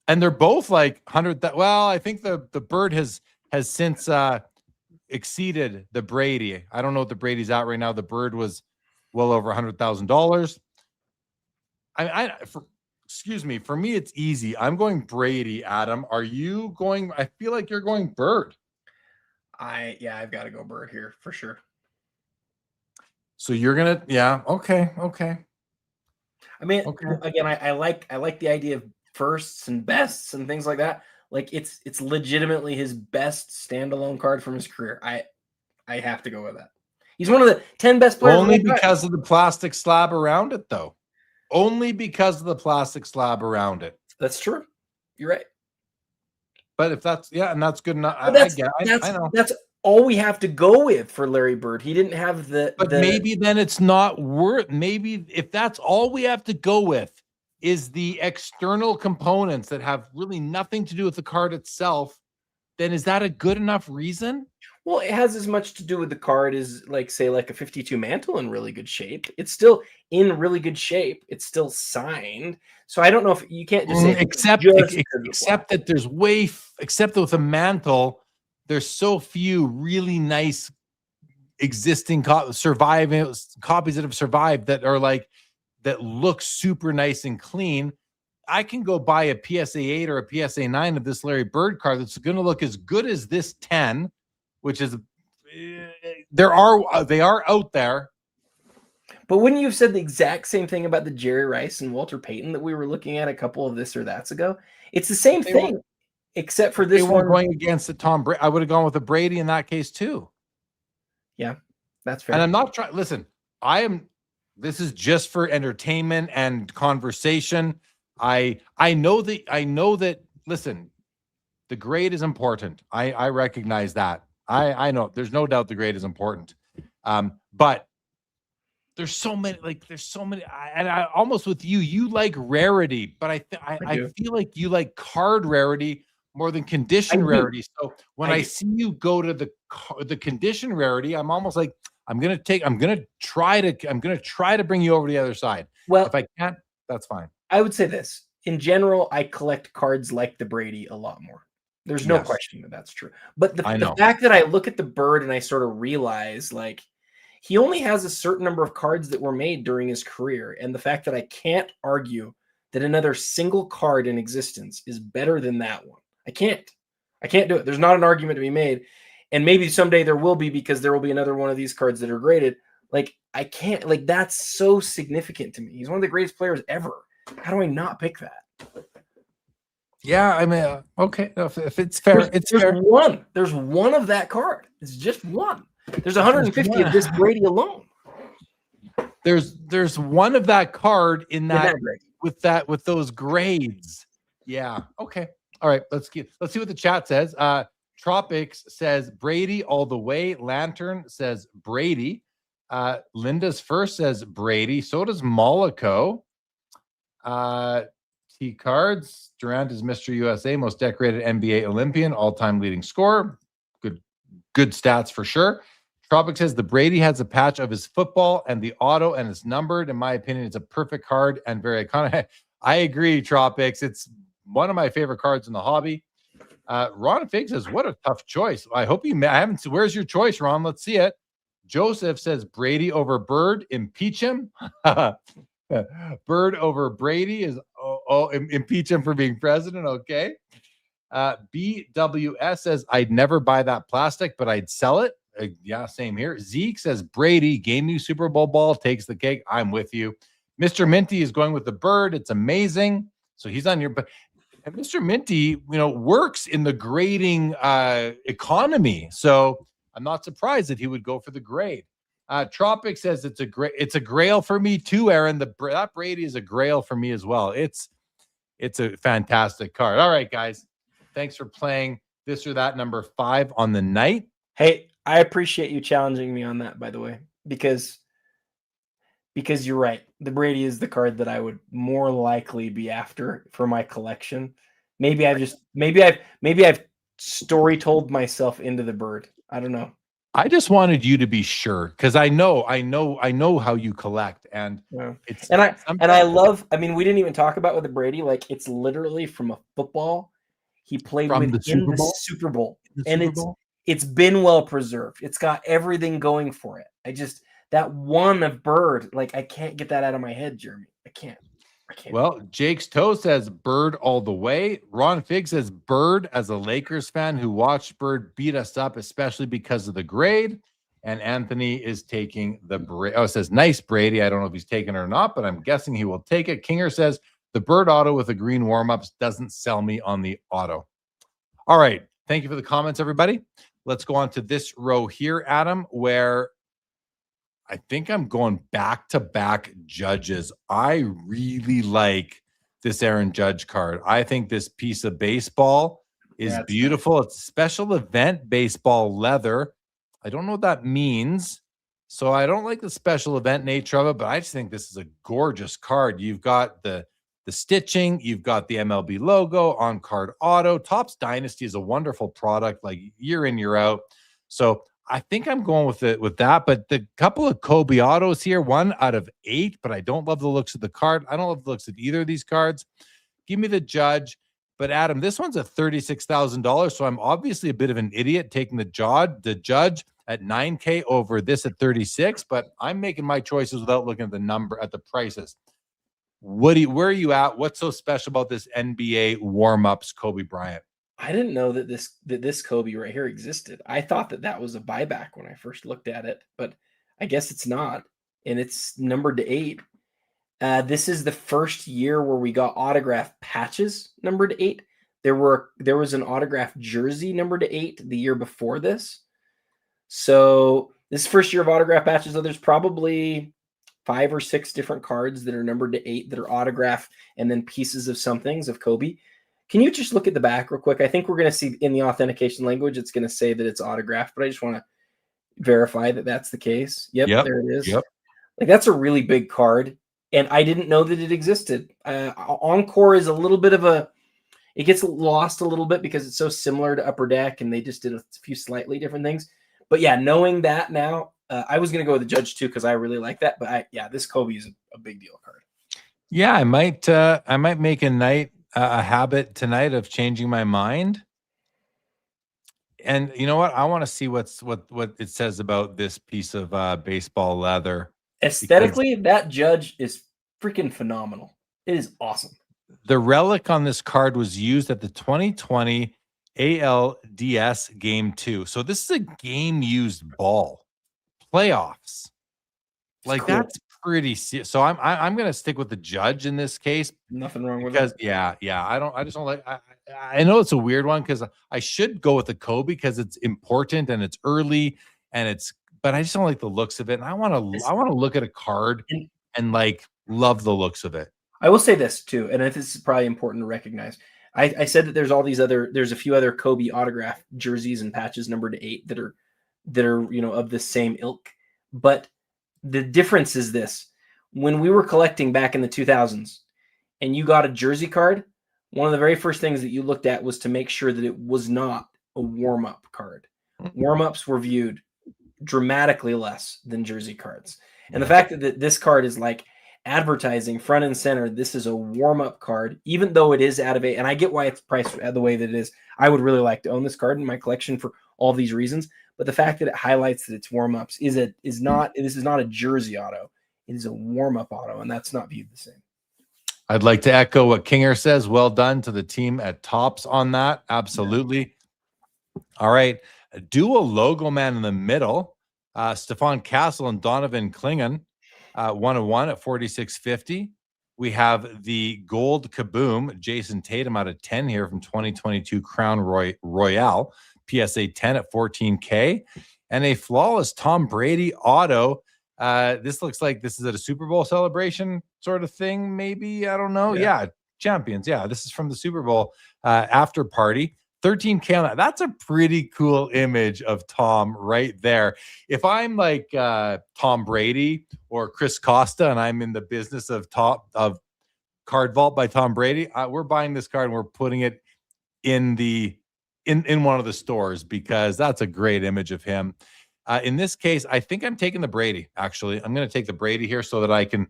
they're both like 100. Well, I think the Bird has since exceeded the Brady. I don't know what the Brady's at right now. The Bird was well over $100,000. Excuse me. For me, it's easy. I'm going Brady. Adam, are you going? I feel like you're going Bird. I've got to go Bird here for sure. So you're gonna, okay. I mean, again, I like the idea of firsts and bests and things like that. Like it's legitimately his best standalone card from his career. I have to go with that. He's one of the 10 best players. Only because of the plastic slab around it, though. Only because of the plastic slab around it. That's true. You're right. But if that's and that's good enough. I know. That's all we have to go with for Larry Bird. He didn't have maybe then it's not worth. Maybe if that's all we have to go with is the external components that have really nothing to do with the card itself, then is that a good enough reason? Well, it has as much to do with the card as, say, a 52 mantle in really good shape. It's still in really good shape. It's still signed. So I don't know if you can't just say except that except that with a mantle, there's so few really nice existing surviving copies that have survived that are that look super nice and clean. I can go buy a PSA 8 or a PSA 9 of this Larry Bird card that's going to look as good as this 10. Which is, they are out there. But wouldn't you have said the exact same thing about the Jerry Rice and Walter Payton that we were looking at a couple of this or that's ago? It's the same thing, except for this one going against the Tom Brady. I would have gone with a Brady in that case too. Yeah, that's fair. And I'm not trying. Listen, I am this is just for entertainment and conversation. I know that. Listen, the grade is important. I recognize that. I know there's no doubt the grade is important. But there's so many, and I almost with you like rarity, but I feel like you like card rarity more than condition rarity. So when I see you go to the condition rarity, I'm almost like I'm gonna try to bring you over to the other side. Well, if I can't, that's fine. I would say this in general, I collect cards like the Brady a lot more. There's no question that that's true. But the fact that I look at the bird and I sort of realize like he only has a certain number of cards that were made during his career. And the fact that I can't argue that another single card in existence is better than that one. I can't do it. There's not an argument to be made. And maybe someday there will be, because there will be another one of these cards that are graded. Like I can't, like that's so significant to me. He's one of the greatest players ever. How do I not pick that? Yeah, I mean, okay. If it's fair, it's fair. There's one of that card. It's just one. There's 150 of this Brady alone. There's one of that card in that with those grades. Yeah. Okay. All right. Let's see what the chat says. Tropics says Brady all the way. Lantern says Brady. Linda's First says Brady. So does Mollico. T Cards. Durant is Mr. USA, most decorated NBA Olympian, all-time leading scorer. Good stats for sure. Tropic says the Brady has a patch of his football and the auto, and it's numbered. In my opinion, it's a perfect card and very iconic. I agree, Tropics. It's one of my favorite cards in the hobby. Ron Fig says, what a tough choice. I hope you, I haven't seen, where's your choice, Ron? Let's see it. Joseph says Brady over Bird, impeach him. Bird over Brady is, impeach him for being president. Okay. BWS says, I'd never buy that plastic, but I'd sell it. Yeah, same here. Zeke says Brady, game new Super Bowl ball, takes the cake. I'm with you. Mr. Minty is going with the Bird. It's amazing. So he's on your, and Mr. Minty, works in the grading economy. So I'm not surprised that he would go for the grade. Tropic says it's a grail for me too, Aaron. That Brady is a grail for me as well. It's a fantastic card. All right, guys. Thanks for playing this or that number 5 on the night. Hey, I appreciate you challenging me on that, by the way, because you're right. The Brady is the card that I would more likely be after for my collection. Maybe I've story told myself into the Bird. I don't know. I just wanted you to be sure, because I know how you collect, and I love. I mean, we didn't even talk about with the Brady. Like, it's literally from a football he played with in the Super Bowl, and it's been well preserved. It's got everything going for it. That one of Bird, like I can't get that out of my head, Jeremy. I can't. Well, Jake's Toe says Bird all the way. Ron Fig says Bird as a Lakers fan who watched Bird beat us up, especially because of the grade. And Anthony is taking the Brady. Oh, it says nice Brady. I don't know if he's taking it or not, but I'm guessing he will take it. Kinger says the Bird auto with the green warm-ups doesn't sell me on the auto. All right. Thank you for the comments, everybody. Let's go on to this row here, Adam, where I think I'm going back-to-back Judges. I really like this Aaron Judge card. I think this piece of baseball is beautiful. Nice. It's special event baseball leather. I don't know what that means, so I don't like the special event nature of it, but I just think this is a gorgeous card. You've got the stitching. You've got the MLB logo, on-card auto. Topps Dynasty is a wonderful product, like year in, year out. So I think I'm going with that, but the couple of Kobe autos here, 1 out of 8, but I don't love the looks of the card. I don't love the looks of either of these cards. Give me the Judge. But Adam, this one's at $36,000, so I'm obviously a bit of an idiot taking the Judge at $9K over this at 36, but I'm making my choices without looking at the prices. Where are you at? What's so special about this NBA warm-ups Kobe Bryant? I didn't know that this Kobe right here existed. I thought that was a buyback when I first looked at it, but I guess it's not, and it's numbered to 8. This is the first year where we got autograph patches numbered to 8. There was an autograph jersey numbered to 8 the year before this. So this first year of autograph patches, so there's probably 5 or 6 different cards that are numbered to 8 that are autographed, and then pieces of somethings of Kobe. Can you just look at the back real quick? I think we're going to see in the authentication language, it's going to say that it's autographed, but I just want to verify that that's the case. Yep, there it is. Yep. Like, that's a really big card, and I didn't know that it existed. Encore is a little bit of it gets lost a little bit because it's so similar to Upper Deck, and they just did a few slightly different things. But yeah, knowing that now, I was going to go with the Judge too because I really like that. But this Kobe is a big deal card. Yeah, I might make a habit tonight of changing my mind. And you know what? I want to see what it says about this piece of baseball leather. Aesthetically, that Judge is freaking phenomenal. It is awesome. The relic on this card was used at the 2020 ALDS Game 2. So this is a game-used ball. Playoffs. Like, cool. That's pretty serious. So I'm going to stick with the Judge in this case. Nothing wrong with it. Yeah. I just don't like. I know it's a weird one because I should go with the Kobe because it's important and it's early but I just don't like the looks of it. And I want to look at a card and like love the looks of it. I will say this too, and this is probably important to recognize. I said that there's a few other Kobe autograph jerseys and patches numbered to 8 that are of the same ilk. But the difference is this: when we were collecting back in the 2000s, and you got a jersey card, one of the very first things that you looked at was to make sure that it was not a warm-up card. Warm-ups were viewed dramatically less than jersey cards, and the fact that this card is like advertising front and center, this is a warm-up card, even though it is out of 8, and I get why it's priced the way that it is. I would really like to own this card in my collection for all these reasons, but the fact that it highlights that it's warm-ups this is not a jersey auto. It is a warm-up auto, and that's not viewed the same. I'd like to echo what Kinger says. Well done to the team at Topps on that. Absolutely. Yeah. All right. A dual Logoman in the middle. Stefan Castle and Donovan Klingon. 1-1 at 46.50. We have the gold Kaboom, Jason Tatum out of 10 here from 2022 Crown Royale, PSA 10 at 14K, and a flawless Tom Brady auto. This looks like this is at a Super Bowl celebration sort of thing, maybe. I don't know. Yeah, champions. Yeah, this is from the Super Bowl after party. 13K on that. That's a pretty cool image of Tom right there. If I'm like Tom Brady or Chris Costa and I'm in the business of Card Vault by Tom Brady, we're buying this card and we're putting it in one of the stores because that's a great image of him. In this case, I think I'm taking the Brady, actually. I'm going to take the Brady here so that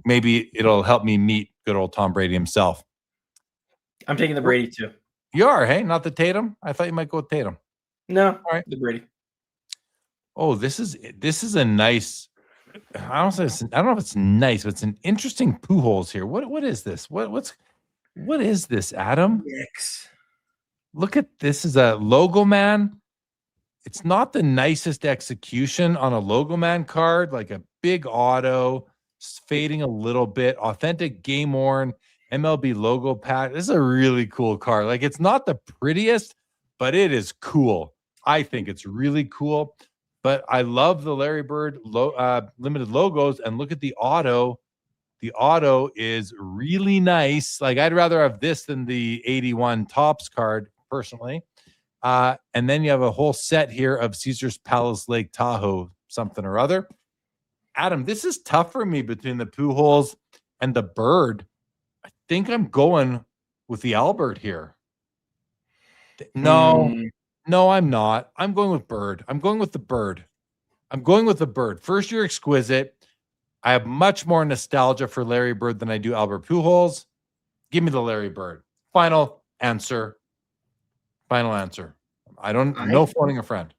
maybe it'll help me meet good old Tom Brady himself. I'm taking the Brady too. You are, hey? Not the Tatum? I thought you might go with Tatum. No, all right, the Brady. Oh, this is a nice. I don't know if it's nice, but it's an interesting Pujols here. What is this? What is this, Adam? Mix. Look at this. Is a Logoman. It's not the nicest execution on a Logoman card, like a big auto, fading a little bit. Authentic game worn MLB logo pack. This is a really cool card. Like, it's not the prettiest, but it is cool. I think it's really cool. But I love the Larry Bird limited logos. And look at the auto. The auto is really nice. Like, I'd rather have this than the 81 Topps card, personally. And then you have a whole set here of Caesar's Palace Lake Tahoe, something or other. Adam, this is tough for me between the Pujols and the Bird. I think I'm going with the Albert here. No, I'm not. I'm going with Bird. I'm going with the Bird. First year exquisite. I have much more nostalgia for Larry Bird than I do Albert Pujols. Give me the Larry Bird. Final answer. No phoning a friend.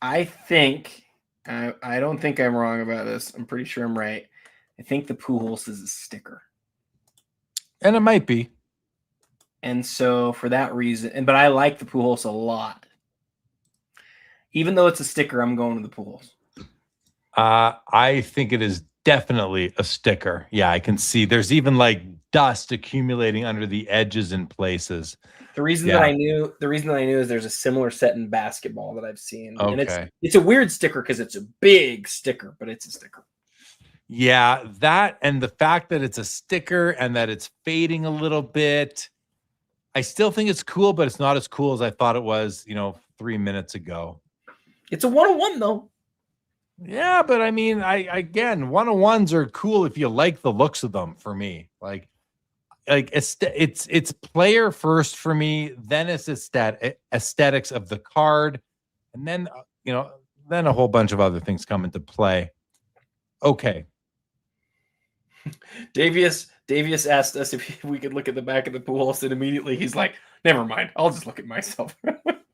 I think, I don't think I'm wrong about this. I'm pretty sure I'm right. I think the Pujols is a sticker. And it might be. And so for that reason, but I like the Pujols a lot. Even though it's a sticker, I'm going to the Pujols. I think it is definitely a sticker. Yeah, I can see there's even like dust accumulating under the edges in places. The reason that I knew is there's a similar set in basketball that I've seen. Okay. And it's a weird sticker because it's a big sticker, but it's a sticker. Yeah, that and the fact that it's a sticker and that it's fading a little bit. I still think it's cool, but it's not as cool as I thought it was, 3 minutes ago. It's a 101 though. Yeah, but I mean, again, 101s are cool if you like the looks of them for me. Like it's player first for me, then it's aesthetics of the card, and then then a whole bunch of other things come into play. Okay. Davius asked us if we could look at the back of the Pujols, and immediately he's like, never mind, I'll just look at myself.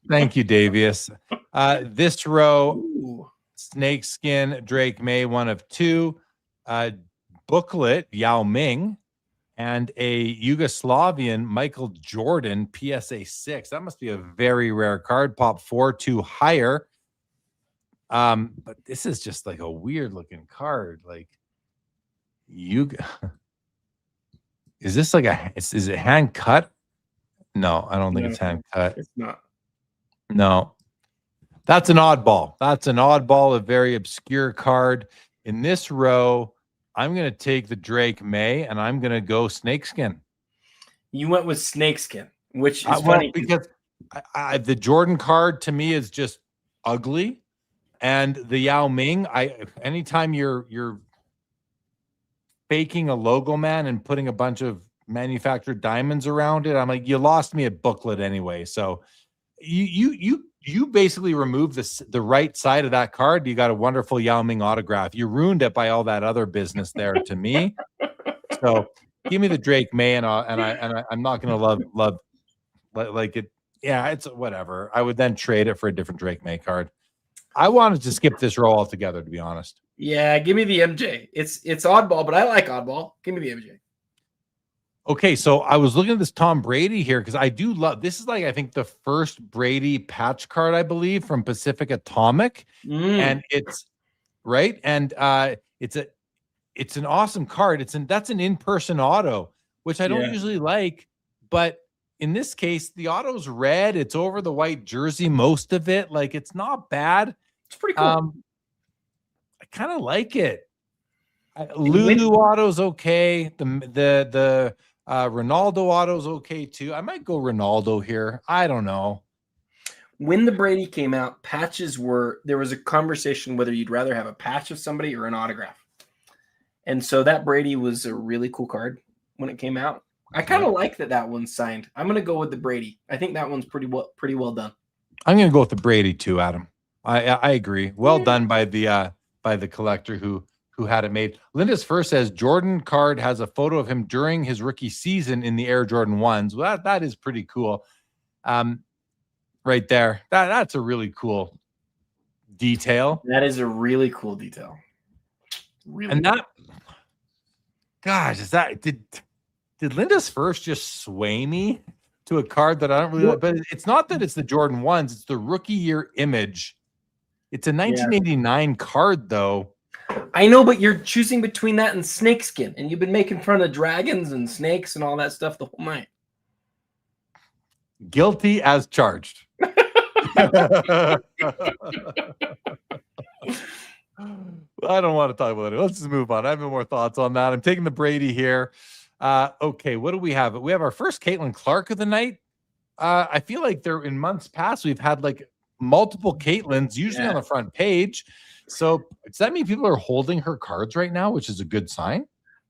Thank you, Davius. This row, Ooh. Snakeskin, Drake May, 1 of 2. Booklet, Yao Ming, and a Yugoslavian, Michael Jordan, PSA 6. That must be a very rare card. Pop 4, 2 higher. But this is just like a weird looking card. Like, is this like is it hand cut? No, I don't think it's hand cut. It's not. No, that's an oddball. That's an oddball, a very obscure card. In this row, I'm going to take the Drake May and I'm going to go Snakeskin. You went with Snakeskin, which is funny because the Jordan card to me is just ugly, and the Yao Ming. Anytime you're faking a Logoman and putting a bunch of manufactured diamonds around it, I'm like, you lost me at Booklet anyway. So you basically removed the right side of that card. You got a wonderful Yao Ming autograph. You ruined it by all that other business there to me. So give me the Drake May, and I'm not going to love like it. Yeah, it's whatever. I would then trade it for a different Drake May card. I wanted to skip this row altogether, to be honest. Yeah, give me the MJ. It's oddball, but I like oddball. Give me the MJ. Okay, so I was looking at this Tom Brady here because I do love this. Is like I think the first Brady patch card, I believe, from Pacific Atomic, and it's right, and it's an awesome card. That's an in-person auto, which I don't usually like, but in this case, the auto's red. It's over the white jersey, most of it. Like, it's not bad. It's pretty cool. I kind of like it. Lulu auto's okay. The Ronaldo auto's okay too. I might go Ronaldo here. I don't know. When the Brady came out, there was a conversation whether you'd rather have a patch of somebody or an autograph. And so that Brady was a really cool card when it came out. I kind of like that one's signed. I'm going to go with the Brady. I think that one's pretty well done. I'm going to go with the Brady too, Adam. I agree. Well done by the collector who had it made. Linda's First says Jordan card has a photo of him during his rookie season in the Air Jordan 1s. Well, that is pretty cool. Right there. That's a really cool detail. That is a really cool detail. Really. And that, gosh, did Linda's First just sway me to a card that I don't really like? But it's not that it's the Jordan 1s, it's the rookie year image. It's a 1989 card, though. I know, but you're choosing between that and Snakeskin, and you've been making fun of dragons and snakes and all that stuff the whole night. Guilty as charged. I don't want to talk about it. Let's just move on. I have no more thoughts on that. I'm taking the Brady here. Okay, what do we have? We have our first Caitlin Clark of the night. I feel like there in months past we've had like multiple Caitlins, usually on the front page. So does that mean people are holding her cards right now, which is a good sign?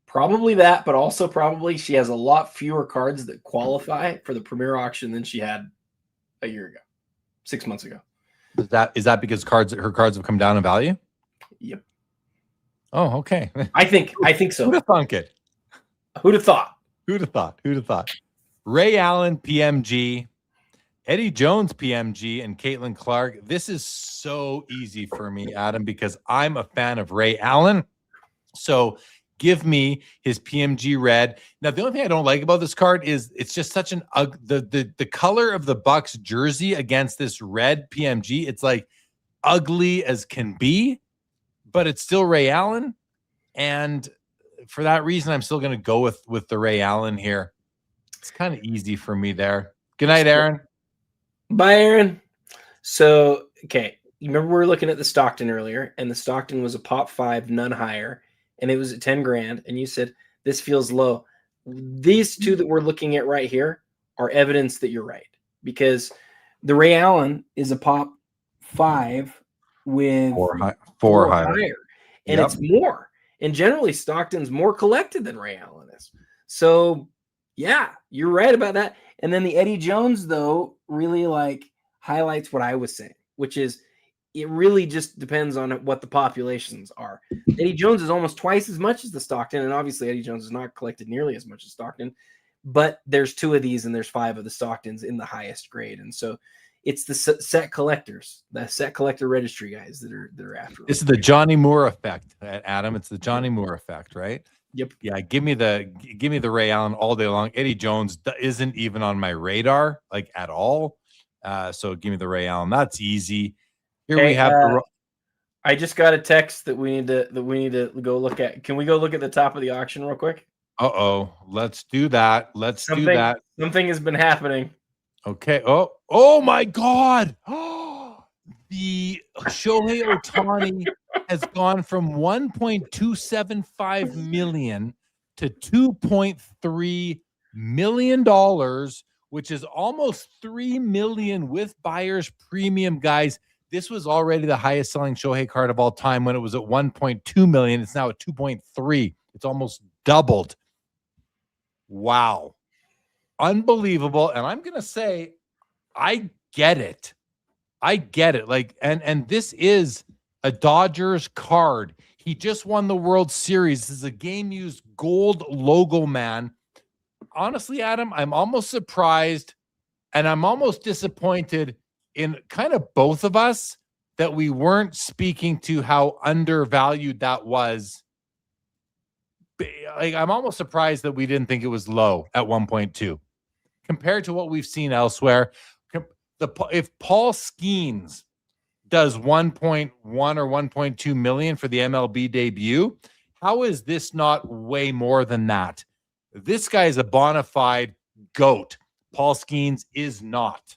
Probably that, but also probably she has a lot fewer cards that qualify for the Premier Auction than she had a year ago, 6 months ago. Is that because her cards have come down in value? Yep. Oh, okay. I think so. Who'd have thunk it? Who'd have thought? Who'd have thought? Ray Allen, PMG, Eddie Jones, PMG, and Caitlin Clark. This is so easy for me, Adam, because I'm a fan of Ray Allen. So give me his PMG red. Now, the only thing I don't like about this card is it's just such an the color of the Bucks jersey against this red PMG. It's like ugly as can be, but it's still Ray Allen. And for that reason, I'm still going to go with the Ray Allen here. It's kind of easy for me there. Good night, Aaron. Bye, Aaron. So, okay. You remember we were looking at the Stockton earlier, and the Stockton was a pop 5, none higher. and it was at 10 grand, and you said this feels low. These two that we're looking at right here are evidence that you're right, because the Ray Allen is a pop 5 with four higher. And it's more. And generally, Stockton's more collected than Ray Allen is. So, yeah, you're right about that. And then the Eddie Jones, though, really like highlights what I was saying, which is it really just depends on what the populations are. Eddie Jones is almost twice as much as the Stockton, and obviously Eddie Jones is not collected nearly as much as Stockton, but there's 2 of these and there's 5 of the Stocktons in the highest grade. And so it's the set collectors, the set collector registry guys that are after. This is the Johnny Moore effect, Adam. It's the Johnny Moore effect, right? Yep. Yeah. Give me the Ray Allen all day long. Eddie Jones isn't even on my radar, like at all. So give me the Ray Allen. That's easy. Here we have. I just got a text that we need to go look at. Can we go look at the top of the auction real quick? Let's do that. Do that. Something has been happening. Okay. Oh my God. The Shohei Ohtani has gone from $1.275 million to $2.3 million, which is almost $3 million with buyer's premium, guys. This was already the highest selling Shohei card of all time when it was at 1.2 million. It's now at 2.3. It's almost doubled. Wow. Unbelievable. And I'm going to say, I get it. Like, and this is a Dodgers card. He just won the World Series. This is a game used gold Logoman. Honestly, Adam, I'm almost surprised and I'm almost disappointed in kind of both of us that we weren't speaking to how undervalued that was. Like, I'm almost surprised that we didn't think it was low at 1.2 compared to what we've seen elsewhere. If Paul Skeens does 1.1 or 1.2 million for the MLB debut, how is this not way more than that? This guy is a bona fide GOAT. Paul Skeens is not.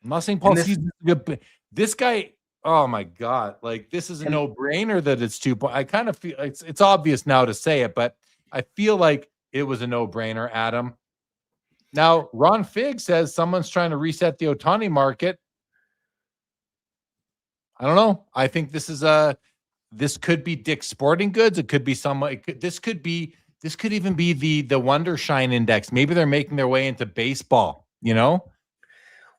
I'm not saying Paul Skeens is good, but this guy, oh my God, like this is a no-brainer that it's 2. I kind of feel it's obvious now to say it, but I feel like it was a no-brainer, Adam. Now, Ron Fig says someone's trying to reset the Ohtani market. I don't know. I think this could be Dick's Sporting Goods. It could be this could even be the Wonder Shine Index. Maybe they're making their way into baseball, you know?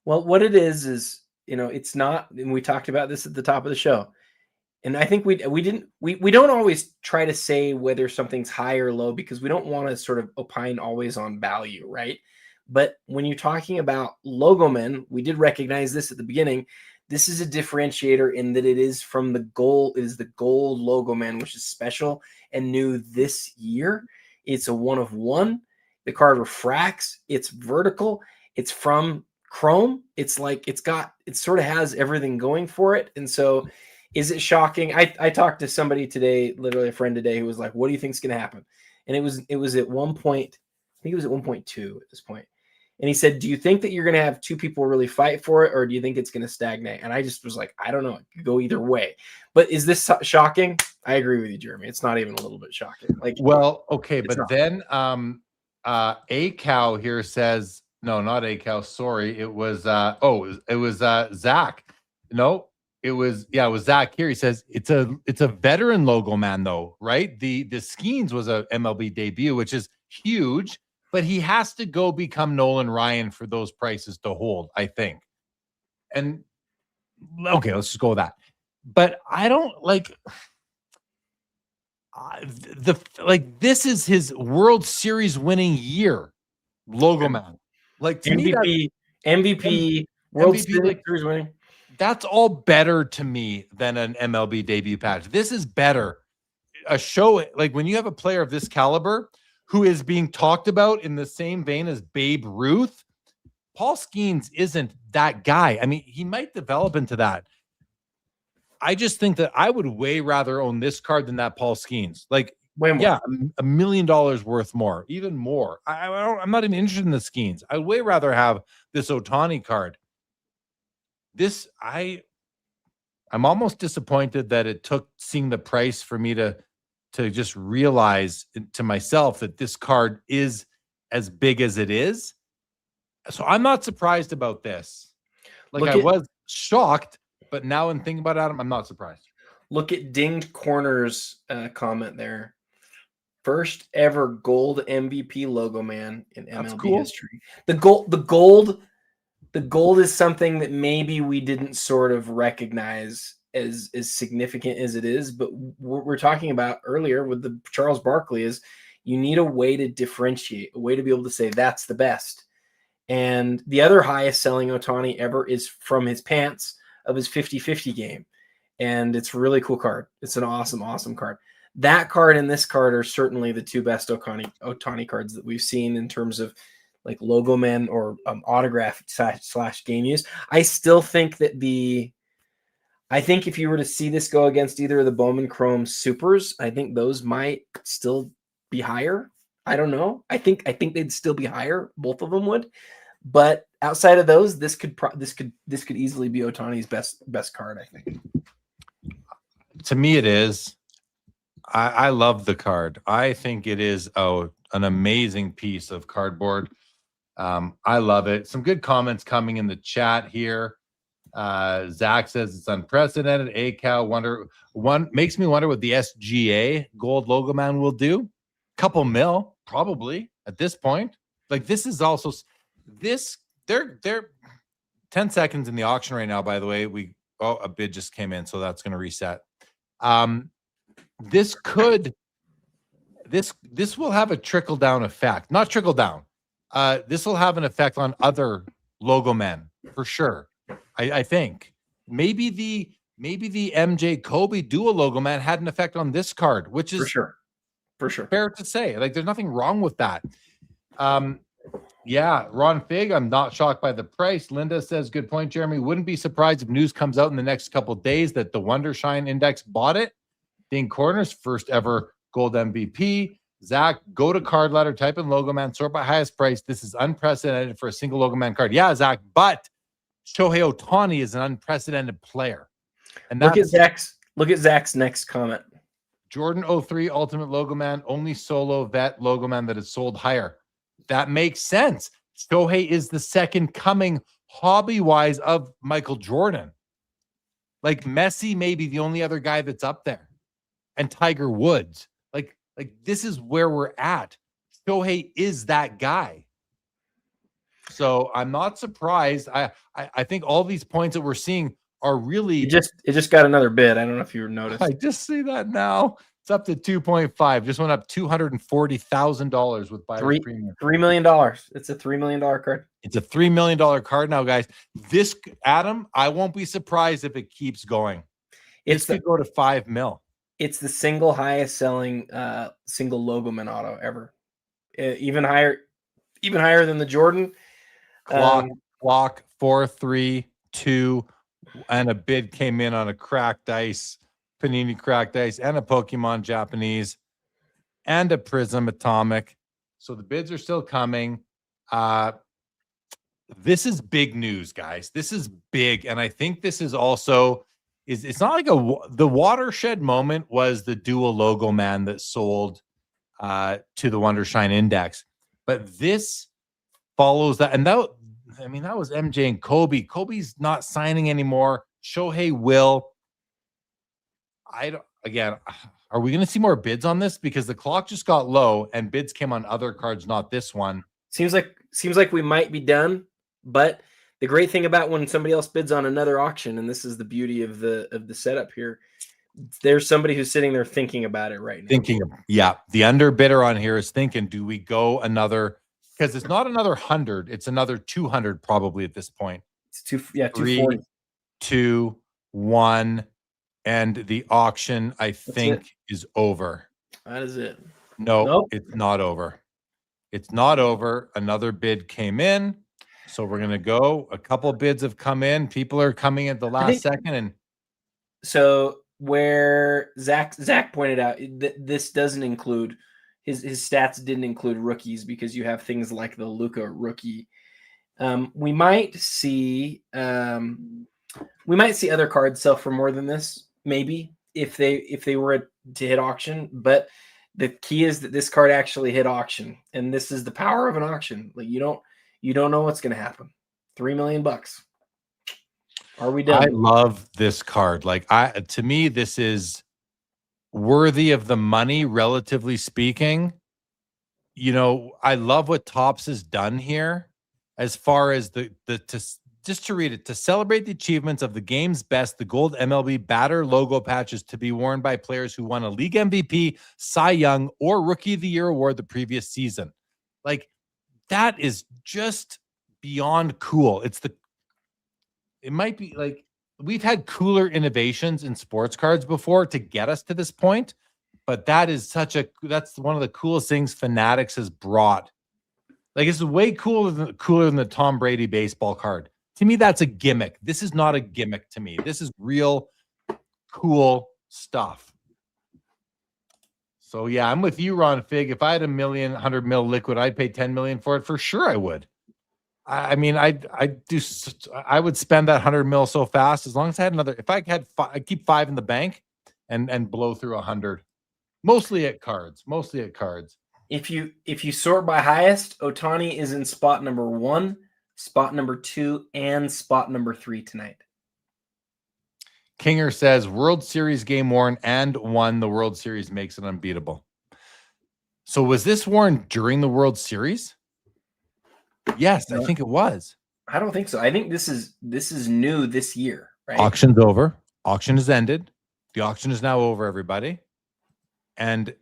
Well, what it is, it's not, and we talked about this at the top of the show. And I think we don't always try to say whether something's high or low because we don't want to sort of opine always on value, right? But when you're talking about Logoman, we did recognize this at the beginning. This is a differentiator in that it is from the gold. It is the gold Logoman, which is special and new this year. It's a 1 of 1. The card refracts. It's vertical. It's from chrome. It's like it sort of has everything going for it. And so, is it shocking? I talked to somebody today, literally a friend today, who was like, "What do you think is going to happen?" And it was at 1 point. I think it was at 1.2 at this point. And he said, "Do you think that you're going to have 2 people really fight for it, or do you think it's going to stagnate?" And I just was like, "I don't know. It could go either way." But is this shocking? I agree with you, Jeremy. It's not even a little bit shocking. Like, well, okay, but then A Cow here says, no, not A Cow. Sorry, it was it was Zach. No, it was Zach here. He says it's a veteran Logoman though, right? The Skeens was a MLB debut, which is huge. But he has to go become Nolan Ryan for those prices to hold, I think. And okay, let's just go with that. But I don't like this is his World Series winning year, Logoman. Like to MVP, World Series winning. That's all better to me than an MLB debut patch. This is better. A show like when you have a player of this caliber who is being talked about in the same vein as Babe Ruth, Paul Skeens isn't that guy. I mean, he might develop into that. I just think that I would way rather own this card than that Paul Skeens. Like, yeah, $1 million worth more, even more. I'm not even interested in the Skeens. I'd way rather have this Ohtani card. I I'm almost disappointed that it took seeing the price for me to just realize to myself that this card is as big as it is. So I'm not surprised about this. Like I was shocked, but now in thinking about it, I'm not surprised. Look at Dinged Corner's comment there. First ever gold MVP Logoman in MLB history. The gold is something that maybe we didn't sort of recognize as significant as it is, but what we're talking about earlier with the Charles Barkley is you need a way to differentiate, a way to be able to say that's the best. And the other highest selling Ohtani ever is from his pants of his 50-50 game. And it's a really cool card. It's an awesome, awesome card. That card and this card are certainly the two best Ohtani cards that we've seen in terms of like Logoman or autograph / game use. I still think that I think if you were to see this go against either of the Bowman Chrome Supers, I think those might still be higher. I don't know. I think they'd still be higher. Both of them would. But outside of those, this could easily be Ohtani's best card, I think. To me, it is. I love the card. I think it is an amazing piece of cardboard. I love it. Some good comments coming in the chat here. Zach says it's unprecedented. Makes me wonder what the SGA gold Logoman will do. Couple mil, probably at this point. Like this is also they're 10 seconds in the auction right now, by the way. A bid just came in, so that's going to reset. This will have a trickle down effect. Not trickle down. This will have an effect on other Logomen for sure. I think maybe the MJ Kobe dual Logoman had an effect on this card, which is for sure fair to say. Like there's nothing wrong with that. Yeah, Ron Fig, I'm not shocked by the price. Linda says, good point, Jeremy. Wouldn't be surprised if news comes out in the next couple of days that the Wondershine Index bought it. Ding Corner's first ever gold MVP. Zach, go to card ladder, type in Logoman, sort by highest price. This is unprecedented for a single Logoman card. Yeah, Zach, but Shohei Ohtani is an unprecedented player. And look at Zach's next comment. Jordan 03 Ultimate Logoman, only solo vet Logoman that is sold higher. That makes sense. Shohei is the second coming hobby-wise of Michael Jordan. Like Messi may be the only other guy that's up there. And Tiger Woods. Like this is where we're at. Shohei is that guy. So I'm not surprised. I think all these points that we're seeing are really it just got another bid. I don't know if you noticed. I just see that now. It's up to 2.5. Just went up $240,000 with buyer's premium. $3 million. It's a $3 million card. It's a $3 million card now, guys. This, Adam, I won't be surprised if it keeps going. It could go to $5 million. It's the single highest selling single Logoman auto ever. Even higher than the Jordan. Clock 432, and a bid came in on a cracked ice, Panini cracked ice, and a Pokemon Japanese, and a Prism Atomic. So the bids are still coming. This is big news, guys. This is big, and I think this is also it's not like the watershed moment was the dual Logoman that sold to the Wondershine Index, but this follows that, and that was MJ and Kobe. Kobe's not signing anymore. Shohei will. Are we going to see more bids on this? Because the clock just got low and bids came on other cards, not this one. Seems like we might be done, but the great thing about when somebody else bids on another auction, and this is the beauty of the setup here, there's somebody who's sitting there thinking about it right now. The underbidder on here is thinking, do we go another? Because it's not another 100, it's another 200 probably at this point. It's 240. 3, 2, 1, and the auction is over. That is it. Nope. It's not over. It's not over. Another bid came in, so we're gonna go. A couple bids have come in. People are coming at the last second, and so where Zach pointed out, this doesn't include. His stats didn't include rookies because you have things like the Luka rookie. We might see We might see other cards sell for more than this, maybe if they were to hit auction. But the key is that this card actually hit auction, and this is the power of an auction. Like you don't know what's going to happen. $3 million. Are we done? I love this card. Like to me, this is worthy of the money, relatively speaking. You know, I love what Topps has done here as far as just to read it, to celebrate the achievements of the game's best, the gold MLB batter logo patch is to be worn by players who won a league MVP, Cy Young, or Rookie of the Year award the previous season. Like, that is just beyond cool. It might be like, we've had cooler innovations in sports cards before to get us to this point, but that's one of the coolest things Fanatics has brought. Like, it's way cooler than the Tom Brady baseball card. To me, that's a gimmick. This is not a gimmick to me. This is real cool stuff. So yeah, I'm with you, Ron Fig. If I had $100 mil liquid, I'd pay $10 million for it. For sure I would. I mean, I would spend that 100 mil so fast as long as I had another. If I had I'd keep 5 in the bank and blow through 100. Mostly at cards. If you sort by highest, Ohtani is in spot number 1, spot number 2, and spot number 3 tonight. Kinger says World Series game worn and won the World Series makes it unbeatable. So was this worn during the World Series? Yes, I think it was. I don't think so. I think this is new this year, right? Auction's over. Auction has ended. The auction is now over, everybody. And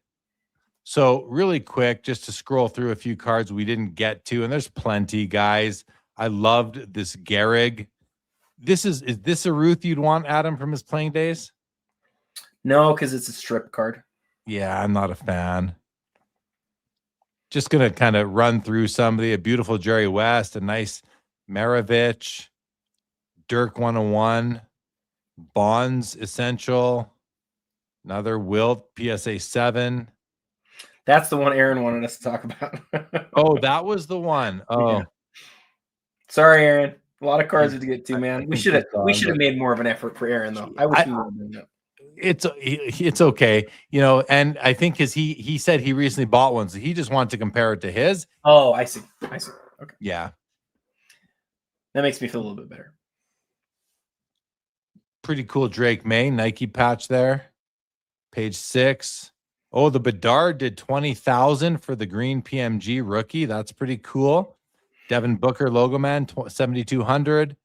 so really quick, just to scroll through a few cards we didn't get to, and there's plenty, guys. I loved this Gehrig. Is this a Ruth you'd want, Adam, from his playing days? No, because it's a strip card. Yeah, I'm not a fan. Just going to kind of run through somebody. A beautiful Jerry West, a nice Maravich, Dirk 101, Bonds Essential, another Wilt PSA 7. That's the one Aaron wanted us to talk about. Oh, that was the one. Oh, yeah. Sorry, Aaron. A lot of cards to get to, man. We should have made more of an effort for Aaron, though. I wish we would have done that. It's okay, you know, and I think because he said he recently bought one, so he just wanted to compare it to his. Oh, I see. Okay. Yeah. That makes me feel a little bit better. Pretty cool Drake May Nike patch there. Page 6. Oh, the Bedard did 20,000 for the green PMG rookie. That's pretty cool. Devin Booker Logoman 7,200.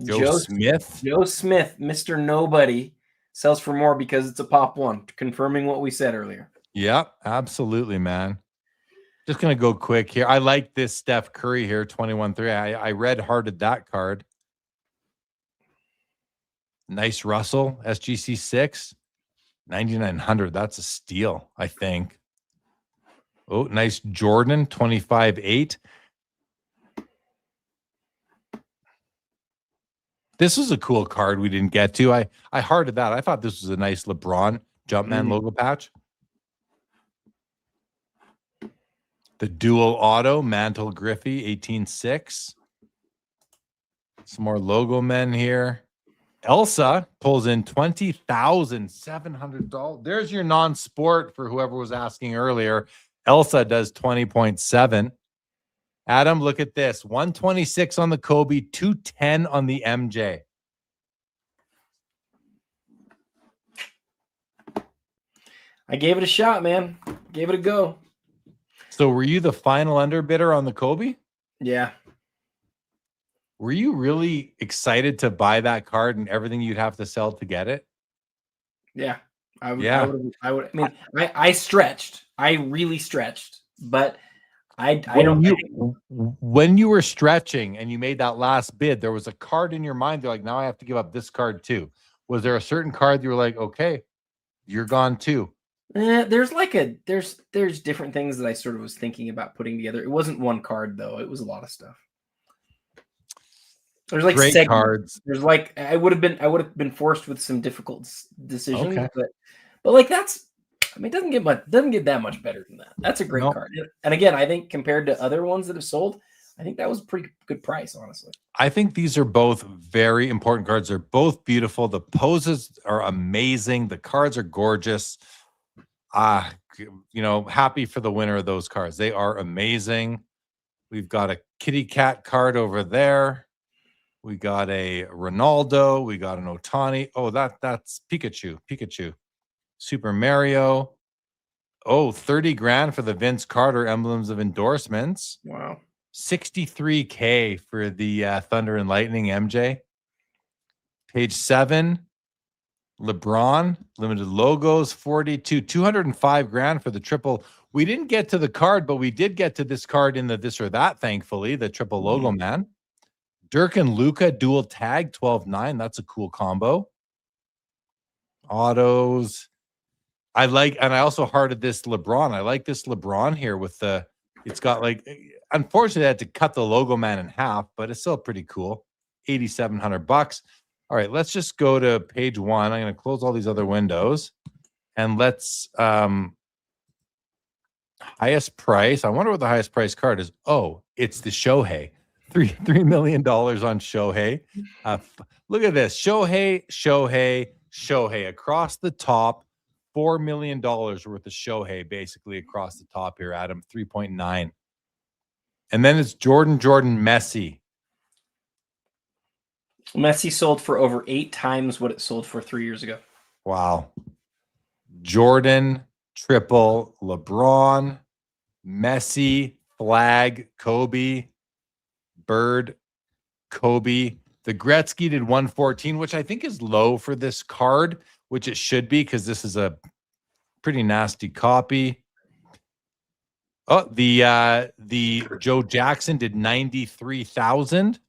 Joe Smith, Mr. Nobody, sells for more because it's a pop one, confirming what we said earlier. Yeah, absolutely, man. Just going to go quick here. I like this Steph Curry here, 21-3. I red-hearted that card. Nice Russell, SGC 6, 9,900. That's a steal, I think. Oh, nice Jordan, 25-8. This was a cool card we didn't get to. I hearted that. I thought this was a nice LeBron Jumpman logo patch. The dual auto Mantle Griffey 18-6. Some more logo men here. Elsa pulls in $20,700. There's your non-sport for whoever was asking earlier. Elsa does 20.7. Adam, look at this. 126 on the Kobe, 210 on the MJ. I gave it a shot, man. Gave it a go. So were you the final underbidder on the Kobe? Yeah. Were you really excited to buy that card and everything you'd have to sell to get it? Yeah. I mean, I stretched. I really stretched, but when you were stretching and you made that last bid, there was a card in your mind. You're like, now I have to give up this card too. Was there a certain card you were like, okay, you're gone too? There's different things that I sort of was thinking about putting together. It wasn't one card though. It was a lot of stuff. There's like great cards. There's like I would have been forced with some difficult decisions, but like that's. I mean, it doesn't get that much better than that. That's a great card. And again, I think compared to other ones that have sold, I think that was a pretty good price, honestly. I think these are both very important cards. They're both beautiful. The poses are amazing. The cards are gorgeous. Happy for the winner of those cards. They are amazing. We've got a kitty cat card over there. We got a Ronaldo. We got an Ohtani. Oh, that's Pikachu. Super Mario. Oh, 30 grand for the Vince Carter emblems of endorsements. Wow. 63K for the Thunder and Lightning MJ. Page 7, LeBron, limited logos, 42, 205 grand for the triple. We didn't get to the card, but we did get to this card in the this or that, thankfully, the triple logo man. Dirk and Luca dual tag, 12-9. That's a cool combo. Autos. And I also hearted this LeBron. I like this LeBron here with the, it's got like, unfortunately, I had to cut the logo man in half, but it's still pretty cool. $8,700. All right, let's just go to page 1. I'm going to close all these other windows and let's, highest price. I wonder what the highest price card is. Oh, it's the Shohei. $3 million on Shohei. Look at this. Shohei across the top. $4 million worth of Shohei basically across the top here, Adam. 3.9. And then it's Jordan Messi. Messi sold for over 8 times what it sold for 3 years ago. Wow. Jordan, triple, LeBron, Messi, flag, Kobe, Bird, Kobe. The Gretzky did 114, which I think is low for this card, which it should be because this is a pretty nasty copy. Oh, the Joe Jackson did 93,000.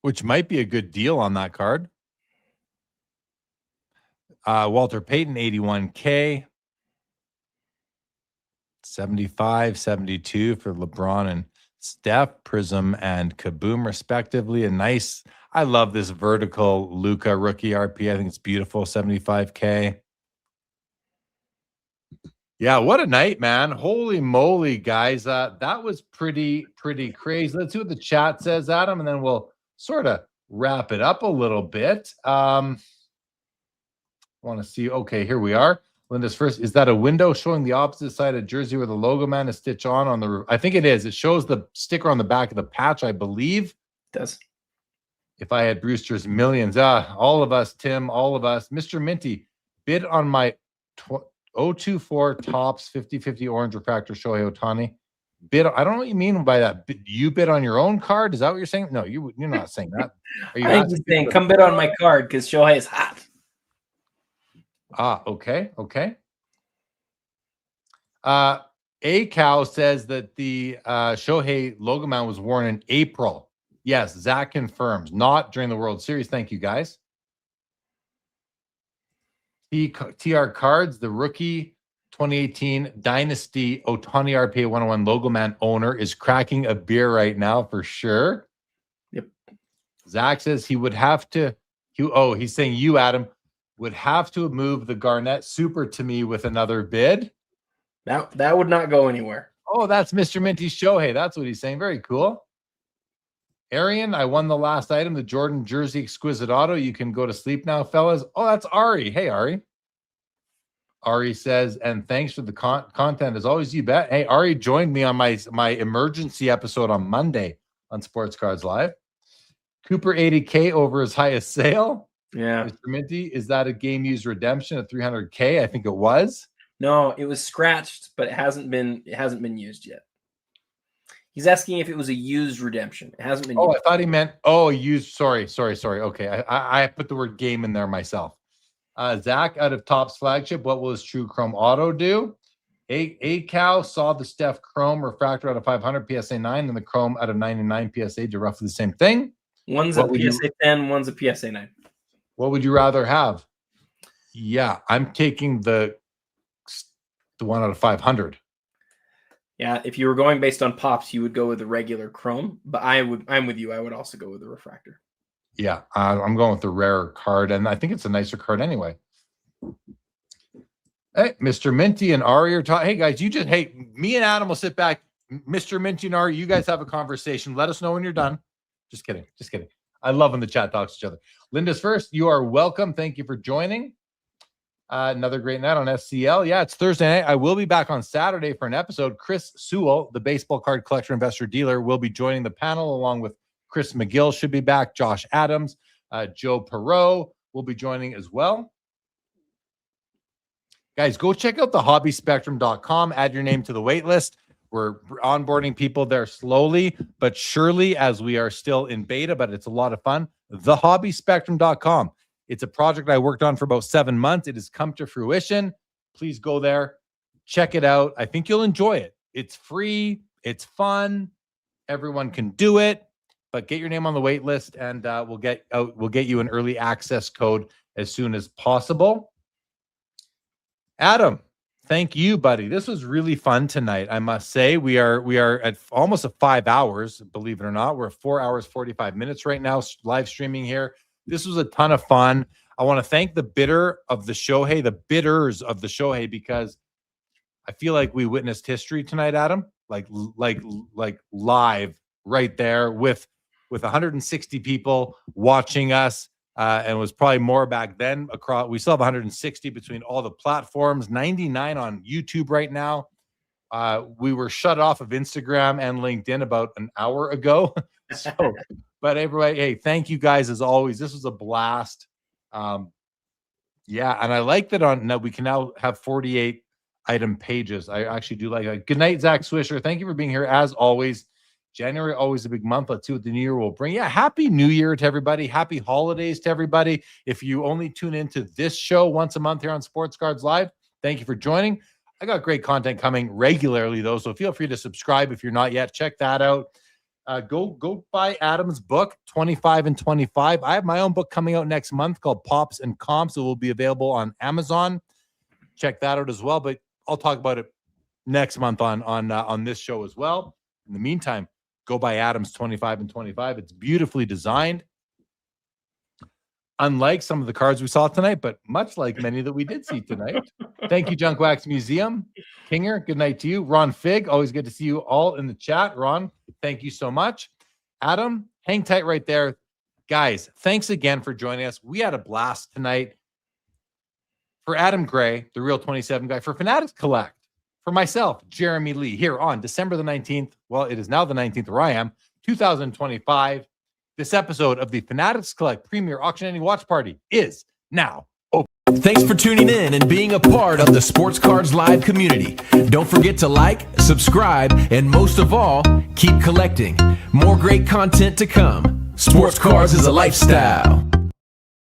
Which might be a good deal on that card. Walter Payton, 81K. 75, 72 for LeBron and Steph, Prism and Kaboom, respectively. I love this vertical Luca rookie RP. I think it's beautiful. 75K. Yeah, what a night, man. Holy moly, guys. That was pretty crazy. Let's see what the chat says, Adam, and then we'll sort of wrap it up a little bit. Want to see. Okay, here we are. Linda's first. Is that a window showing the opposite side of jersey where the logo man is stitched on the roof? I think it is. It shows the sticker on the back of the patch, I believe. It does. If I had Brewster's millions. All of us, Tim, all of us. Mr. Minty, bid on my 024 tops 50/50 orange refractor Shohei Ohtani. Bid. I don't know what you mean by that. You bid on your own card? Is that what you're saying? No, you're not saying that. Are you I think he's saying come bid on my card because Shohei is hot. Okay. A Cow says that the Shohei Logoman was worn in April. Yes, Zach confirms. Not during the World Series. Thank you, guys. TR Cards, the rookie 2018 Dynasty Ohtani RPA 101 Logoman owner is cracking a beer right now for sure. Yep. Zach says he would have to. He's saying you, Adam, would have to move the Garnett Super to me with another bid. That would not go anywhere. Oh, that's Mr. Minty Shohei. That's what he's saying. Very cool. Arian, I won the last item, the Jordan Jersey Exquisite Auto. You can go to sleep now, fellas. Oh, that's Ari. Hey, Ari. Ari says, and thanks for the content as always. You bet. Hey, Ari joined me on my emergency episode on Monday on Sports Cards Live. Cooper 80K over his highest sale. Yeah. Mr. Minty, is that a game used redemption at 300K? I think it was. No, it was scratched, but it hasn't been used yet. He's asking if it was a used redemption. It hasn't been used. I thought he meant used. Sorry. Okay. I put the word game in there myself. Zach out of Topps flagship, what will his True Chrome Auto do? A Cow saw the Steph Chrome refractor out of 500 PSA 9 and the Chrome out of 99 PSA do roughly the same thing. One's a PSA 10, one's a PSA 9. What would you rather have? Yeah, I'm taking the one out of 500. Yeah, if you were going based on pops, you would go with the regular Chrome, but I'm with you. I would also go with the refractor. Yeah, I'm going with the rarer card, and I think it's a nicer card anyway. Hey, Mr. Minty and Ari are talking. Hey, guys, me and Adam will sit back. Mr. Minty and Ari, you guys have a conversation. Let us know when you're done. Just kidding. I love when the chat talks to each other. Linda's first. You are welcome. Thank you for joining. Another great night on SCL. Yeah, it's Thursday night. I will be back on Saturday for an episode. Chris Sewell, the baseball card collector, investor, dealer, will be joining the panel along with Chris McGill should be back. Josh Adams, Joe Perot will be joining as well. Guys, go check out the hobbyspectrum.com. Add your name to the wait list. We're onboarding people there slowly but surely as we are still in beta, but it's a lot of fun. Thehobbyspectrum.com. It's a project I worked on for about 7 months. It has come to fruition. Please go there. Check it out. I think you'll enjoy it. It's free. It's fun. Everyone can do it. But get your name on the wait list, and we'll get you an early access code as soon as possible. Adam, thank you, buddy. This was really fun tonight. I must say, we are at almost 5 hours. Believe it or not, we're at 4 hours 45 minutes right now, live streaming here. This was a ton of fun. I want to thank the bidders of the Shohei, because I feel like we witnessed history tonight, Adam. Like live right there with 160 people watching us. And it was probably more back then. We still have 160 between all the platforms, 99 on YouTube right now. We were shut off of Instagram and LinkedIn about an hour ago. But everybody, hey, thank you guys as always. This was a blast. Yeah, and I like that we can now have 48 item pages. I actually do like it. Good night, Zach Swisher. Thank you for being here as always. January, always a big month. Let's see what the new year will bring. Yeah, happy new year to everybody. Happy holidays to everybody. If you only tune into this show once a month here on Sports Cards Live, thank you for joining. I got great content coming regularly, though, so feel free to subscribe if you're not yet. Check that out. Go buy Adam's book, 25 and 25. I have my own book coming out next month called Pops and Comps. It will be available on Amazon. Check that out as well, but I'll talk about it next month on this show as well. In the meantime, go buy Adam's 25 and 25. It's beautifully designed. Unlike some of the cards we saw tonight, but much like many that we did see tonight. Thank you, Junk Wax Museum. Kinger, good night to you. Ron Fig, always good to see you all in the chat. Ron, thank you so much. Adam, hang tight right there. Guys, thanks again for joining us. We had a blast tonight. For Adam Gray, the Real 27 guy, for Fanatics Collect, for myself, Jeremy Lee, here on December the 19th. Well, it is now the 19th where I am, 2025. This episode of the Fanatics Collect Premier Auction Ending Watch Party is now open. Thanks for tuning in and being a part of the Sports Cards Live community. Don't forget to like, subscribe, and most of all, keep collecting. More great content to come. Sports Cards is a lifestyle.